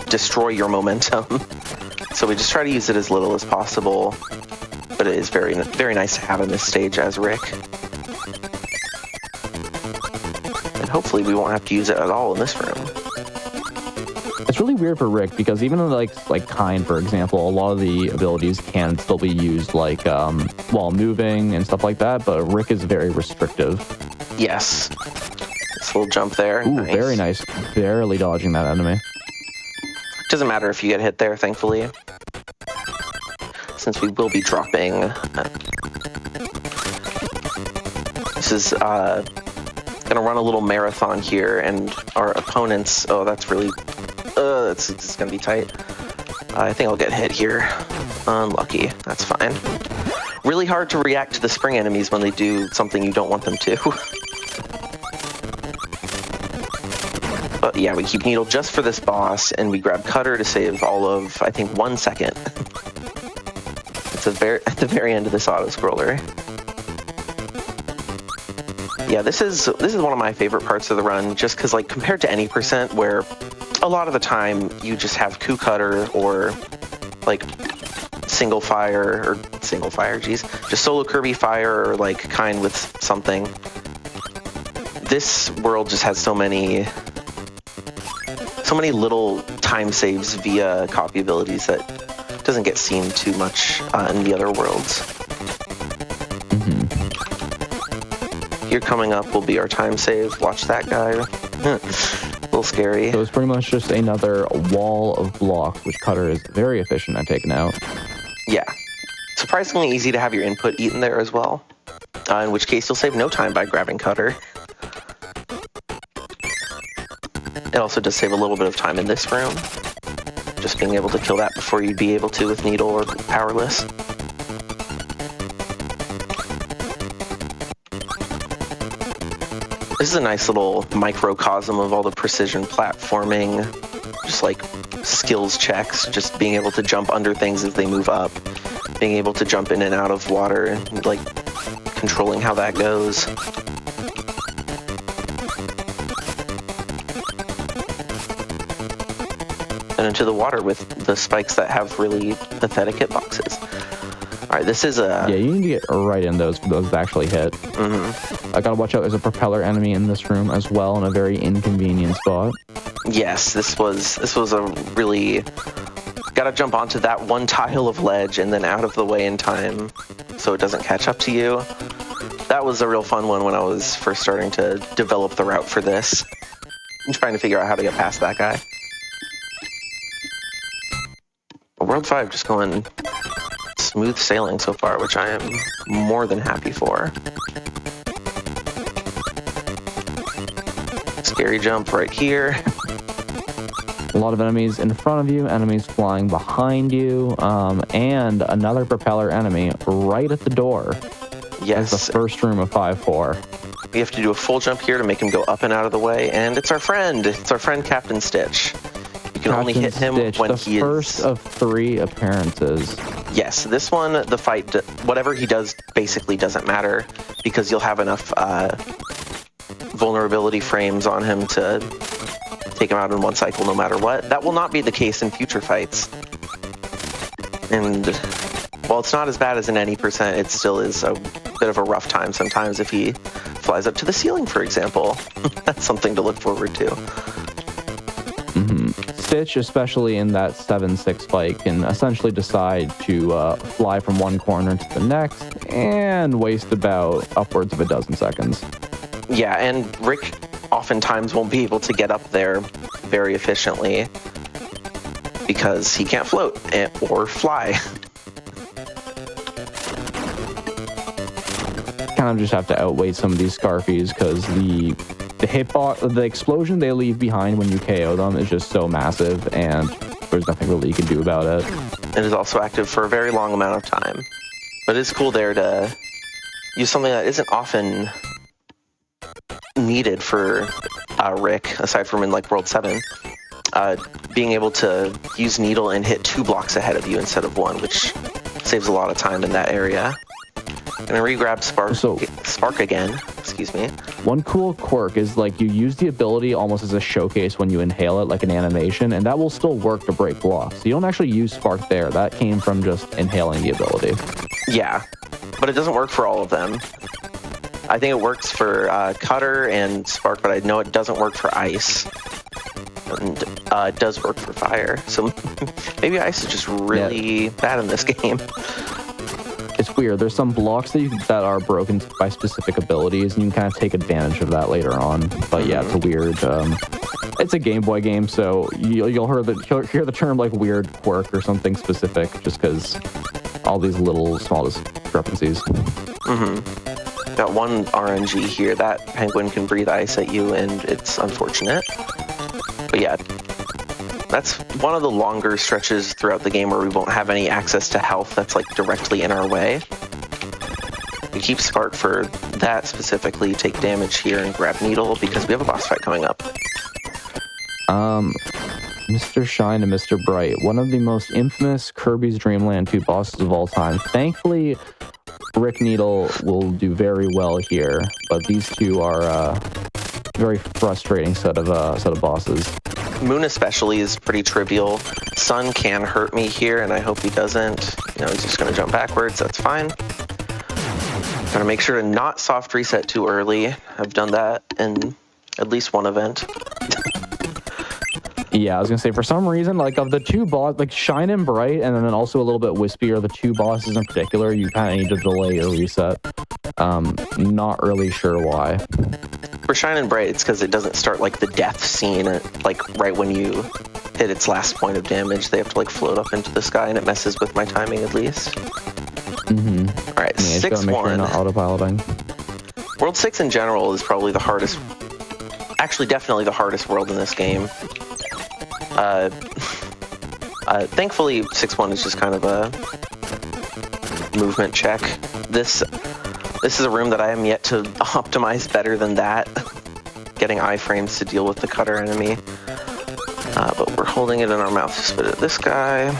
Speaker 12: destroy your momentum. So we just try to use it as little as possible, but it is very, very nice to have in this stage as Rick. And hopefully we won't have to use it at all in this room.
Speaker 13: It's really weird for Rick because even like Kind, for example, a lot of the abilities can still be used like while moving and stuff like that, but Rick is very restrictive.
Speaker 12: Yes. This little jump there.
Speaker 13: Ooh, nice. Very nice. Barely dodging that enemy.
Speaker 12: Doesn't matter if you get hit there, thankfully, since we will be dropping. This is gonna run a little marathon here, and our opponents. Oh, that's really. It's gonna be tight. I think I'll get hit here. Unlucky. That's fine. Really hard to react to the spring enemies when they do something you don't want them to. But yeah, we keep Needle just for this boss, and we grab Cutter to save all of, I think, 1 second. It's at the very end of this auto-scroller. Yeah, this is one of my favorite parts of the run, just because, like, compared to Any Percent, where a lot of the time you just have Coup Cutter or, like, single fire, just solo Kirby fire or, like, Kind with something. This world just has so many little time saves via copy abilities that doesn't get seen too much in the other worlds. Here coming up will be our time save. Watch that guy. A little scary.
Speaker 13: So it's pretty much just another wall of blocks, which Cutter is very efficient at taking out.
Speaker 12: Yeah. Surprisingly easy to have your input eaten there as well. In which case you'll save no time by grabbing Cutter. It also does save a little bit of time in this room. Just being able to kill that before you'd be able to with Needle or Powerless. This is a nice little microcosm of all the precision platforming, just like skills checks, just being able to jump under things as they move up, being able to jump in and out of water, like controlling how that goes. And into the water with the spikes that have really pathetic hitboxes. All right, this is a...
Speaker 13: Yeah, you need to get right in those for those that actually hit. I gotta watch out, there's a propeller enemy in this room as well in a very inconvenient spot.
Speaker 12: Yes, this was a really... Gotta jump onto that one tile of ledge and then out of the way in time so it doesn't catch up to you. That was a real fun one when I was first starting to develop the route for this. I'm trying to figure out how to get past that guy. World 5 just going smooth sailing so far, which I am more than happy for. Scary jump right here.
Speaker 13: A lot of enemies in front of you, enemies flying behind you, and another propeller enemy right at the door.
Speaker 12: Yes.
Speaker 13: It's the first room of 5-4.
Speaker 12: We have to do a full jump here to make him go up and out of the way, and it's our friend. It's our friend Captain Stitch. You can only hit him
Speaker 13: Stitch,
Speaker 12: when
Speaker 13: the
Speaker 12: he is...
Speaker 13: first of 3 appearances.
Speaker 12: Yes, this one, the fight, whatever he does basically doesn't matter because you'll have enough vulnerability frames on him to take him out in one cycle no matter what. That will not be the case in future fights. And while it's not as bad as in any percent, it still is a bit of a rough time sometimes if he flies up to the ceiling, for example. That's something to look forward to.
Speaker 13: Stitch, especially in that 7-6 fight, can essentially decide to fly from one corner to the next and waste about upwards of a dozen seconds.
Speaker 12: Yeah, and Rick oftentimes won't be able to get up there very efficiently because he can't float or fly.
Speaker 13: Kind of just have to outweigh some of these Scarfies because the explosion they leave behind when you KO them is just so massive, and there's nothing really you can do about it.
Speaker 12: It is also active for a very long amount of time. But it's cool there to use something that isn't often needed for Rick, aside from in like World 7. Being able to use Needle and hit 2 blocks ahead of you instead of 1, which saves a lot of time in that area. Gonna re-grab Spark again. Excuse me.
Speaker 13: One cool quirk is like you use the ability almost as a showcase when you inhale it, like an animation, and that will still work to break blocks. So you don't actually use Spark there. That came from just inhaling the ability.
Speaker 12: Yeah, but it doesn't work for all of them. I think it works for Cutter and Spark, but I know it doesn't work for Ice. And it does work for Fire. So maybe Ice is just really bad in this game.
Speaker 13: It's weird. There's some blocks that are broken by specific abilities, and you can kind of take advantage of that later on. But yeah, it's a weird. It's a Game Boy game, so you'll hear the term like weird quirk or something specific, just because all these little small discrepancies.
Speaker 12: Got one RNG here. That penguin can breathe ice at you, and it's unfortunate. But yeah, that's one of the longer stretches throughout the game where we won't have any access to health that's like directly in our way. We keep Spark for that specifically, take damage here and grab Needle because we have a boss fight coming up.
Speaker 13: Mr. Shine and Mr. Bright, one of the most infamous Kirby's Dream Land 2 bosses of all time. Thankfully, Rick Needle will do very well here, but these two are a very frustrating set of bosses.
Speaker 12: Moon especially is pretty trivial. Sun can hurt me here, and I hope he doesn't. You know, he's just going to jump backwards. That's fine. Gotta make sure to not soft reset too early. I've done that in at least one event.
Speaker 13: Yeah, I was gonna say, for some reason, like of the two bosses, like Shine and Bright, and then also a little bit Wispy are the two bosses in particular, you kind of need to delay your reset. Not really sure why.
Speaker 12: For Shine and Bright, it's because it doesn't start like the death scene, like right when you hit its last point of damage. They have to like float up into the sky, and it messes with my timing at least.
Speaker 13: Mm-hmm.
Speaker 12: All right,
Speaker 13: Yeah,
Speaker 12: 6-1.
Speaker 13: sure you're not autopiloting.
Speaker 12: World 6 in general is probably the hardest, actually definitely the hardest world in this game. Thankfully, 6-1 is just kind of a movement check. This is a room that I am yet to optimize better than that. Getting iframes to deal with the cutter enemy. But we're holding it in our mouth to spit at this guy.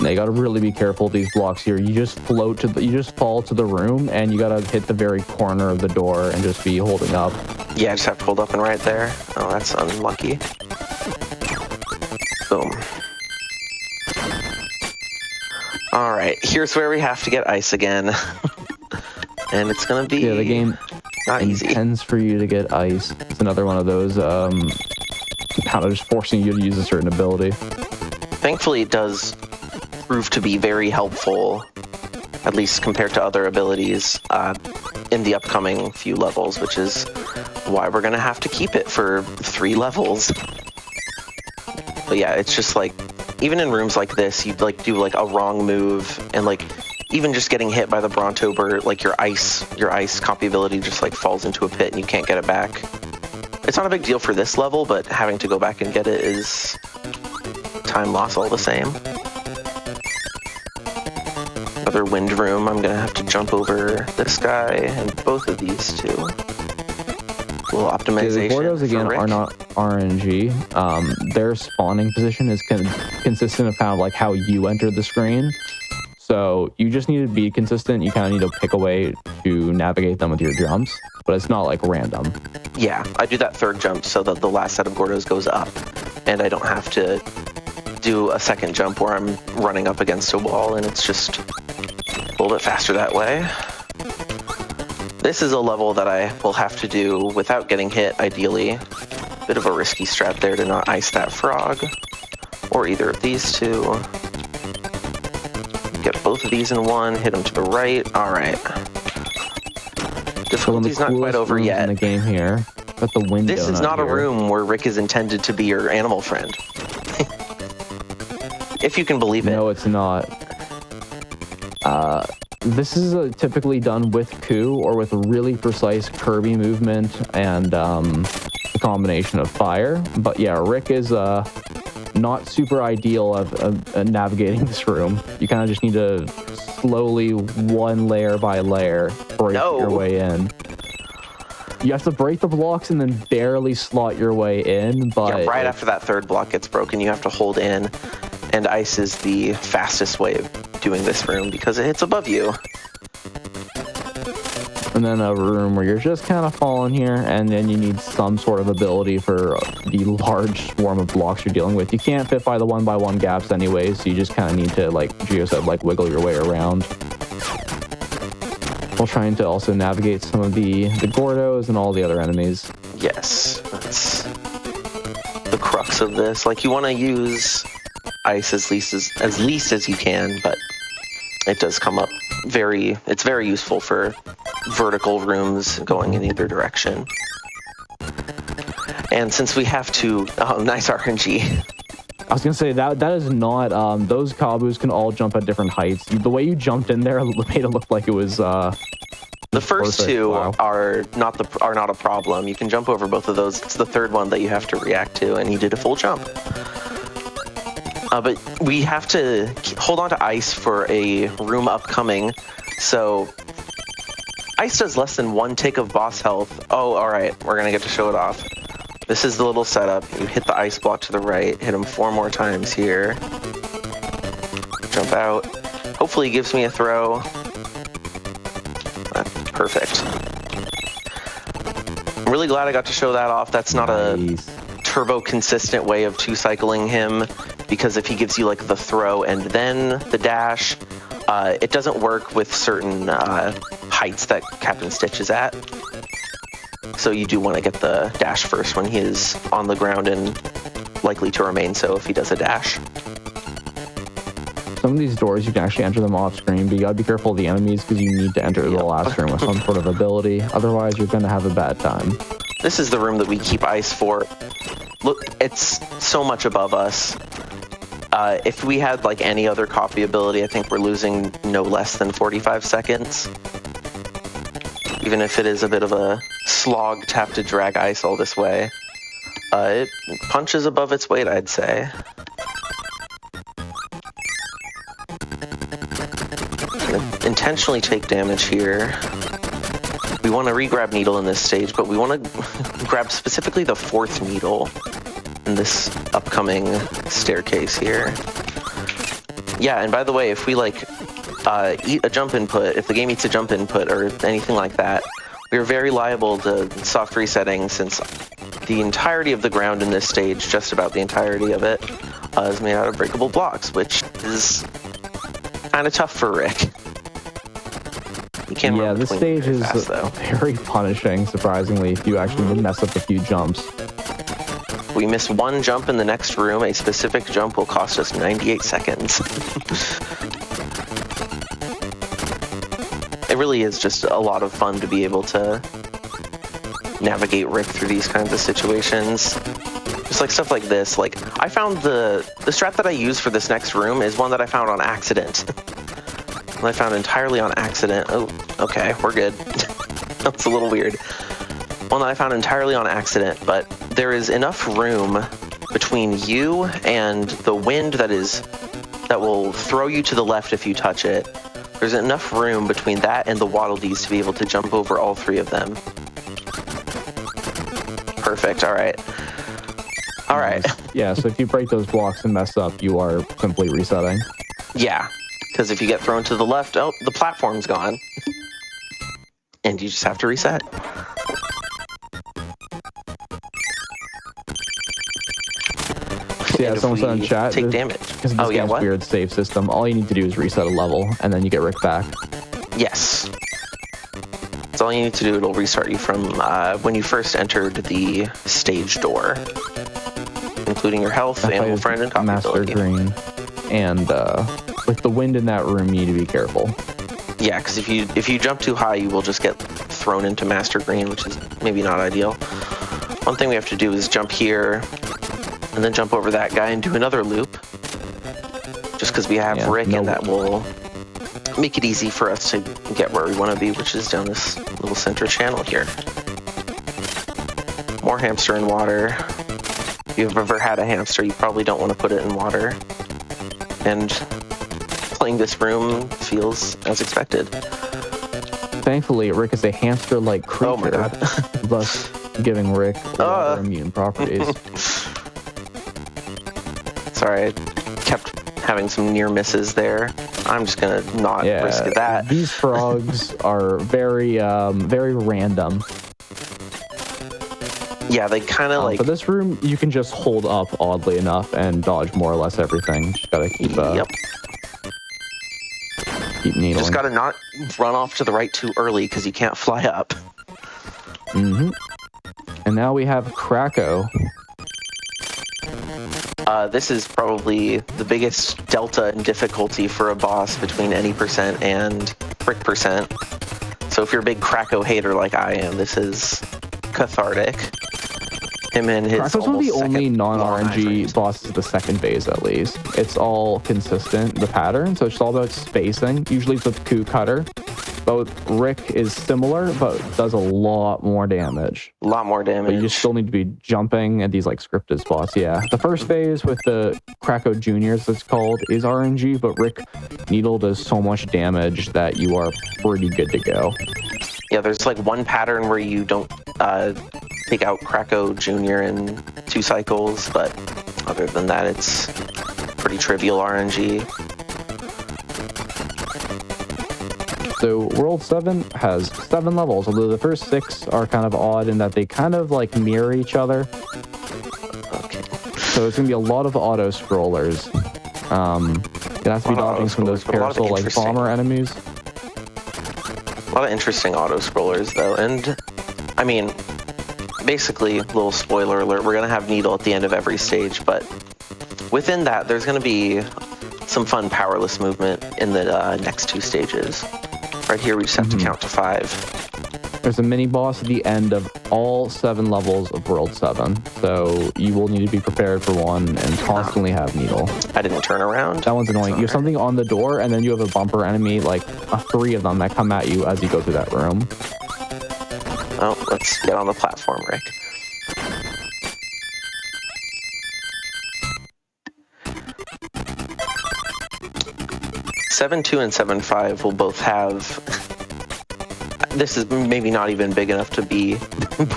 Speaker 13: Now you gotta really be careful with these blocks here. You just float to you just fall to the room, and you gotta hit the very corner of the door and just be holding up.
Speaker 12: Yeah, I just have to hold up and right there. Oh, that's unlucky. Boom. All right, here's where we have to get ice again. And it's gonna be
Speaker 13: the game
Speaker 12: not easy.
Speaker 13: Intends for you to get ice. It's another one of those kind of just forcing you to use a certain ability.
Speaker 12: Thankfully, it does prove to be very helpful, at least compared to other abilities, in the upcoming few levels, which is why we're gonna have to keep it for 3 levels. But yeah, it's just like, even in rooms like this, you'd like do like a wrong move, and like even just getting hit by the Brontober, like your ice copy ability just like falls into a pit and you can't get it back. It's not a big deal for this level, but having to go back and get it is time loss all the same. Another wind room. I'm gonna have to jump over this guy and both of these two. A little optimization.
Speaker 13: The Gordos again are not RNG. Their spawning position is consistent of kind of like how you entered the screen. So you just need to be consistent. You kind of need to pick a way to navigate them with your jumps, but it's not like random.
Speaker 12: Yeah, I do that third jump so that the last set of Gordos goes up, and I don't have to do a second jump where I'm running up against a wall, and it's just a little bit faster that way. This is a level that I will have to do without getting hit, ideally. Bit of a risky strat there to not ice that frog, or either of these two. Get both of these in one, hit them to the right. All right. Difficulty's not quite over yet.
Speaker 13: In the game here, but the window.
Speaker 12: This is not a room where Rick is intended to be your animal friend. If you can believe it.
Speaker 13: No, it's not. This is typically done with Coup or with really precise Kirby movement and a combination of fire. But yeah, Rick is not super ideal of navigating this room. You kind of just need to slowly, one layer by layer, break your way in. You have to break the blocks and then barely slot your way in. But
Speaker 12: yeah, right after that third block gets broken, you have to hold in. And ice is the fastest way of doing this room because it hits above you.
Speaker 13: And then a room where you're just kind of falling here, and then you need some sort of ability for the large swarm of blocks you're dealing with. You can't fit by the one-by-one gaps anyways, so you just kind of need to, like Gio said, like wiggle your way around. While trying to also navigate some of the Gordos and all the other enemies.
Speaker 12: Yes, that's the crux of this. Like, you want to use ice as least as you can, but it does come up it's very useful for vertical rooms going in either direction. And since we have to, nice RNG.
Speaker 13: I was gonna say that is not those Kabus can all jump at different heights. The way you jumped in there made it look like it was
Speaker 12: the first two are not a problem. You can jump over both of those. It's the third one that you have to react to, and he did a full jump. But we have to hold on to ice for a room upcoming. So ice does less than 1 tick of boss health. Oh, all right. We're going to get to show it off. This is the little setup. You hit the ice block to the right, hit him 4 more times here. Jump out. Hopefully he gives me a throw. Perfect. I'm really glad I got to show that off. That's not a turbo consistent way of 2-cycling him, because if he gives you like the throw and then the dash, it doesn't work with certain heights that Captain Stitch is at. So you do want to get the dash first when he is on the ground and likely to remain so if he does a dash.
Speaker 13: Some of these doors, you can actually enter them off screen, but you gotta be careful of the enemies because you need to enter the last room with some sort of ability. Otherwise, you're gonna have a bad time.
Speaker 12: This is the room that we keep ice for. Look, it's so much above us. If we had like any other copy ability, I think we're losing no less than 45 seconds. Even if it is a bit of a slog to have to drag ice all this way. It punches above its weight, I'd say. Intentionally take damage here. We want to re-grab needle in this stage, but we want to grab specifically the 4th needle in this upcoming staircase here. Yeah, and by the way, if we like eat a jump input, if the game eats a jump input or anything like that, we are very liable to soft resetting, since the entirety of the ground in this stage, just about the entirety of it, is made out of breakable blocks, which is kind of tough for Rick.
Speaker 13: Yeah, this stage is very punishing, surprisingly, if you actually mess up a few jumps.
Speaker 12: We miss one jump in the next room, a specific jump will cost us 98 seconds. It really is just a lot of fun to be able to navigate Rick through these kinds of situations. Just like stuff like this. Like, I found the strat that I use for this next room is one that I found on accident. I found entirely on accident. Oh, okay, we're good. That's a little weird. One that I found entirely on accident, but there is enough room between you and the wind that will throw you to the left if you touch it. There's enough room between that and the Waddle Dees to be able to jump over all 3 of them. Perfect, all right. All right.
Speaker 13: Yeah, so if you break those blocks and mess up, you are simply resetting.
Speaker 12: Yeah. Because if you get thrown to the left, oh, the platform's gone. And you just have to reset.
Speaker 13: So yeah, someone said in chat,
Speaker 12: take damage.
Speaker 13: Because of this game's weird save system, all you need to do is reset a level, and then you get Rick back.
Speaker 12: Yes. That's all you need to do. It'll restart you from when you first entered the stage door. Including your health, animal friend, and copy
Speaker 13: Master
Speaker 12: ability.
Speaker 13: Green. And with the wind in that room, you need to be careful.
Speaker 12: Yeah, because if you jump too high, you will just get thrown into Master Green, which is maybe not ideal. One thing we have to do is jump here, and then jump over that guy and do another loop. Just because we have Rick, and that will make it easy for us to get where we want to be, which is down this little center channel here. More hamster in water. If you've ever had a hamster, you probably don't want to put it in water. And playing this room feels as expected.
Speaker 13: Thankfully, Rick is a hamster-like creature,
Speaker 12: oh my God.
Speaker 13: thus giving Rick immune properties.
Speaker 12: Sorry, I kept having some near misses there. I'm just gonna not risk that.
Speaker 13: These frogs are very, very random.
Speaker 12: Yeah, they kind of like...
Speaker 13: For this room, you can just hold up, oddly enough, and dodge more or less everything. Just gotta keep, keep needling.
Speaker 12: Just gotta not run off to the right too early, because you can't fly up.
Speaker 13: Mm-hmm. And now we have Krakow.
Speaker 12: This is probably the biggest delta in difficulty for a boss between any percent and Frick percent. So if you're a big Krakow hater like I am, this is cathartic. Him and his
Speaker 13: Krakow's one of the only non-RNG bosses of the second phase, at least. It's all consistent, the pattern, so it's all about spacing. Usually it's with Coup Cutter. Both Rick is similar, but does a lot more damage.
Speaker 12: A lot more damage.
Speaker 13: But you just still need to be jumping at these like scripted spots, yeah. The first phase with the Krakow Juniors, it's called, is RNG, but Rick Needle does so much damage that you are pretty good to go.
Speaker 12: Yeah, there's like one pattern where you don't take out Krakow Jr. in 2 cycles, but other than that, it's pretty trivial RNG.
Speaker 13: So World 7 has 7 levels, although the first 6 are kind of odd in that they kind of like mirror each other.
Speaker 12: Okay.
Speaker 13: So it's gonna be a lot of auto scrollers. You have to be dodging some of those carousel like bomber enemies.
Speaker 12: A lot of interesting auto scrollers though, and I mean, basically, little spoiler alert, we're going to have Needle at the end of every stage, but within that, there's going to be some fun powerless movement in the next 2 stages. Right here, we just have to count to 5.
Speaker 13: There's a mini boss at the end of all 7 levels of World 7, so you will need to be prepared for one and constantly have Needle.
Speaker 12: I didn't turn around.
Speaker 13: That one's annoying. You have something on the door, and then you have a bumper enemy, like 3 of them that come at you as you go through that room.
Speaker 12: Oh, let's get on the platform, Rick. Seven 2 and 7-5 will both have. This is maybe not even big enough to be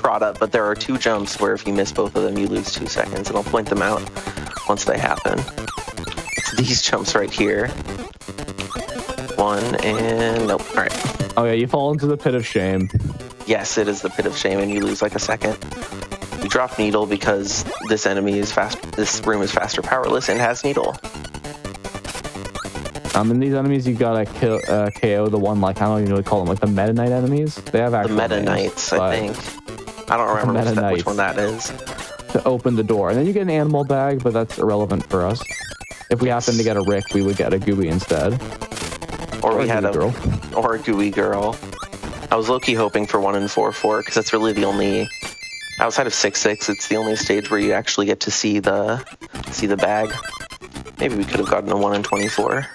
Speaker 12: brought up, but there are 2 jumps where if you miss both of them, you lose 2 seconds, and I'll point them out once they happen. It's these jumps right here. 1 and nope. All right.
Speaker 13: Oh yeah, you fall into the pit of shame.
Speaker 12: Yes, it is the pit of shame, and you lose like a second. You drop Needle because this enemy is fast. This room is faster powerless and has Needle.
Speaker 13: In these enemies, you gotta KO the one, like, I don't even really call them, like, the Meta Knight enemies. They have actual
Speaker 12: The Meta
Speaker 13: names,
Speaker 12: Knights, I think. I don't remember which one that is.
Speaker 13: To open the door. And then you get an animal bag, but that's irrelevant for us. If we happen to get a Rick, we would get a Gooey instead.
Speaker 12: Or we had
Speaker 13: girl.
Speaker 12: Or a Gooey girl. I was low-key hoping for 1 and 4-4, because that's really the only... Outside of 6-6, it's the only stage where you actually get to see the bag. Maybe we could have gotten a 1 and 24.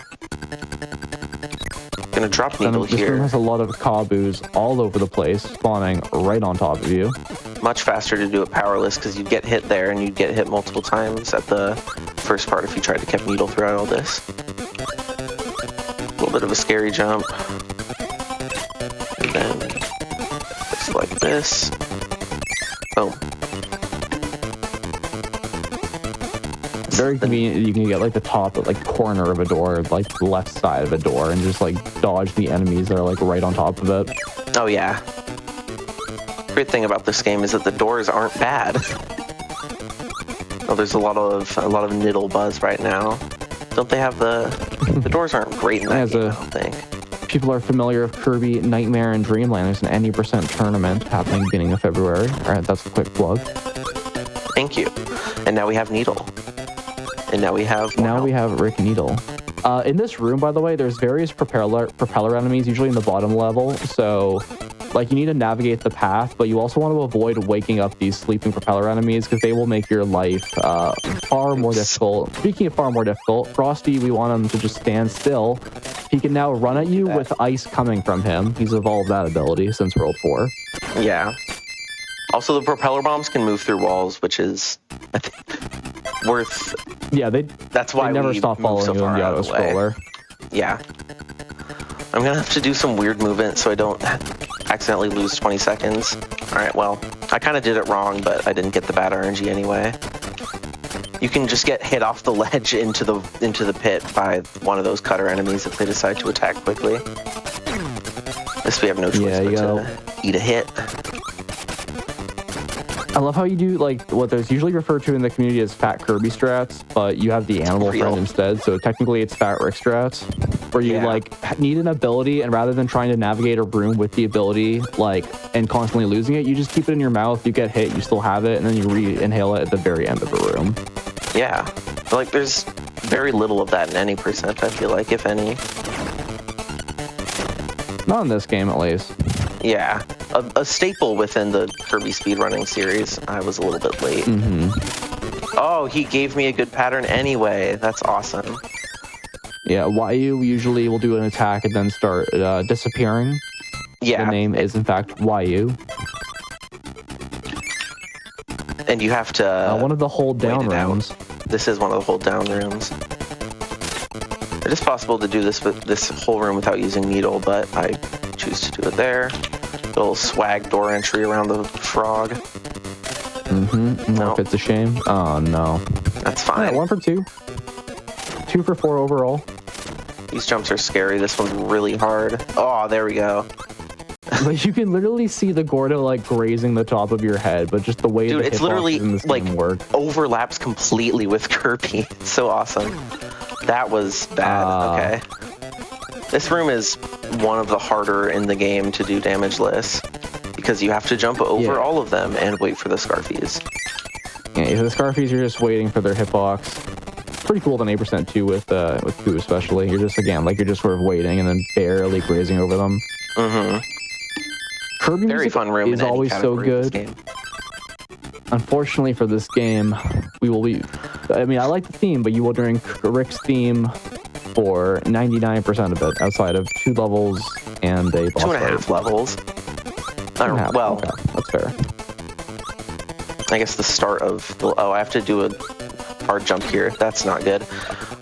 Speaker 12: Gonna drop Needle
Speaker 13: This
Speaker 12: here.
Speaker 13: room has a lot of Kabus all over the place, spawning right on top of you.
Speaker 12: Much faster to do it powerless because you'd get hit there and you'd get hit multiple times at the first part if you tried to keep Needle throughout all this. A little bit of a scary jump. And then just like this. Boom.
Speaker 13: Very convenient. You can get like the top, like corner of a door, like the left side of a door, and just like dodge the enemies that are like right on top of it.
Speaker 12: Oh yeah. Great thing about this game is that the doors aren't bad. Oh, there's a lot of Niddle buzz right now. Don't they have the doors aren't great in that game, I don't think.
Speaker 13: People are familiar with Kirby, Nightmare, and Dreamland. There's an any % tournament happening beginning of February. All right, that's a quick plug.
Speaker 12: Thank you. And now we have Needle. And now we have
Speaker 13: Rick Needle. In this room, by the way, there's various propeller enemies, usually in the bottom level. So, like, you need to navigate the path, but you also want to avoid waking up these sleeping propeller enemies because they will make your life far more difficult. Speaking of far more difficult, Frosty, we want him to just stand still. He can now run at you with ice coming from him. He's evolved that ability since World 4.
Speaker 12: Yeah. Also, the propeller bombs can move through walls, which is worth.
Speaker 13: Yeah,
Speaker 12: that's why
Speaker 13: they never stop following you in the auto scroller.
Speaker 12: Yeah. I'm gonna have to do some weird movement so I don't accidentally lose 20 seconds. All right, well, I kind of did it wrong, but I didn't get the bad RNG anyway. You can just get hit off the ledge into the pit by one of those cutter enemies if they decide to attack quickly. This we have no choice but to eat a hit.
Speaker 13: I love how you do like what there's usually referred to in the community as fat Kirby strats, but you have the animal friend instead. So technically it's fat Rick strats, where you like need an ability, and rather than trying to navigate a room with the ability and constantly losing it, you just keep it in your mouth. You get hit, you still have it, and then you re-inhale it at the very end of the room.
Speaker 12: Yeah, like there's very little of that in any %. I feel like, if any.
Speaker 13: Not in this game, at least.
Speaker 12: Yeah, a staple within the Kirby speedrunning series. I was a little bit late. Oh, he gave me a good pattern anyway. That's awesome.
Speaker 13: Yeah, YU usually will do an attack and then start disappearing.
Speaker 12: Yeah.
Speaker 13: The name is, in fact, YU.
Speaker 12: And you have to...
Speaker 13: one of the hold down rooms.
Speaker 12: This is one of the hold down rooms. It is possible to do this with this whole room without using Needle, but I choose to do it there. Little swag door entry around the frog.
Speaker 13: No. If it's a shame. Oh, no.
Speaker 12: That's fine.
Speaker 13: 1 for 2. 2 for 4 overall.
Speaker 12: These jumps are scary. This one's really hard. Oh, there we go.
Speaker 13: Like, you can literally see the Gordo like grazing the top of your head, but just the way the
Speaker 12: it's literally
Speaker 13: in this
Speaker 12: like
Speaker 13: game work
Speaker 12: overlaps completely with Kirby. It's so awesome. That was bad. Okay. This room is one of the harder in the game to do damageless because you have to jump over
Speaker 13: Yeah.
Speaker 12: all of them and wait for the Scarfies.
Speaker 13: Yeah, the Scarfies, you're just waiting for their hitbox. Pretty cool with an 8% too with 2 especially. You're just, again, like you're just sort of waiting and then barely grazing over them.
Speaker 12: Mm-hmm.
Speaker 13: Kirby
Speaker 12: Very
Speaker 13: music
Speaker 12: fun room
Speaker 13: is
Speaker 12: in any
Speaker 13: always so
Speaker 12: category of this
Speaker 13: good.
Speaker 12: game.
Speaker 13: Unfortunately for this game, we will be... I mean, I like the theme, but you will drink Rick's theme for 99% of it, outside of 2 levels and a boss fight.
Speaker 12: 2.5 levels. Well,
Speaker 13: okay, that's fair.
Speaker 12: I guess the start of the... Oh, I have to do a hard jump here. That's not good.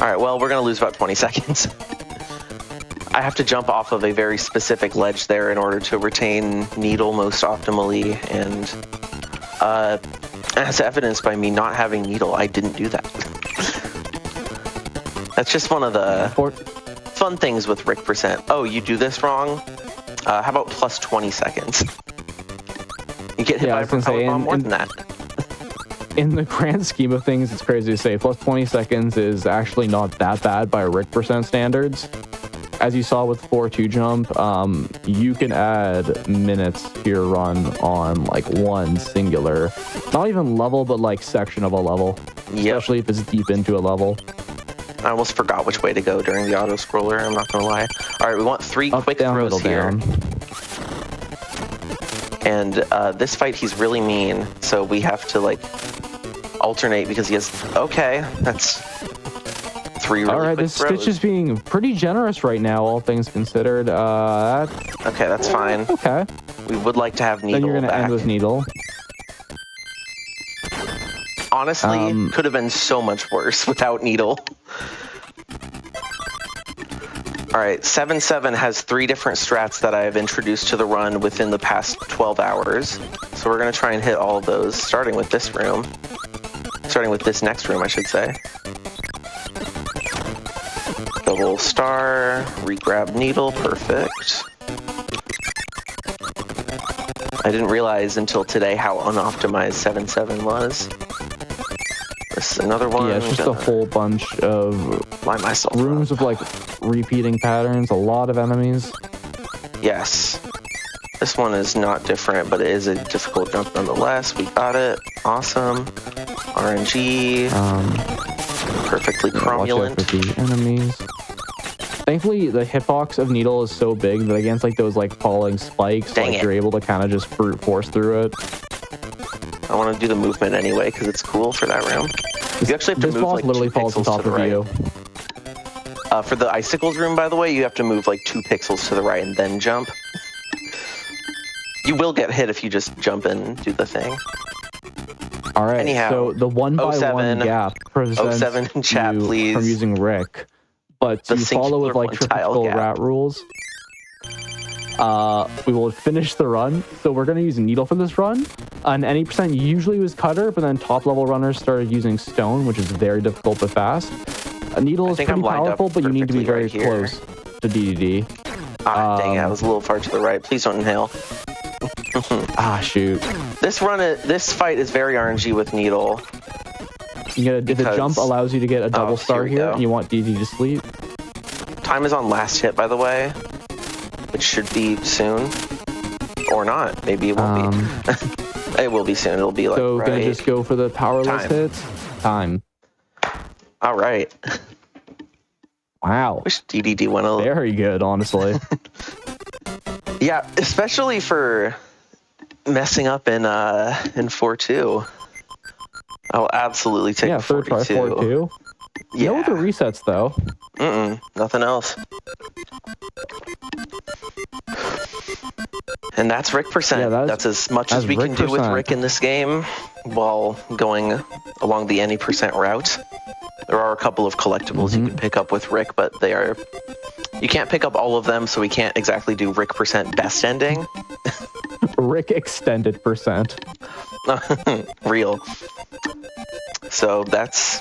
Speaker 12: All right, well, we're going to lose about 20 seconds. I have to jump off of a very specific ledge there in order to retain Needle most optimally, and as evidenced by me not having Needle, I didn't do that. That's just one of the fun things with Rick Percent. Oh, you do this wrong? How about plus 20 seconds? You get hit by a propeller bomb more than that.
Speaker 13: In the grand scheme of things, it's crazy to say. Plus 20 seconds is actually not that bad by Rick Percent standards. As you saw with 4-2 jump, you can add minutes to your run on like one singular, not even level, but like section of a level.
Speaker 12: Yep.
Speaker 13: Especially if it's deep into a level.
Speaker 12: I almost forgot which way to go during the auto scroller. I'm not gonna lie. All right, we want 3 quick
Speaker 13: down,
Speaker 12: throws
Speaker 13: middle,
Speaker 12: here.
Speaker 13: down.
Speaker 12: And this fight, he's really mean, so we have to like alternate because he has. Okay, that's 3 really
Speaker 13: All right,
Speaker 12: quick
Speaker 13: this
Speaker 12: throws.
Speaker 13: Stitch is being pretty generous right now, all things considered.
Speaker 12: Okay, that's fine.
Speaker 13: Okay.
Speaker 12: We would like to have Needle
Speaker 13: Then you're gonna
Speaker 12: back.
Speaker 13: end with Needle.
Speaker 12: Honestly, could have been so much worse without Needle. All right, 7-7 has 3 different strats that I have introduced to the run within the past 12 hours. So we're going to try and hit all of those, starting with this room. Starting with this next room, I should say. Double star, re-grab Needle, perfect. I didn't realize until today how unoptimized 7-7 was. This is another one.
Speaker 13: Yeah, it's just a whole bunch of
Speaker 12: line myself
Speaker 13: rooms with like repeating patterns, a lot of enemies.
Speaker 12: Yes. This one is not different, but it is a difficult jump nonetheless. We got it. Awesome. RNG. Perfectly cromulent.
Speaker 13: Watch out for the enemies. Thankfully, the hitbox of Needle is so big that against like those like falling spikes, you're able to kind of just brute force through it.
Speaker 12: I want to do the movement anyway because it's cool for that room. You actually have to
Speaker 13: This
Speaker 12: move
Speaker 13: boss
Speaker 12: like
Speaker 13: literally
Speaker 12: 2
Speaker 13: falls on
Speaker 12: pixels
Speaker 13: top
Speaker 12: to the
Speaker 13: of
Speaker 12: right.
Speaker 13: you.
Speaker 12: For the icicles room, by the way, you have to move like 2 pixels to the right and then jump. You will get hit if you just jump and do the thing.
Speaker 13: All right.
Speaker 12: Anyhow,
Speaker 13: so the 1x1
Speaker 12: 07,
Speaker 13: gap prevents
Speaker 12: 07 in chat,
Speaker 13: you
Speaker 12: please.
Speaker 13: from using Rick, but
Speaker 12: The
Speaker 13: you follow with like
Speaker 12: singular one-tile
Speaker 13: typical
Speaker 12: gap.
Speaker 13: rat rules. We will finish the run. So we're going to use Needle for this run. And any percent usually was Cutter, but then top level runners started using Stone, which is very difficult but fast. Needle is
Speaker 12: think
Speaker 13: pretty
Speaker 12: I'm lined up
Speaker 13: powerful, but you need to be
Speaker 12: perfectly
Speaker 13: very
Speaker 12: right here.
Speaker 13: close to DDD.
Speaker 12: Dang it, I was a little far to the right. Please don't inhale.
Speaker 13: Shoot.
Speaker 12: This fight is very RNG with Needle.
Speaker 13: The jump allows you to get a double star
Speaker 12: we
Speaker 13: here,
Speaker 12: go.
Speaker 13: and you want DD to sleep.
Speaker 12: Time is on last hit, by the way, which should be soon. Or not. Maybe it won't be. It will be soon. It'll be like
Speaker 13: So
Speaker 12: right.
Speaker 13: gonna just go for the powerless
Speaker 12: Time.
Speaker 13: hits. Time.
Speaker 12: All right.
Speaker 13: Wow.
Speaker 12: Wish DDD went a little.
Speaker 13: Very good, honestly.
Speaker 12: Yeah, especially for messing up in 4-2. I'll absolutely take 42.
Speaker 13: 4-2.
Speaker 12: Yeah.
Speaker 13: No other resets though.
Speaker 12: Nothing else. And that's Rick Percent.
Speaker 13: Yeah,
Speaker 12: that's as much as
Speaker 13: that's
Speaker 12: we can
Speaker 13: Rick
Speaker 12: do with
Speaker 13: Percent.
Speaker 12: Rick in this game while going along the any percent route. There are a couple of collectibles you can pick up with Rick, but you can't pick up all of them, so we can't exactly do Rick Percent best ending.
Speaker 13: Rick extended percent.
Speaker 12: Real. So that's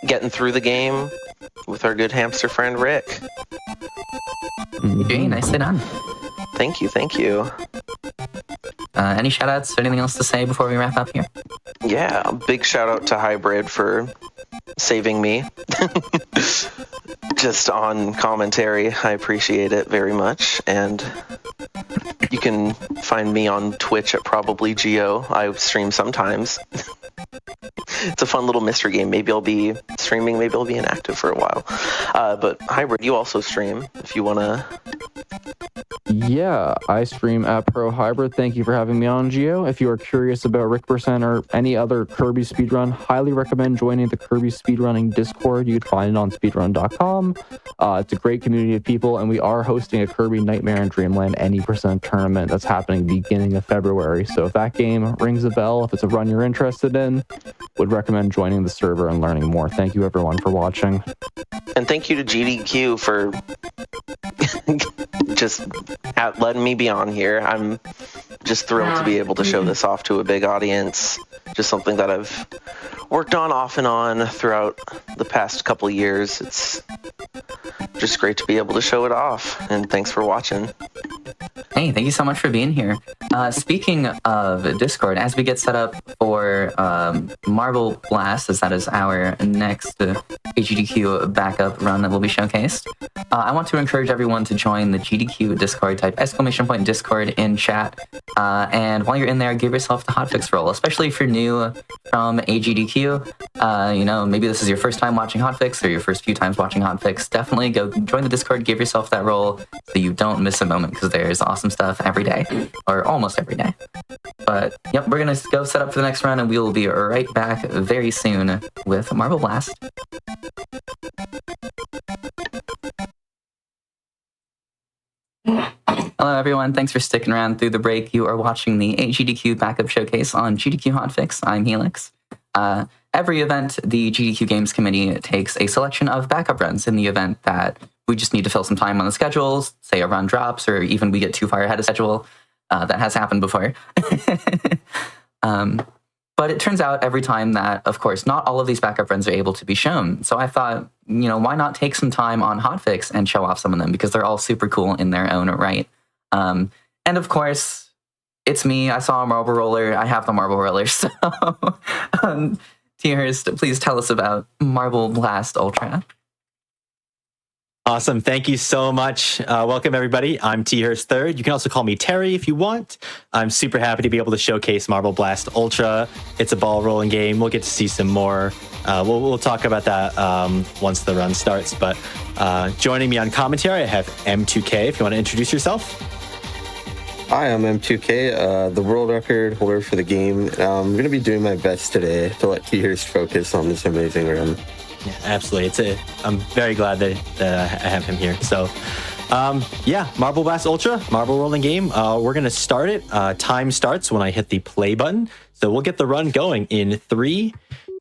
Speaker 12: getting through the game with our good hamster friend Rick.
Speaker 9: You're doing nicely done.
Speaker 12: Thank you.
Speaker 9: Any shout outs? Anything else to say before we wrap up here?
Speaker 12: Yeah, a big shout out to Hybrid for saving me. Just on commentary. I appreciate it very much. And You can find me on Twitch at probably Geo. I stream sometimes. It's a fun little mystery game. Maybe I'll be streaming, maybe I'll be inactive for a while. But Hybrid, you also stream if you want to.
Speaker 13: Yeah, I stream at Pro Hybrid. Thank you for having me on, Geo. If you are curious about Rick% or any other Kirby speedrun, highly recommend joining the Kirby speedrunning Discord. You can find it on speedrun.com. It's a great community of people, and we are hosting a Kirby Nightmare in Dreamland Any% tournament that's happening beginning of February. So if that game rings a bell, if it's a run you're interested in, would recommend joining the server and learning more. Thank you, everyone, for watching.
Speaker 12: And thank you to GDQ for just letting me be on here. I'm just thrilled to be able to show this off to a big audience. Just something that I've worked on off and on throughout the past couple of years. It's just great to be able to show it off. And thanks for watching.
Speaker 9: Hey, thank you so much for being here. Speaking of Discord, as we get set up for Marble Blast, as that is our next AGDQ backup run that will be showcased, I want to encourage everyone to join the GDQ Discord. Type ! Discord in chat. And while you're in there, give yourself the hotfix role, especially if you're new from AGDQ. You know, maybe this is your first time watching hotfix or your first few times watching hotfix. Definitely go join the Discord, give yourself that role so you don't miss a moment, because there's awesome stuff every day, or almost every day. But yep, we're gonna go set up for the next run, and we will be right back very soon with Marble Blast. Hello everyone, thanks for sticking around through the break. You are watching the AGDQ backup showcase on GDQ Hotfix. I'm Helix. Every event, the GDQ Games Committee takes a selection of backup runs in the event that we just need to fill some time on the schedules, say a run drops, or even we get too far ahead of schedule. That has happened before. But it turns out every time that, of course, not all of these backup runs are able to be shown. So I thought, you know, why not take some time on Hotfix and show off some of them, because they're all super cool in their own right. And of course, it's me. I saw a marble roller. I have the marble roller. So T-Hurst, please tell us about Marble Blast Ultra.
Speaker 14: Awesome. Thank you so much. Welcome, everybody. I'm T-Hurst III. You can also call me Terry if you want. I'm super happy to be able to showcase Marble Blast Ultra. It's a ball rolling game. We'll get to see some more. We'll talk about that once the run starts. But joining me on commentary, I have M2K, if you want to introduce yourself.
Speaker 15: Hi, I'm M2K, the world record holder for the game. I'm going to be doing my best today to let T-Hurst focus on this amazing run.
Speaker 14: Yeah, absolutely. I'm very glad that I have him here. So, yeah, Marble Blast Ultra, marble rolling game. We're going to start it. Time starts when I hit the play button. So we'll get the run going in 3,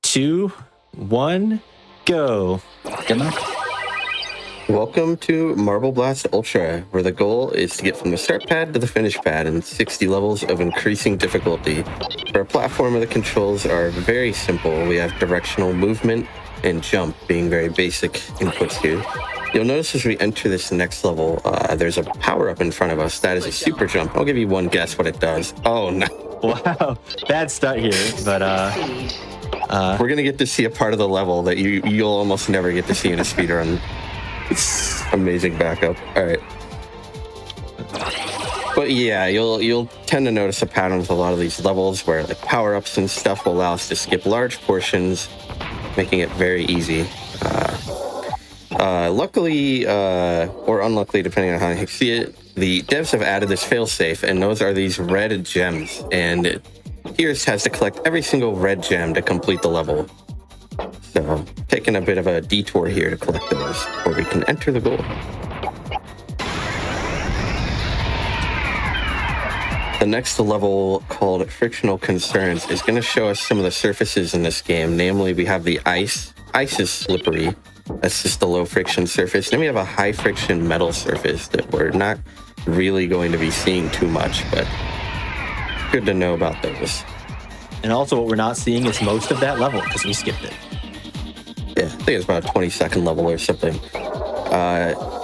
Speaker 14: 2, 1, go.
Speaker 9: Good luck.
Speaker 15: Welcome to Marble Blast Ultra, where the goal is to get from the start pad to the finish pad in 60 levels of increasing difficulty. For a platformer, the controls are very simple. We have directional movement and jump being very basic inputs here. You'll notice as we enter this next level, there's a power-up in front of us. That is a super jump. I'll give you one guess what it does. Oh, no.
Speaker 14: Wow. Bad start here, but
Speaker 15: we're going to get to see a part of the level that you'll almost never get to see in a speedrun. It's amazing backup. All right. But yeah, you'll tend to notice a pattern with a lot of these levels where like power-ups and stuff will allow us to skip large portions, making it very easy. Luckily, or unluckily, depending on how you see it, the devs have added this failsafe, and those are these red gems. And Pierce has to collect every single red gem to complete the level. So, taking a bit of a detour here to collect those, before we can enter the goal. The next level, called Frictional Concerns, is going to show us some of the surfaces in this game. Namely, we have the ice. Ice is slippery. That's just a low friction surface. Then we have a high friction metal surface that we're not really going to be seeing too much, but good to know about those.
Speaker 14: And also what we're not seeing is most of that level because we skipped it.
Speaker 15: Yeah, I think it's about a 20-second level or something.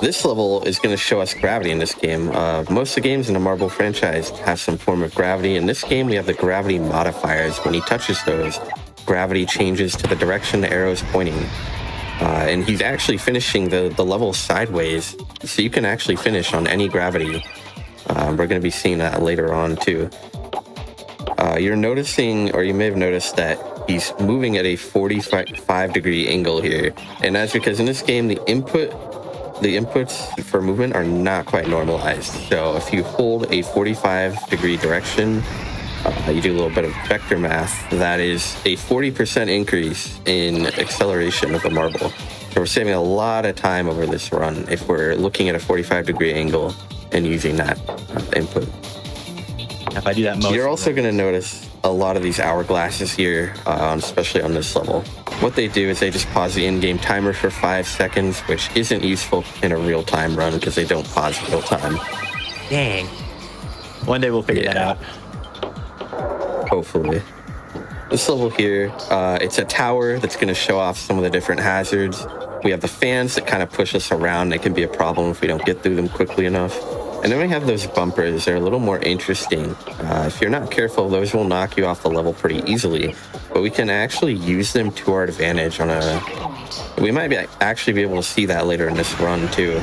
Speaker 15: This level is going to show us gravity in this game. Most of the games in the Marble franchise have some form of gravity. In this game, we have the gravity modifiers. When he touches those, gravity changes to the direction the arrow is pointing. And he's actually finishing the level sideways, so you can actually finish on any gravity We're going to be seeing that later on too. You're noticing, or you may have noticed, that he's moving at a 45-degree angle here. And that's because in this game, the inputs for movement are not quite normalized. So if you hold a 45-degree direction, you do a little bit of vector math, that is a 40% increase in acceleration of the marble. So we're saving a lot of time over this run if we're looking at a 45-degree angle and using that input.
Speaker 14: If I do that,
Speaker 15: you're also going to notice a lot of these hourglasses here, especially on this level. What they do is they just pause the in-game timer for 5 seconds, which isn't useful in a real-time run because they don't pause real time.
Speaker 14: Dang. One day we'll figure that out.
Speaker 15: Hopefully. This level here, it's a tower that's going to show off some of the different hazards. We have the fans that kind of push us around. It can be a problem if we don't get through them quickly enough. And then we have those bumpers. They're a little more interesting. If you're not careful, those will knock you off the level pretty easily. But we can actually use them to our advantage on a... We might actually be able to see that later in this run, too.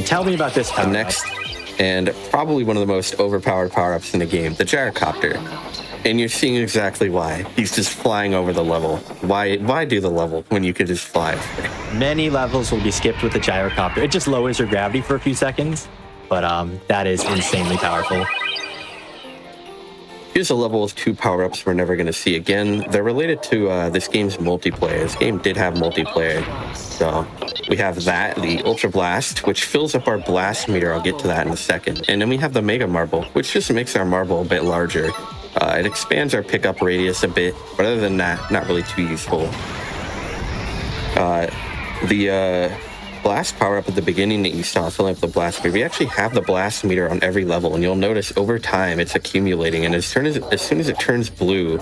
Speaker 14: Tell me about this.
Speaker 15: Next, and probably one of the most overpowered power-ups in the game, the gyrocopter. And you're seeing exactly why. He's just flying over the level. Why do the level when you could just fly?
Speaker 14: Many levels will be skipped with the gyrocopter. It just lowers your gravity for a few seconds, but that is insanely powerful.
Speaker 15: Here's a level with 2 power-ups we're never going to see again. They're related to this game's multiplayer. This game did have multiplayer. So we have that, the Ultra Blast, which fills up our blast meter. I'll get to that in a second. And then we have the Mega Marble, which just makes our marble a bit larger. It expands our pickup radius a bit, but other than that, not really too useful. The blast power-up at the beginning that you saw filling up the blast meter, we actually have the blast meter on every level, and you'll notice over time it's accumulating, and as soon as it turns blue,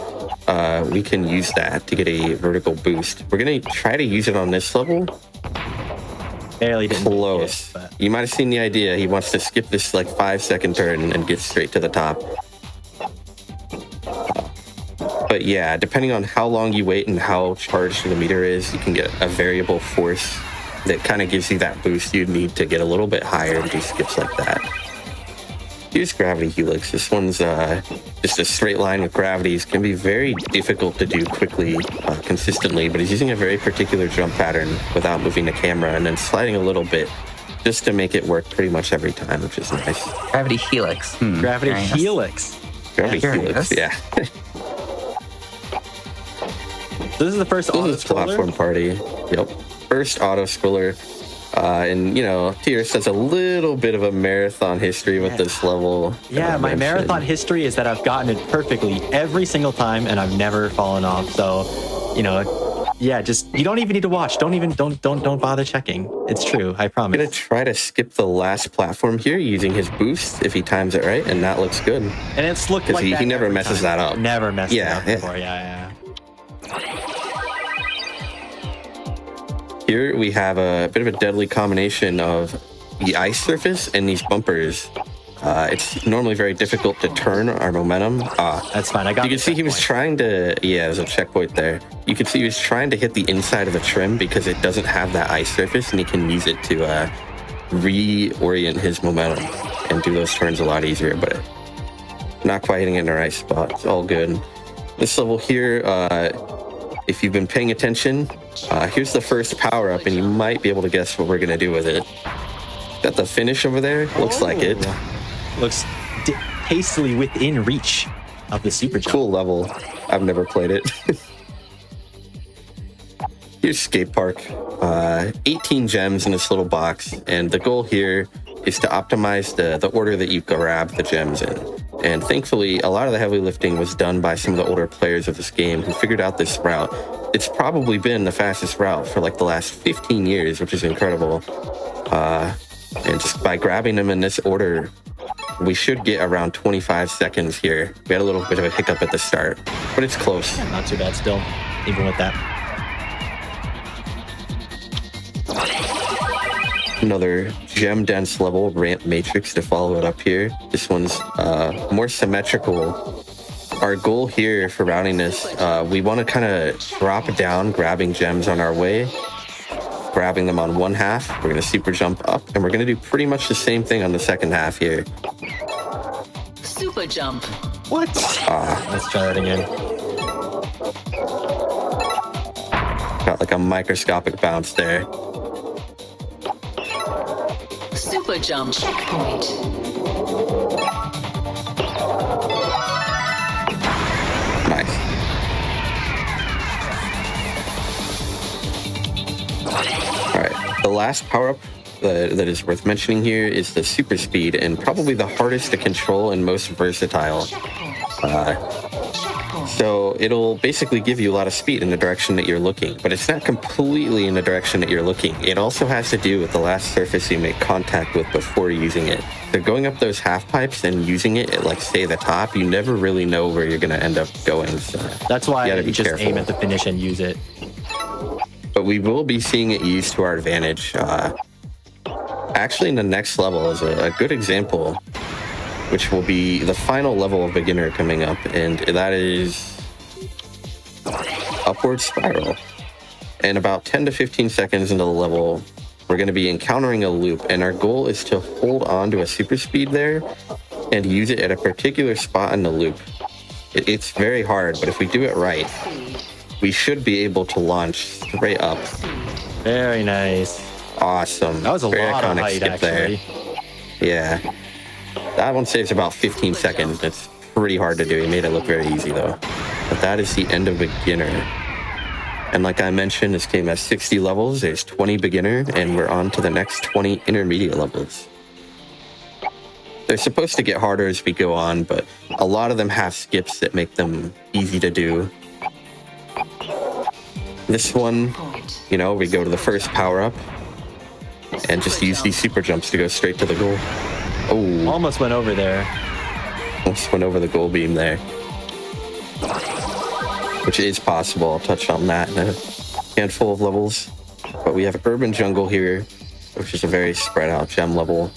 Speaker 15: we can use that to get a vertical boost. We're going to try to use it on this level.
Speaker 14: Barely didn't
Speaker 15: close. You might have seen the idea. He wants to skip this like 5-second turn and get straight to the top. But yeah, depending on how long you wait and how charged the meter is, you can get a variable force that kind of gives you that boost you'd need to get a little bit higher to do skips like that. Here's Gravity Helix. This one's just a straight line with gravities. Can be very difficult to do quickly, consistently, but he's using a very particular jump pattern without moving the camera and then sliding a little bit just to make it work pretty much every time, which is nice.
Speaker 9: Gravity Helix.
Speaker 14: Gravity Helix.
Speaker 15: Gravity Helix, yeah.
Speaker 14: This is the first
Speaker 15: platform party. Yep. First auto scroller. And you know, Tierce has a little bit of a marathon history with this level.
Speaker 14: Yeah, my marathon history is that I've gotten it perfectly every single time and I've never fallen off. So, you know, yeah, just you don't even need to watch. Don't bother checking. It's true, I promise.
Speaker 15: I'm gonna try to skip the last platform here using his boost if he times it right, and that looks good.
Speaker 14: And it's looked like
Speaker 15: he never messes that up.
Speaker 14: Never messed it up before. Yeah.
Speaker 15: Here we have a bit of a deadly combination of the ice surface and these bumpers. It's normally very difficult to turn our momentum.
Speaker 14: That's fine. I got.
Speaker 15: You can see he was trying to. Yeah, there's a checkpoint there. You can see he was trying to hit the inside of the trim because it doesn't have that ice surface, and he can use it to reorient his momentum and do those turns a lot easier. But not quite hitting it in the right spot. It's all good. This level here, if you've been paying attention, here's the first power up, and you might be able to guess what we're gonna do with it. Got the finish over there. Looks like it.
Speaker 14: Looks hastily within reach of the super jump.
Speaker 15: Cool level. I've never played it. Here's Skate Park. 18 gems in this little box, and the goal here is to optimize the order that you grab the gems in. And thankfully, a lot of the heavy lifting was done by some of the older players of this game who figured out this route. It's probably been the fastest route for like the last 15 years, which is incredible. And just by grabbing them in this order, we should get around 25 seconds here. We had a little bit of a hiccup at the start, but it's close.
Speaker 14: Yeah, not too bad still, even with that.
Speaker 15: Another gem-dense level, ramp matrix to follow it up here. This one's more symmetrical. Our goal here for routing this, we want to kind of drop down, grabbing gems on our way, grabbing them on one half. We're going to super jump up, and we're going to do pretty much the same thing on the second half here.
Speaker 11: Super jump.
Speaker 14: What? Let's try that again.
Speaker 15: Got like a microscopic bounce there.
Speaker 11: Super jump. Checkpoint.
Speaker 15: Nice. All right, the last power-up that is worth mentioning here is the super speed, and probably the hardest to control and most versatile. So it'll basically give you a lot of speed in the direction that you're looking, but it's not completely in the direction that you're looking. It also has to do with the last surface you make contact with before using it. So going up those half pipes and using it at, like, say, the top, you never really know where you're going to end up going. So
Speaker 14: that's why
Speaker 15: you
Speaker 14: you just aim at the finish and use it.
Speaker 15: But we will be seeing it used to our advantage. Actually, in the next level is a good example, which will be the final level of beginner coming up, and that is Upward Spiral. And about 10 to 15 seconds into the level, we're going to be encountering a loop, and our goal is to hold on to a super speed there and use it at a particular spot in the loop. It's very hard, but if we do it right, we should be able to launch straight up.
Speaker 14: Very nice.
Speaker 15: Awesome.
Speaker 14: That was a
Speaker 15: very
Speaker 14: lot of
Speaker 15: iconic
Speaker 14: height,
Speaker 15: skip
Speaker 14: actually.
Speaker 15: there. Yeah. That one saves about 15 seconds. It's pretty hard to do. He made it look very easy, though. But that is the end of beginner. And like I mentioned, this game has 60 levels. There's 20 beginner, and we're on to the next 20 intermediate levels. They're supposed to get harder as we go on, but a lot of them have skips that make them easy to do. This one, you know, we go to the first power-up and just use these super jumps to go straight to the goal. Oh,
Speaker 14: almost went over there.
Speaker 15: Almost went over the goal beam there. Which is possible. I'll touch on that in a handful of levels. But we have Urban Jungle here, which is a very spread out gem level.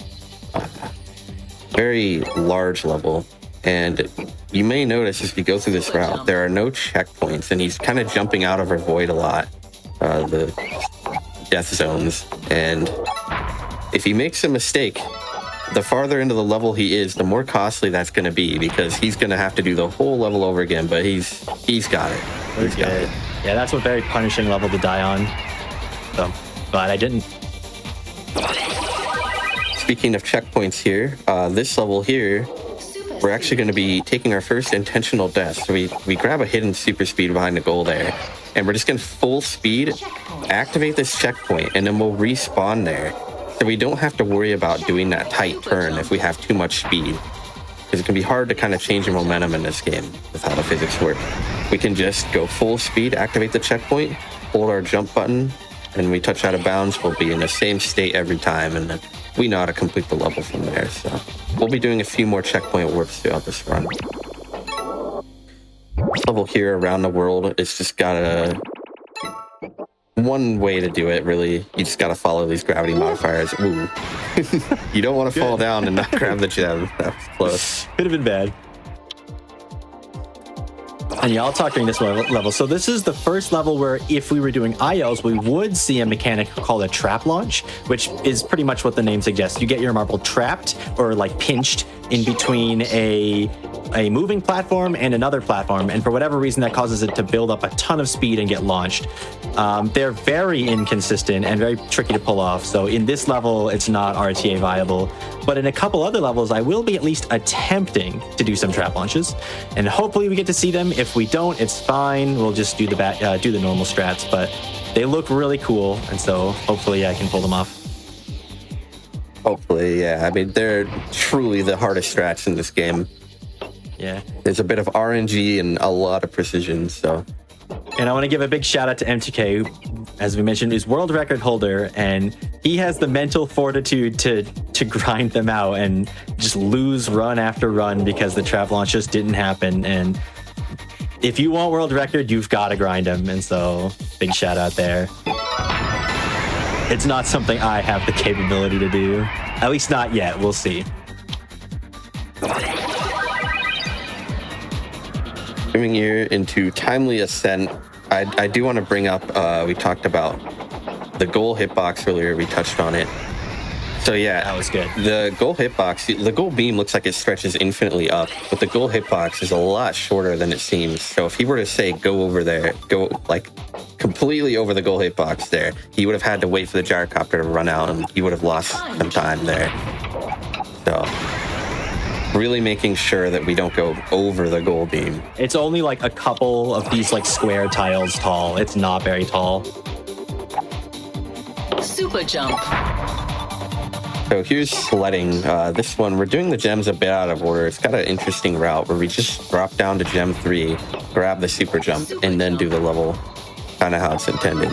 Speaker 15: Very large level. And you may notice as we go through this route, there are no checkpoints, and he's kind of jumping out of our void a lot. The death zones. And if he makes a mistake, the farther into the level he is, the more costly that's going to be, because he's going to have to do the whole level over again, but he's got it. He's got it.
Speaker 14: Yeah, that's a very punishing level to die on. So, glad I didn't.
Speaker 15: Speaking of checkpoints here, this level here, we're actually going to be taking our first intentional death. So we grab a hidden super speed behind the goal there, and we're just going to full speed activate this checkpoint, and then we'll respawn there. So we don't have to worry about doing that tight turn if we have too much speed, because it can be hard to kind of change the momentum in this game with how the physics work. We can just go full speed, activate the checkpoint, hold our jump button, and we touch out of bounds. We'll be in the same state every time, and then we know how to complete the level from there. So we'll be doing a few more checkpoint warps throughout this run. This level here around the world, it's just got one way to do it, really. You just got to follow these gravity modifiers. Ooh. You don't want to fall down and not grab the gem. That was close.
Speaker 14: Could have been bad. And yeah, I'll talk during this level. So this is the first level where if we were doing ILs, we would see a mechanic called a trap launch, which is pretty much what the name suggests. You get your marble trapped or like pinched in between a moving platform and another platform, and for whatever reason that causes it to build up a ton of speed and get launched. They're very inconsistent and very tricky to pull off, so in this level it's not RTA viable, but in a couple other levels I will be at least attempting to do some trap launches, and hopefully we get to see them. If we don't, it's fine, we'll just do the normal strats, but they look really cool, and so hopefully I can pull them off.
Speaker 15: Hopefully, yeah. I mean, they're truly the hardest strats in this game.
Speaker 14: Yeah.
Speaker 15: There's a bit of RNG and a lot of precision, so.
Speaker 14: And I want to give a big shout out to MTK, who, as we mentioned, is world record holder, and he has the mental fortitude to grind them out and just lose run after run because the trap launch just didn't happen. And if you want world record, you've got to grind them. And so big shout out there. It's not something I have the capability to do. At least not yet. We'll see.
Speaker 15: Moving here into Timely Ascent, I do want to bring up, we talked about the goal hitbox earlier, we touched on it. So yeah,
Speaker 14: that was good.
Speaker 15: The goal hitbox, the goal beam looks like it stretches infinitely up, but the goal hitbox is a lot shorter than it seems. So if he were to say go over there, go like completely over the goal hitbox there, he would have had to wait for the gyrocopter to run out, and he would have lost some time there. So really making sure that we don't go over the goal beam.
Speaker 14: It's only like a couple of these like square tiles tall. It's not very tall.
Speaker 11: Super jump.
Speaker 15: So here's sledding. This one, we're doing the gems a bit out of order. It's got an interesting route where we just drop down to gem 3, grab the super jump, and then do the level. Kind of how it's intended.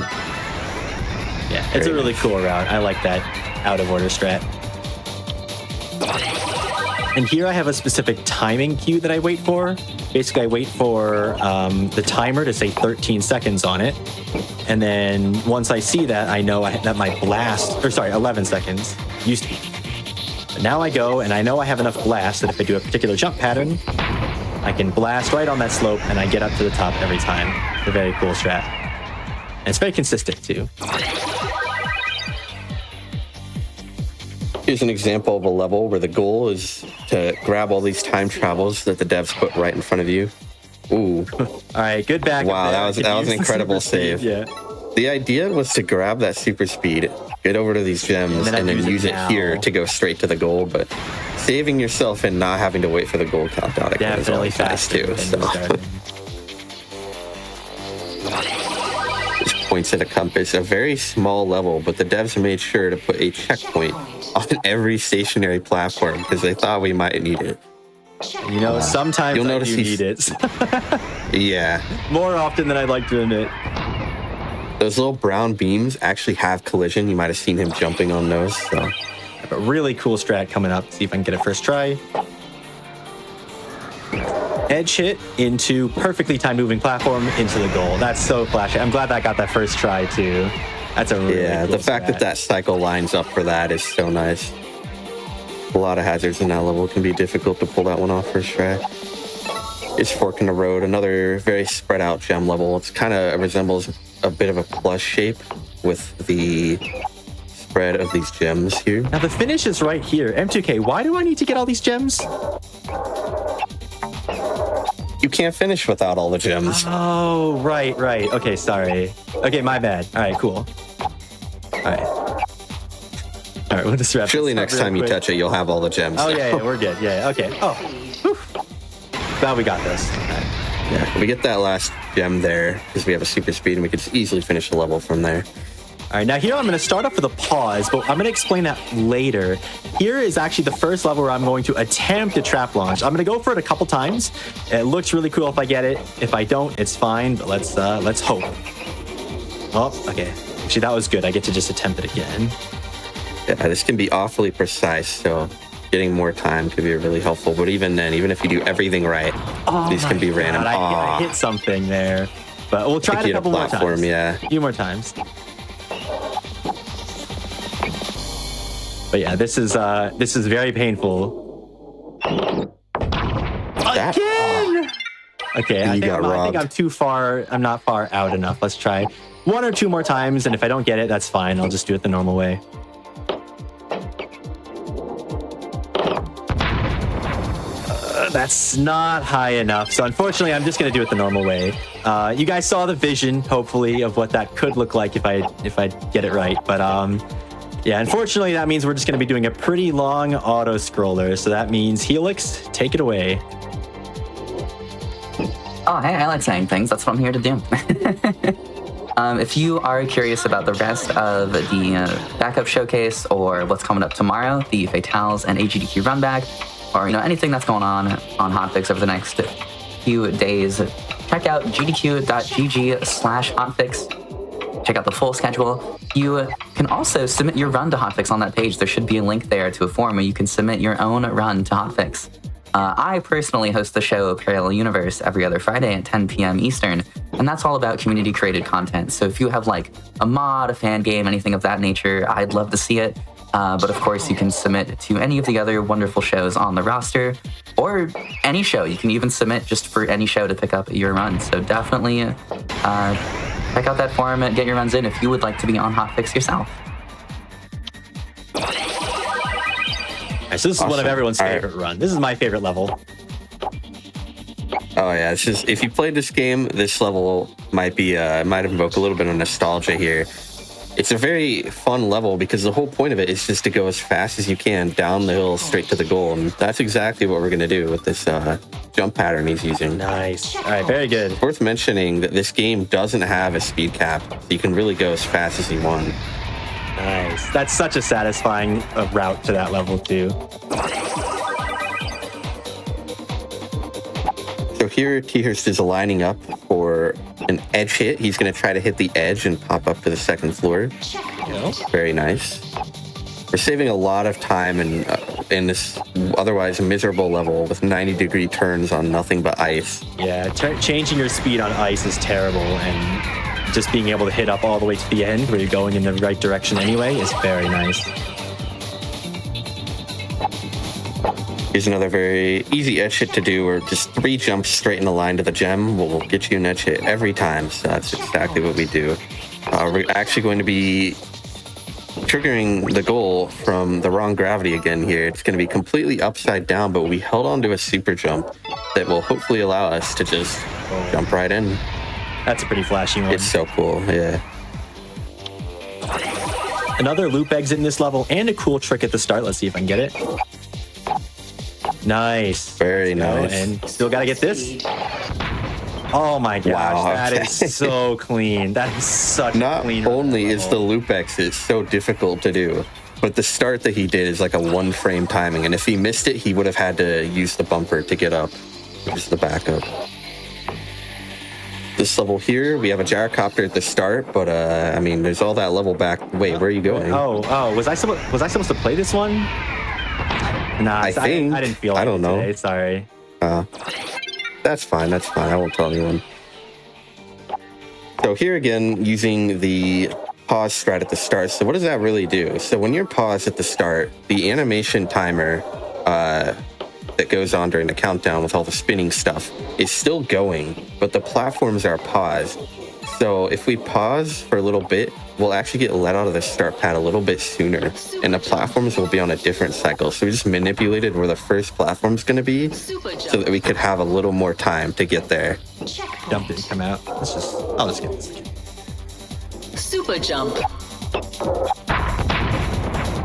Speaker 14: Yeah, it's a really cool route. I like that out of order strat. And here I have a specific timing cue that I wait for. Basically, I wait for the timer to say 13 seconds on it. And then once I see that, I know that my blast, 11 seconds used to be. But now I go and I know I have enough blast that if I do a particular jump pattern, I can blast right on that slope and I get up to the top every time. It's a very cool strat. And it's very consistent too.
Speaker 15: Here's an example of a level where the goal is to grab all these time travels that the devs put right in front of you. Ooh.
Speaker 14: All right, good back.
Speaker 15: Wow, that was an incredible save.
Speaker 14: Yeah.
Speaker 15: The idea was to grab that super speed, get over to these gems, and then use it here to go straight to the goal, but saving yourself and not having to wait for the goal countdown again is always nice too. So. This points at a compass, a very small level, but the devs made sure to put a checkpoint on every stationary platform because they thought we might need it.
Speaker 14: You know, sometimes
Speaker 15: you'll notice
Speaker 14: you need it.
Speaker 15: Yeah.
Speaker 14: More often than I'd like to admit.
Speaker 15: Those little brown beams actually have collision. You might have seen him jumping on those. So.
Speaker 14: I have a really cool strat coming up. See if I can get it first try. Edge hit into perfectly timed moving platform into the goal. That's so flashy. I'm glad that got that first try too. That's a really cool
Speaker 15: the fact
Speaker 14: strat.
Speaker 15: that cycle lines up for that is so nice. A lot of hazards in that level. It can be difficult to pull that one off first try. It's Fork in the Road, another very spread out gem level. It's kind of resembles a bit of a plus shape with the spread of these gems here.
Speaker 14: Now the finish is right here. M2K, why do I need to get all these gems?
Speaker 15: You can't finish without all the gems.
Speaker 14: Oh, right. Okay, sorry. Okay, my bad. All right, cool. All right, we'll just wrap this
Speaker 15: Surely
Speaker 14: up
Speaker 15: next
Speaker 14: real
Speaker 15: time you
Speaker 14: quick.
Speaker 15: touch it, you'll have all the gems.
Speaker 14: Oh, yeah, we're good. Yeah, okay. Oh, whew. Glad we got this.
Speaker 15: Yeah, we get that last gem there because we have a super speed and we could easily finish the level from there.
Speaker 14: All right, now here I'm going to start off with a pause, but I'm going to explain that later. Here is actually the first level where I'm going to attempt a trap launch. I'm going to go for it a couple times. It looks really cool if I get it. If I don't, it's fine, but let's hope. Oh, okay. Actually, that was good. I get to just attempt it again.
Speaker 15: Yeah, this can be awfully precise, so getting more time could be really helpful. But even then, even if you do everything right, these can be random.
Speaker 14: I hit something there, but we'll try it a couple more times.
Speaker 15: Yeah.
Speaker 14: A few more times. But yeah, this is very painful. Again! Okay, I think I'm too far. I'm not far out enough. Let's try one or two more times, and if I don't get it, that's fine. I'll just do it the normal way. That's not high enough. So unfortunately, I'm just going to do it the normal way. You guys saw the vision, hopefully, of what that could look like if I get it right. But yeah, unfortunately, that means we're just going to be doing a pretty long auto scroller. So that means Helix, take it away.
Speaker 9: Oh, hey, I like saying things. That's what I'm here to do. If you are curious about the rest of the backup showcase or what's coming up tomorrow, the Fatales and AGDQ runback, or anything that's going on Hotfix over the next few days, check out gdq.gg/hotfix. Check out the full schedule. You can also submit your run to Hotfix on that page. There should be a link there to a form where you can submit your own run to Hotfix. I personally host the show Parallel Universe every other Friday at 10 p.m. Eastern, and that's all about community-created content. So if you have like a mod, a fan game, anything of that nature, I'd love to see it. But of course, you can submit to any of the other wonderful shows on the roster, or any show. You can even submit just for any show to pick up your run. So definitely check check out that forum and get your runs in if you would like to be on Hotfix yourself.
Speaker 14: So this is one of everyone's favorite run. This is my favorite level.
Speaker 15: Oh yeah, it's just if you played this game, this level might invoke a little bit of nostalgia here. It's a very fun level because the whole point of it is just to go as fast as you can down the hill straight to the goal, and that's exactly what we're going to do with this jump pattern he's using.
Speaker 14: Nice. All right, very good.
Speaker 15: It's worth mentioning that this game doesn't have a speed cap, so you can really go as fast as you want.
Speaker 14: Nice. That's such a satisfying route to that level too.
Speaker 15: So here, T-Hurst is lining up for an edge hit. He's going to try to hit the edge and pop up to the second floor. Very nice. We're saving a lot of time in this otherwise miserable level with 90-degree turns on nothing but ice.
Speaker 14: Yeah, changing your speed on ice is terrible, and just being able to hit up all the way to the end where you're going in the right direction anyway is very nice.
Speaker 15: Here's another very easy edge hit to do, where just 3 jumps straight in a line to the gem will get you an edge hit every time. So that's exactly what we do. We're actually going to be triggering the goal from the wrong gravity again here. It's going to be completely upside down, but we held on to a super jump that will hopefully allow us to just jump right in.
Speaker 14: That's a pretty flashy one.
Speaker 15: It's so cool, yeah.
Speaker 14: Another loop exit in this level and a cool trick at the start. Let's see if I can get it. Nice.
Speaker 15: Very nice.
Speaker 14: And still got to get this. Oh my gosh,
Speaker 15: wow.
Speaker 14: That is so clean. That is such
Speaker 15: Not
Speaker 14: a clean.
Speaker 15: Not only is the loop exit so difficult to do, but the start that he did is like a 1-frame timing, and if he missed it, he would have had to use the bumper to get up, which is the backup. This level here, we have a gyrocopter at the start, but I mean, there's all that level back. Wait, where are you going?
Speaker 14: Oh, was I supposed to play this one? Nah, I didn't feel like
Speaker 15: I don't know.
Speaker 14: Today. Sorry.
Speaker 15: That's fine. I won't tell anyone. So here again, using the pause strat at the start. So what does that really do? So when you're paused at the start, the animation timer that goes on during the countdown with all the spinning stuff is still going, but the platforms are paused. So if we pause for a little bit, we'll actually get let out of the start pad a little bit sooner, and the platforms will be on a different cycle. So we just manipulated where the first platform's going to be so that we could have a little more time to get there.
Speaker 14: Jump didn't come out. I'll just get this again.
Speaker 16: Super jump.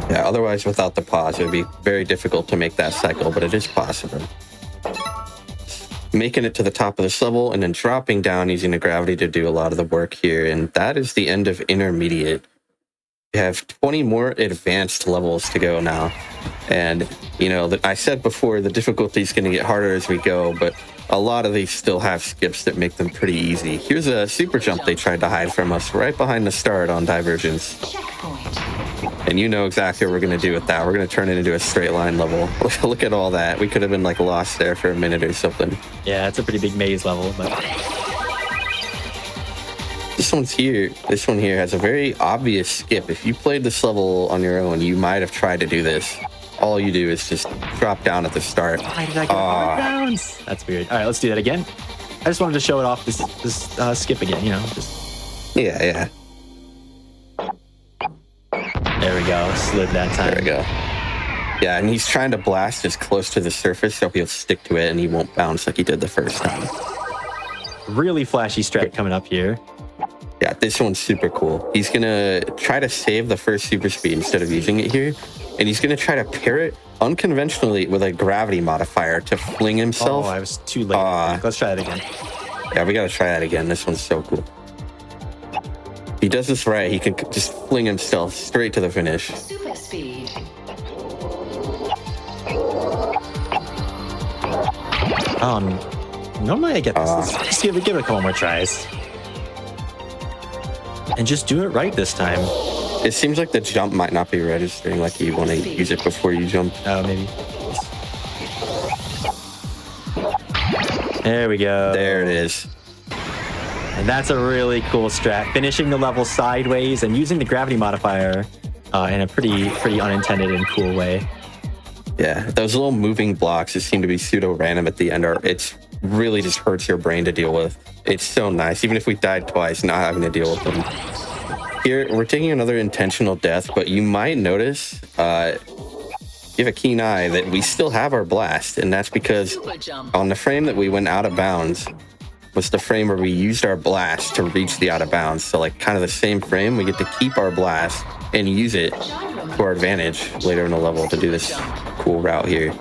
Speaker 15: Yeah, otherwise without the pause, it would be very difficult to make that cycle, but it is possible. Making it to the top of this level and then dropping down using the gravity to do a lot of the work here. And that is the end of intermediate. We have 20 more advanced levels to go now. And, you know, I said before, the difficulty is going to get harder as we go, but a lot of these still have skips that make them pretty easy. Here's a super jump they tried to hide from us right behind the start on Divergence. And you know exactly what we're going to do with that. We're going to turn it into a straight line level. Look at all that. We could have been like lost there for a minute or something.
Speaker 14: Yeah, it's a pretty big maze level, but
Speaker 15: this one here has a very obvious skip. If you played this level on your own, you might have tried to do this. All you do is just drop down at the start.
Speaker 14: Why did I go bounce? That's weird. All right, let's do that again. I just wanted to show it off, this skip again, you know.
Speaker 15: Yeah.
Speaker 14: There we go. Slid that time.
Speaker 15: There we go. Yeah, and he's trying to blast as close to the surface so he'll stick to it and he won't bounce like he did the first time.
Speaker 14: Really flashy strat coming up here.
Speaker 15: Yeah, this one's super cool. He's going to try to save the first super speed instead of using it here. And he's going to try to pair it unconventionally with a gravity modifier to fling himself.
Speaker 14: Oh, I was too late. Let's try that again.
Speaker 15: Yeah, we got to try that again. This one's so cool. If he does this right, he can just fling himself straight to the finish.
Speaker 16: Super speed.
Speaker 14: Normally I get this. Let's just give it a couple more tries. And just do it right this time.
Speaker 15: It seems like the jump might not be registering, like you want to use it before you jump.
Speaker 14: Oh, maybe. There we go.
Speaker 15: There it is.
Speaker 14: And that's a really cool strat. Finishing the level sideways and using the gravity modifier in a pretty unintended and cool way.
Speaker 15: Yeah, those little moving blocks that seem to be pseudo-random at the end it's really just hurts your brain to deal with. It's so nice. Even if we died twice, not having to deal with them. Here, we're taking another intentional death, but you might notice, you have a keen eye, that we still have our blast, and that's because on the frame that we went out of bounds was the frame where we used our blast to reach the out of bounds. So like kind of the same frame, we get to keep our blast and use it to our advantage later in the level to do this cool route here.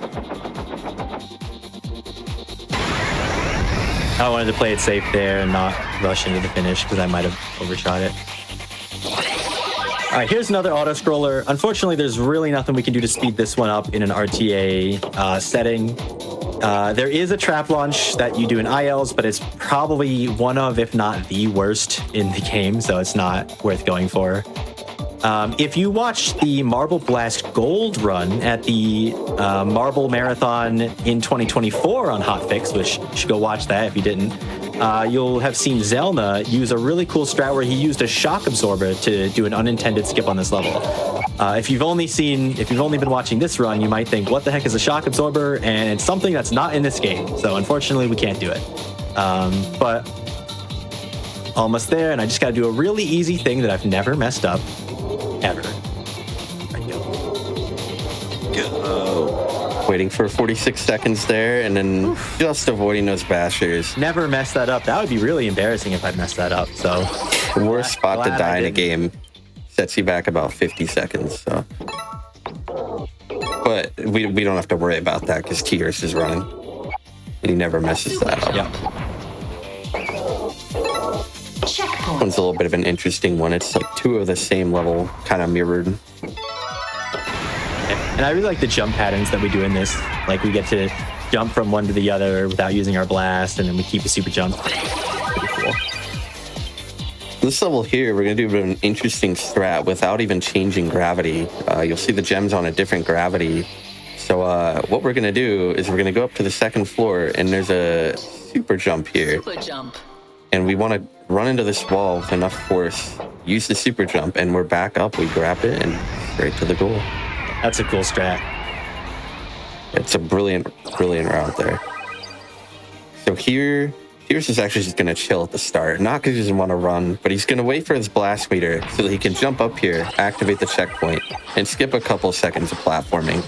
Speaker 14: I wanted to play it safe there and not rush into the finish because I might have overshot it. All right, here's another auto-scroller. Unfortunately, there's really nothing we can do to speed this one up in an RTA setting. There is a trap launch that you do in ILs, but it's probably one of, if not the worst in the game, so it's not worth going for. If you watch the Marble Blast Gold run at the Marble Marathon in 2024 on Hotfix, which you should go watch that if you didn't, you'll have seen Zelna use a really cool strat where he used a shock absorber to do an unintended skip on this level. If you've only been watching this run, you might think, what the heck is a shock absorber? And it's something that's not in this game. So unfortunately, we can't do it. But almost there, and I just got to do a really easy thing that I've never messed up, ever.
Speaker 15: Waiting for 46 seconds there, and then just avoiding those bashers.
Speaker 14: Never mess that up. That would be really embarrassing if I messed that up. So
Speaker 15: the worst spot to die in a game sets you back about 50 seconds. So, but we don't have to worry about that because Tears is running, and he never messes that up.
Speaker 14: Yep.
Speaker 15: This one's a little bit of an interesting one. It's like two of the same level, kind of mirrored.
Speaker 14: And I really like the jump patterns that we do in this. Like we get to jump from one to the other without using our blast, and then we keep a super jump. Pretty cool.
Speaker 15: This level here, we're going to do an interesting strat without even changing gravity. You'll see the gems on a different gravity. So what we're going to do is we're going to go up to the second floor, and there's a super jump here.
Speaker 16: Super jump.
Speaker 15: And we want to run into this wall with enough force, use the super jump, and we're back up. We grab it and straight to the goal.
Speaker 14: That's a cool strat.
Speaker 15: It's a brilliant route there. So Here's just actually just going to chill at the start. Not because he doesn't want to run, but he's going to wait for his blast meter so that he can jump up here, activate the checkpoint, and skip a couple seconds of platforming.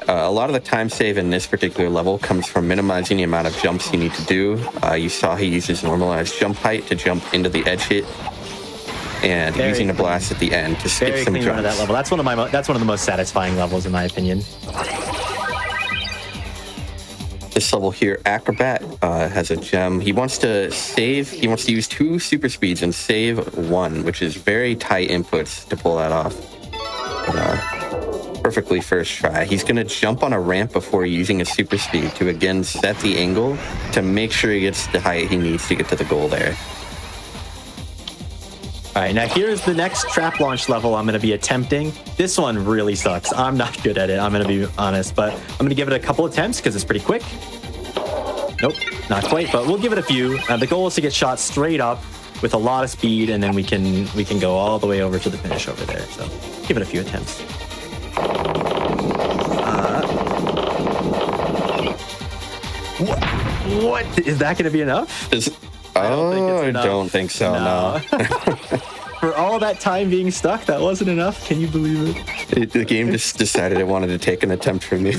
Speaker 15: A lot of the time save in this particular level comes from minimizing the amount of jumps you need to do. You saw he uses normalized jump height to jump into the edge hit, and using a blast at the end to skip some jumps.
Speaker 14: That level. That's one of the most satisfying levels in my opinion.
Speaker 15: This level here, Acrobat, has a gem. He wants to use 2 super speeds and save 1, which is very tight inputs to pull that off. Perfectly first try. He's going to jump on a ramp before using a super speed to again set the angle to make sure he gets the height he needs to get to the goal there.
Speaker 14: All right, now here's the next trap launch level I'm going to be attempting. This one really sucks. I'm not good at it, I'm going to be honest, but I'm going to give it a couple attempts because it's pretty quick. Nope, not quite, but we'll give it a few. The goal is to get shot straight up with a lot of speed, and then we can go all the way over to the finish over there. So give it a few attempts. What? Is that going to be enough?
Speaker 15: I don't think so, no.
Speaker 14: For all that time being stuck, that wasn't enough? Can you believe it?
Speaker 15: The game just decided it wanted to take an attempt from you.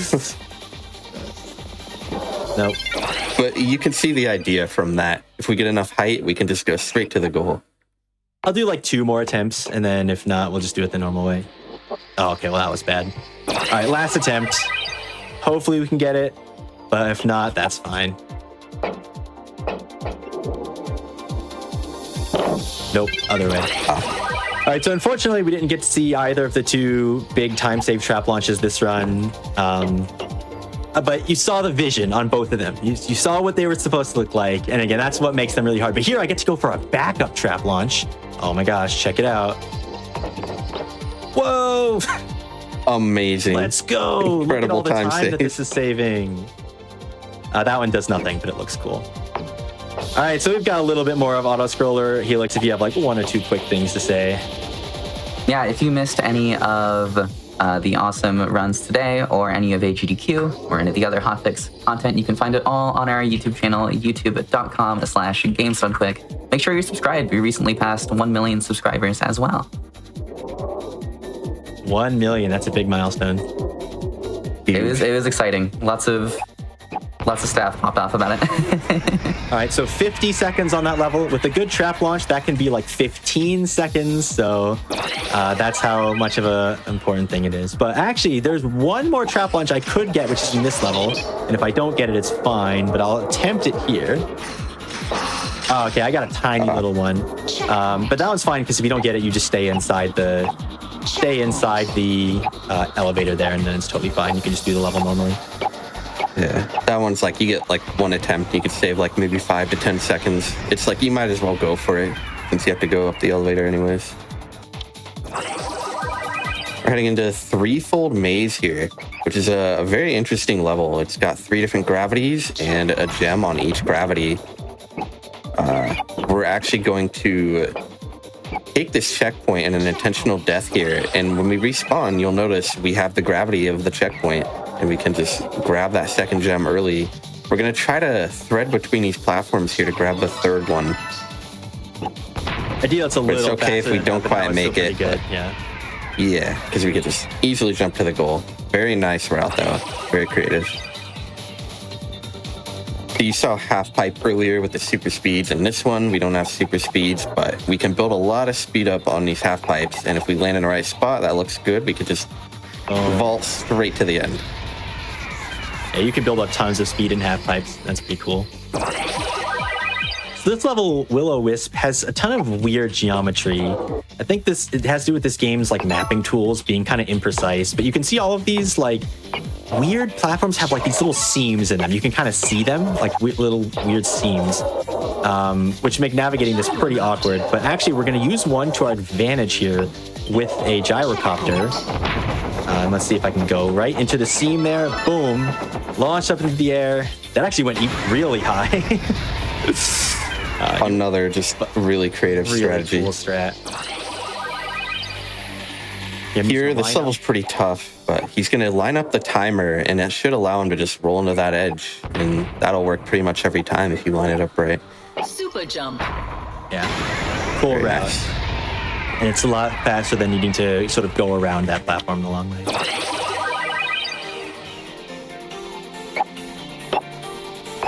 Speaker 14: Nope.
Speaker 15: But you can see the idea from that. If we get enough height, we can just go straight to the goal.
Speaker 14: I'll do like 2 more attempts, and then if not, we'll just do it the normal way. Oh, okay, well, that was bad. All right, last attempt. Hopefully we can get it, but if not, that's fine. Nope, other way. All right, so unfortunately, we didn't get to see either of the 2 big time save trap launches this run. But you saw the vision on both of them. You saw what they were supposed to look like. And again, that's what makes them really hard. But here I get to go for a backup trap launch. Oh my gosh, check it out. Whoa!
Speaker 15: Amazing.
Speaker 14: Let's go.
Speaker 15: Incredible.
Speaker 14: Look at all the time
Speaker 15: save.
Speaker 14: that this is saving. That one does nothing, but it looks cool. All right, so we've got a little bit more of auto-scroller. Helix, if you have like 1 or 2 quick things to say.
Speaker 9: Yeah, if you missed any of the awesome runs today or any of AGDQ or any of the other Hotfix content, you can find it all on our YouTube channel, youtube.com/GamesDoneQuick. Make sure you're subscribed. We recently passed 1 million subscribers as well.
Speaker 14: 1 million, that's a big milestone.
Speaker 9: It was exciting. Lots of staff popped off about it.
Speaker 14: All right, so 50 seconds on that level. With a good trap launch, that can be like 15 seconds. So that's how much of an important thing it is. But actually, there's one more trap launch I could get, which is in this level. And if I don't get it, it's fine, but I'll attempt it here. Oh, okay, I got a tiny little one. But that one's fine because if you don't get it, you just stay inside the elevator there, and then it's totally fine. You can just do the level normally.
Speaker 15: Yeah, that one's like you get like one attempt. You could save like maybe 5 to 10 seconds. It's like you might as well go for it since you have to go up the elevator anyways. We're heading into Threefold Maze here, which is a very interesting level. It's got 3 different gravities and a gem on each gravity. We're actually going to take this checkpoint and an intentional death here, and when we respawn, you'll notice we have the gravity of the checkpoint, and we can just grab that second gem early. We're going to try to thread between these platforms here to grab the third one.
Speaker 14: It's a little
Speaker 15: it's okay if we don't quite make it.
Speaker 14: Good.
Speaker 15: Yeah, because we could just easily jump to the goal. Very nice route, though. Very creative. You saw half pipe earlier with the super speeds, and this one we don't have super speeds, but we can build a lot of speed up on these half pipes, and if we land in the right spot, that looks good. We could just vault straight to the end.
Speaker 14: Yeah, you can build up tons of speed in half pipes. That's pretty cool. So this level, Will-O-Wisp, has a ton of weird geometry. I think it has to do with this game's like mapping tools being kind of imprecise, but you can see all of these like weird platforms have like these little seams in them. You can kind of see them, like little weird seams, which make navigating this pretty awkward. But actually, we're going to use one to our advantage here with a gyrocopter. Let's see if I can go right into the seam there. Boom. Launch up into the air. That actually went really high.
Speaker 15: Another just really creative strategy.
Speaker 14: Cool strat.
Speaker 15: Here, this level's pretty tough, but he's going to line up the timer, and that should allow him to just roll into that edge, and that'll work pretty much every time if you line it up right.
Speaker 16: Super jump.
Speaker 14: Yeah. Cool route.
Speaker 15: Nice.
Speaker 14: And it's a lot faster than needing to sort of go around that platform the long way.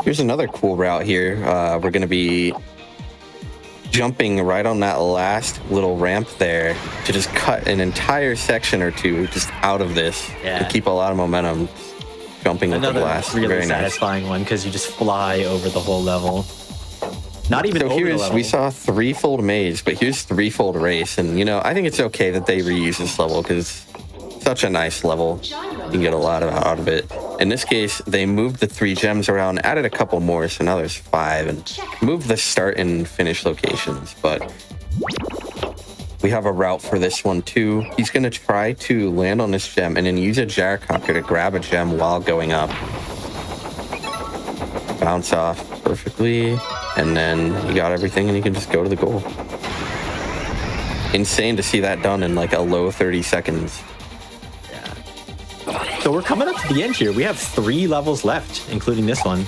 Speaker 15: Here's another cool route here. We're going to be jumping right on that last little ramp there to just cut an entire section or two just out of this to keep a lot of momentum jumping with the blast.
Speaker 14: Really
Speaker 15: Very
Speaker 14: satisfying one because you just fly over the whole level. Not even
Speaker 15: so
Speaker 14: over the level.
Speaker 15: We saw Threefold Maze, but here's Threefold Race, and I think it's okay that they reuse this level because it's such a nice level. You can get a lot out of it. In this case, they moved the 3 gems around, added a couple more, so now there's 5, and moved the start and finish locations. But we have a route for this one too. He's going to try to land on this gem and then use a gyrocopter to grab a gem while going up. Bounce off perfectly, and then you got everything and you can just go to the goal. Insane to see that done in like a low 30 seconds.
Speaker 14: So we're coming up to the end here. We have 3 levels left, including this one.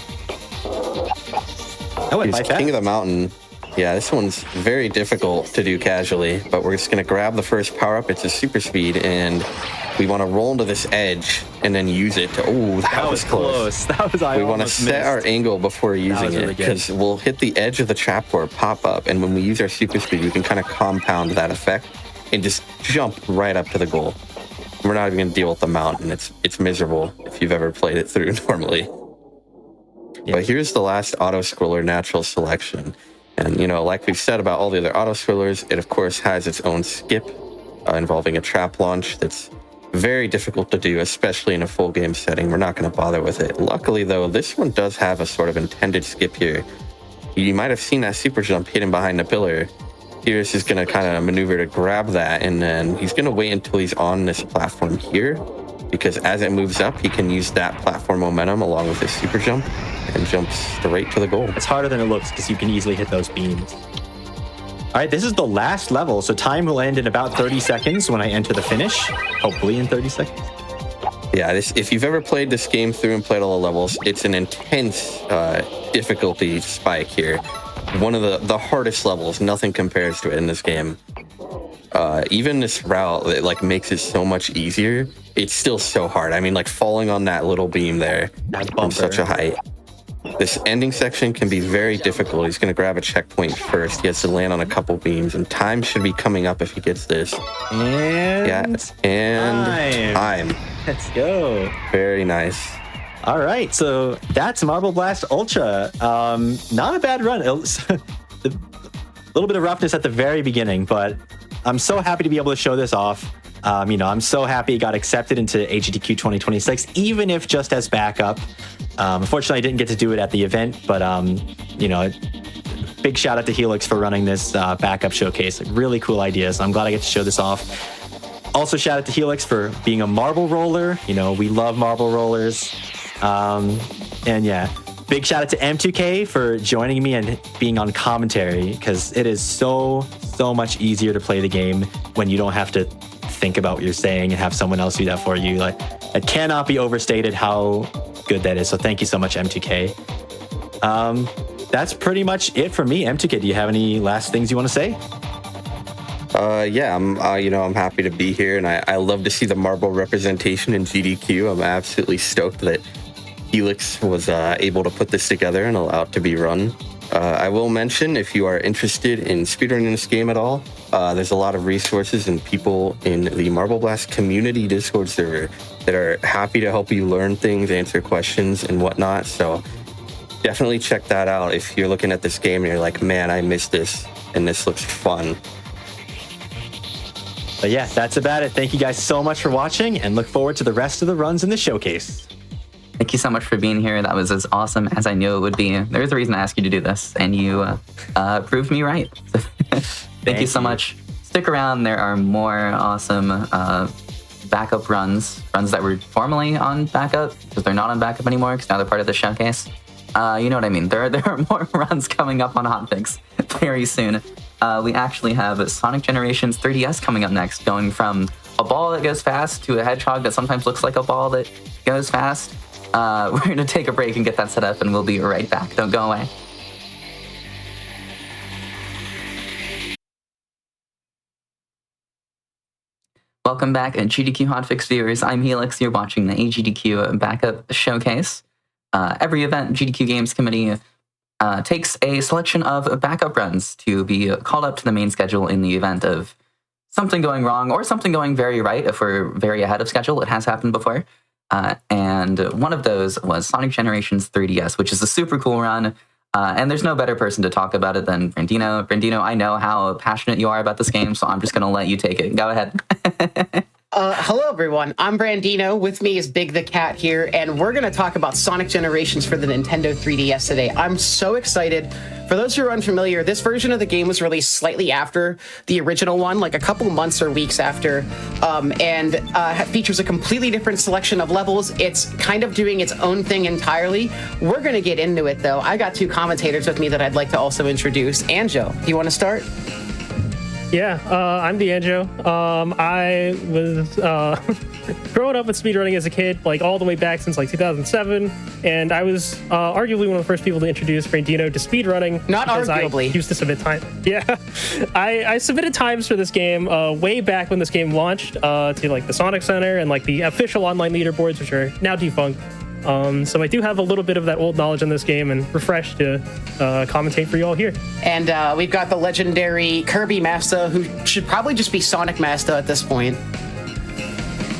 Speaker 14: That went by fast.
Speaker 15: King of the Mountain. Yeah, this one's very difficult to do casually, but we're just going to grab the first power-up. It's a super speed, and we want to roll into this edge and then use it to... Oh, that was close.
Speaker 14: That was
Speaker 15: We want to set our angle before using it, because we'll hit the edge of the trapdoor, pop up, and when we use our super speed, we can kind of compound that effect and just jump right up to the goal. We're not even going to deal with the mountain. It's miserable if you've ever played it through normally. Yeah. But here's the last auto-scroller natural selection. And, like we've said about all the other auto-scrollers, it, of course, has its own skip involving a trap launch that's very difficult to do, especially in a full game setting. We're not going to bother with it. Luckily, though, this one does have a sort of intended skip here. You might have seen that super jump hidden behind the pillar. Here's just going to kind of maneuver to grab that, and then he's going to wait until he's on this platform here, because as it moves up, he can use that platform momentum along with his super jump and jump straight to the goal.
Speaker 14: It's harder than it looks because you can easily hit those beams. All All right, this is the last level, so time will end in about 30 seconds when I enter the finish. Hopefully in 30 seconds.
Speaker 15: Yeah, if you've ever played this game through and played all the levels, it's an intense difficulty spike here. One of the hardest levels. Nothing compares to it in this game. Even this route that like makes it so much easier, it's still so hard. I mean, like falling on that little beam there from such a height. This ending section can be very difficult. He's going to grab a checkpoint first. He has to land on a couple beams, and time should be coming up if he gets this.
Speaker 14: And
Speaker 15: time.
Speaker 14: Let's go.
Speaker 15: Very nice.
Speaker 14: All right, so that's Marble Blast Ultra. Not a bad run. A little bit of roughness at the very beginning, but I'm so happy to be able to show this off. I'm so happy it got accepted into AGDQ 2026, even if just as backup. Unfortunately, I didn't get to do it at the event, but big shout out to Helix for running this backup showcase. Really cool idea, so I'm glad I get to show this off. Also, shout out to Helix for being a marble roller. We love marble rollers. And yeah, big shout out to M2K for joining me and being on commentary, because it is so much easier to play the game when you don't have to think about what you're saying and have someone else do that for you. Like, it cannot be overstated how good that is. So thank you so much, M2K. That's pretty much it for me. M2K, do you have any last things you want to say?
Speaker 15: Yeah, I'm happy to be here, and I love to see the marble representation in GDQ. I'm absolutely stoked that Helix was able to put this together and allow it to be run. I will mention, if you are interested in speedrunning this game at all, there's a lot of resources and people in the Marble Blast community Discord server that are happy to help you learn things, answer questions, and whatnot. So definitely check that out if you're looking at this game and you're like, man, I missed this, and this looks fun.
Speaker 14: But yeah, that's about it. Thank you guys so much for watching, and look forward to the rest of the runs in the showcase.
Speaker 9: Thank you so much for being here. That was as awesome as I knew it would be. There's a reason I asked you to do this, and you proved me right. Thank you so much. Stick around. There are more awesome backup runs that were formerly on backup, because they're not on backup anymore, because now they're part of the showcase. You know what I mean. There are more runs coming up on Hotfix very soon. We actually have Sonic Generations 3DS coming up next, going from a ball that goes fast to a hedgehog that sometimes looks like a ball that goes fast. We're going to take a break and get that set up, and we'll be right back. Don't go away. Welcome back, GDQ Hotfix viewers. I'm Helix. You're watching the AGDQ Backup Showcase. Every event, GDQ Games Committee takes a selection of backup runs to be called up to the main schedule in the event of something going wrong or something going very right. If we're very ahead of schedule, it has happened before. And one of those was Sonic Generations 3DS, which is a super cool run. And there's no better person to talk about it than Brandino. Brandino, I know how passionate you are about this game, so I'm just going to let you take it. Go ahead.
Speaker 4: Hello, everyone. I'm Brandino. With me is Big the Cat here, and we're going to talk about Sonic Generations for the Nintendo 3DS today. I'm so excited. For those who are unfamiliar, this version of the game was released slightly after the original one, like a couple months or weeks after, and features a completely different selection of levels. It's kind of doing its own thing entirely. We're going to get into it, though. I got two commentators with me that I'd like to also introduce. Anjo, do you want to start?
Speaker 17: Yeah, I'm D'Anjo. I was growing up with speedrunning as a kid, like all the way back since like 2007, and I was arguably one of the first people to introduce Brandino to speedrunning.
Speaker 4: Not arguably.
Speaker 17: I used to submit time. Yeah, I submitted times for this game way back when this game launched to like the Sonic Center and like the official online leaderboards, which are now defunct. So I do have a little bit of that old knowledge in this game and refreshed to commentate for you all here.
Speaker 4: And we've got the legendary Kirby Master, who should probably just be Sonic Master at this point.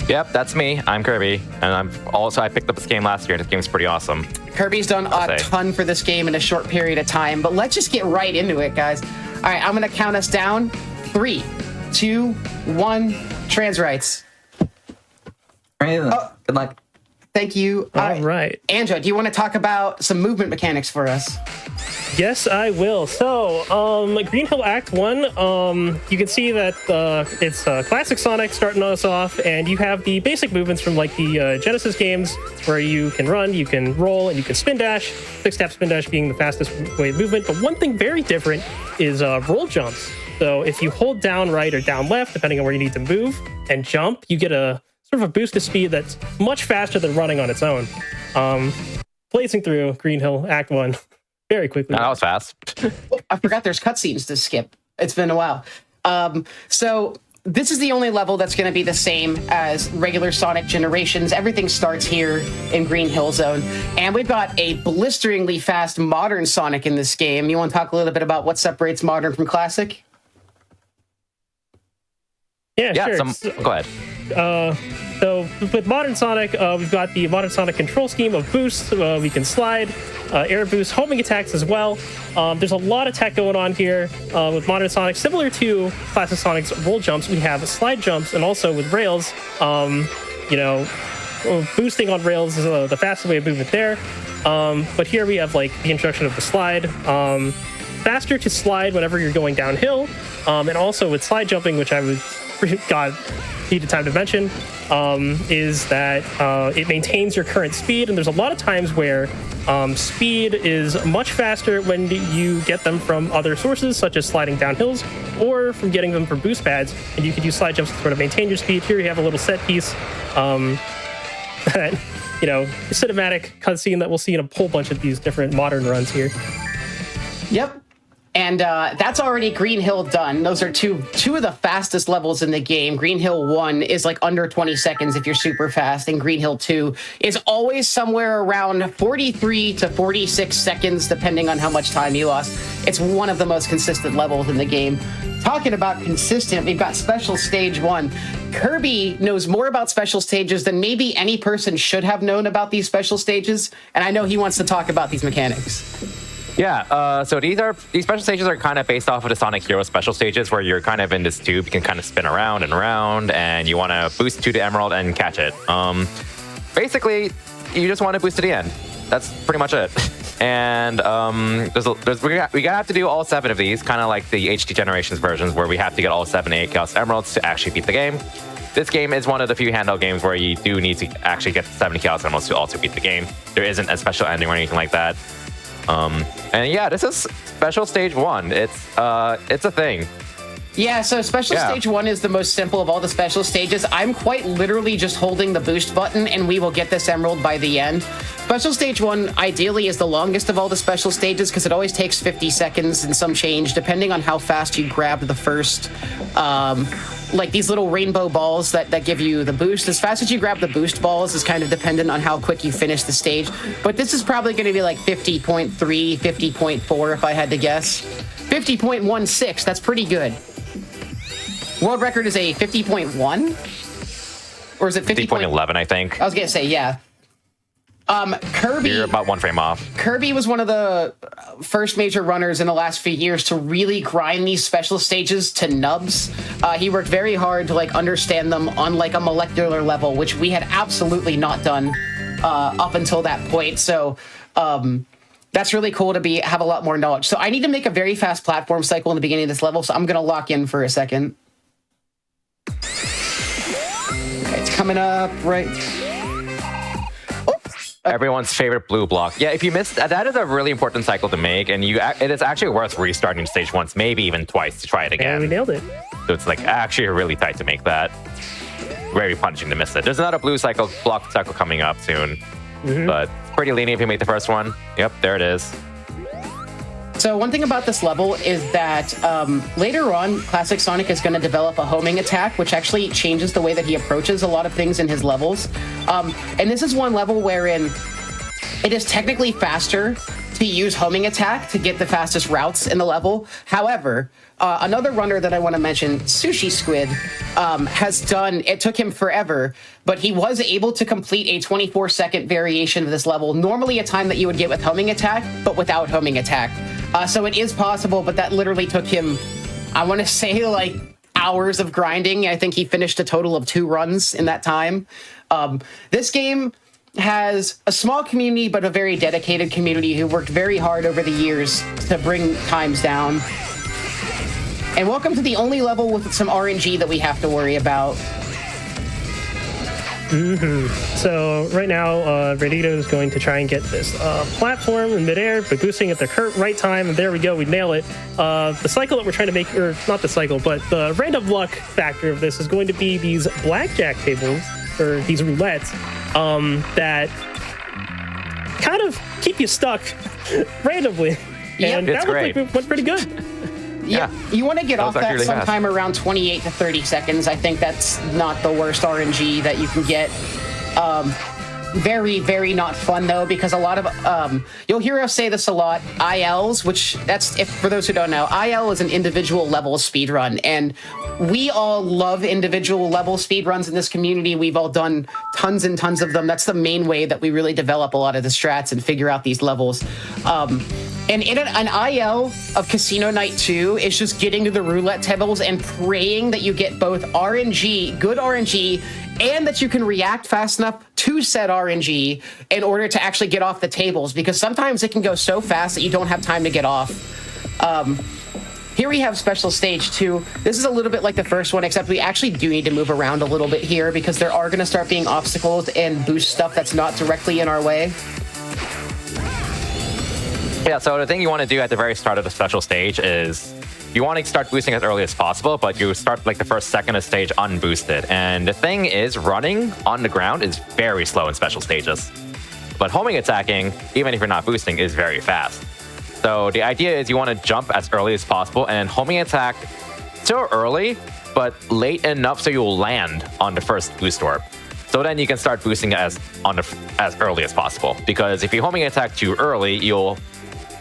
Speaker 18: Yep, that's me. I'm Kirby, and I picked up this game last year, and this game's pretty awesome.
Speaker 4: Kirby's done a ton for this game in a short period of time, but let's just get right into it, guys. All right, I'm going to count us down. 3, 2, 1, trans rights.
Speaker 9: Good luck.
Speaker 4: Thank you.
Speaker 17: All right.
Speaker 4: Anjo, do you want to talk about some movement mechanics for us?
Speaker 17: Yes, I will. So, Green Hill Act 1, you can see that it's classic Sonic starting us off, and you have the basic movements from like the Genesis games, where you can run, you can roll, and you can spin dash, 6-tap spin dash being the fastest way of movement. But one thing very different is roll jumps. So if you hold down right or down left, depending on where you need to move, and jump, you get a sort of a boost of speed that's much faster than running on its own. Blazing through Green Hill Act 1. Very quickly.
Speaker 18: No, that was fast.
Speaker 19: I forgot there's cutscenes to skip. It's been a while. So this is the only level that's going to be the same as regular Sonic Generations. Everything starts here in Green Hill Zone. And we've got a blisteringly fast modern Sonic in this game. You want to talk a little bit about what separates modern from classic?
Speaker 17: Yeah, sure.
Speaker 18: Go ahead.
Speaker 17: So with Modern Sonic, we've got the Modern Sonic control scheme of boosts. We can slide, air boost, homing attacks as well. There's a lot of tech going on here with Modern Sonic. Similar to Classic Sonic's roll jumps, we have slide jumps, and also with rails, boosting on rails is the fastest way of movement there. But here we have like the introduction of the slide. Faster to slide whenever you're going downhill. And also with slide jumping, which I would needed time to mention, is that it maintains your current speed, and there's a lot of times where speed is much faster when you get them from other sources, such as sliding down hills, or from getting them from boost pads, and you can use slide jumps to sort of maintain your speed. Here you have a little set piece that, cinematic cutscene that we'll see in a whole bunch of these different modern runs here.
Speaker 19: Yep. And that's already Green Hill done. Those are two of the fastest levels in the game. Green Hill 1 is like under 20 seconds if you're super fast, and Green Hill 2 is always somewhere around 43 to 46 seconds, depending on how much time you lost. It's one of the most consistent levels in the game. Talking about consistent, we've got Special Stage 1. Kirby knows more about special stages than maybe any person should have known about these special stages, and I know he wants to talk about these mechanics.
Speaker 18: Yeah, so these special stages are kind of based off of the Sonic Hero special stages, where you're kind of in this tube, you can kind of spin around and around, and you want to boost to the emerald and catch it. Basically, you just want to boost to the end. That's pretty much it. And we have to do all 7 of these, kind of like the HD Generations versions, where we have to get all 7 8 Chaos Emeralds to actually beat the game. This game is one of the few handheld games where you do need to actually get 70 Chaos Emeralds to also beat the game. There isn't a special ending or anything like that. And yeah, this is Special Stage 1. It's a thing.
Speaker 19: Yeah, so Special Stage 1 is the most simple of all the special stages. I'm quite literally just holding the boost button, and we will get this emerald by the end. Special Stage 1 ideally is the longest of all the special stages, because it always takes 50 seconds and some change, depending on how fast you grab the first, like these little rainbow balls that give you the boost. As fast as you grab the boost balls is kind of dependent on how quick you finish the stage. But this is probably going to be like 50.3, 50.4 if I had to guess. 50.16, that's pretty good. World record is a 50.1? Or is it
Speaker 18: 50.11, I think.
Speaker 19: I was going to say, yeah. Kirby...
Speaker 18: You're about 1 frame off.
Speaker 19: Kirby was one of the first major runners in the last few years to really grind these special stages to nubs. He worked very hard to understand them on a molecular level, which we had absolutely not done up until that point. So that's really cool to have a lot more knowledge. So I need to make a very fast platform cycle in the beginning of this level, so I'm going to lock in for a second. Okay, it's coming up right...
Speaker 18: Everyone's favorite blue block. Yeah, if you missed that is a really important cycle to make, and it is actually worth restarting stage once, maybe even twice, to try it again.
Speaker 17: And we nailed it.
Speaker 18: So it's actually really tight to make that. Very punishing to miss it. There's another blue block cycle coming up soon, but it's pretty lenient if you make the first one. Yep, there it is.
Speaker 19: So one thing about this level is that later on, Classic Sonic is going to develop a homing attack, which actually changes the way that he approaches a lot of things in his levels. And this is one level wherein it is technically faster to use homing attack to get the fastest routes in the level. However, another runner that I want to mention, Sushi Squid, has done, it took him forever, but he was able to complete a 24-second variation of this level, normally a time that you would get with homing attack, but without homing attack. So it is possible, but that literally took him, I want to say, hours of grinding. I think he finished a total of 2 runs in that time. This game has a small community, but a very dedicated community who worked very hard over the years to bring times down. And welcome to the only level with some RNG that we have to worry about.
Speaker 17: So right now, Radito is going to try and get this platform in midair, but boosting at the right time, and there we go, we nail it. The cycle that we're trying to make, or not the cycle, but the random luck factor of this is going to be these blackjack tables, or these roulettes, that kind of keep you stuck randomly. And
Speaker 18: it's
Speaker 17: that
Speaker 18: great.
Speaker 17: Like it went pretty good.
Speaker 19: Yeah, you want to get off that
Speaker 18: really
Speaker 19: sometime around 28 to 30 seconds. I think that's not the worst RNG that you can get. Very, very not fun though, because a lot of you'll hear us say this a lot. ILs, which that's for those who don't know, IL is an individual level speedrun, and we all love individual level speedruns in this community. We've all done tons and tons of them. That's the main way that we really develop a lot of the strats and figure out these levels. And in an IL of Casino Night 2 is just getting to the roulette tables and praying that you get both RNG, good RNG, and that you can react fast enough to said RNG in order to actually get off the tables, because sometimes it can go so fast that you don't have time to get off. Here we have Special Stage 2. This is a little bit like the first one, except we actually do need to move around a little bit here because there are going to start being obstacles and boost stuff that's not directly in our way.
Speaker 18: Yeah, so the thing you want to do at the very start of the special stage is you want to start boosting as early as possible, but you start like the first second of stage unboosted. And the thing is, running on the ground is very slow in special stages. But homing attacking, even if you're not boosting, is very fast. So the idea is you want to jump as early as possible and homing attack still early, but late enough so you'll land on the first boost orb. So then you can start boosting as early as possible. Because if you homing attack too early, you'll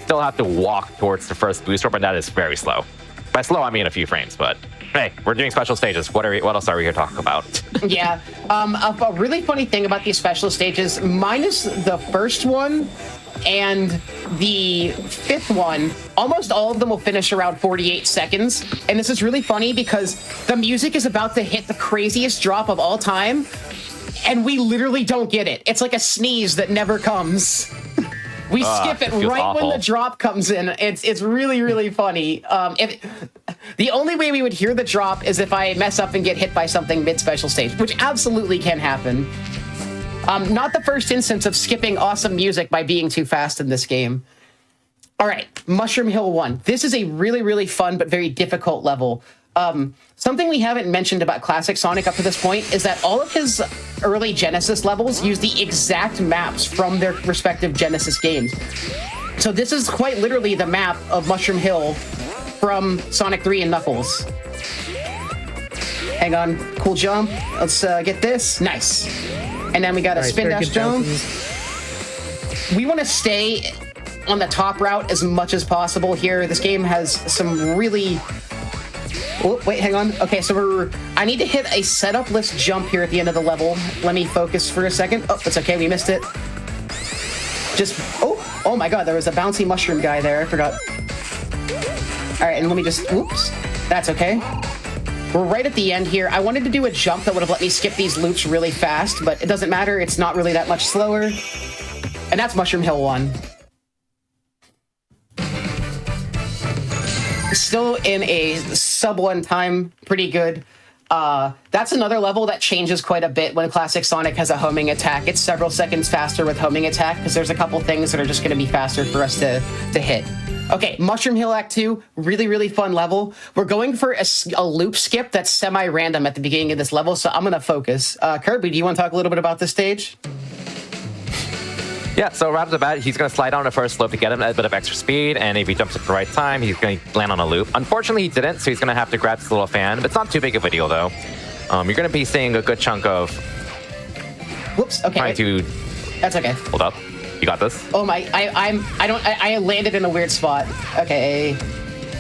Speaker 18: still have to walk towards the first boost orb, and that is very slow. By slow, I mean a few frames, but hey, we're doing special stages. What else are we here talking about?
Speaker 19: Yeah, a really funny thing about these special stages, minus the first one and the fifth one, almost all of them will finish around 48 seconds. And this is really funny because the music is about to hit the craziest drop of all time, and we literally don't get it. It's like a sneeze that never comes. We skip it right awful. When the drop comes in. It's really, really funny. The only way we would hear the drop is if I mess up and get hit by something mid-special stage, which absolutely can happen. Not the first instance of skipping awesome music by being too fast in this game. All right, Mushroom Hill 1. This is a really, really fun but very difficult level. Something we haven't mentioned about Classic Sonic up to this point is that all of his early Genesis levels use the exact maps from their respective Genesis games. So this is quite literally the map of Mushroom Hill from Sonic 3 and Knuckles. Hang on, cool jump. Let's get this. Nice. And then we got a spin dash jump. We want to stay on the top route as much as possible here. This game has some really... Oh, wait, hang on. Okay, so I need to hit a setup list jump here at the end of the level. Let me focus for a second. Oh, that's okay. We missed it. Oh my God, there was a bouncy mushroom guy there. I forgot. All right, and let me just, oops. That's okay. We're right at the end here. I wanted to do a jump that would have let me skip these loops really fast, but it doesn't matter. It's not really that much slower. And that's Mushroom Hill 1. Still in a sub-1 time, pretty good. That's another level that changes quite a bit when Classic Sonic has a homing attack. It's several seconds faster with homing attack because there's a couple things that are just going to be faster for us to hit. Okay, Mushroom Hill Act 2, really, really fun level. We're going for a loop skip that's semi-random at the beginning of this level, so I'm going to focus. Kirby, do you want to talk a little bit about this stage?
Speaker 18: Yeah, so right off the bat, he's going to slide down the first slope to get him a bit of extra speed, and if he jumps at the right time, he's going to land on a loop. Unfortunately, he didn't, so he's going to have to grab this little fan, but it's not too big of a deal, though. You're going to be seeing a good chunk of...
Speaker 19: Whoops, okay.
Speaker 18: Trying to...
Speaker 19: That's okay.
Speaker 18: Hold up. You got this?
Speaker 19: Oh my, I landed in a weird spot. Okay.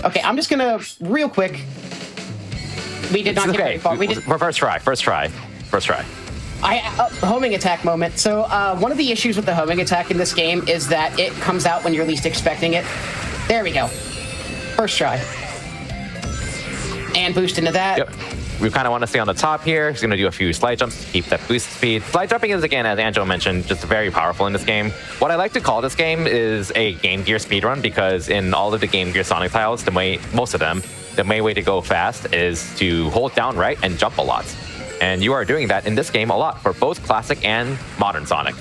Speaker 19: Okay, I'm just going to, real quick... We did not get very far.
Speaker 18: First try.
Speaker 19: Homing attack moment. So one of the issues with the homing attack in this game is that it comes out when you're least expecting it. There we go. First try. And boost into that.
Speaker 18: Yep. we kind of want to stay on the top here. He's going to do a few slide jumps to keep that boost speed. Slide jumping is, again, as Angelo mentioned, just very powerful in this game. What I like to call this game is a Game Gear speedrun, because in all of the Game Gear Sonic titles, most of them, the main way to go fast is to hold down right and jump a lot. And you are doing that in this game a lot for both classic and modern Sonic.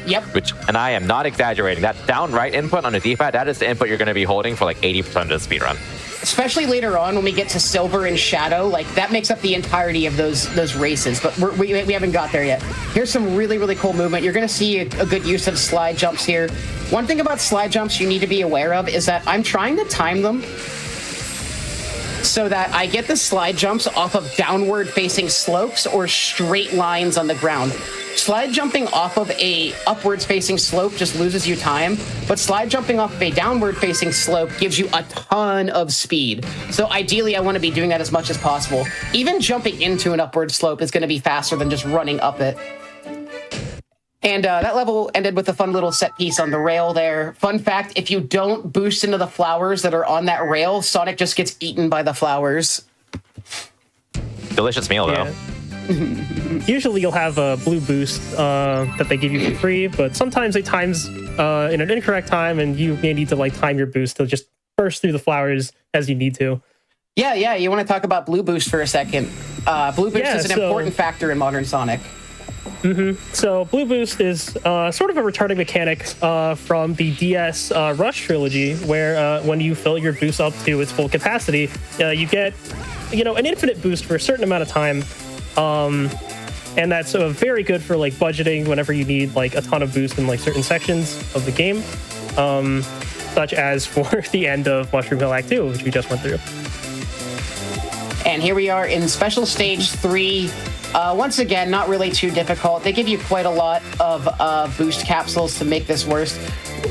Speaker 19: Yep.
Speaker 18: And I am not exaggerating. That down right input on the D-pad, that is the input you're going to be holding for like 80% of the speedrun.
Speaker 19: Especially later on when we get to Silver and Shadow, like that makes up the entirety of those races, but we haven't got there yet. Here's some really, really cool movement. You're going to see a good use of slide jumps here. One thing about slide jumps you need to be aware of is that I'm trying to time them so that I get the slide jumps off of downward facing slopes or straight lines on the ground. Slide jumping off of a upwards facing slope just loses you time, but slide jumping off of a downward facing slope gives you a ton of speed. So ideally I want to be doing that as much as possible. Even jumping into an upward slope is going to be faster than just running up it. And that level ended with a fun little set piece on the rail there. Fun fact, if you don't boost into the flowers that are on that rail, Sonic just gets eaten by the flowers.
Speaker 18: Delicious meal, though.
Speaker 17: Usually you'll have a blue boost that they give you for free, but sometimes they times in an incorrect time, and you may need to like time your boost to just burst through the flowers as you need to.
Speaker 19: Yeah, you want to talk about blue boost for a second. Blue boost is an important factor in modern Sonic.
Speaker 17: So Blue Boost is sort of a returning mechanic from the DS Rush trilogy, where when you fill your boost up to its full capacity, you get an infinite boost for a certain amount of time, and that's very good for like budgeting whenever you need like a ton of boost in like certain sections of the game, such as for the end of Mushroom Hill Act 2, which we just went through.
Speaker 19: And here we are in Special Stage 3. Once again, not really too difficult. They give you quite a lot of boost capsules to make this worse.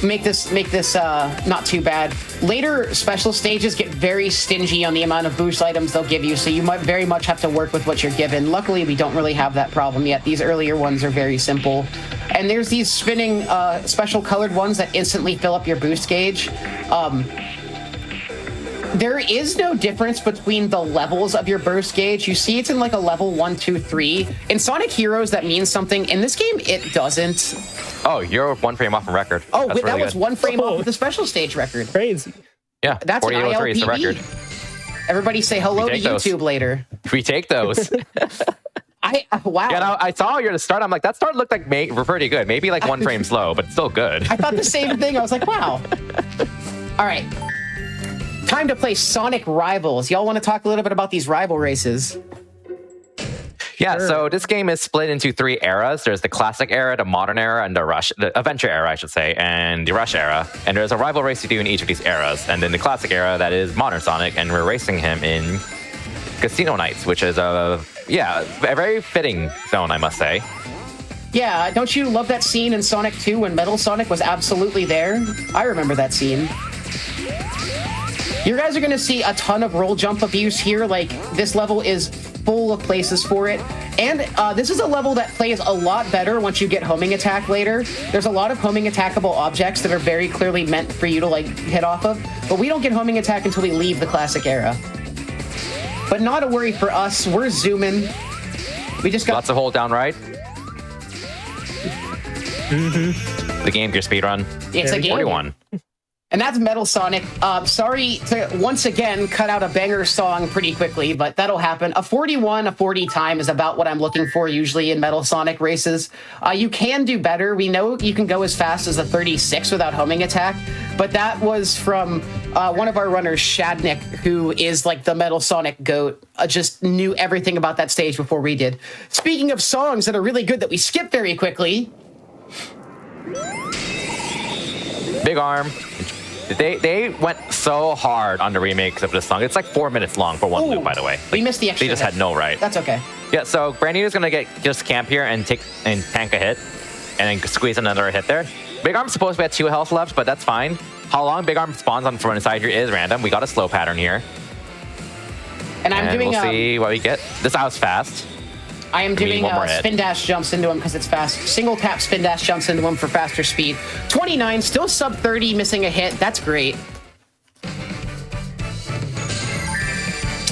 Speaker 19: Make this not too bad. Later special stages get very stingy on the amount of boost items they'll give you, so you might very much have to work with what you're given. Luckily, we don't really have that problem yet. These earlier ones are very simple. And there's these spinning special colored ones that instantly fill up your boost gauge. There is no difference between the levels of your burst gauge. You see it's in like a level 1, 2, 3. In Sonic Heroes, that means something. In this game, it doesn't.
Speaker 18: Oh, you're one frame off the record.
Speaker 19: Oh,
Speaker 18: That's
Speaker 19: wait, that
Speaker 18: really
Speaker 19: was
Speaker 18: good.
Speaker 19: one frame off of the special stage record.
Speaker 17: Crazy.
Speaker 18: Yeah,
Speaker 19: That's an
Speaker 18: 4803 is the record.
Speaker 19: Everybody say hello to
Speaker 18: We take those.
Speaker 19: YouTube later.
Speaker 18: We take those.
Speaker 19: Wow.
Speaker 18: Yeah, I saw your start. I'm like, that start looked like pretty good. Maybe like one frame slow, but still good.
Speaker 19: I thought the same thing. I was like, wow. All right. Time to play Sonic Rivals. Y'all want to talk a little bit about these rival races?
Speaker 18: Yeah, so this game is split into 3 eras. There's the classic era, the modern era, and the adventure era, I should say, and the rush era. And there's a rival race you do in each of these eras. And then the classic era, that is modern Sonic, and we're racing him in Casino Nights, which is a very fitting zone, I must say.
Speaker 19: Yeah, don't you love that scene in Sonic 2 when Metal Sonic was absolutely there? I remember that scene. You guys are going to see a ton of roll jump abuse here. Like, this level is full of places for it. And this is a level that plays a lot better once you get homing attack later. There's a lot of homing attackable objects that are very clearly meant for you to like hit off of. But we don't get homing attack until we leave the classic era. But not a worry for us. We're zooming. We just got
Speaker 18: lots of hold down right. The Game Gear speedrun.
Speaker 19: It's a game.
Speaker 18: 41.
Speaker 19: And that's Metal Sonic. Sorry to once again cut out a banger song pretty quickly, but that'll happen. A 41, a 40 time is about what I'm looking for usually in Metal Sonic races. You can do better. We know you can go as fast as a 36 without homing attack, but that was from one of our runners, Shadnick, who is like the Metal Sonic GOAT. Just knew everything about that stage before we did. Speaking of songs that are really good that we skip very quickly.
Speaker 18: Big Arm. They went so hard on the remake of this song. It's like 4 minutes long for one loop, by the way. Like,
Speaker 19: we missed the extra
Speaker 18: They just
Speaker 19: hit.
Speaker 18: had no right.
Speaker 19: That's okay.
Speaker 18: Yeah, so Brandy's gonna just camp here and tank a hit, and then squeeze another hit there. Big Arm's supposed to be at 2 health left, but that's fine. How long Big Arm spawns on from inside here is random. We got a slow pattern here.
Speaker 19: And I'm doing
Speaker 18: we'll see what we get. This was fast.
Speaker 19: I am doing
Speaker 18: one more hit.
Speaker 19: spin dash jumps into him because it's fast. Single tap spin dash jumps into him for faster speed. 29, still sub 30, missing a hit. That's great.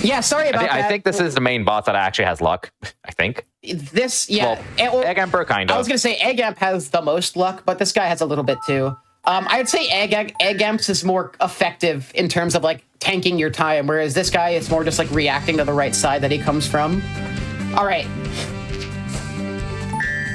Speaker 19: Yeah, sorry about that.
Speaker 18: I think this is the main boss that actually has luck. I think.
Speaker 19: This, yeah.
Speaker 18: Well, Egg Emperor kind of.
Speaker 19: I was gonna say Egg Amp has the most luck, but this guy has a little bit too. I'd say Egg Amps is more effective in terms of like tanking your time, whereas this guy is more just like reacting to the right side that he comes from. All right.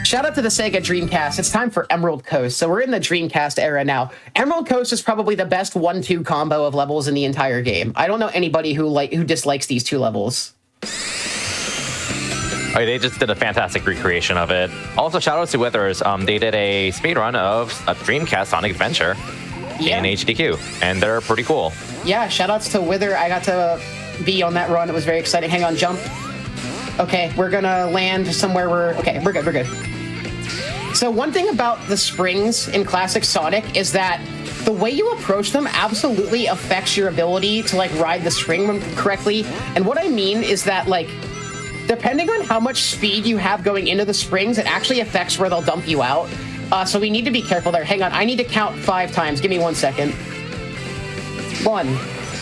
Speaker 19: Shout out to the Sega Dreamcast. It's time for Emerald Coast. So we're in the Dreamcast era now. Emerald Coast is probably the best 1-2 combo of levels in the entire game. I don't know anybody who dislikes these two levels.
Speaker 18: Oh, they just did a fantastic recreation of it. Also, shout out to Withers. They did a speedrun of a Dreamcast Sonic Adventure in AGDQ, and they're pretty cool.
Speaker 19: Yeah, shout outs to Wither. I got to be on that run. It was very exciting. Hang on, jump. Okay, we're gonna land somewhere where... Okay, we're good. So one thing about the springs in Classic Sonic is that the way you approach them absolutely affects your ability to like ride the spring correctly. And what I mean is that like, depending on how much speed you have going into the springs, it actually affects where they'll dump you out. So we need to be careful there. Hang on, I need to count 5 times. Give me 1 second. 1,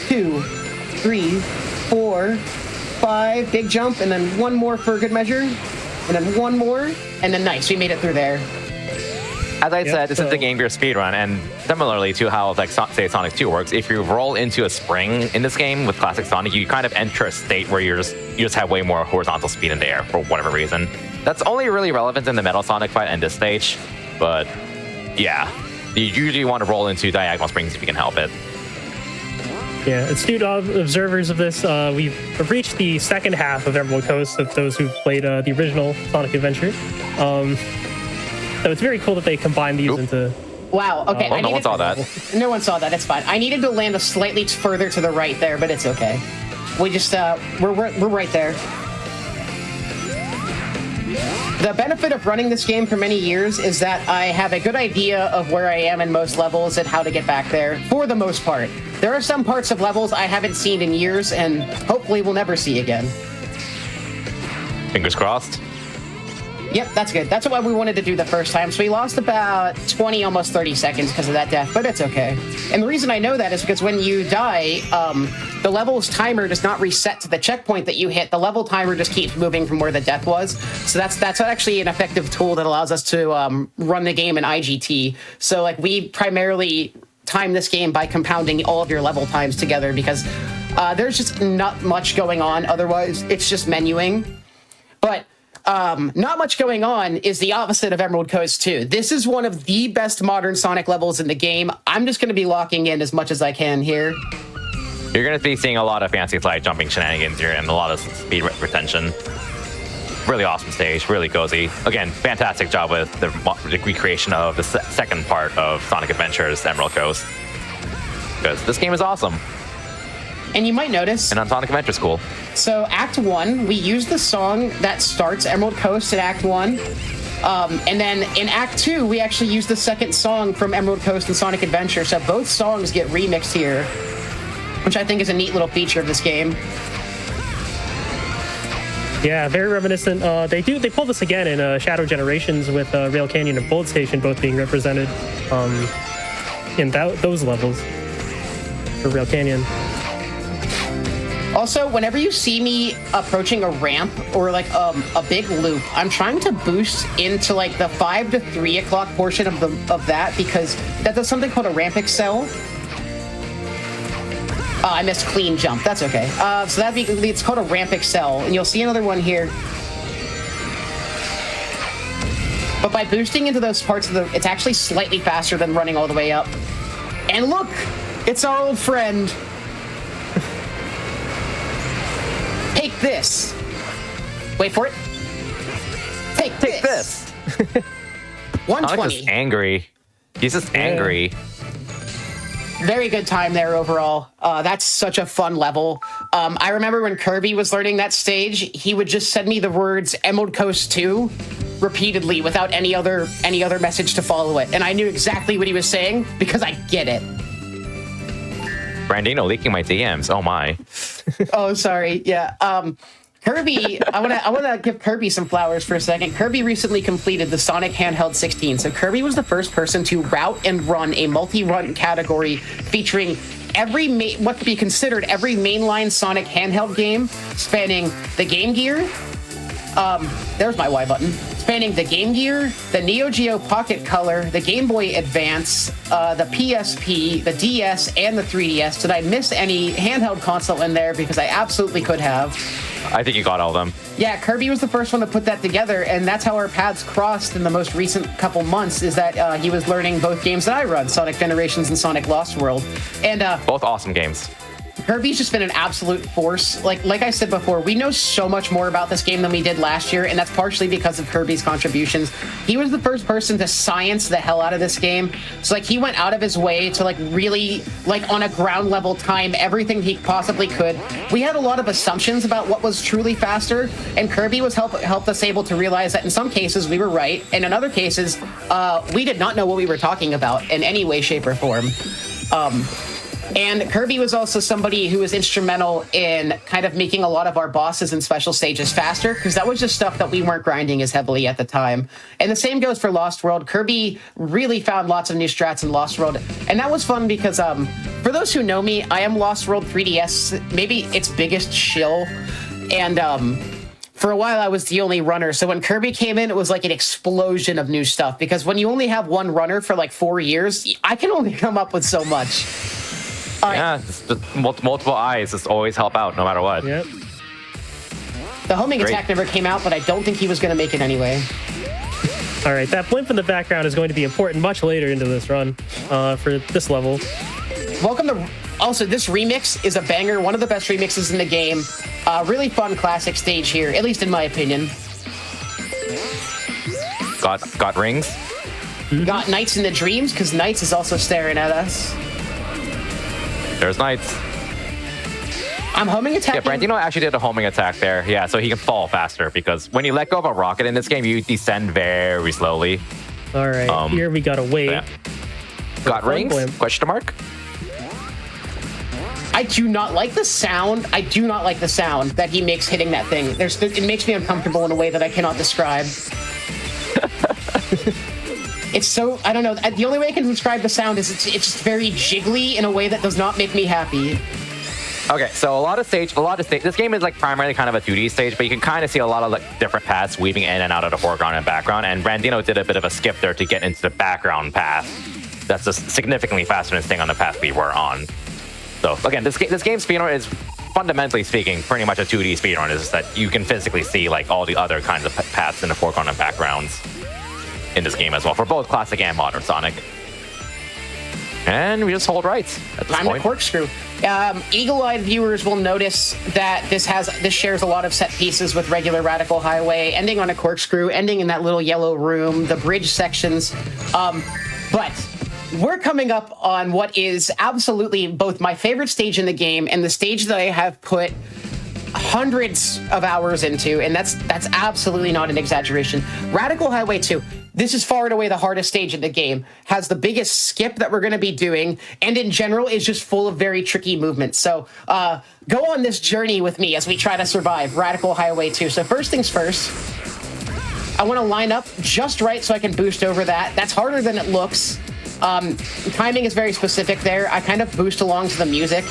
Speaker 19: 2, 3, 4, 5. Big jump, and then 1 more for good measure. And then 1 more, and then nice, we made it through there.
Speaker 18: As I said, this is the Game Gear speedrun, and similarly to how, like, say Sonic 2 works, if you roll into a spring in this game with Classic Sonic, you kind of enter a state where you just have way more horizontal speed in the air for whatever reason. That's only really relevant in the Metal Sonic fight and this stage, but yeah, you usually want to roll into diagonal springs if you can help it.
Speaker 17: Yeah, astute observers of this, we've reached the second half of Emerald Coast of those who've played the original Sonic Adventure. So it's very cool that they combine these into...
Speaker 19: Wow, okay.
Speaker 18: No one saw that.
Speaker 19: No one saw that, it's fine. I needed to land a slightly further to the right there, but it's okay. We just, we're right there. The benefit of running this game for many years is that I have a good idea of where I am in most levels and how to get back there, for the most part. There are some parts of levels I haven't seen in years and hopefully will never see again.
Speaker 18: Fingers crossed.
Speaker 19: Yep, that's good. That's what we wanted to do the first time. So we lost about 20, almost 30 seconds because of that death, but it's okay. And the reason I know that is because when you die, the level's timer does not reset to the checkpoint that you hit. The level timer just keeps moving from where the death was. So that's actually an effective tool that allows us to run the game in IGT. So like we primarily time this game by compounding all of your level times together because there's just not much going on. Otherwise, it's just menuing. But not much going on is the opposite of Emerald Coast 2. This is one of the best modern Sonic levels in the game. I'm just going to be locking in as much as I can here.
Speaker 18: You're going to be seeing a lot of fancy slide jumping shenanigans here and a lot of speed retention. Really awesome stage, really cozy. Again, fantastic job with the recreation of the second part of Sonic Adventures, Emerald Coast. Because this game is awesome.
Speaker 19: And you might notice...
Speaker 18: And on Sonic Adventure School.
Speaker 19: So Act 1, we use the song that starts Emerald Coast in Act 1. And then in Act 2, we actually use the second song from Emerald Coast and Sonic Adventure. So both songs get remixed here, which I think is a neat little feature of this game.
Speaker 17: Yeah, very reminiscent. They pull this again in Shadow Generations with Rail Canyon and Bullet Station both being represented in those levels for Rail Canyon.
Speaker 19: Also, whenever you see me approaching a ramp or like a big loop, I'm trying to boost into like the 5 to 3 o'clock portion of that because that does something called a ramp excel. I missed clean jump. That's okay. So it's called a ramp excel, and you'll see another one here. But by boosting into those parts of it's actually slightly faster than running all the way up. And look, it's our old friend. Take this. Wait for it. Take this. 120.
Speaker 18: Sonic is angry. He's just angry.
Speaker 19: Very good time there overall. That's such a fun level. I remember when Kirby was learning that stage, he would just send me the words Emerald Coast 2 repeatedly without any other message to follow it. And I knew exactly what he was saying because I get it.
Speaker 18: Brandino leaking my DMs. Oh my.
Speaker 19: Oh, sorry. Yeah. Kirby, I want to give Kirby some flowers for a second. Kirby recently completed the Sonic Handheld 16. So Kirby was the first person to route and run a multi-run category featuring what could be considered every mainline Sonic handheld game, spanning the Game Gear. There's my Y button. Spanning the Game Gear, the Neo Geo Pocket Color, the Game Boy Advance, the PSP, the DS, and the 3DS. Did I miss any handheld console in there? Because I absolutely could have.
Speaker 18: I think you got all of them.
Speaker 19: Yeah, Kirby was the first one to put that together, and that's how our paths crossed in the most recent couple months, is that he was learning both games that I run, Sonic Generations and Sonic Lost World. And
Speaker 18: both awesome games.
Speaker 19: Kirby's just been an absolute force. Like I said before, we know so much more about this game than we did last year, and that's partially because of Kirby's contributions. He was the first person to science the hell out of this game. So he went out of his way to really on a ground level time everything he possibly could. We had a lot of assumptions about what was truly faster, and Kirby was helped us able to realize that in some cases we were right, and in other cases we did not know what we were talking about in any way, shape, or form. And Kirby was also somebody who was instrumental in kind of making a lot of our bosses and special stages faster, because that was just stuff that we weren't grinding as heavily at the time. And the same goes for Lost World. Kirby really found lots of new strats in Lost World. And that was fun because, for those who know me, I am Lost World 3DS, maybe its biggest shill. And for a while, I was the only runner. So when Kirby came in, it was like an explosion of new stuff. Because when you only have one runner for 4 years, I can only come up with so much.
Speaker 18: Yeah, just multiple eyes just always help out no matter what.
Speaker 17: Yep.
Speaker 19: The homing attack never came out, but I don't think he was going to make it anyway.
Speaker 17: All right, that blimp in the background is going to be important much later into this run for this level.
Speaker 19: Welcome to... Also, this remix is a banger, one of the best remixes in the game. Really fun classic stage here, at least in my opinion.
Speaker 18: Got rings?
Speaker 19: Got Knights in the Dreams, because Knights is also staring at us.
Speaker 18: There's Knights.
Speaker 19: I'm homing attacking.
Speaker 18: Yeah, Brandino actually did a homing attack there. Yeah, so he can fall faster, because when you let go of a rocket in this game, you descend very slowly.
Speaker 17: All right, here we gotta wait.
Speaker 18: Yeah. Got rings? Question mark?
Speaker 19: I do not like the sound. I do not like the sound that he makes hitting that thing. It makes me uncomfortable in a way that I cannot describe. It's so, I don't know. The only way I can describe the sound is it's just very jiggly in a way that does not make me happy.
Speaker 18: Okay, so a lot of stage. This game is primarily kind of a 2D stage, but you can kind of see a lot of different paths weaving in and out of the foreground and background. And Brandino did a bit of a skip there to get into the background path. That's just significantly faster than staying on the path we were on. So again, this game speedrun is fundamentally speaking pretty much a 2D speedrun. Is just that you can physically see all the other kinds of paths in the foreground and backgrounds in this game as well, for both classic and modern Sonic. And we just hold right at this point.
Speaker 19: The corkscrew. Eagle-eyed viewers will notice that this shares a lot of set pieces with regular Radical Highway, ending on a corkscrew, ending in that little yellow room, the bridge sections. But we're coming up on what is absolutely both my favorite stage in the game and the stage that I have put hundreds of hours into, and that's absolutely not an exaggeration. Radical Highway 2. This is far and away the hardest stage in the game, has the biggest skip that we're going to be doing, and in general is just full of very tricky movements. So go on this journey with me as we try to survive Radical Highway 2. So first things first, I want to line up just right so I can boost over that. That's harder than it looks. Timing is very specific there. I kind of boost along to the music.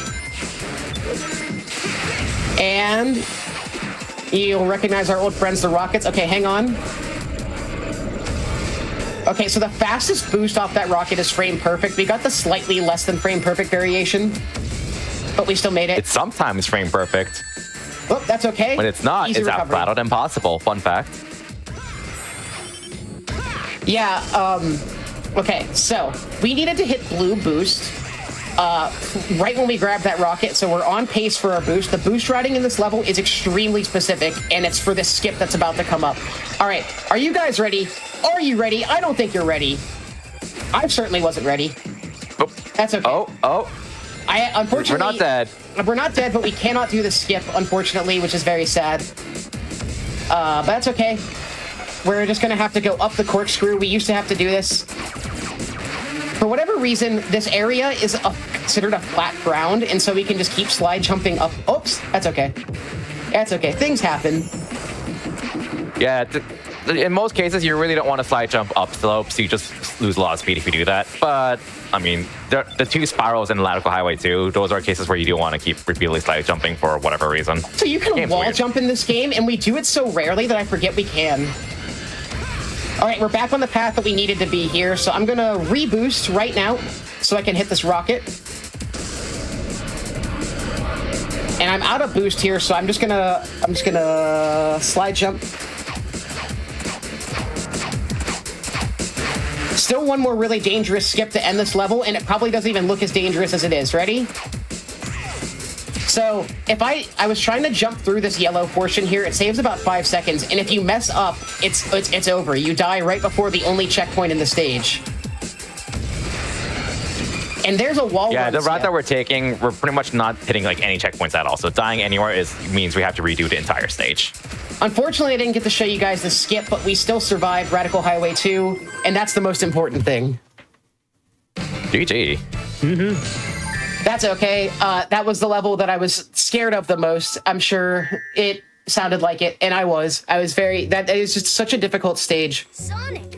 Speaker 19: And you'll recognize our old friends, the Rockets. Okay, hang on. Okay, so the fastest boost off that rocket is frame perfect. We got the slightly less than frame perfect variation, but we still made it.
Speaker 18: It's sometimes frame perfect.
Speaker 19: Oh, that's okay.
Speaker 18: When it's not,
Speaker 19: Easy
Speaker 18: it's
Speaker 19: recovery.
Speaker 18: flat out impossible. Fun fact.
Speaker 19: Yeah, okay, so we needed to hit blue boost right when we grabbed that rocket, so we're on pace for our boost. The boost routing in this level is extremely specific, and it's for this skip that's about to come up. All right, are you guys ready? Are you ready? I don't think you're ready. I certainly wasn't ready.
Speaker 18: Oh.
Speaker 19: That's okay.
Speaker 18: Oh.
Speaker 19: Unfortunately,
Speaker 18: we're not dead.
Speaker 19: We're not dead, but we cannot do the skip, unfortunately, which is very sad. But that's okay. We're just going to have to go up the corkscrew. We used to have to do this. For whatever reason, this area is considered a flat ground, and so we can just keep slide jumping up. Oops, that's okay. That's okay. Things happen.
Speaker 18: Yeah, in most cases, you really don't want to slide jump up slopes. You just lose a lot of speed if you do that. But I mean, the two spirals in Lateral Highway 2, those are cases where you do want to keep repeatedly slide jumping for whatever reason.
Speaker 19: So you can wall jump in this game, and we do it so rarely that I forget we can. All right, we're back on the path that we needed to be here. So I'm gonna reboost right now so I can hit this rocket. And I'm out of boost here, so I'm just gonna slide jump. Still one more really dangerous skip to end this level, and it probably doesn't even look as dangerous as it is. Ready? So if I was trying to jump through this yellow portion here, it saves about 5 seconds, and if you mess up, it's over. You die right before the only checkpoint in the stage. And there's a wall.
Speaker 18: Yeah, the route that we're taking, we're pretty much not hitting like any checkpoints at all. So dying anywhere means we have to redo the entire stage.
Speaker 19: Unfortunately, I didn't get to show you guys the skip, but we still survived Radical Highway 2, and that's the most important thing.
Speaker 18: GG.
Speaker 19: Mm-hmm. That's okay. That was the level that I was scared of the most. I'm sure it sounded like it, and I was very, that is just such a difficult stage. Sonic.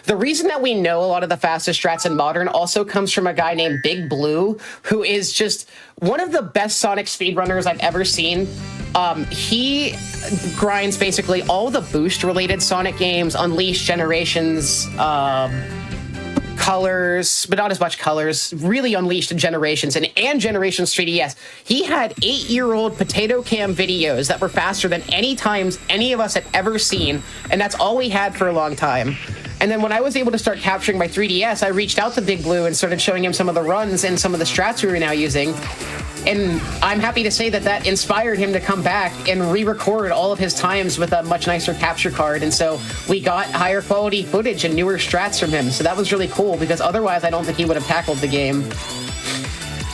Speaker 19: The reason that we know a lot of the fastest strats in Modern also comes from a guy named Big Blue, who is just one of the best Sonic speedrunners I've ever seen. He grinds basically all the boost-related Sonic games, Unleashed, Generations, Colors, but not as much Colors, really Unleashed in Generations, and Generations 3DS. He had 8-year-old potato cam videos that were faster than any times any of us had ever seen, and that's all we had for a long time. And then when I was able to start capturing my 3DS, I reached out to Big Blue and started showing him some of the runs and some of the strats we were now using. And I'm happy to say that that inspired him to come back and re-record all of his times with a much nicer capture card. And so we got higher quality footage and newer strats from him. So that was really cool, because otherwise I don't think he would have tackled the game.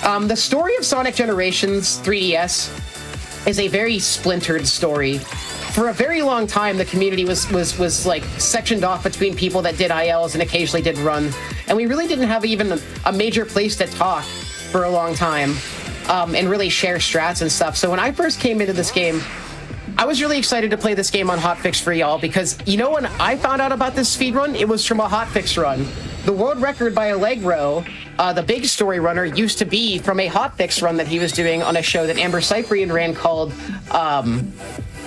Speaker 19: The story of Sonic Generations 3DS is a very splintered story. For a very long time, the community was like sectioned off between people that did ILs and occasionally did run. And we really didn't have even a major place to talk for a long time. And really share strats and stuff. So when I first came into this game, I was really excited to play this game on Hotfix for y'all, because you know when I found out about this speedrun, it was from a Hotfix run. The world record by Allegro, the big story runner, used to be from a Hotfix run that he was doing on a show that Amber Cyprian ran called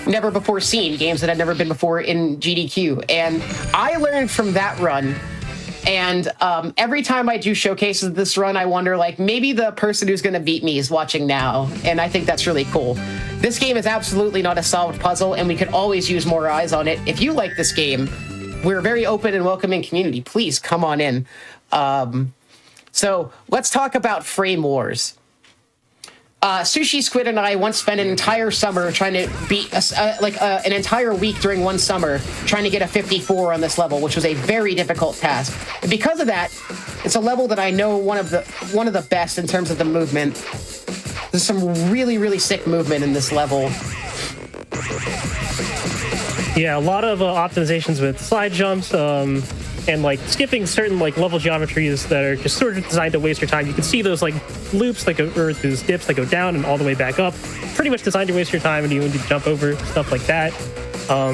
Speaker 19: Never Before Seen, games that had never been before in GDQ. And I learned from that run. And every time I do showcases of this run, I wonder, like, maybe the person who's going to beat me is watching now. And I think that's really cool. This game is absolutely not a solved puzzle, and we could always use more eyes on it. If you like this game, we're a very open and welcoming community. Please come on in. So let's talk about Frame Wars. Sushi Squid and I once spent an entire summer trying to beat an entire week during one summer trying to get a 54 on this level, which was a very difficult task. And because of that, it's a level that I know one of the best in terms of the movement. There's some really, really sick movement in this level.
Speaker 17: Yeah, a lot of optimizations with slide jumps, and like skipping certain like level geometries that are just sort of designed to waste your time. You can see those like loops that go, or those dips that go down and all the way back up. Pretty much designed to waste your time, and you need to jump over stuff like that. All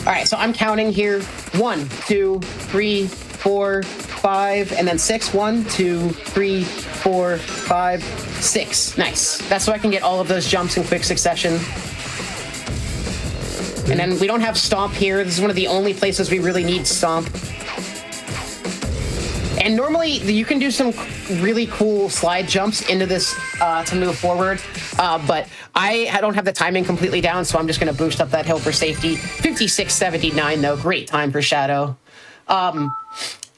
Speaker 19: right, so I'm counting here: 1, 2, 3, 4, 5, and then 6. 1, 2, 3, 4, 5, 6. Nice. That's so I can get all of those jumps in quick succession. And then we don't have Stomp here. This is one of the only places we really need Stomp. And normally you can do some really cool slide jumps into this to move forward. But I don't have the timing completely down, so I'm just going to boost up that hill for safety. 56.79 though. Great time for Shadow.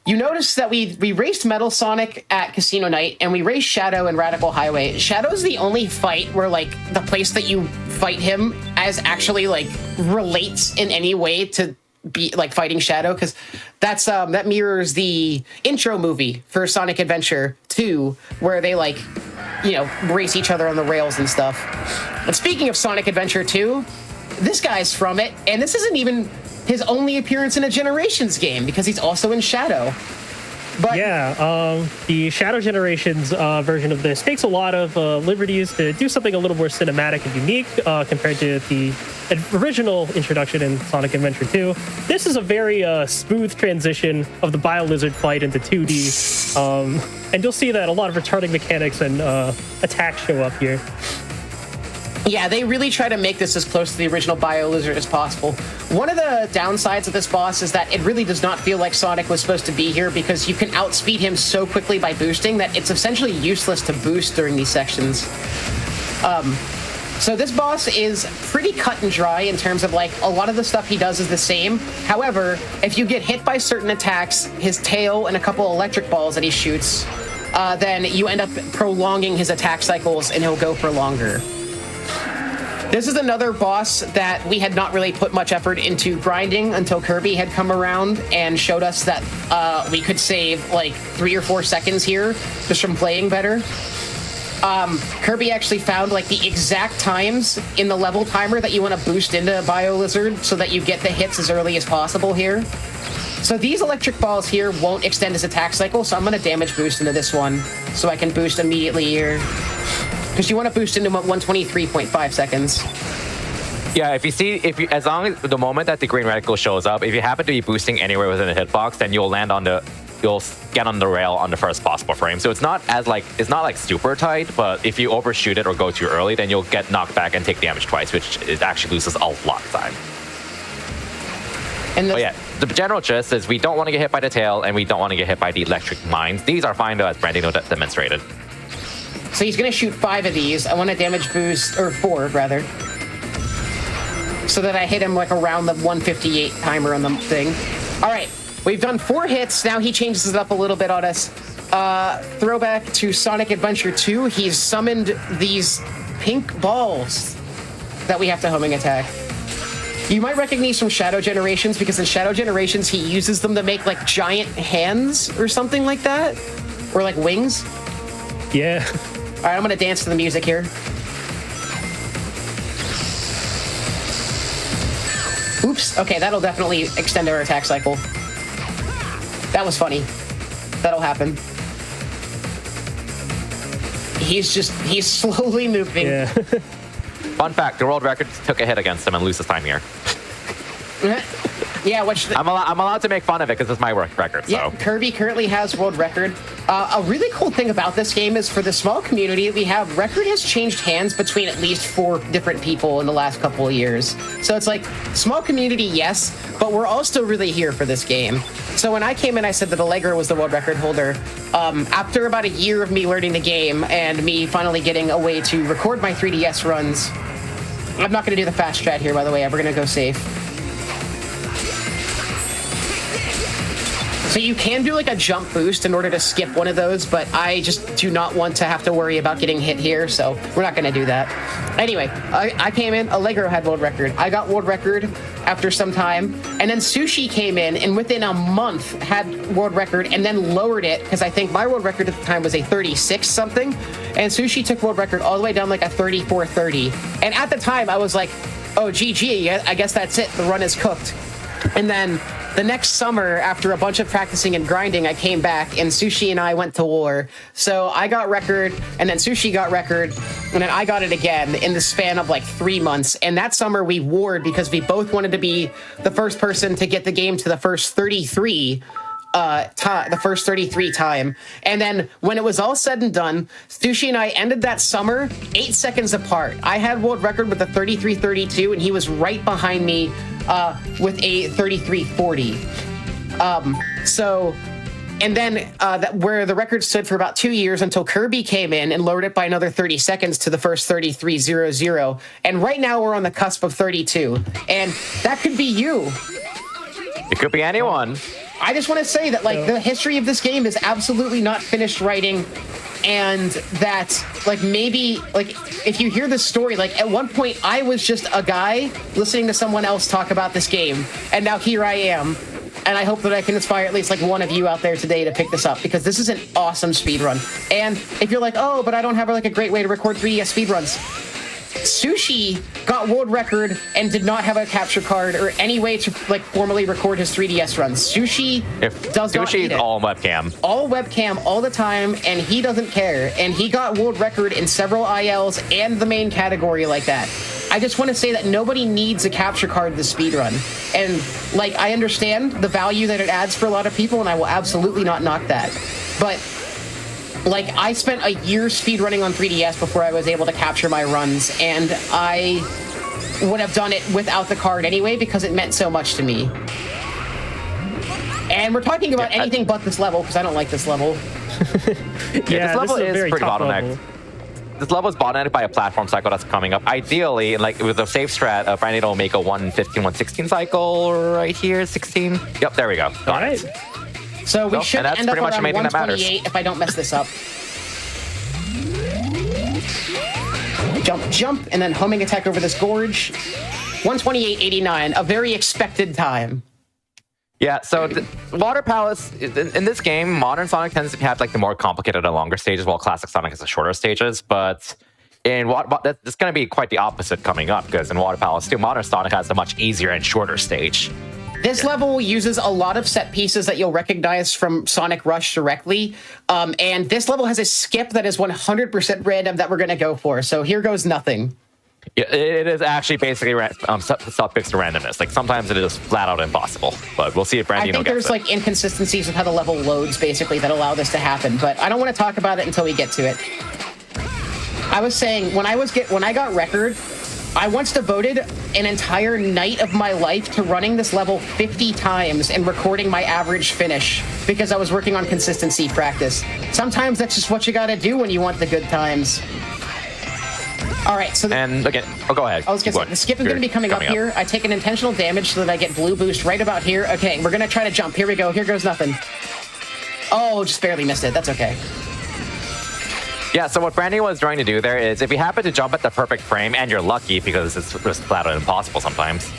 Speaker 19: You notice that we raced Metal Sonic at Casino Night, and we raced Shadow in Radical Highway. Shadow's the only fight where, like, the place that you fight him as actually, like, relates in any way to be, like, fighting Shadow, because that's, that mirrors the intro movie for Sonic Adventure 2, where they, like, you know, race each other on the rails and stuff. And speaking of Sonic Adventure 2, this guy's from it, and this isn't even his only appearance in a Generations game, because he's also in Shadow. But
Speaker 17: yeah, the Shadow Generations version of this takes a lot of liberties to do something a little more cinematic and unique compared to the original introduction in Sonic Adventure 2. This is a very smooth transition of the Bio-Lizard fight into 2D. And you'll see that a lot of returning mechanics and attacks show up here.
Speaker 19: Yeah, they really try to make this as close to the original Bio-Lizard as possible. One of the downsides of this boss is that it really does not feel like Sonic was supposed to be here because you can outspeed him so quickly by boosting that it's essentially useless to boost during these sections. So this boss is pretty cut and dry in terms of like a lot of the stuff he does is the same. However, if you get hit by certain attacks, his tail and a couple electric balls that he shoots, then you end up prolonging his attack cycles and he'll go for longer. This is another boss that we had not really put much effort into grinding until Kirby had come around and showed us that we could save like 3 or 4 seconds here just from playing better. Kirby actually found like the exact times in the level timer that you want to boost into Bio-Lizard so that you get the hits as early as possible here. So these electric balls here won't extend his attack cycle, so I'm going to damage boost into this one so I can boost immediately here. Because you want to boost into 123.5 seconds.
Speaker 18: Yeah, as long as the moment that the green reticle shows up, if you happen to be boosting anywhere within the hitbox, then you'll get on the rail on the first possible frame. So it's not like super tight, but if you overshoot it or go too early, then you'll get knocked back and take damage twice, which it actually loses a lot of time. But yeah, the general gist is we don't want to get hit by the tail and we don't want to get hit by the electric mines. These are fine though, as Brandon demonstrated.
Speaker 19: So he's going to shoot 5 of these. I want to damage boost, or 4 rather, so that I hit him like around the 158 timer on the thing. All right, we've done 4 hits. Now he changes it up a little bit on us. Throwback to Sonic Adventure 2. He's summoned these pink balls that we have to homing attack. You might recognize from Shadow Generations because in Shadow Generations he uses them to make like giant hands or something like that, or like wings.
Speaker 17: Yeah.
Speaker 19: All right, I'm going to dance to the music here. Oops. Okay, that'll definitely extend our attack cycle. That was funny. That'll happen. He's slowly moving.
Speaker 17: Yeah.
Speaker 18: Fun fact, the world record took a hit against him and loses time here.
Speaker 19: Yeah, which...
Speaker 18: I'm allowed to make fun of it because it's my work record, so...
Speaker 19: Yeah, Kirby currently has world record. A really cool thing about this game is for the small community we have, record has changed hands between at least 4 different people in the last couple of years. So it's like, small community, yes, but we're all still really here for this game. So when I came in, I said that Allegra was the world record holder. After about a year of me learning the game and me finally getting a way to record my 3DS runs, I'm not going to do the fast strat here, by the way. We're going to go safe. So you can do like a jump boost in order to skip one of those, but I just do not want to have to worry about getting hit here, so we're not going to do that. Anyway, I came in, Allegro had world record. I got world record after some time, and then Sushi came in and within a month had world record and then lowered it, because I think my world record at the time was a 36 something, and Sushi took world record all the way down like a 34-30. And at the time I was like, oh, GG, I guess that's it, the run is cooked. And then the next summer, after a bunch of practicing and grinding, I came back, and Sushi and I went to war. So I got record, and then Sushi got record, and then I got it again in the span of like 3 months. And that summer we warred because we both wanted to be the first person to get the game to the first 33 time. And then when it was all said and done, Sushi and I ended that summer 8 seconds apart. I had world record with a 33-32, and he was right behind me with a 33-40. And then where the record stood for about 2 years until Kirby came in and lowered it by another 30 seconds to the first 33-00. And right now we're on the cusp of 32. And that could be you.
Speaker 18: It could be anyone.
Speaker 19: I just want to say that, like, the history of this game is absolutely not finished writing, and that, like, maybe, like, if you hear this story, like, at one point I was just a guy listening to someone else talk about this game, and now here I am, and I hope that I can inspire at least, like, one of you out there today to pick this up, because this is an awesome speedrun. And if you're like, oh, but I don't have, like, a great way to record 3DS speedruns, Sushi got world record and did not have a capture card or any way to like formally record his 3DS runs. Sushi does not need it.
Speaker 18: All webcam.
Speaker 19: All webcam all the time, and he doesn't care. And he got world record in several ILs and the main category like that. I just want to say that nobody needs a capture card to speedrun. And, like, I understand the value that it adds for a lot of people, and I will absolutely not knock that. But, like, I spent a year speedrunning on 3DS before I was able to capture my runs, and I would have done it without the card anyway because it meant so much to me. And we're talking about anything but this level, because I don't like this level.
Speaker 18: This level is pretty bottlenecked. This level is bottlenecked by a platform cycle that's coming up. Ideally, like with a safe strat, Brandon will make a 115, 116 cycle right here, 16. Yep, there we go. Got it.
Speaker 19: So we should end up around
Speaker 18: anything that matters.
Speaker 19: 128 if I don't mess this up. Jump, and then homing attack over this gorge. 128.89, a very expected time.
Speaker 18: Yeah, so the Water Palace, in this game, modern Sonic tends to have like the more complicated and longer stages, while classic Sonic has the shorter stages. But in it's going to be quite the opposite coming up, because in Water Palace 2, modern Sonic has a much easier and shorter stage.
Speaker 19: This level uses a lot of set pieces that you'll recognize from Sonic Rush directly. And this level has a skip that is 100% random that we're going to go for. So here goes nothing.
Speaker 18: Yeah, it is actually basically self-fixed to randomness. Like sometimes it is just flat out impossible, but we'll see if Brandino gets it.
Speaker 19: I think there's like inconsistencies with how the level loads basically that allow this to happen, but I don't want to talk about it until we get to it. I was saying when I got record, I once devoted an entire night of my life to running this level 50 times and recording my average finish because I was working on consistency practice. Sometimes that's just what you gotta do when you want the good times. All right, so...
Speaker 18: And again, go ahead.
Speaker 19: I was gonna say, the skip is gonna be coming up here. I take an intentional damage so that I get blue boost right about here. Okay, we're gonna try to jump. Here we go. Here goes nothing. Oh, just barely missed it. That's okay.
Speaker 18: Yeah, so what Brandy was trying to do there is if you happen to jump at the perfect frame, and you're lucky because it's just flat out impossible sometimes,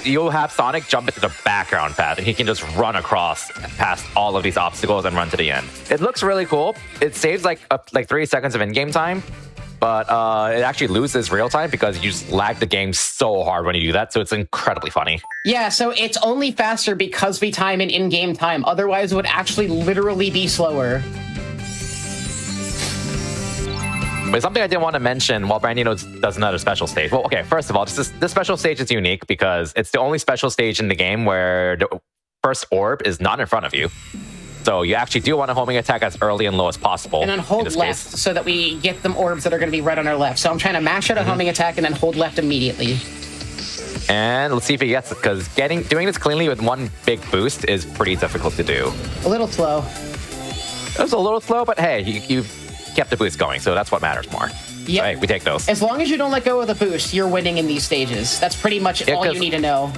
Speaker 18: you'll have Sonic jump into the background path, and he can just run across past all of these obstacles and run to the end. It looks really cool. It saves like 3 seconds of in-game time, but it actually loses real time because you just lag the game so hard when you do that, so it's incredibly funny.
Speaker 19: Yeah, so it's only faster because we time in-game time. Otherwise, it would actually literally be slower.
Speaker 18: But something I didn't want to mention while Brandino does another special stage. Well, okay, first of all, this special stage is unique because it's the only special stage in the game where the first orb is not in front of you. So you actually do want a homing attack as early and low as possible.
Speaker 19: And then hold left so that we get them orbs that are going to be right on our left. So I'm trying to mash out a homing attack and then hold left immediately.
Speaker 18: And let's see if he gets it, because doing this cleanly with one big boost is pretty difficult to do.
Speaker 19: A little slow.
Speaker 18: It was a little slow, but hey, you kept the boost going, so that's what matters more.
Speaker 19: Yep.
Speaker 18: So, hey, we take those.
Speaker 19: As long as you don't let go of the boost, you're winning in these stages. That's pretty much all you need to know.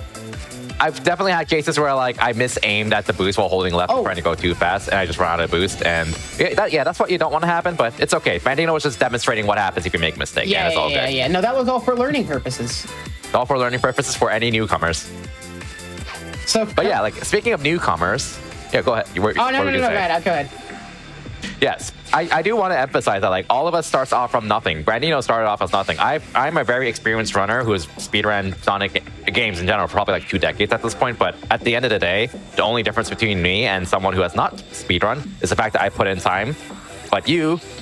Speaker 18: I've definitely had cases where like I misaimed at the boost while holding left and trying to go too fast, and I just run out of boost. And that's what you don't want to happen, but it's okay. Brandino was just demonstrating what happens if you make a mistake.
Speaker 19: Yeah,
Speaker 18: and it's all good.
Speaker 19: Yeah. No, that was all for learning purposes.
Speaker 18: It's all for learning purposes for any newcomers. But yeah, like speaking of newcomers, yeah, go ahead.
Speaker 19: No, go ahead.
Speaker 18: Yes, I do want to emphasize that like all of us starts off from nothing. Brandino started off as nothing. I'm a very experienced runner who has speedrun Sonic games in general for probably like 2 decades at this point, but at the end of the day, the only difference between me and someone who has not speedrun is the fact that I put in time. But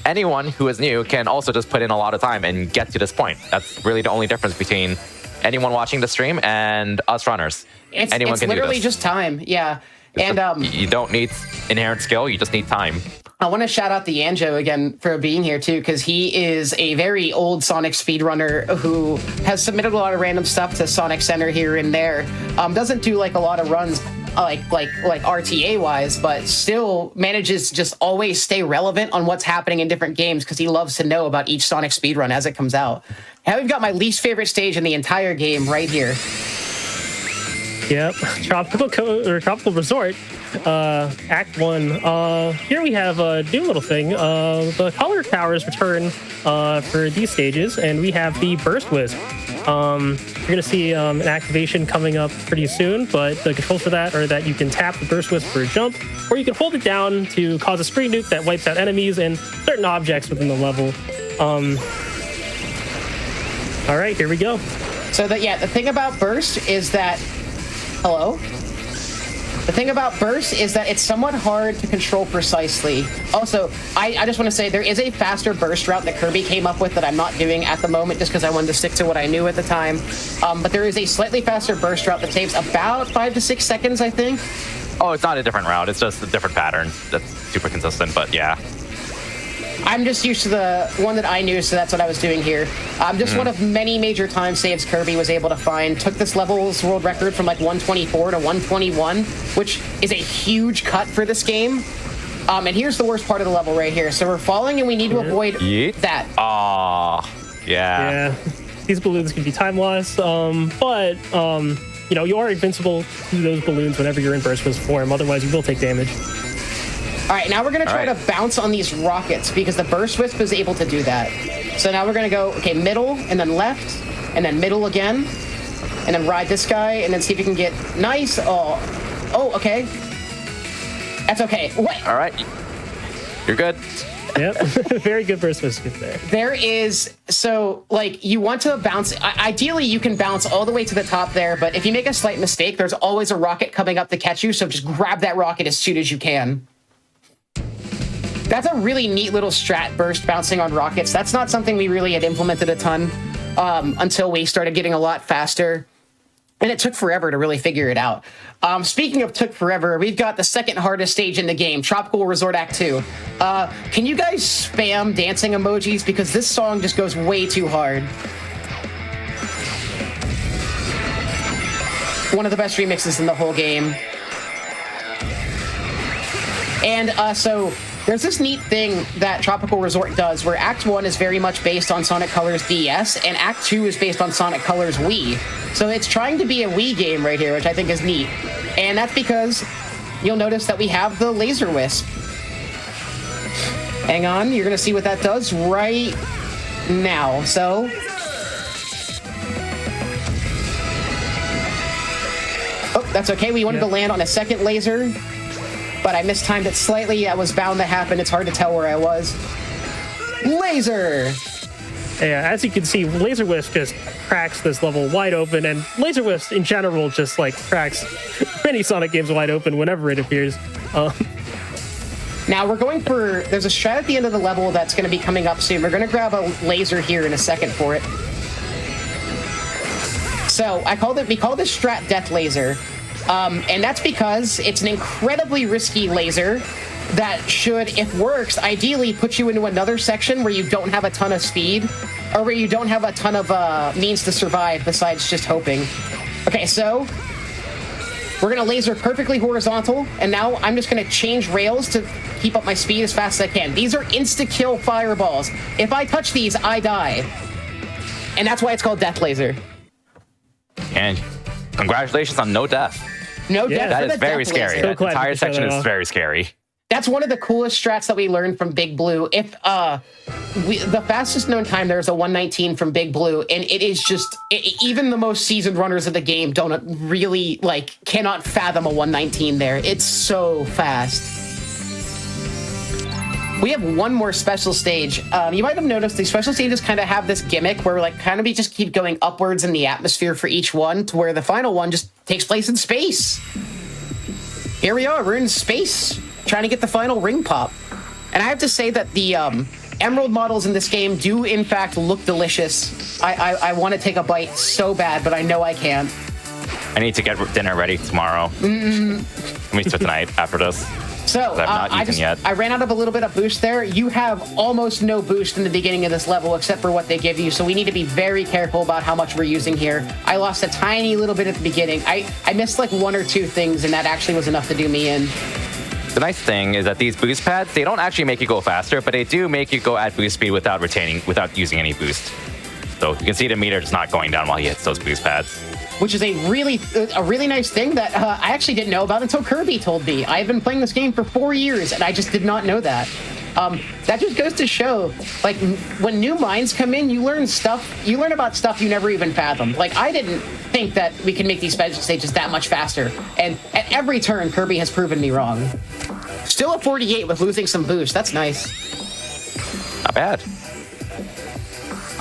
Speaker 18: anyone who is new can also just put in a lot of time and get to this point. That's really the only difference between anyone watching the stream and us runners. Anyone
Speaker 19: it's
Speaker 18: can do this.
Speaker 19: literally just time, yeah.
Speaker 18: You don't need inherent skill, you just need time.
Speaker 19: I want to shout out the Anjo again for being here too, because he is a very old Sonic speedrunner who has submitted a lot of random stuff to Sonic Center here and there. Doesn't do like a lot of runs like RTA wise, but still manages to just always stay relevant on what's happening in different games because he loves to know about each Sonic speedrun as it comes out. Now we've got my least favorite stage in the entire game right here.
Speaker 17: Yep, Tropical Resort, Act 1. Here we have a new little thing. The color towers return for these stages, and we have the Burst Wisp. You're going to see an activation coming up pretty soon, but the controls for that are that you can tap the Burst Wisp for a jump, or you can hold it down to cause a screen nuke that wipes out enemies and certain objects within the level. All right, here we go.
Speaker 19: So the thing about Burst is that... Hello? The thing about burst is that it's somewhat hard to control precisely. Also, I just want to say there is a faster burst route that Kirby came up with that I'm not doing at the moment just because I wanted to stick to what I knew at the time. But there is a slightly faster burst route that takes about 5 to 6 seconds, I think.
Speaker 18: Oh, it's not a different route. It's just a different pattern. That's super consistent, but yeah.
Speaker 19: I'm just used to the one that I knew, so that's what I was doing here. Just one of many major time saves Kirby was able to find. Took this level's world record from like 124 to 121, which is a huge cut for this game. And here's the worst part of the level right here. So we're falling and we need to avoid that.
Speaker 18: Yeah.
Speaker 17: These balloons can be time loss, but you know, you are invincible to those balloons whenever you're in burst wisp form. Otherwise, you will take damage.
Speaker 19: All right, now we're going to try to bounce on these rockets because the burst wisp is able to do that. So now we're going to go, okay, middle, and then left, and then middle again, and then ride this guy, and then see if you can get nice. Oh, okay. That's okay. What?
Speaker 18: All right. You're good.
Speaker 17: Yep. Very good burst wisp there.
Speaker 19: There is, so, like, you want to bounce. Ideally, you can bounce all the way to the top there, but if you make a slight mistake, there's always a rocket coming up to catch you, so just grab that rocket as soon as you can. That's a really neat little strat, burst bouncing on rockets. That's not something we really had implemented a ton until we started getting a lot faster. And it took forever to really figure it out. Speaking of took forever, we've got the second hardest stage in the game, Tropical Resort Act 2. Can you guys spam dancing emojis? Because this song just goes way too hard. One of the best remixes in the whole game. And so there's this neat thing that Tropical Resort does where Act 1 is very much based on Sonic Colors DS, and Act 2 is based on Sonic Colors Wii. So it's trying to be a Wii game right here, which I think is neat. And that's because you'll notice that we have the Laser Wisp. Hang on, you're going to see what that does right now. So oh, that's okay. We wanted to land on a second laser, but I mistimed it slightly. That was bound to happen. It's hard to tell where I was. Laser!
Speaker 17: Yeah, as you can see, Laser Wisp just cracks this level wide open, and Laser Wisp in general just like cracks many Sonic games wide open whenever it appears.
Speaker 19: Now we're going for, there's a strat at the end of the level that's going to be coming up soon. We're going to grab a laser here in a second for it. So we call this strat Death Laser. And that's because it's an incredibly risky laser that should, if works, ideally put you into another section where you don't have a ton of speed or where you don't have a ton of means to survive besides just hoping. Okay, so we're going to laser perfectly horizontal, and now I'm just going to change rails to keep up my speed as fast as I can. These are insta-kill fireballs. If I touch these, I die. And that's why it's called Death Laser.
Speaker 18: And congratulations on no death.
Speaker 19: No death.
Speaker 18: That is very scary.
Speaker 17: So
Speaker 18: That entire section is very scary.
Speaker 19: That's one of the coolest strats that we learned from Big Blue. If the fastest known time there is a 119 from Big Blue, and it is just even the most seasoned runners of the game don't really cannot fathom a 119 there. It's so fast. We have one more special stage. You might have noticed the special stages kind of have this gimmick where we just keep going upwards in the atmosphere for each one, to where the final one just takes place in space. Here we are, we're in space, trying to get the final ring pop. And I have to say that the emerald models in this game do in fact look delicious. I want to take a bite so bad, but I know I can't.
Speaker 18: I need to get dinner ready tomorrow. Let me do it tonight after this.
Speaker 19: So
Speaker 18: I've not eaten yet.
Speaker 19: I ran out of a little bit of boost there. You have almost no boost in the beginning of this level except for what they give you, so we need to be very careful about how much we're using here. I lost a tiny little bit at the beginning. I missed one or two things, and that actually was enough to do me in.
Speaker 18: The nice thing is that these boost pads, they don't actually make you go faster, but they do make you go at boost speed without using any boost. So you can see the meter just not going down while he hits those boost pads.
Speaker 19: Which is a really nice thing that I actually didn't know about until Kirby told me. I've been playing this game for 4 years, and I just did not know that. That just goes to show, when new minds come in, you learn about stuff you never even fathomed. I didn't think that we can make these special stages that much faster, and at every turn, Kirby has proven me wrong. Still at 48 with losing some boost. That's nice.
Speaker 18: Not bad.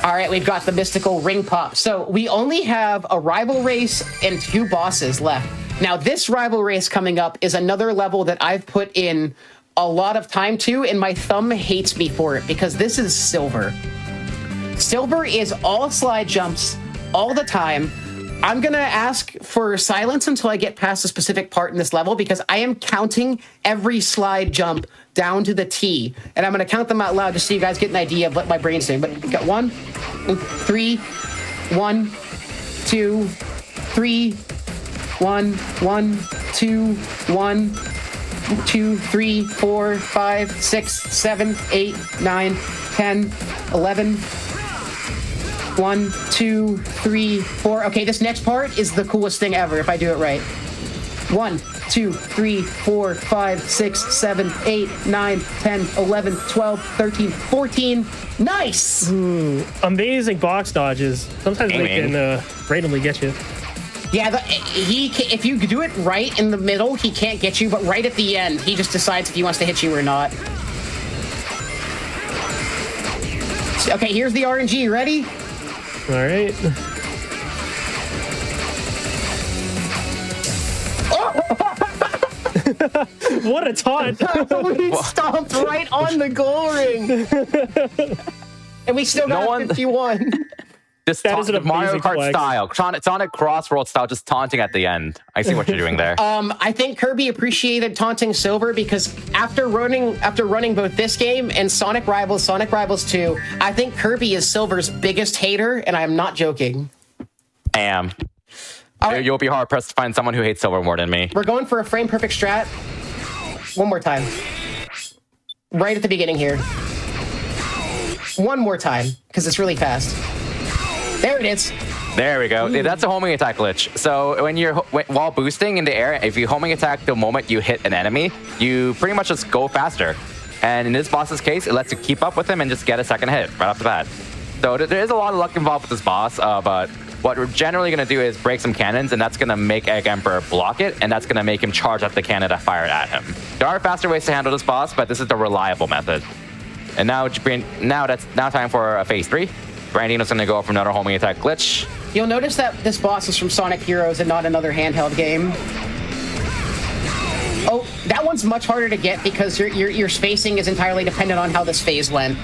Speaker 19: All right, we've got the mystical ring pop. So we only have a rival race and 2 bosses left. Now, this rival race coming up is another level that I've put in a lot of time to, and my thumb hates me for it because this is Silver. Silver is all slide jumps all the time. I'm going to ask for silence until I get past a specific part in this level because I am counting every slide jump down to the T. And I'm going to count them out loud just so you guys get an idea of what my brain's doing. But we got 1, 3, 1, 2, 3, 1, 1, 2, 1, 2, 3, 4, 5, 6, 7, 8, 9, 10, 11, 1, 2, 3, 4. Okay, this next part is the coolest thing ever if I do it right. 1, 2, 3, 4, 5, 6, 7, 8, 9, 10, 11, 12, 13, 14. Nice!
Speaker 17: Ooh, amazing box dodges. Sometimes they can randomly get you.
Speaker 19: Yeah, if you do it right in the middle, he can't get you, but right at the end, he just decides if he wants to hit you or not. Okay, here's the RNG. Ready?
Speaker 17: All right. What a taunt!
Speaker 19: We stomped right on the goal ring. And we still got 51.
Speaker 18: Just Mario Kart style, Sonic Crossroad style, just taunting at the end. I see what you're doing there.
Speaker 19: I think Kirby appreciated taunting Silver because after running both this game and Sonic Rivals 2, I think Kirby is Silver's biggest hater, and I am not joking.
Speaker 18: I am. You'll be hard pressed to find someone who hates Silver more than me.
Speaker 19: We're going for a frame perfect strat. One more time. Right at the beginning here. One more time, because it's really fast. There it is.
Speaker 18: There we go. That's a homing attack glitch. So when you're while boosting in the air, if you homing attack the moment you hit an enemy, you pretty much just go faster. And in this boss's case, it lets you keep up with him and just get a second hit right off the bat. So there is a lot of luck involved with this boss, but what we're generally going to do is break some cannons, and that's going to make Egg Emperor block it, and that's going to make him charge at the cannon that fired at him. There are faster ways to handle this boss, but this is the reliable method. And now time for a phase 3. Brandino's going to go for another homing attack glitch.
Speaker 19: You'll notice that this boss is from Sonic Heroes and not another handheld game. Oh, that one's much harder to get because your spacing is entirely dependent on how this phase went.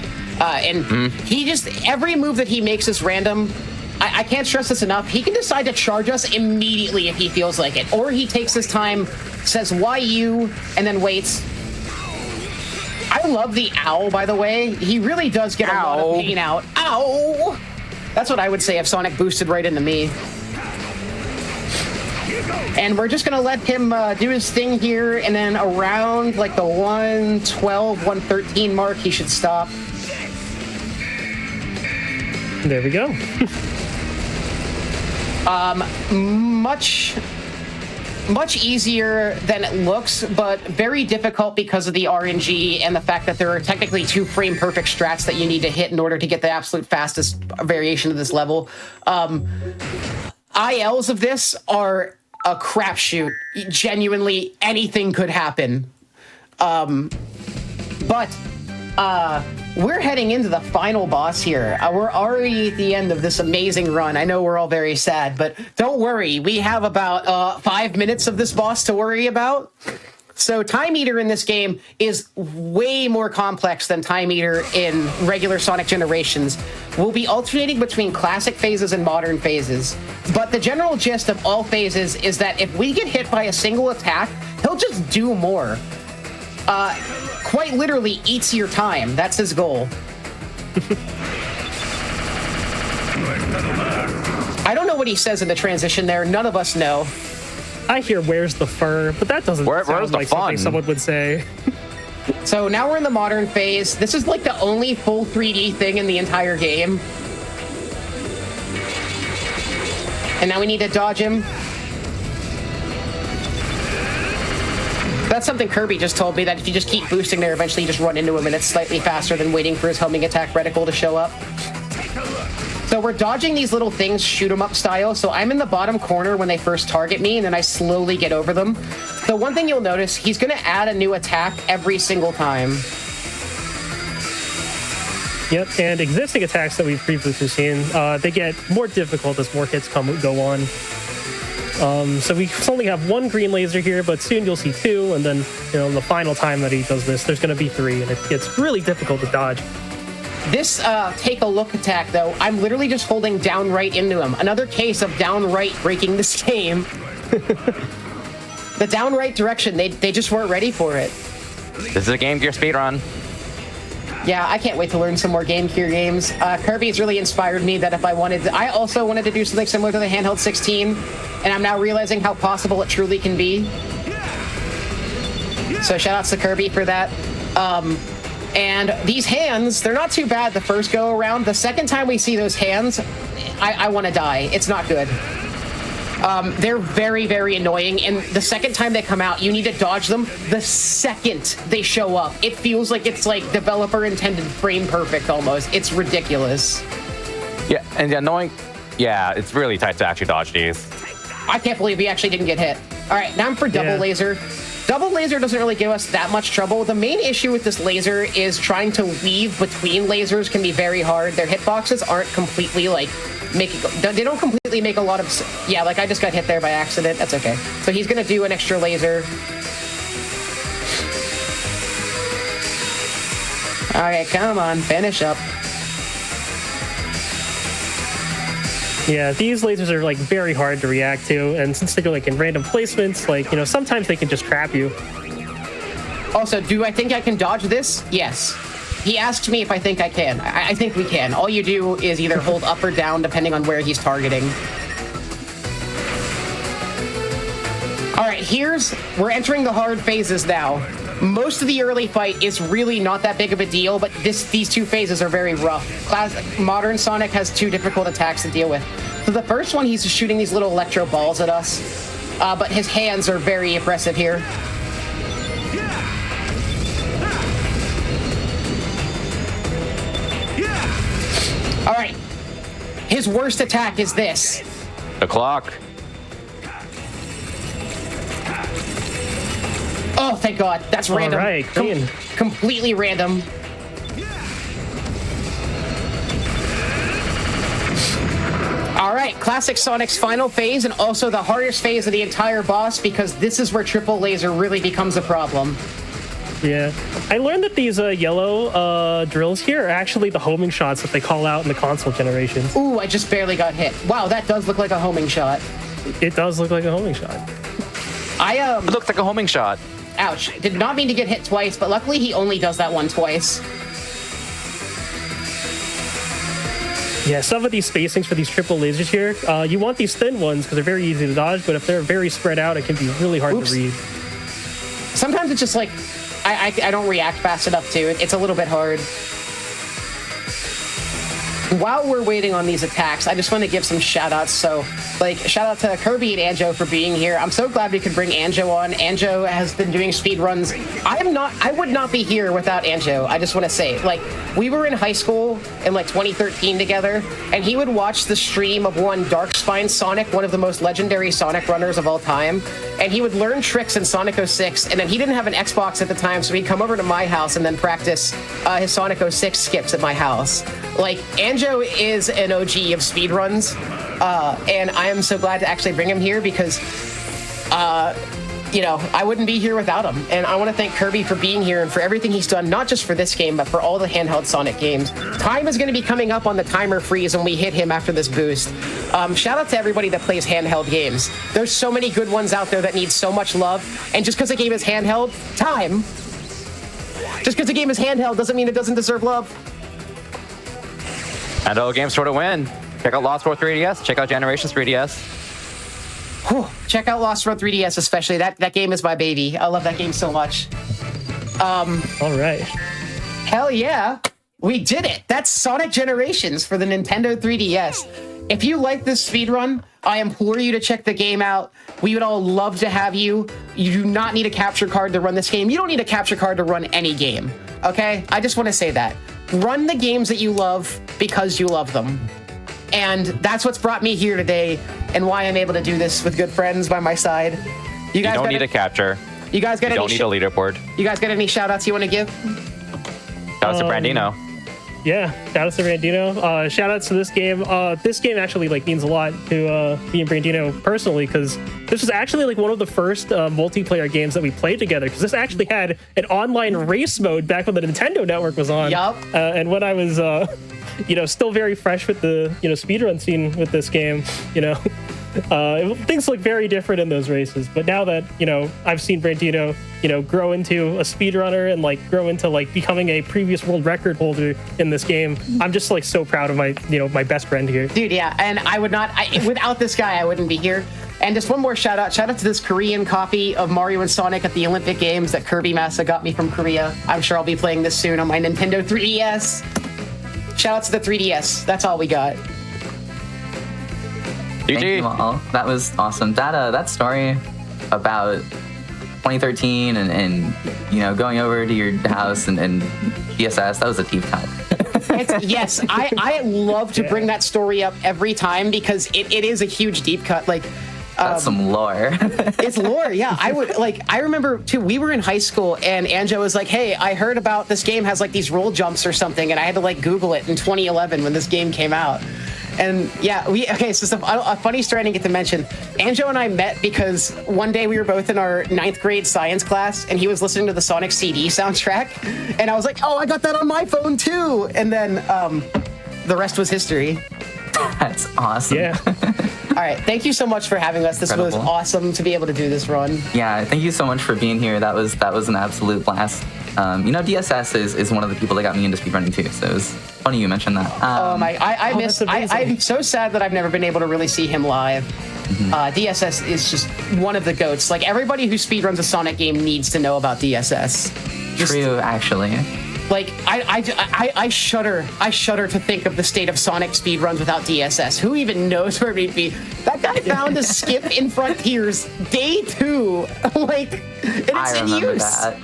Speaker 19: He just, every move that he makes is random. I can't stress this enough. He can decide to charge us immediately if he feels like it. Or he takes his time, says, why you, and then waits. I love the owl, by the way. He really does get a lot of pain out. Ow! That's what I would say if Sonic boosted right into me. And we're just going to let him do his thing here, and then around like the 112, 113 mark, he should stop.
Speaker 17: There we go.
Speaker 19: Much easier than it looks, but very difficult because of the RNG and the fact that there are technically 2 frame perfect strats that you need to hit in order to get the absolute fastest variation of this level. ILs of this are a crapshoot. Genuinely, anything could happen. We're heading into the final boss here. We're already at the end of this amazing run. I know we're all very sad, but don't worry. We have about 5 minutes of this boss to worry about. So Time Eater in this game is way more complex than Time Eater in regular Sonic Generations. We'll be alternating between classic phases and modern phases. But the general gist of all phases is that if we get hit by a single attack, he'll just do more. Quite literally eats your time. That's his goal. I don't know what he says in the transition there. None of us know.
Speaker 17: I hear "Where's the fur?" but that doesn't sound like something someone would say.
Speaker 19: So now we're in the modern phase. This is like the only full 3D thing in the entire game. And now we need to dodge him. That's something Kirby just told me, that if you just keep boosting there, eventually you just run into him, and it's slightly faster than waiting for his homing attack reticle to show up. So we're dodging these little things, shoot 'em up style. So I'm in the bottom corner when they first target me, and then I slowly get over them. So one thing you'll notice, he's going to add a new attack every single time.
Speaker 17: Yep, and existing attacks that we've previously seen, they get more difficult as more hits go on. So we only have one green laser here, but soon you'll see two, and then the final time that he does this, there's going to be three, and it gets really difficult to dodge.
Speaker 19: This take a look attack, though, I'm literally just holding down right into him. Another case of down right breaking this game. The down right direction, they just weren't ready for it.
Speaker 18: This is a Game Gear speedrun.
Speaker 19: Yeah, I can't wait to learn some more Game Gear games. Kirby has really inspired me that if I also wanted to do something similar to the handheld 16, and I'm now realizing how possible it truly can be. So shout outs to Kirby for that. And these hands, they're not too bad the first go around. The second time we see those hands, I want to die. It's not good. They're very, very annoying. And the second time they come out, you need to dodge them the second they show up. It feels like it's like developer intended frame perfect almost. It's ridiculous.
Speaker 18: Yeah, and the annoying... Yeah, it's really tight to actually dodge these.
Speaker 19: I can't believe we actually didn't get hit. All right, now I'm for double laser. Double laser doesn't really give us that much trouble. The main issue with this laser is trying to weave between lasers can be very hard. Their hitboxes aren't completely they don't completely make a lot of... Yeah, like I just got hit there by accident. That's okay. So he's going to do an extra laser. All right, come on, finish up.
Speaker 17: Yeah, these lasers are like very hard to react to, and since they're like in random placements, sometimes they can just trap you.
Speaker 19: Also, do I think I can dodge this? Yes. He asked me if I think I can. I think we can. All you do is either hold up or down depending on where he's targeting. All right, we're entering the hard phases now. Most of the early fight is really not that big of a deal, but these two phases are very rough. Modern Sonic has two difficult attacks to deal with. So the first one, he's just shooting these little electro balls at us, but his hands are very impressive here. All right, his worst attack is this.
Speaker 18: The clock.
Speaker 19: Oh, thank God. That's random.
Speaker 17: All right, clean.
Speaker 19: Completely random. All right, classic Sonic's final phase and also the hardest phase of the entire boss because this is where triple laser really becomes a problem.
Speaker 17: Yeah. I learned that these yellow drills here are actually the homing shots that they call out in the console generations.
Speaker 19: Ooh, I just barely got hit. Wow, that does look like a homing shot.
Speaker 17: It does look like a homing shot.
Speaker 18: It looks like a homing shot.
Speaker 19: Ouch. Did not mean to get hit twice, but luckily he only does that one twice.
Speaker 17: Yeah, some of these spacings for these triple lasers here, you want these thin ones because they're very easy to dodge, but if they're very spread out, it can be really hard to read.
Speaker 19: Sometimes it's just like, I don't react fast enough to it. It's a little bit hard. While we're waiting on these attacks, I just want to give some shout outs. So, shout out to Kirby and Anjo for being here. I'm so glad we could bring Anjo on. Anjo has been doing speedruns. I would not be here without Anjo. I just want to say, we were in high school in 2013 together, and he would watch the stream of one Darkspine Sonic, one of the most legendary Sonic runners of all time. And he would learn tricks in Sonic 06, and then he didn't have an Xbox at the time, so he'd come over to my house and then practice his Sonic 06 skips at my house. Anjo is an OG of speedruns, and I am so glad to actually bring him here because, I wouldn't be here without him. And I want to thank Kirby for being here and for everything he's done, not just for this game, but for all the handheld Sonic games. Time is going to be coming up on the timer freeze when we hit him after this boost. Shout out to everybody that plays handheld games. There's so many good ones out there that need so much love, and just because a game is handheld, just because a game is handheld doesn't mean it doesn't deserve love.
Speaker 18: And all games sure to win. Check out Lost World 3DS. Check out Generations 3DS.
Speaker 19: Whew. Check out Lost World 3DS, especially. That game is my baby. I love that game so much.
Speaker 17: All right.
Speaker 19: Hell yeah. We did it. That's Sonic Generations for the Nintendo 3DS. If you like this speedrun, I implore you to check the game out. We would all love to have you. You do not need a capture card to run this game. You don't need a capture card to run any game. Okay? I just want to say that. Run the games that you love because you love them. And that's what's brought me here today and why I'm able to do this with good friends by my side.
Speaker 18: You don't need a capture.
Speaker 19: You guys got
Speaker 18: You don't need a leaderboard.
Speaker 19: You guys got any shout outs you want to give?
Speaker 18: Shout out to Brandino.
Speaker 17: Yeah, shout out to Brandino. Shout out to this game. This game actually like means a lot to me and Brandino personally, because this was actually like one of the first multiplayer games that we played together. Because this actually had an online race mode back when the Nintendo Network was on.
Speaker 19: Yup.
Speaker 17: And when I was, still very fresh with the speedrun scene with this game, things look very different in those races. But now that I've seen Brandino grow into a speedrunner and like grow into like becoming a previous world record holder in this game, I'm just like so proud of my my best friend here.
Speaker 19: Dude, yeah, and I would not without this guy I wouldn't be here. And just one more shout out to this Korean copy of Mario and Sonic at the Olympic Games that Kirby Massa got me from Korea. I'm sure I'll be playing this soon on my Nintendo 3DS. Shout out to the 3DS. That's all we got.
Speaker 9: Thank you all. That was awesome. That story about 2013 and going over to your house and DSS, that was a deep cut.
Speaker 19: Yes, I love to bring that story up every time because it is a huge deep cut. Like,
Speaker 9: that's some lore.
Speaker 19: It's lore, yeah. I remember too, we were in high school and Anjo was like, hey, I heard about this game has like these roll jumps or something, and I had to like Google it in 2011 when this game came out. And yeah, so a funny story I didn't get to mention. Anjo and I met because one day we were both in our 9th grade science class and he was listening to the Sonic CD soundtrack. And I was like, oh, I got that on my phone too. And then the rest was history.
Speaker 9: That's awesome.
Speaker 17: Yeah.
Speaker 19: All right. Thank you so much for having us. This was awesome to be able to do this run.
Speaker 9: Yeah. Thank you so much for being here. That was an absolute blast. DSS is one of the people that got me into speedrunning too. So it was funny you mentioned that.
Speaker 19: I'm so sad that I've never been able to really see him live. Mm-hmm. DSS is just one of the goats. Like everybody who speedruns a Sonic game needs to know about DSS.
Speaker 9: True, actually.
Speaker 19: Like I shudder to think of the state of Sonic speedruns without DSS. Who even knows where we'd be? That guy found a skip in Frontiers day 2, like, and it's in use.
Speaker 9: That.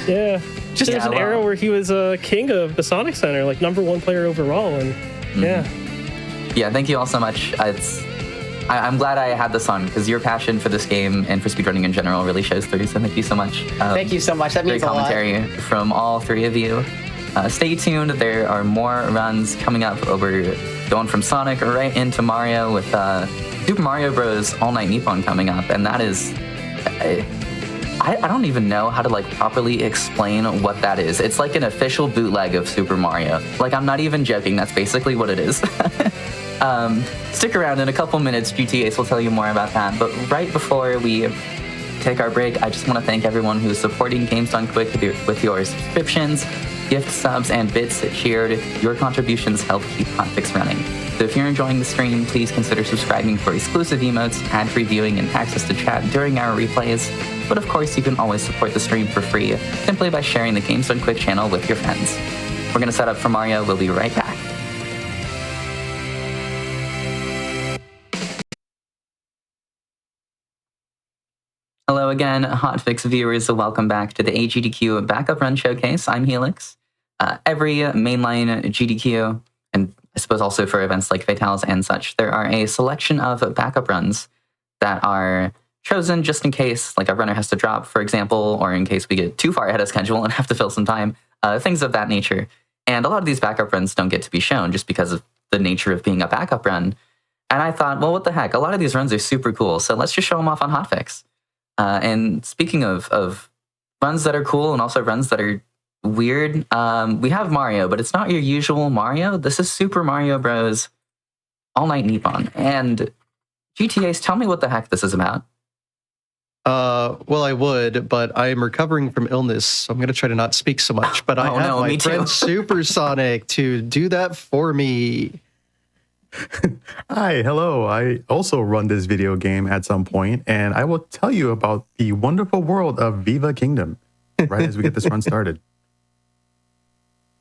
Speaker 17: Yeah, just there's an era where he was king of the Sonic Center, like #1 player overall, and
Speaker 9: yeah. Thank you all so much. I'm glad I had this on because your passion for this game and for speedrunning in general really shows through. So thank you so much.
Speaker 19: Thank you so much. That means a lot.
Speaker 9: Great commentary from all 3 of you. Stay tuned. There are more runs coming up. We're going from Sonic right into Mario with Super Mario Bros. All Night Nippon coming up, and that is. I don't even know how to like properly explain what that is. It's like an official bootleg of Super Mario. Like, I'm not even joking. That's basically what it is. Stick around in a couple minutes. GTAs will tell you more about that. But right before we take our break, I just want to thank everyone who is supporting Games Done Quick with your subscriptions, gift subs, and bits shared. Your contributions help keep Hotfix running. So if you're enjoying the stream, please consider subscribing for exclusive emotes, ad-free viewing, and access to chat during our replays. But of course, you can always support the stream for free simply by sharing the Games Done Quick channel with your friends. We're going to set up for Mario. We'll be right back. Hello again, Hotfix viewers. Welcome back to the AGDQ Backup Run Showcase. I'm Helix. Every mainline GDQ, and I suppose also for events like Fatales and such, there are a selection of backup runs that are chosen just in case like a runner has to drop, for example, or in case we get too far ahead of schedule and have to fill some time, things of that nature. And a lot of these backup runs don't get to be shown just because of the nature of being a backup run. And I thought, well, what the heck? A lot of these runs are super cool, so let's just show them off on Hotfix. And speaking of runs that are cool and also runs that are weird, we have Mario, but it's not your usual Mario. This is Super Mario Bros. All Night Nippon. And GTAs, tell me what the heck this is about.
Speaker 20: Well, I would, but I'm recovering from illness, so I'm going to try to not speak so much. But I have my friend Supersonic to do that for me.
Speaker 21: Hi, hello. I also run this video game at some point, and I will tell you about the wonderful world of Viva Kingdom right as we get this run started.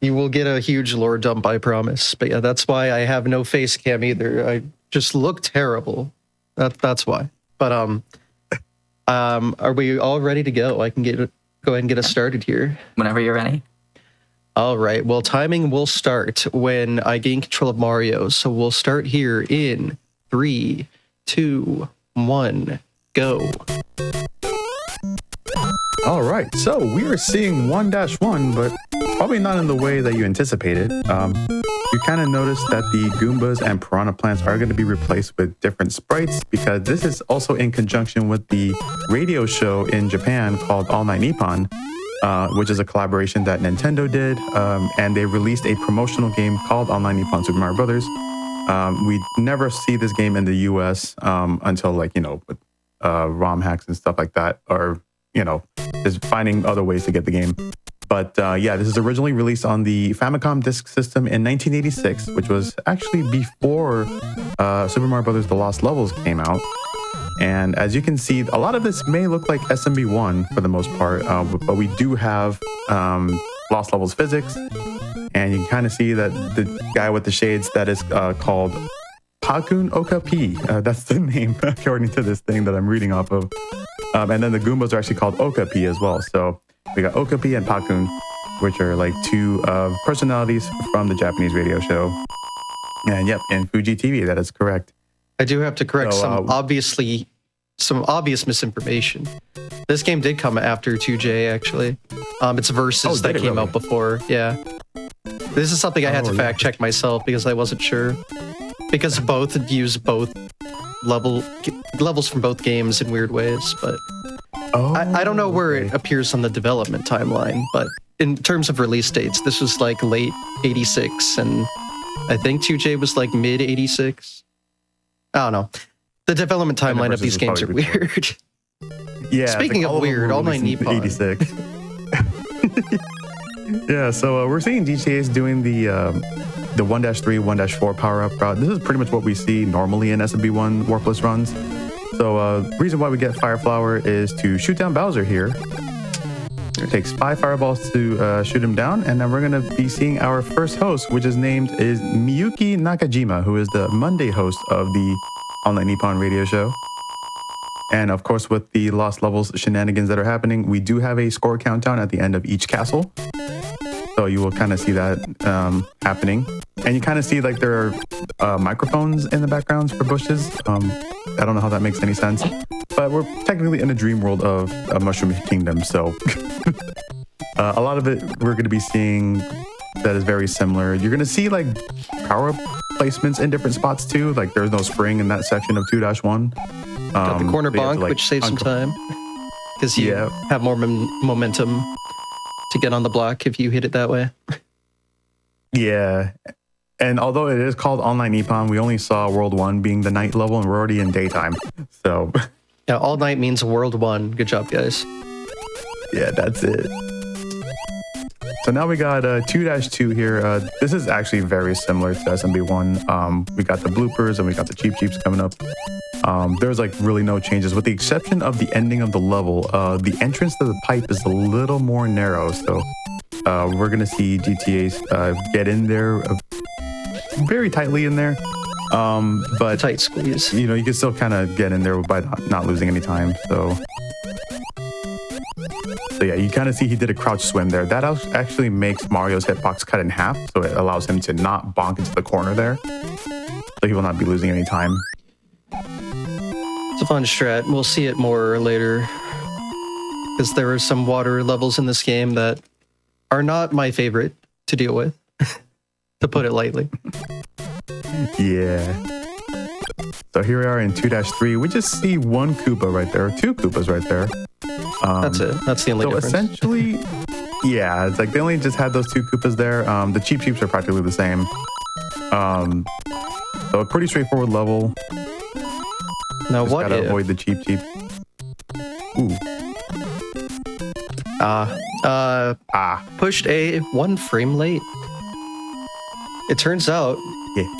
Speaker 20: You will get a huge lore dump, I promise. But yeah, that's why I have no face cam either. I just look terrible. That's why. But are we all ready to go? I can go ahead and get us started here.
Speaker 9: Whenever you're ready.
Speaker 20: All right. Well, timing will start when I gain control of Mario. So we'll start here in 3, 2, 1, go.
Speaker 21: All right. So we are seeing 1-1, but probably not in the way that you anticipated. You kind of notice that the Goombas and Piranha Plants are going to be replaced with different sprites because this is also in conjunction with the radio show in Japan called All Night Nippon, which is a collaboration that Nintendo did, and they released a promotional game called All Night Nippon Super Mario Brothers. We never see this game in the US until with ROM hacks and stuff like that, or just finding other ways to get the game. But this is originally released on the Famicom Disk System in 1986, which was actually before Super Mario Brothers: The Lost Levels came out. And as you can see, a lot of this may look like SMB1 for the most part, but we do have Lost Levels physics. And you can kind of see that the guy with the shades, that is called Pakun Okapi. That's the name, according to this thing that I'm reading off of. And then the Goombas are actually called Okapi as well. So we got Okapi and Pakun, which are like two personalities from the Japanese radio show. And yep, in Fuji TV, that is correct.
Speaker 20: I do have to correct some obvious misinformation. This game did come after 2J, actually. It's Versus that came out before. Yeah. This is something I had to fact check myself because I wasn't sure. Because both use both levels from both games in weird ways, but I don't know where it appears on the development timeline, but in terms of release dates, this was like late 86, and I think 2J was like mid 86. I don't know. The development timeline of these games are weird.
Speaker 21: Yeah.
Speaker 20: Speaking of weird, All Night Nippon.
Speaker 21: 86. Yeah, so we're seeing GTA's doing the 1-3, 1-4 power-up route. This is pretty much what we see normally in SMB1 Warpless runs. So the reason why we get Fire Flower is to shoot down Bowser here. It takes 5 fireballs to shoot him down, and then we're going to be seeing our first host, which is Miyuki Nakajima, who is the Monday host of the All Night Nippon radio show. And of course, with the Lost Levels shenanigans that are happening, we do have a score countdown at the end of each castle. So you will kind of see that happening. And you kind of see like there are microphones in the backgrounds for bushes. I don't know how that makes any sense. But we're technically in a dream world of Mushroom Kingdom. So a lot of it we're going to be seeing that is very similar. You're going to see like power placements in different spots too. Like there's no spring in that section of 2-1.
Speaker 20: Got the corner bonk, which saves some time. Because you have more momentum to get on the block if you hit it that way.
Speaker 21: Yeah. And although it is called All Night Nippon, we only saw World 1 being the night level, and we're already in daytime. So
Speaker 20: yeah, All Night means World 1. Good job, guys.
Speaker 21: Yeah, that's it. So now we got 2-2 here. This is actually very similar to SMB1. We got the bloopers and we got the Cheep Cheeps coming up. There's like really no changes with the exception of the ending of the level. The entrance to the pipe is a little more narrow. So we're going to see GTA's get in there very tightly in there. But
Speaker 20: tight squeeze.
Speaker 21: You can still kind of get in there by not losing any time. So yeah, you kind of see he did a crouch swim there. That actually makes Mario's hitbox cut in half, so it allows him to not bonk into the corner there. So he will not be losing any time.
Speaker 20: It's a fun strat. We'll see it more later. Because there are some water levels in this game that are not my favorite to deal with, to put it lightly.
Speaker 21: Yeah. So here we are in 2-3. We just see one Koopa right there, or 2 Koopas right there.
Speaker 20: That's it. That's the only difference.
Speaker 21: So essentially, yeah, it's like they only just had those 2 Koopas there. The Cheep Cheeps are practically the same. So a pretty straightforward level.
Speaker 20: Now
Speaker 21: just
Speaker 20: what
Speaker 21: gotta
Speaker 20: if...
Speaker 21: avoid the Cheep Cheep. Ooh.
Speaker 20: Pushed a 1 frame late. It turns out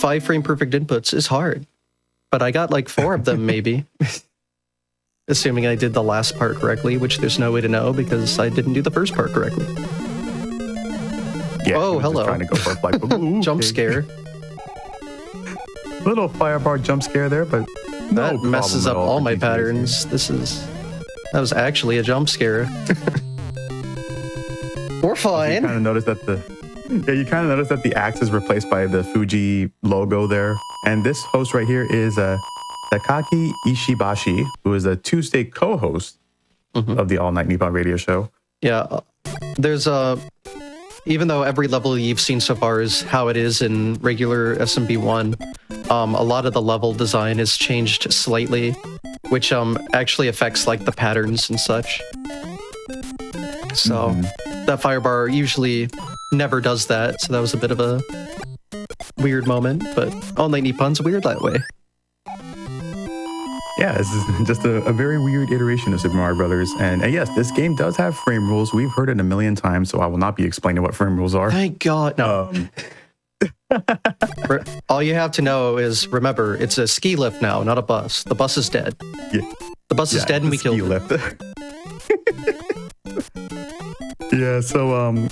Speaker 20: 5 frame perfect inputs is hard. But I got like 4 of them maybe. Assuming I did the last part correctly, which there's no way to know because I didn't do the first part correctly.
Speaker 21: Yeah,
Speaker 20: oh, hello.
Speaker 21: Trying to go for a flight. Ooh,
Speaker 20: jump scare.
Speaker 21: Little firebar jump scare there, but
Speaker 20: that messes up all my patterns. That was actually a jump scare. We're fine.
Speaker 21: You kind of noticed that the axe is replaced by the Fuji logo there. And this host right here is Takaki Ishibashi, who is a Tuesday co-host of the All Night Nippon radio show.
Speaker 20: Yeah, there's even though every level you've seen so far is how it is in regular SMB1, a lot of the level design has changed slightly, which actually affects like the patterns and such. So that fire bar usually never does that, so that was a bit of a weird moment, but only Nippon's weird that way.
Speaker 21: Yeah, this is just a very weird iteration of Super Mario Brothers. And yes, this game does have frame rules. We've heard it a million times, so I will not be explaining what frame rules are.
Speaker 20: Thank God. No. All you have to know is, remember, it's a ski lift now, not a bus. The bus is dead.
Speaker 21: Yeah.
Speaker 20: The bus is dead and we killed it.
Speaker 21: Yeah, so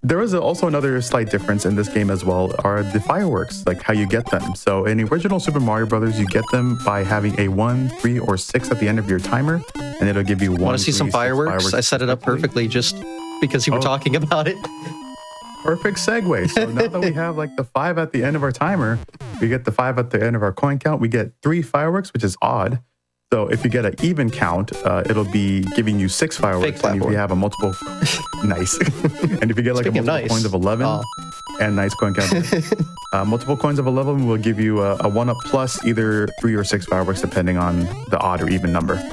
Speaker 21: there is also another slight difference in this game as well, are the fireworks, like how you get them. So in the original Super Mario Brothers, you get them by having a 1, 3, or 6 at the end of your timer, and it'll give you 1.
Speaker 20: Want to see some fireworks? I set it up perfectly just because you were talking about it.
Speaker 21: Perfect segue. So now that we have like the 5 at the end of our timer, we get the 5 at the end of our coin count, we get 3 fireworks, which is odd. So if you get an even count, it'll be giving you 6 fireworks. And if you have a multiple, nice. And if you get like a multiple coins of 11, and nice coin count, multiple coins of 11 will give you a 1-up plus either 3 or 6 fireworks, depending on the odd or even number.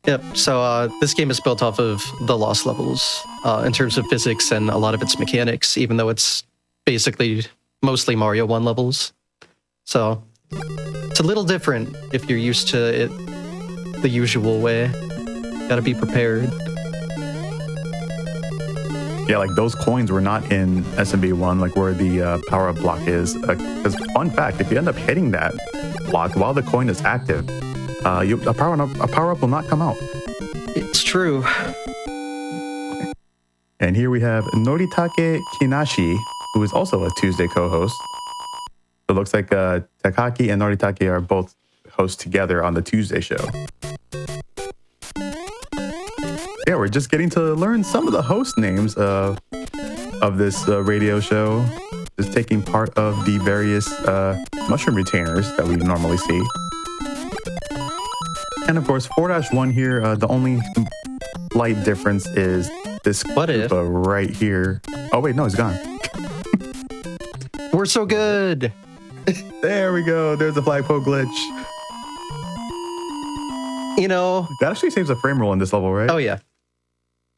Speaker 20: Yep. So this game is built off of the Lost levels in terms of physics and a lot of its mechanics, even though it's basically mostly Mario 1 levels. So it's a little different if you're used to it the usual way. Gotta be prepared.
Speaker 21: Yeah, like those coins were not in SMB1, like where the power-up block is. Because fun fact, if you end up hitting that block while the coin is active, a power-up will not come out.
Speaker 20: It's true.
Speaker 21: And here we have Noritake Kinashi, who is also a Tuesday co-host. It looks like Takaki and Noritake are both hosts together on the Tuesday show. Yeah, we're just getting to learn some of the host names of this radio show. Just taking part of the various mushroom retainers that we normally see. And of course, 4-1 here, the only slight difference is this Koopa right here. Oh wait, no, he's gone.
Speaker 20: We're so good.
Speaker 21: There we go. There's the flagpole glitch.
Speaker 20: You know,
Speaker 21: that actually saves a frame roll in this level, right?
Speaker 20: Oh yeah.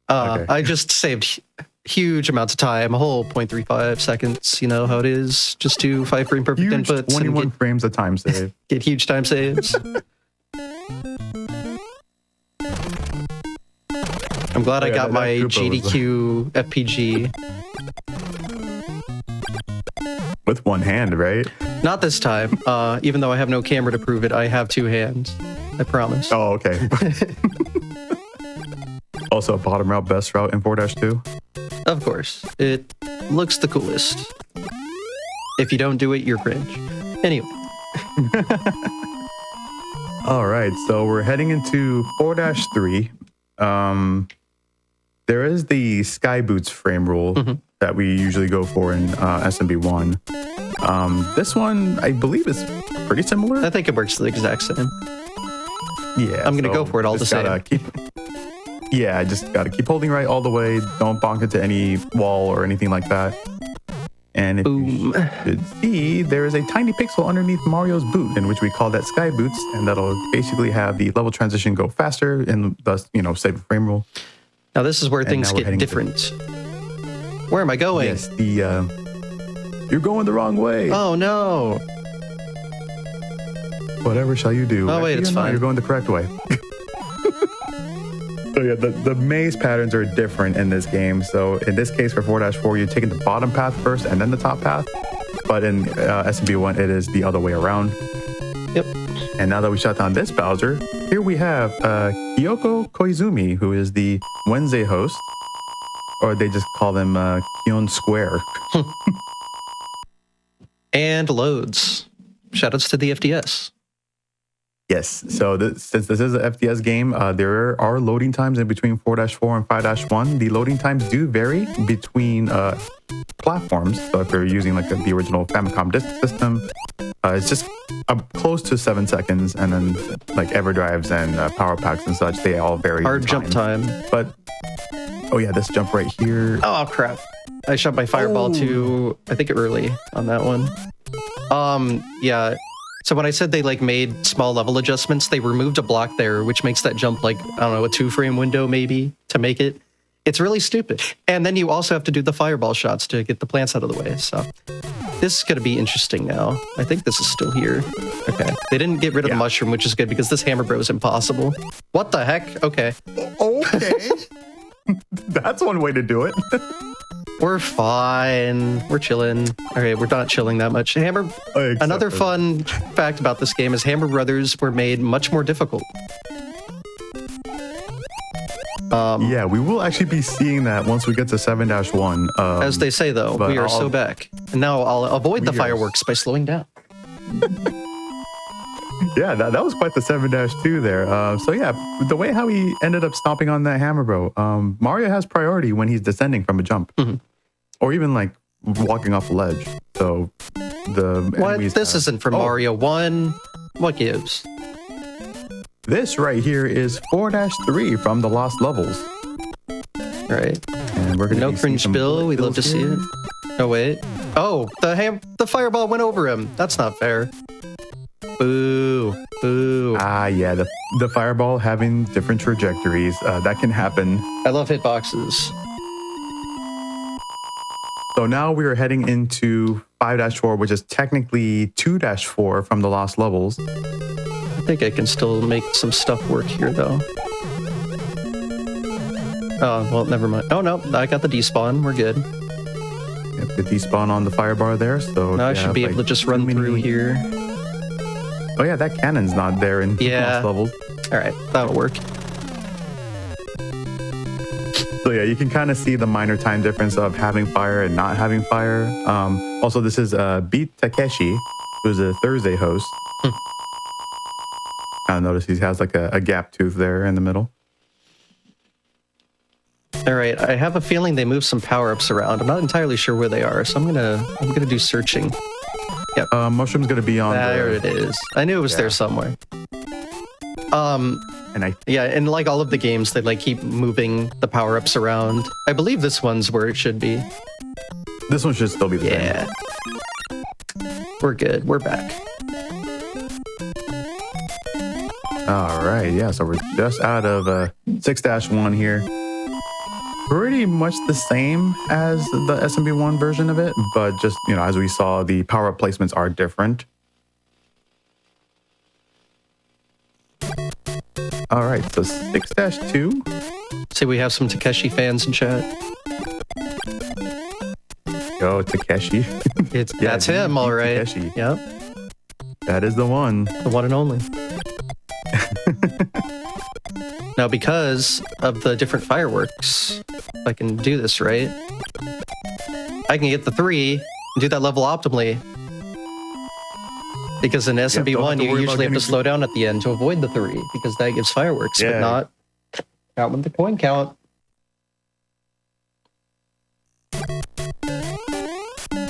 Speaker 20: Okay. I just saved huge amounts of time, a whole 0.35 seconds. You know how it is, just do 5 frame perfect
Speaker 21: huge
Speaker 20: inputs.
Speaker 21: 21 frames of time save.
Speaker 20: Get huge time saves. I'm glad I got my GDQ FPG.
Speaker 21: With one hand, right?
Speaker 20: Not this time. Even though I have no camera to prove it, I have 2 hands. I promise.
Speaker 21: Oh, okay. Also, bottom route, best route in 4-2?
Speaker 20: Of course. It looks the coolest. If you don't do it, you're cringe. Anyway.
Speaker 21: All right, so we're heading into 4-3. There is the Sky Boots frame rule that we usually go for in SMB1. This one, I believe, is pretty similar.
Speaker 20: I think it works the exact same.
Speaker 21: Yeah,
Speaker 20: I'm going to go for it all the same.
Speaker 21: I just got to keep holding right all the way. Don't bonk into any wall or anything like that. And if you should see, there is a tiny pixel underneath Mario's boot, in which we call that Sky Boots, and that'll basically have the level transition go faster and thus, save a frame roll.
Speaker 20: Now this is where things get different. Where am I going?
Speaker 21: Yes, you're going the wrong way.
Speaker 20: Oh no.
Speaker 21: Whatever shall you do?
Speaker 20: Oh wait, it's fine.
Speaker 21: You're going the correct way. So yeah, the maze patterns are different in this game. So in this case for 4-4, you're taking the bottom path first and then the top path. But in SMB1, it is the other way around.
Speaker 20: Yep.
Speaker 21: And now that we shut down this Bowser, here we have Kyoko Koizumi, who is the Wednesday host. Or they just call them Kion Square.
Speaker 20: And loads. Shoutouts to the FDS.
Speaker 21: Yes, so since this is an FDS game, there are loading times in between 4-4 and 5-1. The loading times do vary between platforms. So if you're using like the original Famicom disk system, it's just close to 7 seconds. And then like EverDrives and Power Packs and such, they all vary.
Speaker 20: Hard jump time.
Speaker 21: But Oh yeah, this jump right here.
Speaker 20: Oh crap! I shot my fireball too. I think early on that one. Yeah. So when I said they like made small level adjustments, they removed a block there, which makes that jump like, I don't know, a 2-frame window maybe to make it. It's really stupid. And then you also have to do the fireball shots to get the plants out of the way. So this is going to be interesting now. I think this is still here. Okay. They didn't get rid of the mushroom, which is good because this hammer bro is impossible. What the heck? Okay.
Speaker 21: Okay. That's one way to do it.
Speaker 20: We're fine. We're chilling. Okay, we're not chilling that much. Another fun fact about this game is Hammer Brothers were made much more difficult.
Speaker 21: Yeah, we will actually be seeing that once we get to 7-1.
Speaker 20: As they say, though, we are so back. And now I'll avoid the fireworks by slowing down.
Speaker 21: Yeah, that was quite the 7-2 there. So yeah, the way how he ended up stomping on that hammer, bro. Mario has priority when he's descending from a jump, or even like walking off a ledge. So
Speaker 20: this isn't from Mario 1. What gives?
Speaker 21: This right here is 4-3 from the Lost Levels.
Speaker 20: Right.
Speaker 21: And we're gonna
Speaker 20: no cringe Bill. We'd love to see it. Oh wait. Oh, the fireball went over him. That's not fair. Boo. Boo.
Speaker 21: Ah, yeah, the fireball having different trajectories. That can happen.
Speaker 20: I love hitboxes.
Speaker 21: So now we are heading into 5-4, which is technically 2-4 from the Lost Levels.
Speaker 20: I think I can still make some stuff work here, though. Oh, well, never mind. Oh, no, I got the despawn. We're good.
Speaker 21: Yep, the despawn on the firebar there. So
Speaker 20: now I should be able to just run through here.
Speaker 21: Oh yeah, that cannon's not there in Lost Levels.
Speaker 20: All right, that'll work.
Speaker 21: So yeah, you can kind of see the minor time difference of having fire and not having fire. Also, this is Beat Takeshi, who's a Thursday host. I notice he has like a gap tooth there in the middle.
Speaker 20: All right, I have a feeling they moved some power-ups around. I'm not entirely sure where they are, so I'm gonna do searching. Yep.
Speaker 21: Mushroom's gonna be on
Speaker 20: there. It is. I knew it was there somewhere. And like all of the games, they like keep moving the power-ups around. I believe this one's where it should be.
Speaker 21: This one should still be the same.
Speaker 20: Yeah. We're good. We're back.
Speaker 21: All right. Yeah. So we're just out of 6-1 here. Pretty much the same as the SMB1 version of it, but just, as we saw, the power-up placements are different. All right, so 6-2.
Speaker 20: See, we have some Takeshi fans in chat.
Speaker 21: Go, Takeshi.
Speaker 20: That's him, all right.
Speaker 21: Takeshi.
Speaker 20: Yep.
Speaker 21: That is the one.
Speaker 20: The one and only. Now, because of the different fireworks, if I can do this right, I can get the 3 and do that level optimally. Because in SMB1, you usually have to slow down at the end to avoid the 3, because that gives fireworks, but not count with the coin count.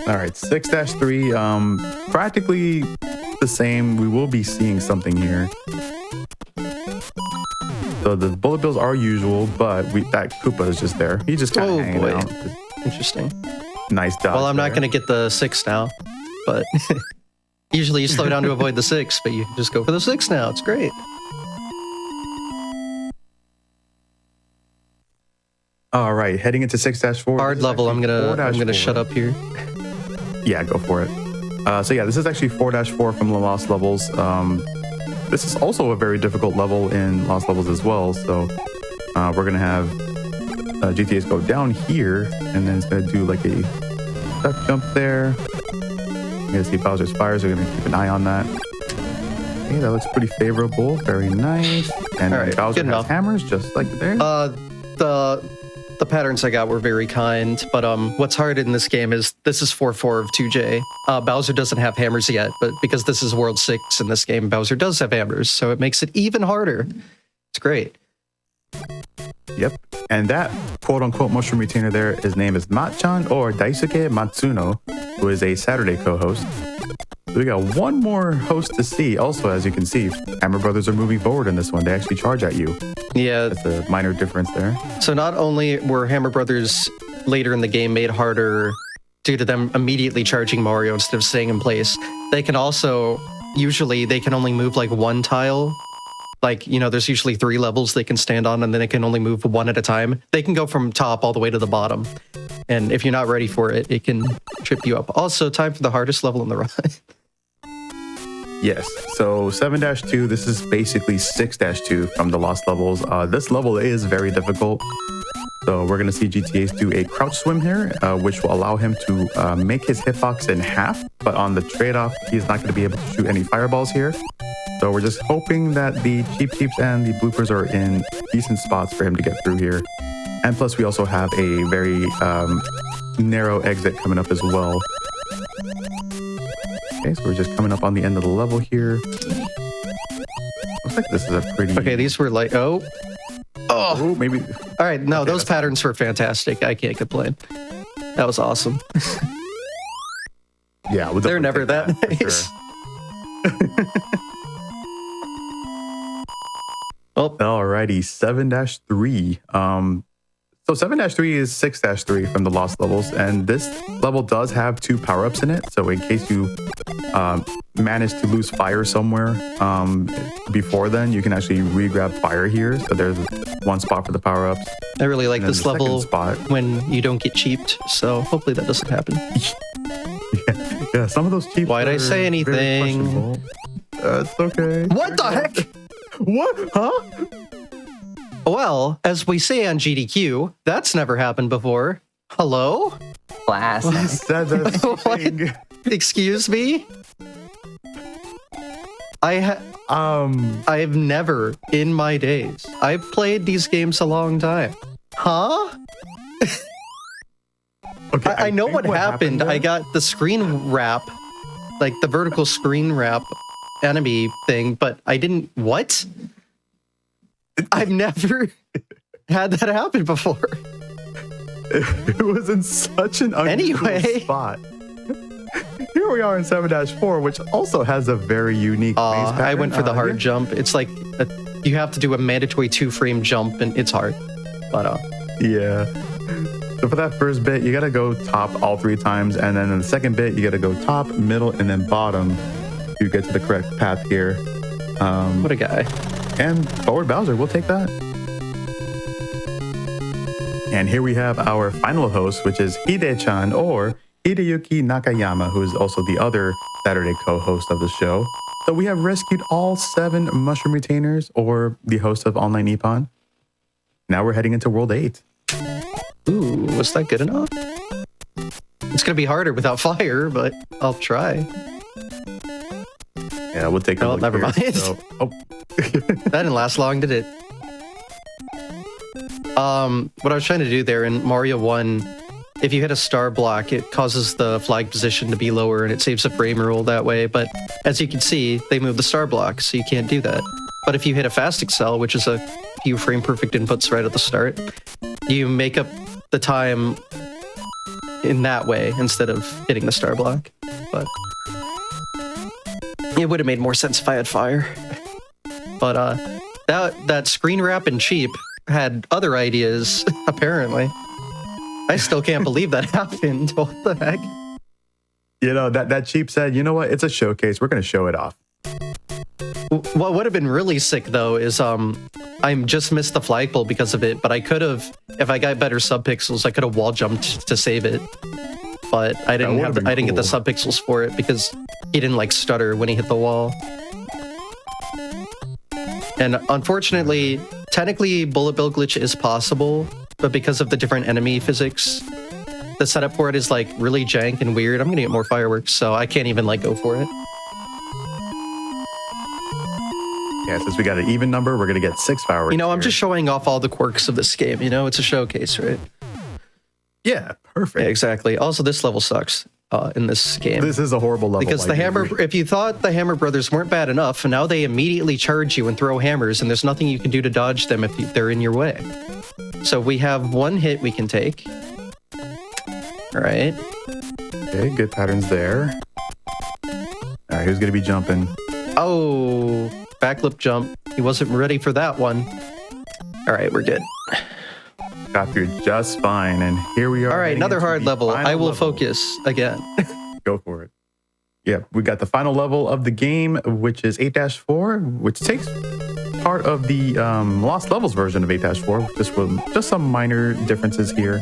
Speaker 21: All right, 6-3, practically the same. We will be seeing something here. So the bullet bills are usual, but that Koopa is just there. He's just kind of hanging out.
Speaker 20: Interesting.
Speaker 21: Nice dodge.
Speaker 20: Well, I'm not going to get the 6 now, but usually you slow down to avoid the 6, but you just go for the 6 now. It's great.
Speaker 21: All right, heading into 6-4.
Speaker 20: Hard level. I'm gonna shut up here.
Speaker 21: Yeah, go for it. So yeah, this is actually 4-4 from the Lost Levels. This is also a very difficult level in Lost Levels as well. So we're going to have GTAs go down here, and then it's going to do like a duck jump there. You're going to see Bowser's fires. We're going to keep an eye on that. Okay, that looks pretty favorable. Very nice. And
Speaker 20: right,
Speaker 21: Bowser has hammers just like there.
Speaker 20: The patterns I got were very kind, but what's hard in this game is this is 4-4 of 2J. Bowser doesn't have hammers yet, but because this is World 6 in this game, Bowser does have hammers, so it makes it even harder. It's great.
Speaker 21: Yep. And that quote-unquote mushroom retainer there, his name is Matchan or Daisuke Matsuno, who is a Saturday co-host. So we got one more host to see. Also, as you can see, Hammer Brothers are moving forward in this one. They actually charge at you.
Speaker 20: Yeah.
Speaker 21: That's a minor difference there.
Speaker 20: So not only were Hammer Brothers later in the game made harder due to them immediately charging Mario instead of staying in place, they can also, usually they can only move like one tile. Like, you know, there's usually 3 levels they can stand on, and then they can only move one at a time. They can go from top all the way to the bottom. And if you're not ready for it, it can trip you up. Also, time for the hardest level in the run.
Speaker 21: Yes, so 7-2, this is basically 6-2 from the Lost Levels. This level is very difficult. So we're going to see GTAs do a crouch swim here, which will allow him to make his hitbox in half. But on the trade-off, he's not going to be able to shoot any fireballs here. So we're just hoping that the Cheeps and the bloopers are in decent spots for him to get through here. And plus, we also have a very narrow exit coming up as well. Okay, so we're just coming up on the end of the level here. Looks like this is a pretty...
Speaker 20: Okay, these were like... Oh,
Speaker 21: maybe...
Speaker 20: All right, no, those patterns were fantastic. I can't complain. That was awesome.
Speaker 21: Yeah, we'll
Speaker 20: they're never that nice.
Speaker 21: Well, alrighty, 7-3. So 7-3 is 6-3 from the Lost Levels, and this level does have 2 power-ups in it. So in case you manage to lose fire somewhere before then, you can actually re-grab fire here. So there's one spot for the power-ups.
Speaker 20: I really like this level when you don't get cheaped, so hopefully that doesn't happen.
Speaker 21: Yeah, some of those cheap.
Speaker 20: Why'd I say anything?
Speaker 21: It's okay.
Speaker 20: What the heck?
Speaker 21: What? Huh?
Speaker 20: Well, as we say on GDQ, that's never happened before. Hello?
Speaker 21: Classic.
Speaker 20: Excuse me? I've never in my days. I've played these games a long time. Huh?
Speaker 21: Okay,
Speaker 20: I know what happened. I got the screen wrap, like the vertical screen wrap enemy thing, but I didn't... What? I've never had that happen before.
Speaker 21: It was in such an unusual spot. Here we are in 7-4, which also has a very unique maze pattern.
Speaker 20: I went for the hard jump. It's like you have to do a mandatory 2-frame jump, and it's hard. But
Speaker 21: yeah. So for that first bit, you gotta go top all 3 times, and then in the second bit, you gotta go top, middle, and then bottom to get to the correct path here.
Speaker 20: What a guy.
Speaker 21: And forward Bowser, we'll take that. And here we have our final host, which is Hide-chan, or Hideyuki Nakayama, who is also the other Saturday co-host of the show. So we have rescued all 7 mushroom retainers, or the host of Online Nippon. Now we're heading into World 8.
Speaker 20: Ooh, was that good enough? It's going to be harder without fire, but I'll try.
Speaker 21: Yeah, we'll take a look.
Speaker 20: Never
Speaker 21: here.
Speaker 20: mind.
Speaker 21: So,
Speaker 20: that didn't last long, did it? What I was trying to do there in Mario 1, if you hit a star block, it causes the flag position to be lower and it saves a frame rule that way. But as you can see, they moved the star block, so you can't do that. But if you hit a fast excel, which is a few frame perfect inputs right at the start, you make up the time in that way instead of hitting the star block. But it would have made more sense if I had fire. But that screen wrap and cheap had other ideas, apparently. I still can't believe that happened. What the heck?
Speaker 21: You know, that cheap said, you know what? It's a showcase. We're going to show it off.
Speaker 20: What would have been really sick, though, is I just missed the flagpole because of it, but I could have, if I got better subpixels, I could have wall jumped to save it. But I didn't I didn't get the subpixels for it because he didn't like stutter when he hit the wall. And unfortunately, technically bullet bill glitch is possible, but because of the different enemy physics, the setup for it is like really jank and weird. I'm gonna get more fireworks, so I can't even like go for it.
Speaker 21: Yeah, since we got an even number, we're gonna get 6 fireworks.
Speaker 20: You know, I'm just showing off all the quirks of this game. You know, it's a showcase, right?
Speaker 21: Yeah, perfect.
Speaker 20: Yeah, exactly. Also, this level sucks in this game.
Speaker 21: This is a horrible level.
Speaker 20: Because the hammer, if you thought the Hammer Brothers weren't bad enough, now they immediately charge you and throw hammers, and there's nothing you can do to dodge them if they're in your way. So we have one hit we can take. All right.
Speaker 21: Okay, good patterns there. right, who's going to be jumping?
Speaker 20: Oh, backlip jump. He wasn't ready for that one. All right, we're good.
Speaker 21: Got through just fine, and here we are.
Speaker 20: All right, another hard level. I will focus again.
Speaker 21: Go for it. Yeah, we got the final level of the game, which is 8-4, which takes part of the Lost Levels version of 8-4, just some minor differences here.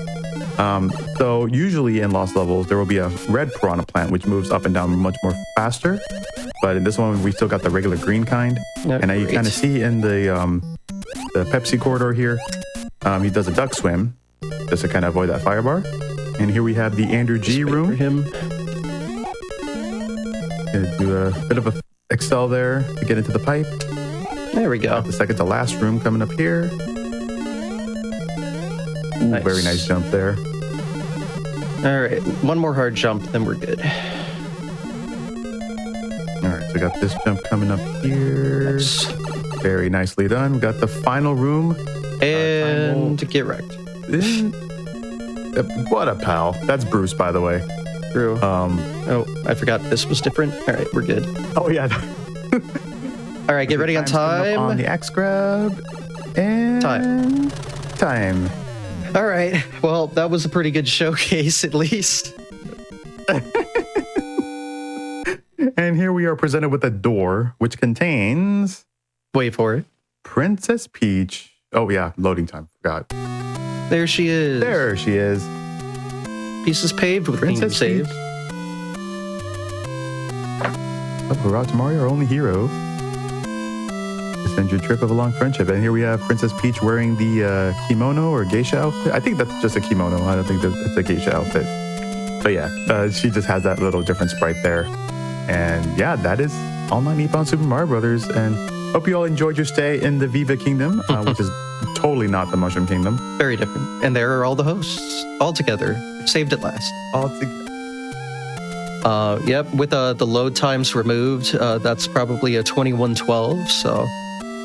Speaker 21: So usually in Lost Levels, there will be a red piranha plant, which moves up and down much more faster. But in this one, we still got the regular green kind. And now you kind of see in the Pepsi corridor here, he does a duck swim just to kind of avoid that fire bar. And here we have the Andrew G room. For him. Gonna do a bit of a Excel there to get into the pipe.
Speaker 20: There we go.
Speaker 21: The second to last room coming up here. Ooh, nice. Very nice jump there.
Speaker 20: All right, one more hard jump, then we're good.
Speaker 21: All right, so we got this jump coming up here. Nice. Very nicely done. We got the final room.
Speaker 20: And get wrecked.
Speaker 21: What a pal. That's Bruce, by the way.
Speaker 20: True. Oh, I forgot this was different. All right, we're good.
Speaker 21: Oh, yeah.
Speaker 20: All right, get ready on time.
Speaker 21: On the X grab. And time.
Speaker 20: All right. Well, that was a pretty good showcase, at least.
Speaker 21: And here we are presented with a door, which contains...
Speaker 20: Wait for it.
Speaker 21: Princess Peach. Oh, yeah. Loading time. Forgot.
Speaker 20: There she is.
Speaker 21: There she is.
Speaker 20: Pieces paved with Princess
Speaker 21: Peach. Oh, hurrah to Mario, our only hero. Send your trip of a long friendship. And here we have Princess Peach wearing the kimono or geisha outfit. I think that's just a kimono. I don't think that it's a geisha outfit. But yeah, she just has that little different sprite there. And yeah, that is Online Nippon Super Mario Brothers. And hope you all enjoyed your stay in the Viva Kingdom, which is totally not the Mushroom Kingdom.
Speaker 20: Very different. And there are all the hosts all together. Saved at last.
Speaker 21: All together.
Speaker 20: Yep, with the load times removed, that's probably a 2112. So,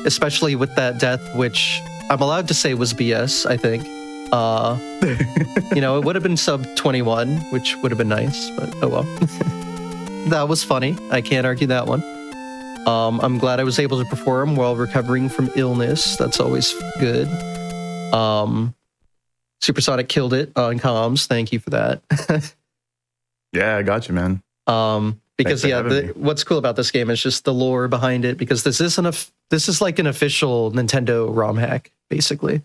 Speaker 20: especially with that death, which I'm allowed to say was BS, I think. It would have been sub 21, which would have been nice, but oh well. That was funny. I can't argue that one. I'm glad I was able to perform while recovering from illness. That's always good. Supersonic killed it on comms. Thank you for that.
Speaker 21: Yeah, I got you, man.
Speaker 20: Because what's cool about this game is just the lore behind it. Because this is like an official Nintendo ROM hack, basically.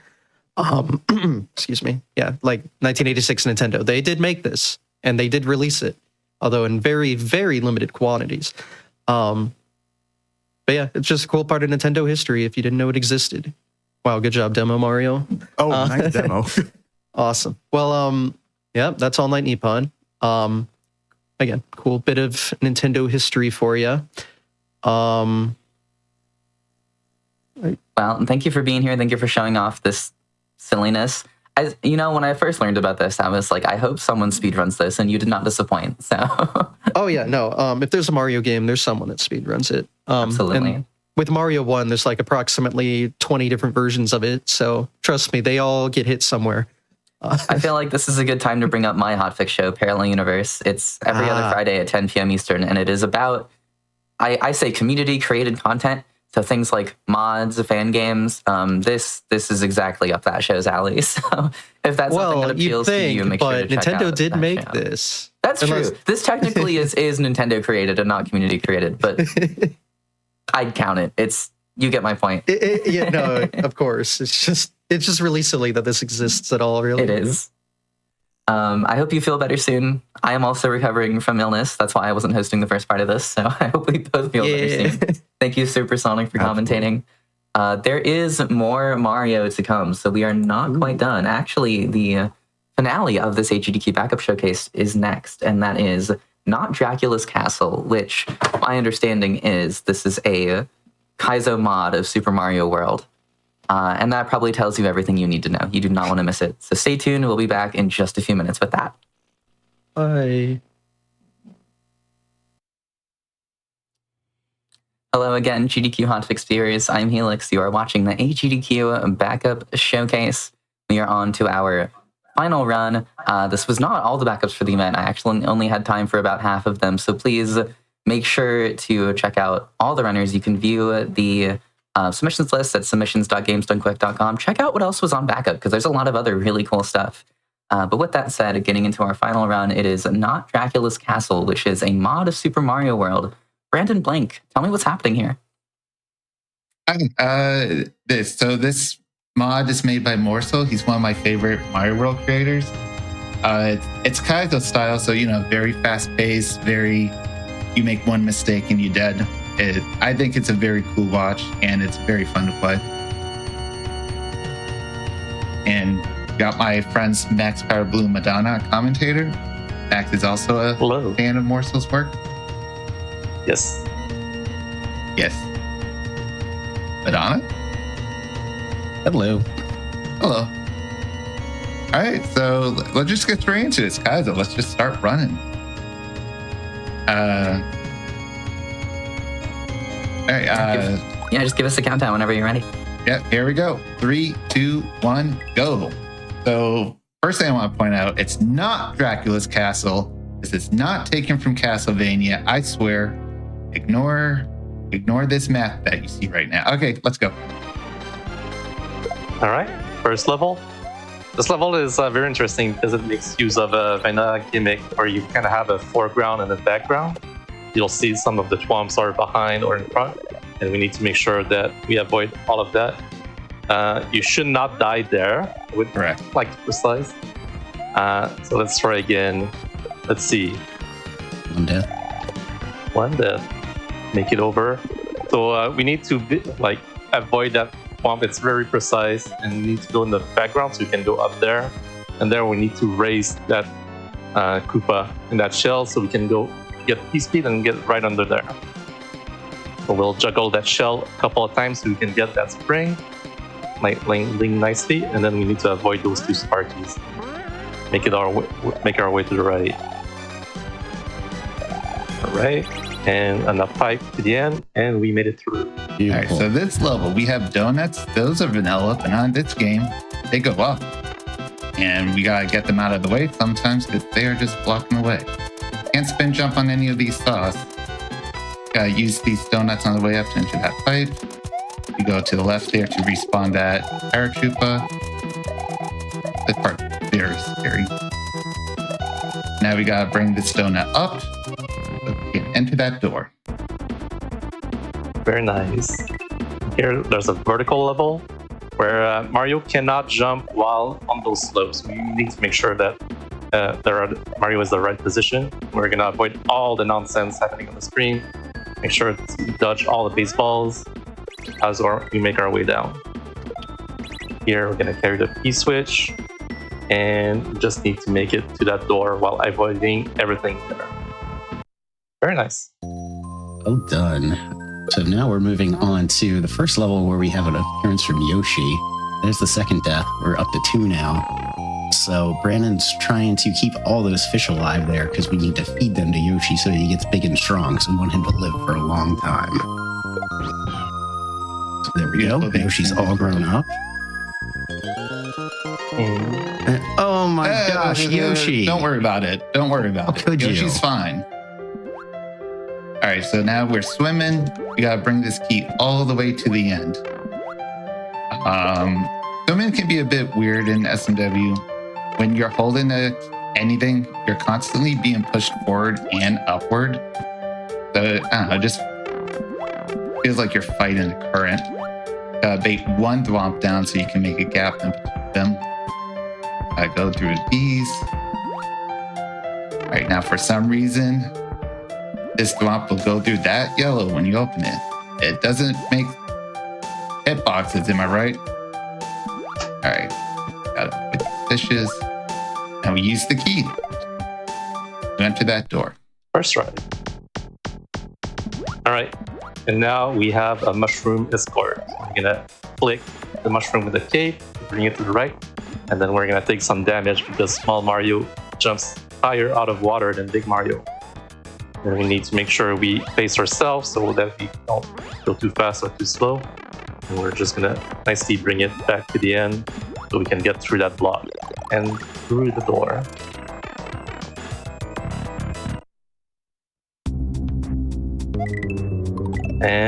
Speaker 20: Excuse me. Yeah, like 1986 Nintendo. They did make this and they did release it, although in very, very limited quantities. But yeah, it's just a cool part of Nintendo history if you didn't know it existed. Wow, good job, demo Mario.
Speaker 21: Oh, nice demo.
Speaker 20: Awesome. Well, yeah, that's Online Nippon. Again, cool bit of Nintendo history for you.
Speaker 9: Well, thank you for being here. Thank you for showing off this silliness. As you know, when I first learned about this, I was like, I hope someone speedruns this, and you did not disappoint. So.
Speaker 20: Oh yeah, no. If there's a Mario game, there's someone that speedruns it.
Speaker 9: Absolutely.
Speaker 20: And with Mario 1, there's like approximately 20 different versions of it. So trust me, they all get hit somewhere.
Speaker 9: I feel like this is a good time to bring up my Hotfix show, Parallel Universe. It's every other Friday at 10 p.m. Eastern, and it is about, I say community-created content, so things like mods, fan games. This is exactly up that show's alley. So if that's something that appeals to you, make sure to check out
Speaker 20: Nintendo did make
Speaker 9: show.
Speaker 20: this.
Speaker 9: That's true. This technically is Nintendo-created and not community-created, but I'd count it. You get my point.
Speaker 20: Yeah, no, of course. It's just really silly that this exists at all, really.
Speaker 9: It is. I hope you feel better soon. I am also recovering from illness. That's why I wasn't hosting the first part of this. So I hope we both feel better soon. Thank you, Supersonic, for commentating. There is more Mario to come, so we are not quite done. Actually, the finale of this AGDQ backup showcase is next, and that is not Dracula's Castle, which my understanding is this is a Kaizo mod of Super Mario World. And that probably tells you everything you need to know. You do not want to miss it. So stay tuned. We'll be back in just a few minutes with that.
Speaker 20: Bye.
Speaker 9: Hello again, GDQ Hotfix viewers. I'm Helix. You are watching the AGDQ backup showcase. We are on to our final run. This was not all the backups for the event. I actually only had time for about half of them. So please make sure to check out all the runners. You can view the submissions list at submissions.gamesdonequick.com. Check out what else was on backup, because there's a lot of other really cool stuff. But with that said, getting into our final run, it is Not Dracula's Castle, which is a mod of Super Mario World. Brandon Blank, tell me what's happening here.
Speaker 3: This mod is made by Morsel. He's one of my favorite Mario World creators. It's Kaizo style, so very fast paced, you make one mistake and you're dead. I think it's a very cool watch, and it's very fun to play. And got my friends Max Power Blue Madonna, a commentator. Max is also a fan of Morsel's work.
Speaker 22: Yes.
Speaker 3: Yes. Madonna?
Speaker 22: Hello.
Speaker 3: Hello. All right, so let's just get straight into this, guys. Let's just start running. All right.
Speaker 9: Just give us a countdown whenever you're ready.
Speaker 3: Yeah, here we go. 3, 2, 1, go. So first thing I want to point out, it's not Dracula's Castle. This is not taken from Castlevania. I swear. Ignore this map that you see right now. Okay, let's go.
Speaker 22: All right, first level. This level is very interesting because it makes use of a vanilla gimmick where you kind of have a foreground and a background. You'll see some of the twomps are behind or in front, and we need to make sure that we avoid all of that. You should not die there. I would like to precise. So let's try again. Let's see.
Speaker 23: One death.
Speaker 22: One death. Make it over. So we need to avoid that bump. It's very precise, and we need to go in the background so you can go up there. And there we need to raise that Koopa in that shell so we can go get P-speed and get right under there. So we'll juggle that shell a couple of times so we can get that spring landing nicely, and then we need to avoid those two Sparkies. Make our way to the right. All right. And enough pipe to the end, and we made it through.
Speaker 3: All right, so this level, we have donuts. Those are vanilla, but on this game, they go up. And we gotta get them out of the way sometimes because they are just blocking the way. Can't spin jump on any of these saws. Gotta use these donuts on the way up to enter that pipe. You go to the left there to respawn that paratrooper. This part very scary. Now we gotta bring this donut up. Enter that door.
Speaker 22: Very nice. Here, there's a vertical level where Mario cannot jump while on those slopes. We need to make sure that Mario is the right position. We're gonna avoid all the nonsense happening on the screen. Make sure to dodge all the baseballs as we make our way down. Here, we're gonna carry the P-switch, and we just need to make it to that door while avoiding everything there. Very nice.
Speaker 23: Well done. So now we're moving on to the first level where we have an appearance from Yoshi. There's the second death. We're up to 2 now. So Brandon's trying to keep all those fish alive there because we need to feed them to Yoshi so he gets big and strong. So we want him to live for a long time. So there we go. Yoshi's all grown up. Oh my gosh, Yoshi.
Speaker 3: Don't worry about it. Don't worry about it. Yoshi's fine. All right, so now we're swimming. We gotta bring this key all the way to the end. Swimming can be a bit weird in SMW. When you're holding anything, you're constantly being pushed forward and upward. So, I don't know, it just feels like you're fighting a current. Bait one thwomp down so you can make a gap in between them. Go through these. All right, now for some reason, this thwomp will go through that yellow when you open it. It doesn't make hitboxes, am I right? All right, gotta put the fishes. And we use the key to enter that door.
Speaker 22: First try. All right, and now we have a mushroom escort. We're gonna click the mushroom with the cape, bring it to the right, and then we're gonna take some damage because small Mario jumps higher out of water than big Mario. And we need to make sure we pace ourselves so that we don't go too fast or too slow. And we're just gonna nicely bring it back to the end so we can get through that block and through the door.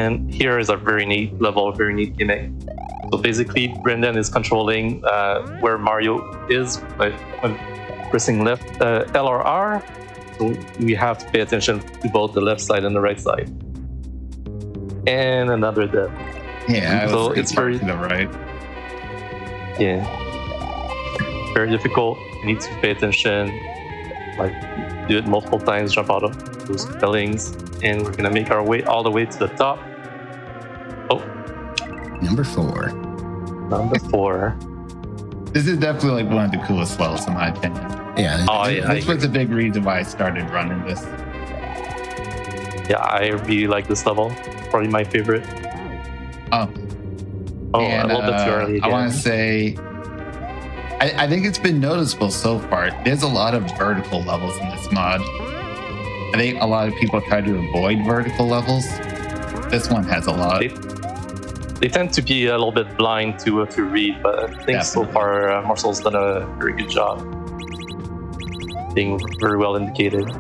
Speaker 22: And here is a very neat level, very neat gimmick. So basically, Brendan is controlling where Mario is by pressing left L or R. So we have to pay attention to both the left side and the right side. And another death.
Speaker 3: Yeah,
Speaker 22: so it's very
Speaker 3: to the right.
Speaker 22: Yeah, very difficult. You need to pay attention. Like do it multiple times, jump out of those buildings, and we're gonna make our way all the way to the top. Oh,
Speaker 23: Number 4.
Speaker 22: Number 4.
Speaker 3: This is definitely like one of the coolest levels in my opinion.
Speaker 23: Yeah.
Speaker 22: Oh yeah.
Speaker 3: This was a big reason why I started running this.
Speaker 22: Yeah, I really like this level. Probably my favorite.
Speaker 3: Oh,
Speaker 22: and, a little bit too early.
Speaker 3: I want to say, I think it's been noticeable so far. There's a lot of vertical levels in this mod. I think a lot of people try to avoid vertical levels. This one has a lot.
Speaker 22: They tend to be a little bit blind to read, but I think so far Marcel's done a very good job. Being very well indicated.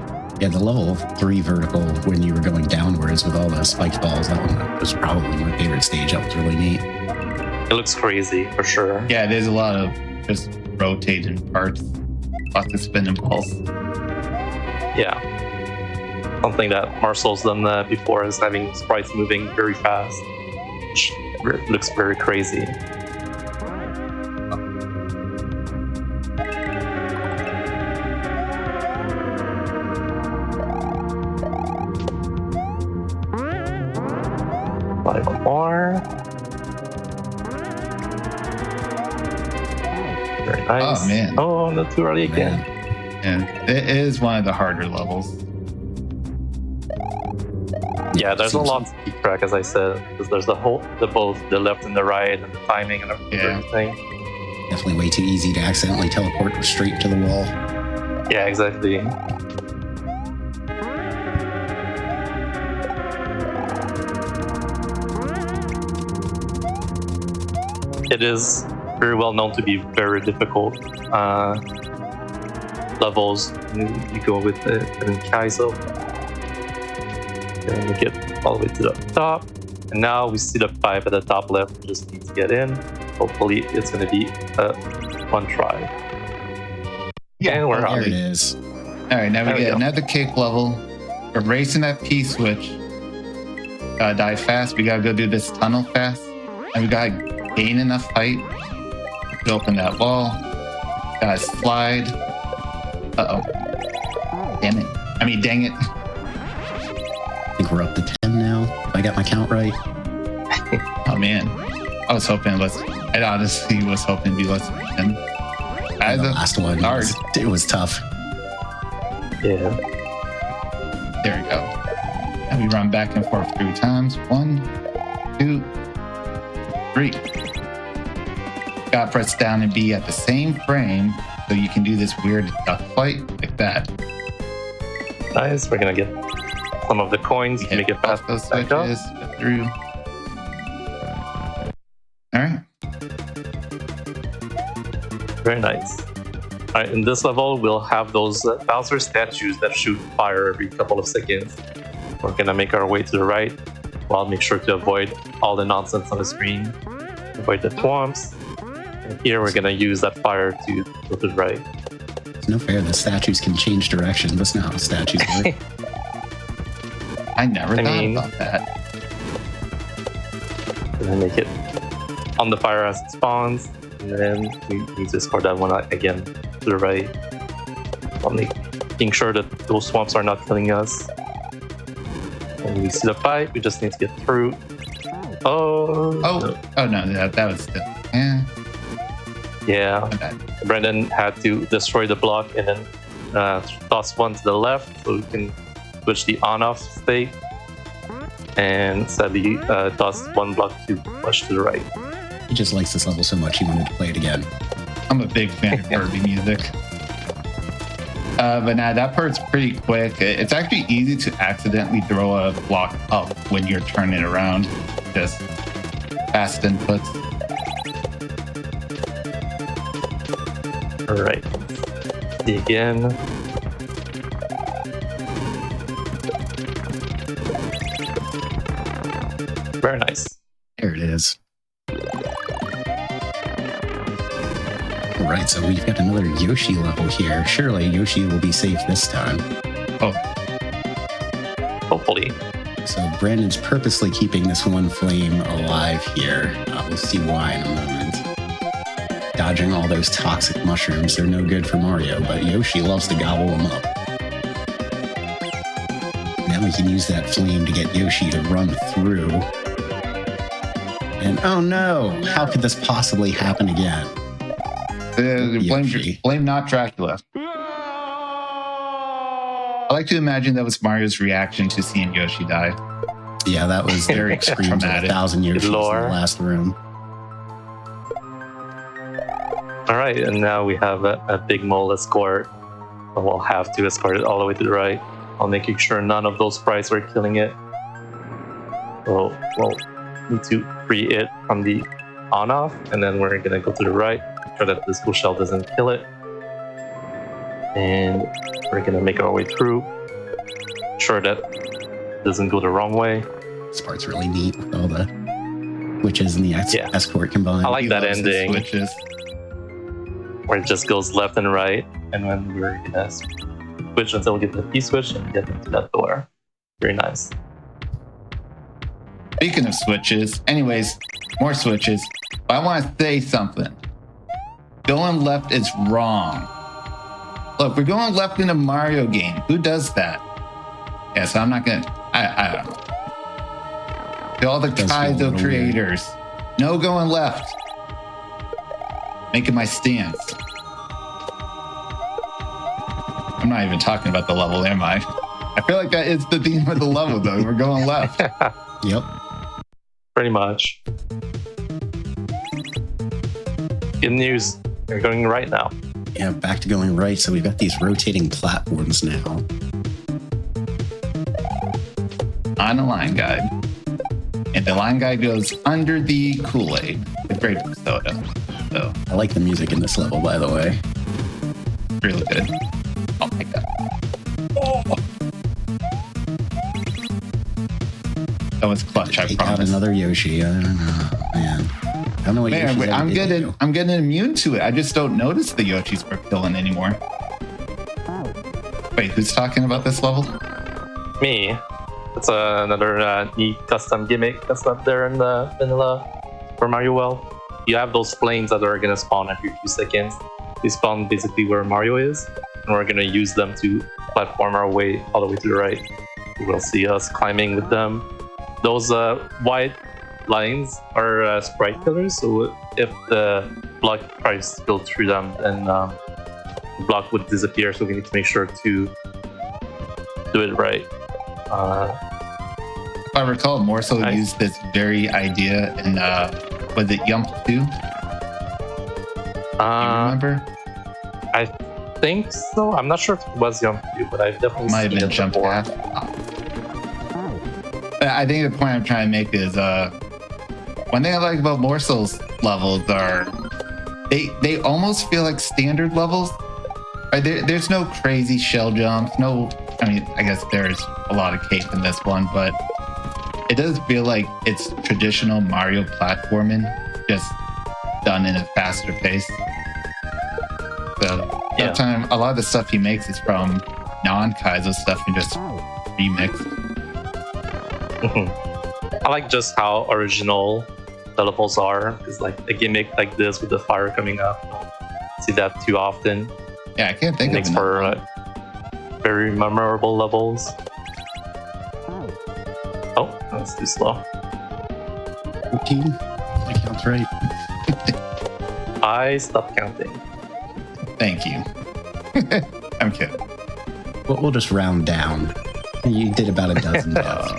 Speaker 23: Yeah, the level 3 vertical when you were going downwards with all the spiked balls, that one was probably my favorite stage. That was really neat.
Speaker 22: It looks crazy for sure.
Speaker 3: Yeah, there's a lot of just rotating parts, lots of spinning balls.
Speaker 22: Yeah. Something that Marcel's done before is having sprites moving very fast, which looks very crazy. One more. Very nice.
Speaker 3: Oh man.
Speaker 22: Oh, not too early again.
Speaker 3: Yeah, it is one of the harder levels.
Speaker 22: Yeah, there's a lot to keep track, as I said, because there's both the left and the right, and the timing and everything.
Speaker 23: Definitely way too easy to accidentally teleport straight to the wall.
Speaker 22: Yeah, exactly. It is very well known to be very difficult levels. You go with the Kaizo. And we get all the way to the top. And now we see the 5 at the top left. We just need to get in. Hopefully it's going to be one try.
Speaker 3: Yeah,
Speaker 22: and we're
Speaker 3: there
Speaker 22: on.
Speaker 3: it
Speaker 22: is.
Speaker 3: All right, now we
Speaker 22: There we
Speaker 3: get
Speaker 22: go.
Speaker 3: another cake level. We're racing that P-switch. Gotta die fast. We gotta go do this tunnel fast. And we gotta gain enough height to open that wall. Gotta slide. Uh-oh. Damn it. I mean, dang it.
Speaker 23: I think we're up to 10 now, if I got my count right.
Speaker 3: Oh, man. I honestly was hoping to be less than 10.
Speaker 23: The last one, it was tough.
Speaker 22: Yeah.
Speaker 3: There we go. And we run back and forth 3 times. 1, 2, 3. Got press down and B at the same frame, so you can do this weird duck fight like that.
Speaker 22: Nice. We're going to get some of the coins to make it fast.
Speaker 3: Those switches, get through. All right.
Speaker 22: Very nice. All right, in this level, we'll have those Bowser statues that shoot fire every couple of seconds. We're going to make our way to the right, while make sure to avoid all the nonsense on the screen. Avoid the thwomps. And here, we're going to use that fire to go to the right.
Speaker 23: It's no fair. The statues can change direction. That's not how statues work.
Speaker 3: I never thought about that.
Speaker 22: And then make it on the fire as it spawns. And then we need to score that one again to the right. While making sure that those swamps are not killing us. And we see the fight, we just need to get through. Oh no,
Speaker 3: that was still. Yeah.
Speaker 22: Yeah. Brendan had to destroy the block and then toss one to the left so we can switch the on-off state. And sadly, toss one block to push to the right.
Speaker 23: He just likes this level so much he wanted to play it again.
Speaker 3: I'm a big fan of Kirby music. But now that part's pretty quick. It's actually easy to accidentally throw a block up when you're turning around. Just fast inputs.
Speaker 22: All right. See again. Very nice.
Speaker 23: There it is. All right, so we've got another Yoshi level here. Surely Yoshi will be safe this time.
Speaker 22: Oh. Hopefully.
Speaker 23: So Brandon's purposely keeping this one flame alive here. We'll see why in a moment. Dodging all those toxic mushrooms. They're no good for Mario, but Yoshi loves to gobble them up. Now we can use that flame to get Yoshi to run through. And oh no, how could this possibly happen again?
Speaker 3: Blame not Dracula. I like to imagine that was Mario's reaction to seeing Yoshi die.
Speaker 23: Yeah, that was
Speaker 3: very
Speaker 23: screams of 1,000 Yoshis in the last room.
Speaker 22: All right, and now we have a big mole escort. We'll have to escort it all the way to the right. I'll making sure none of those sprites are killing it. So we'll need to free it from the on-off, and then we're gonna go to the right, sure that this bush shell doesn't kill it. And we're gonna make our way through, sure that it doesn't go the wrong way.
Speaker 23: This part's really neat with all the witches and the escort combined.
Speaker 22: I like that ending. Where it just goes left and right, and then we're gonna switch until we get the P-switch and get into that door. Very nice.
Speaker 3: Speaking of switches, anyways, more switches. I want to say something. Going left is wrong. Look, we're going left in a Mario game. Who does that? Yeah, so I'm not gonna. I don't know. To all the Kaizo creators, no going left. Making my stance. I'm not even talking about the level, am I? I feel like that is the theme of the level, though. We're going left.
Speaker 23: Yep.
Speaker 22: Pretty much. Good news. We're going right now.
Speaker 23: Yeah, back to going right. So we've got these rotating platforms now.
Speaker 3: On a line guide. And the line guide goes under the Kool-Aid with grape soda. So
Speaker 23: I like the music in this level, by the way.
Speaker 3: Really good. Oh my god. Oh. That was clutch, I promise.
Speaker 23: Got another Yoshi. I don't know, man. I don't know what
Speaker 3: Man,
Speaker 23: Yoshi's
Speaker 3: I'm getting immune to it. I just don't notice the Yoshis are killing anymore. Wait, who's talking about this level?
Speaker 22: Me. It's another neat custom gimmick that's not there in the vanilla for Mario World. You have those flames that are gonna spawn every few seconds. They spawn basically where Mario is, and we're gonna use them to platform our way all the way to the right. You will see us climbing with them. Those white lines are sprite killers, so if the block tries to go through them, then the block would disappear, so we need to make sure to do it right.
Speaker 3: If I recall, Morsel used this very idea in, was it Yump 2? Do you remember?
Speaker 22: I think so. I'm not sure if it was Yump 2, but I've definitely
Speaker 3: might have
Speaker 22: seen
Speaker 3: been
Speaker 22: it
Speaker 3: Jump
Speaker 22: before.
Speaker 3: I think the point I'm trying to make is one thing I like about Morsel's levels are they almost feel like standard levels. There's no crazy shell jumps. No, I mean, I guess there's a lot of cape in this one, but it does feel like it's traditional Mario platforming, just done in a faster pace. So sometimes a lot of the stuff he makes is from non-Kaizo stuff and just remixed.
Speaker 22: I like just how original the levels are, because like a gimmick like this with the fire coming up, you don't see that too often.
Speaker 3: Yeah, I can't think
Speaker 22: of it. Makes for very memorable levels. Oh, that's too slow.
Speaker 23: 14? That counts right.
Speaker 22: I stopped counting.
Speaker 3: Thank you. I'm kidding.
Speaker 23: We'll just round down. You did about a dozen deaths.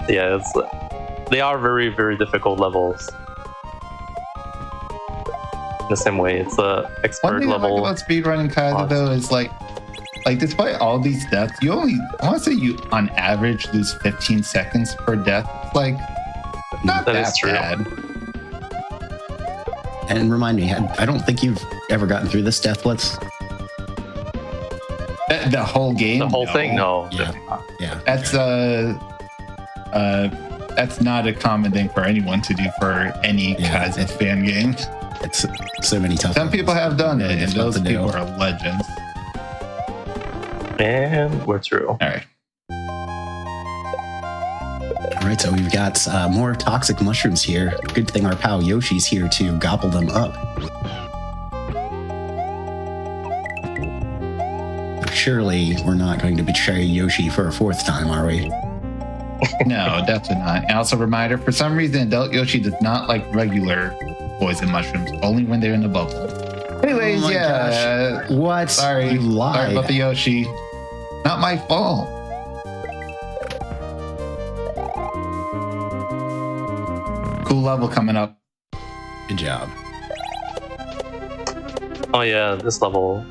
Speaker 22: Yeah, they are very, very difficult levels. In the same way, it's a expert
Speaker 3: One thing
Speaker 22: level.
Speaker 3: I like about speedrunning Kaizo though is like despite all these deaths, I want to say you on average lose 15 seconds per death. It's like not that bad.
Speaker 23: And remind me, I don't think you've ever gotten through this death blitz.
Speaker 3: The whole game?
Speaker 22: The whole
Speaker 3: No.
Speaker 22: thing? No.
Speaker 23: Yeah.
Speaker 3: That's not a common thing for anyone to do for any kinds of fan games.
Speaker 23: It's so many tough.
Speaker 3: Some people have done it, and
Speaker 23: difficult
Speaker 3: those
Speaker 23: to
Speaker 3: people
Speaker 23: do.
Speaker 3: are legends.
Speaker 22: And we're through.
Speaker 3: All right.
Speaker 23: All right, so we've got more toxic mushrooms here. Good thing our pal Yoshi's here to gobble them up. Surely we're not going to betray Yoshi for a fourth time, are we?
Speaker 3: No, definitely not. And also, reminder: for some reason, adult Yoshi does not like regular poison mushrooms. Only when they're in the bubble. Anyways,
Speaker 23: Oh my gosh. What?
Speaker 3: Sorry,
Speaker 23: You lied.
Speaker 3: Sorry about the Yoshi. Not my fault. Cool level coming up.
Speaker 23: Good job.
Speaker 22: Oh yeah, this level.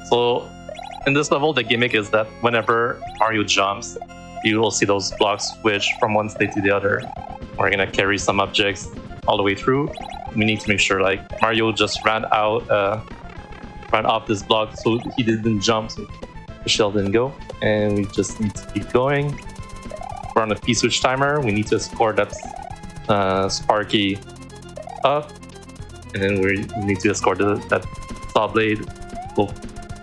Speaker 22: So in this level, the gimmick is that whenever Mario jumps, you will see those blocks switch from one state to the other. We're gonna carry some objects all the way through. We need to make sure like Mario just ran off this block, so he didn't jump, so the shell didn't go, and we just need to keep going. We're on a P-switch timer. We need to score that Sparky up, and then we need to escort that saw blade. We'll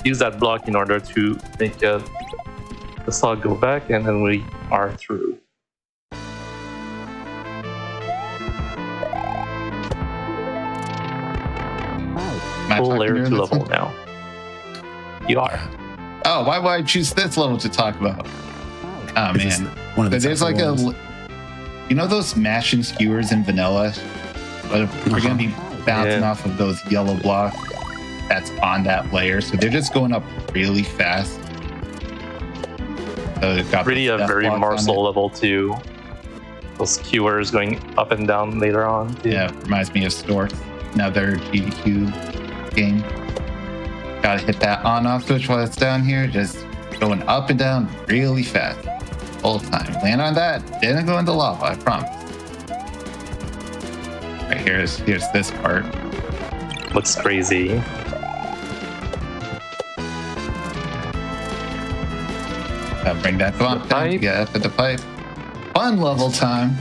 Speaker 22: use that block in order to make the saw go back, and then we are through. Full layer 2 level now. You are.
Speaker 3: Oh, why would I choose this level to talk about? Oh
Speaker 23: This is
Speaker 3: man,
Speaker 23: one of the
Speaker 3: but there's
Speaker 23: tougher
Speaker 3: like
Speaker 23: ones.
Speaker 3: you know those mashing skewers in vanilla? But we're gonna be bouncing
Speaker 22: Yeah.
Speaker 3: off of those yellow blocks that's on that layer, so they're just going up really fast. So they've got
Speaker 22: Really a
Speaker 3: death
Speaker 22: very
Speaker 3: blocks on
Speaker 22: Marcel
Speaker 3: it.
Speaker 22: level 2. Those skewers going up and down later on. Too.
Speaker 3: Yeah, reminds me of Stork, another GDQ game. Gotta hit that on-off switch while it's down here, just going up and down really fast. Whole time. Land on that, didn't go into lava, I promise. Right, here's this part.
Speaker 22: Looks crazy.
Speaker 3: Gotta bring that bump down to get up at the pipe. Fun level time.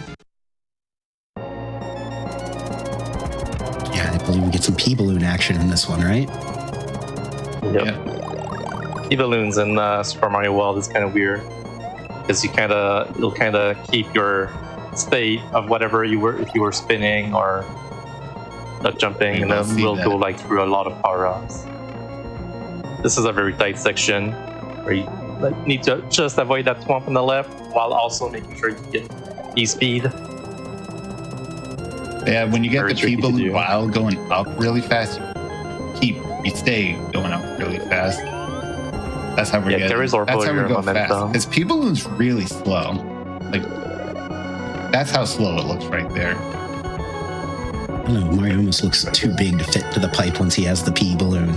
Speaker 23: Yeah, I believe we get some P-balloon action in this one, right?
Speaker 22: Yep. E-balloons in Super Mario World is kind of weird because you'll kind of keep your state of whatever you were, if you were spinning or jumping, and then we'll go like through a lot of power-ups. This is a very tight section where you need to just avoid that swamp on the left while also making sure you get E-speed.
Speaker 3: Yeah, when you get
Speaker 22: Very
Speaker 3: the
Speaker 22: tricky to
Speaker 3: people
Speaker 22: do.
Speaker 3: while going up really fast, you stay going up really fast. That's how we're
Speaker 22: Yeah,
Speaker 3: getting.
Speaker 22: carries or
Speaker 3: That's how we
Speaker 22: your
Speaker 3: go fast.
Speaker 22: momentum.
Speaker 3: Because P-balloon's really slow. Like that's how slow it looks right there.
Speaker 23: I don't know, Mario almost looks too big to fit to the pipe once he has the P-balloon.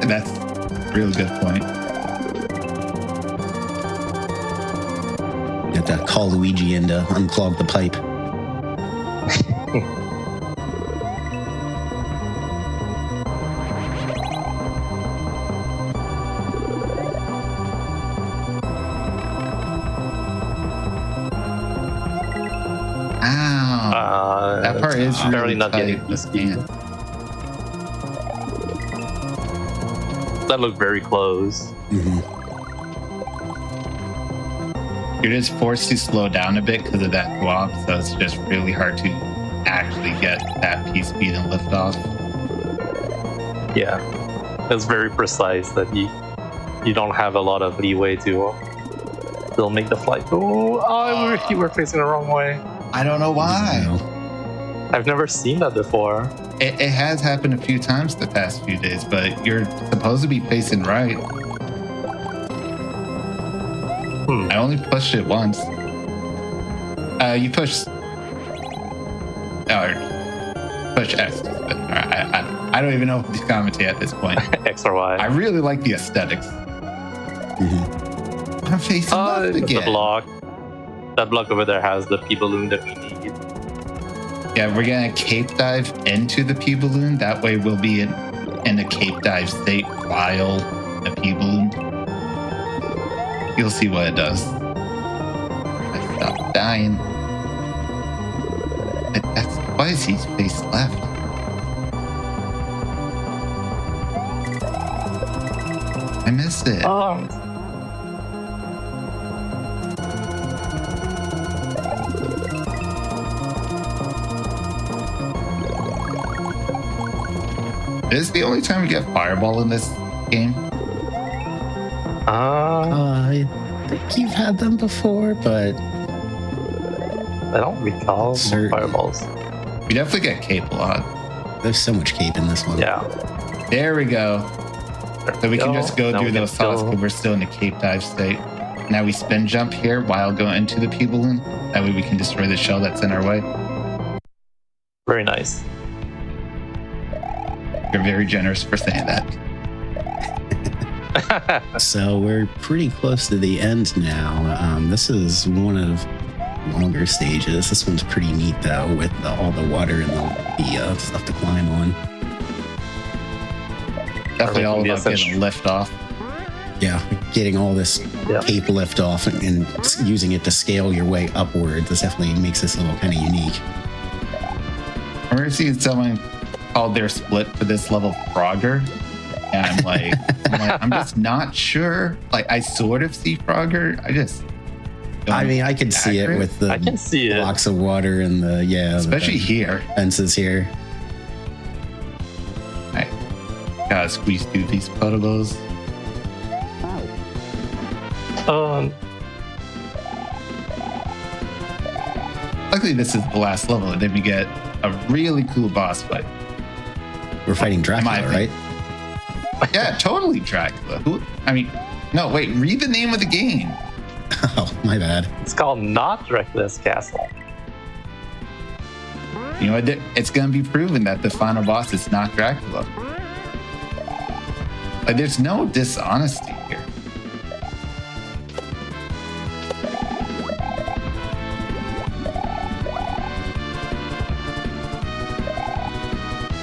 Speaker 3: And that's a real good point.
Speaker 23: You have to call Luigi in to unclog the pipe.
Speaker 3: Ow. That part is
Speaker 22: apparently
Speaker 3: really
Speaker 22: not
Speaker 3: tight,
Speaker 22: getting
Speaker 3: but
Speaker 22: speed.
Speaker 3: man.
Speaker 22: That looked very close.
Speaker 3: You're just forced to slow down a bit because of that swamp, so it's just really hard to actually get that P speed and lift off.
Speaker 22: Yeah, it's very precise that you don't have a lot of leeway to still make the flight go. Oh, you were facing the wrong way.
Speaker 3: I don't know why.
Speaker 22: I've never seen that before.
Speaker 3: It has happened a few times the past few days, but you're supposed to be facing right. I only pushed it once. You push. Or push X. I don't even know if to commentate at this point.
Speaker 22: X or Y.
Speaker 3: I really like the aesthetics. I'm facing left
Speaker 22: The
Speaker 3: again.
Speaker 22: block. That block over there has the P-balloon that we need.
Speaker 3: Yeah, we're gonna cape dive into the P-balloon. That way we'll be in a cape dive state while a pea balloon. You'll see what it does. I stop dying. That's twice he's face left. I missed it.
Speaker 22: Oh.
Speaker 3: This is the only time we get Fireball in this game.
Speaker 23: I think you've had them before, but
Speaker 22: I don't recall Fireballs.
Speaker 3: We definitely get Cape a lot.
Speaker 23: There's so much Cape in this one.
Speaker 22: Yeah.
Speaker 3: There we go. So we can just go
Speaker 22: Now
Speaker 3: through
Speaker 22: we can
Speaker 3: those spots because we're still in the Cape dive state. Now we spin jump here while going into the pea balloon. That way we can destroy the shell that's in our way.
Speaker 22: Very nice.
Speaker 3: You're very generous for saying that.
Speaker 23: So we're pretty close to the end now. This is one of longer stages. This one's pretty neat though, with all the water and the stuff to climb on.
Speaker 3: Definitely all about getting lift off.
Speaker 23: Yeah, getting all this cape lift off and using it to scale your way upward. This definitely makes this level kind of unique.
Speaker 3: I remember seeing someone called their split for this level Frogger. And I'm like, I'm just not sure. Like, I sort of see Frogger. I mean,
Speaker 23: I can see it with the blocks of water and
Speaker 3: especially here.
Speaker 23: Fences here.
Speaker 3: I gotta squeeze through these puddles. Luckily, this is the last level, and then we get a really cool boss fight.
Speaker 23: We're fighting Dracula, right?
Speaker 3: Yeah, totally Dracula. No, wait, read the name of the game.
Speaker 23: Oh, my bad.
Speaker 22: It's called Not Dracula's Castle.
Speaker 3: You know what? It's going to be proven that the final boss is not Dracula. Like, there's no dishonesty here.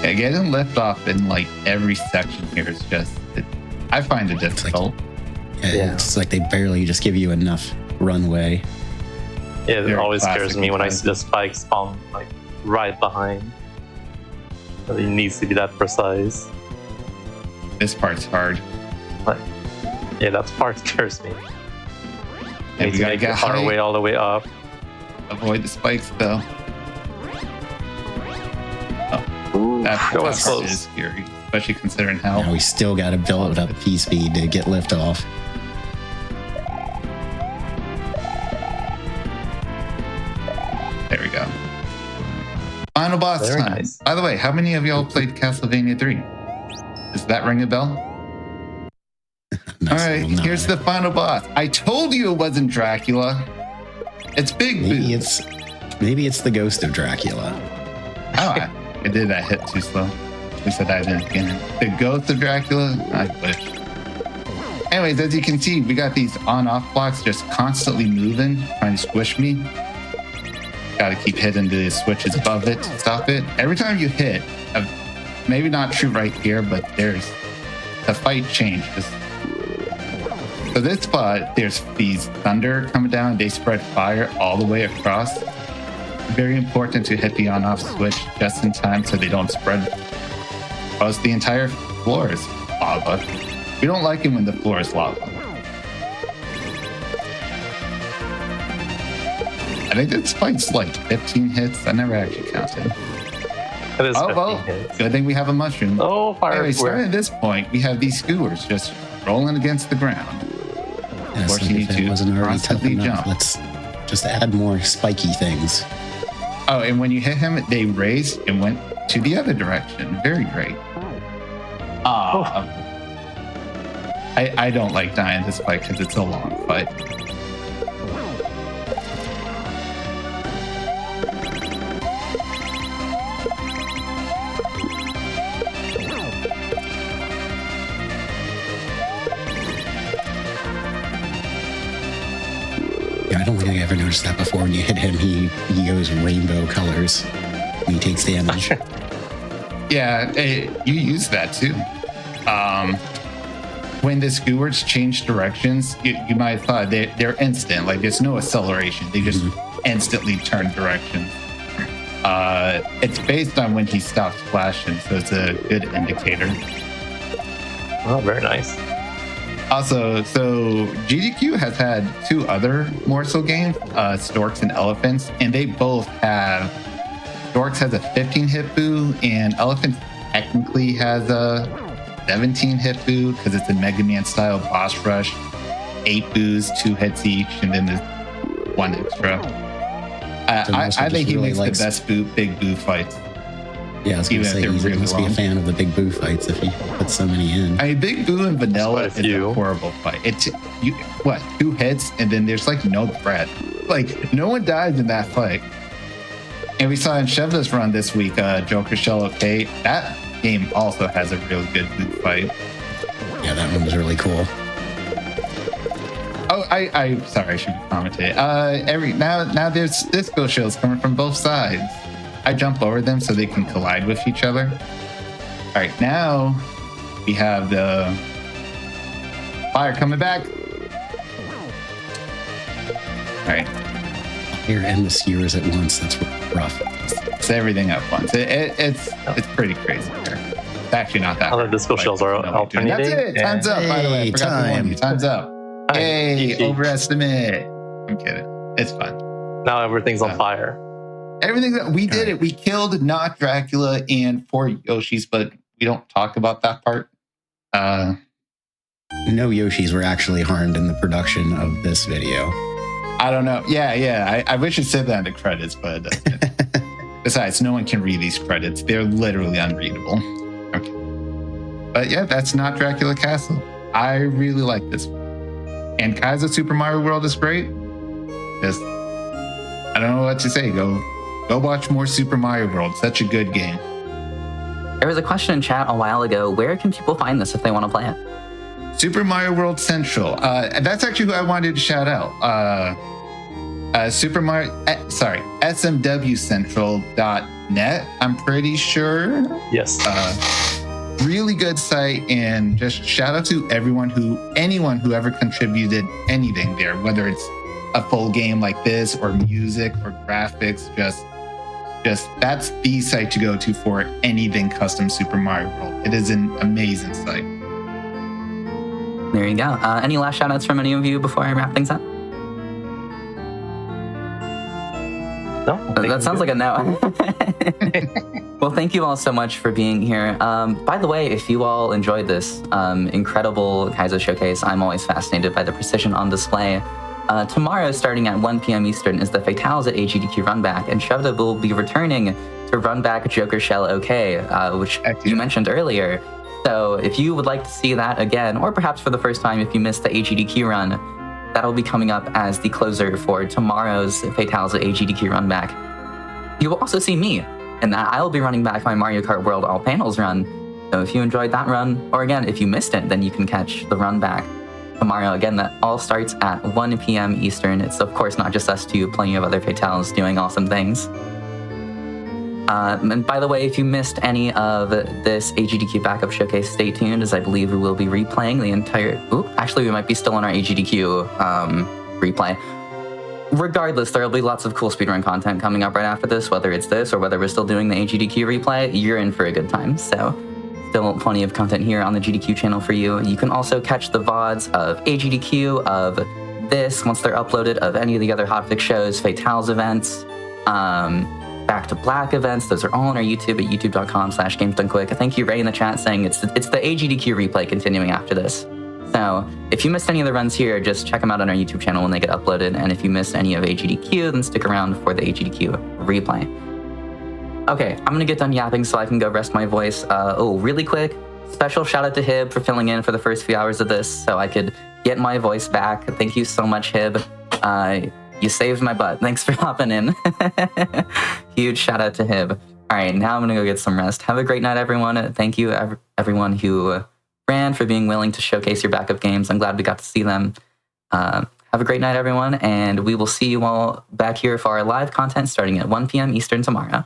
Speaker 3: Yeah, getting lift off in like every section here is just, I find it difficult.
Speaker 23: It's like they barely just give you enough runway.
Speaker 22: Yeah, it always scares me when I see the spikes spawn like right behind. It needs to be that precise.
Speaker 3: This part's hard.
Speaker 22: But yeah, that part scares me.
Speaker 3: Yeah,
Speaker 22: Need to make it our way all the way up.
Speaker 3: Avoid the spikes though. That part is scary, especially considering how.
Speaker 23: Now we still got to build up P speed to get lift off.
Speaker 3: There we go. Final boss
Speaker 22: Very
Speaker 3: time.
Speaker 22: nice.
Speaker 3: By the way, how many of y'all played Castlevania 3? Does that ring a bell? All right, here's the final boss. I told you it wasn't Dracula. It's Big
Speaker 23: Maybe
Speaker 3: Boots.
Speaker 23: Maybe it's the ghost of Dracula.
Speaker 3: Oh, I did that hit too slow. At least I died in the beginning. The ghost of Dracula? I wish. Anyways, as you can see, we got these on-off blocks just constantly moving, trying to squish me. Got to keep hitting the switches above it to stop it. Every time you hit, maybe not true right here, but the fight changes. So this spot, there's these thunder coming down. They spread fire all the way across. Very important to hit the on-off switch just in time so they don't spread. Because the entire floor is lava. We don't like it when the floor is lava. I think this fight's like 15 hits. I never actually counted.
Speaker 22: It is
Speaker 3: 15
Speaker 22: hits.
Speaker 3: Good thing we have a mushroom.
Speaker 22: Oh, fire!
Speaker 3: Anyway, starting at this point, we have these skewers just rolling against the ground.
Speaker 23: Yeah, so if it wasn't already tough enough, let's just add more spiky things.
Speaker 3: Oh, and when you hit him, they raised and went to the other direction. Very great. I don't like dying this fight because it's a long fight.
Speaker 23: Yeah, I don't think I ever noticed that before. When you hit him, he goes rainbow colors when he takes damage.
Speaker 3: Yeah, you use that too. when the skewers change directions, you might have thought they're instant. Like there's no acceleration. They just instantly turn directions. It's based on when he stops flashing, so it's a good indicator.
Speaker 22: Oh, very nice.
Speaker 3: Also, so GDQ has had 2 other morsel games, Storks and Elephants, and they both have. Storks has a 15-hit boo, and Elephants technically has a 17-hit boo because it's a Mega Man style boss rush. 8 boos, 2 hits each, and then there's 1 extra. I think he
Speaker 23: really
Speaker 3: makes
Speaker 23: likes
Speaker 3: the best big boo fights.
Speaker 23: Yeah, I was going to say, he must be a fan of the big boo fights if he puts so many in.
Speaker 3: I mean, Big Boo and Vanilla is a horrible fight. It's 2 hits, and then there's like no threat. Like, no one dies in that fight. And we saw in Shevda's run this week, Joker Shell OK. That game also has a real good boo fight.
Speaker 23: Yeah, that one was really cool.
Speaker 3: Oh, I sorry, I should commentate. Now there's disco shells coming from both sides. I jump over them so they can collide with each other. All right, now we have the fire coming back. All right.
Speaker 23: Fire and the skewers at once. That's rough.
Speaker 3: It's everything at once. It's pretty crazy here. It's actually not that.
Speaker 22: Other disco shells are alternating.
Speaker 3: That's it. Time's up. By the way, I forgot to warn you. Time's up. Hey, overestimate. I'm kidding. It's fun.
Speaker 22: Now everything's on fire.
Speaker 3: Everything that we did it. We killed not Dracula and 4 Yoshis, but we don't talk about that part.
Speaker 23: No Yoshis were actually harmed in the production of this video.
Speaker 3: I don't know. Yeah. I wish it said that in the credits, but it doesn't. Besides, no one can read these credits. They're literally unreadable. Okay. But yeah, that's not Dracula Castle. I really like this one. And Kaizo Super Mario World is great. Just, I don't know what to say. Go watch more Super Mario World. Such a good game.
Speaker 9: There was a question in chat a while ago. Where can people find this if they want to play it?
Speaker 3: Super Mario World Central. That's actually who I wanted to shout out. smwcentral.net. I'm pretty sure.
Speaker 22: Yes.
Speaker 3: Really good site, and just shout out to anyone who ever contributed anything there, whether it's a full game like this or music or graphics. Just that's the site to go to for anything custom Super Mario World. It is an amazing site.
Speaker 9: There you go. Any last shout outs from any of you before I wrap things up?
Speaker 22: No.
Speaker 9: That sounds like a no. Well, thank you all so much for being here. By the way, if you all enjoyed this incredible Kaizo showcase, I'm always fascinated by the precision on display. Tomorrow, starting at 1 p.m. Eastern, is the Fatales at AGDQ Runback, and Shevda will be returning to Runback Joker Shell OK, which you mentioned earlier. So if you would like to see that again, or perhaps for the first time if you missed the AGDQ run, that'll be coming up as the closer for tomorrow's Fatales at AGDQ Runback. You will also see me, and that I'll be running back my Mario Kart World All Panels run. So if you enjoyed that run, or again, if you missed it, then you can catch the run back tomorrow. Again, that all starts at 1 p.m. Eastern. It's of course not just us two, plenty of other Fatales doing awesome things. And by the way, if you missed any of this AGDQ backup showcase, stay tuned, as I believe we will be replaying the entire... actually, we might be still in our AGDQ replay. Regardless, there will be lots of cool speedrun content coming up right after this, whether it's this or whether we're still doing the AGDQ replay. You're in for a good time. So still plenty of content here on the GDQ channel for you. You can also catch the VODs of AGDQ, of this, once they're uploaded, of any of the other Hotfix shows, Fatales events, Back to Black events. Those are all on our YouTube at youtube.com/GamesDoneQuick. Thank you, Ray, in the chat saying it's the AGDQ replay continuing after this. So if you missed any of the runs here, just check them out on our YouTube channel when they get uploaded. And if you missed any of AGDQ, then stick around for the AGDQ replay. Okay, I'm gonna get done yapping so I can go rest my voice. Really quick, special shout out to Hib for filling in for the first few hours of this so I could get my voice back. Thank you so much, Hib. You saved my butt. Thanks for hopping in. Huge shout out to Hib. All right, now I'm gonna go get some rest. Have a great night, everyone. Thank you, everyone who ran, for being willing to showcase your backup games. I'm glad we got to see them. Have a great night, everyone, and we will see you all back here for our live content starting at 1 p.m. Eastern tomorrow.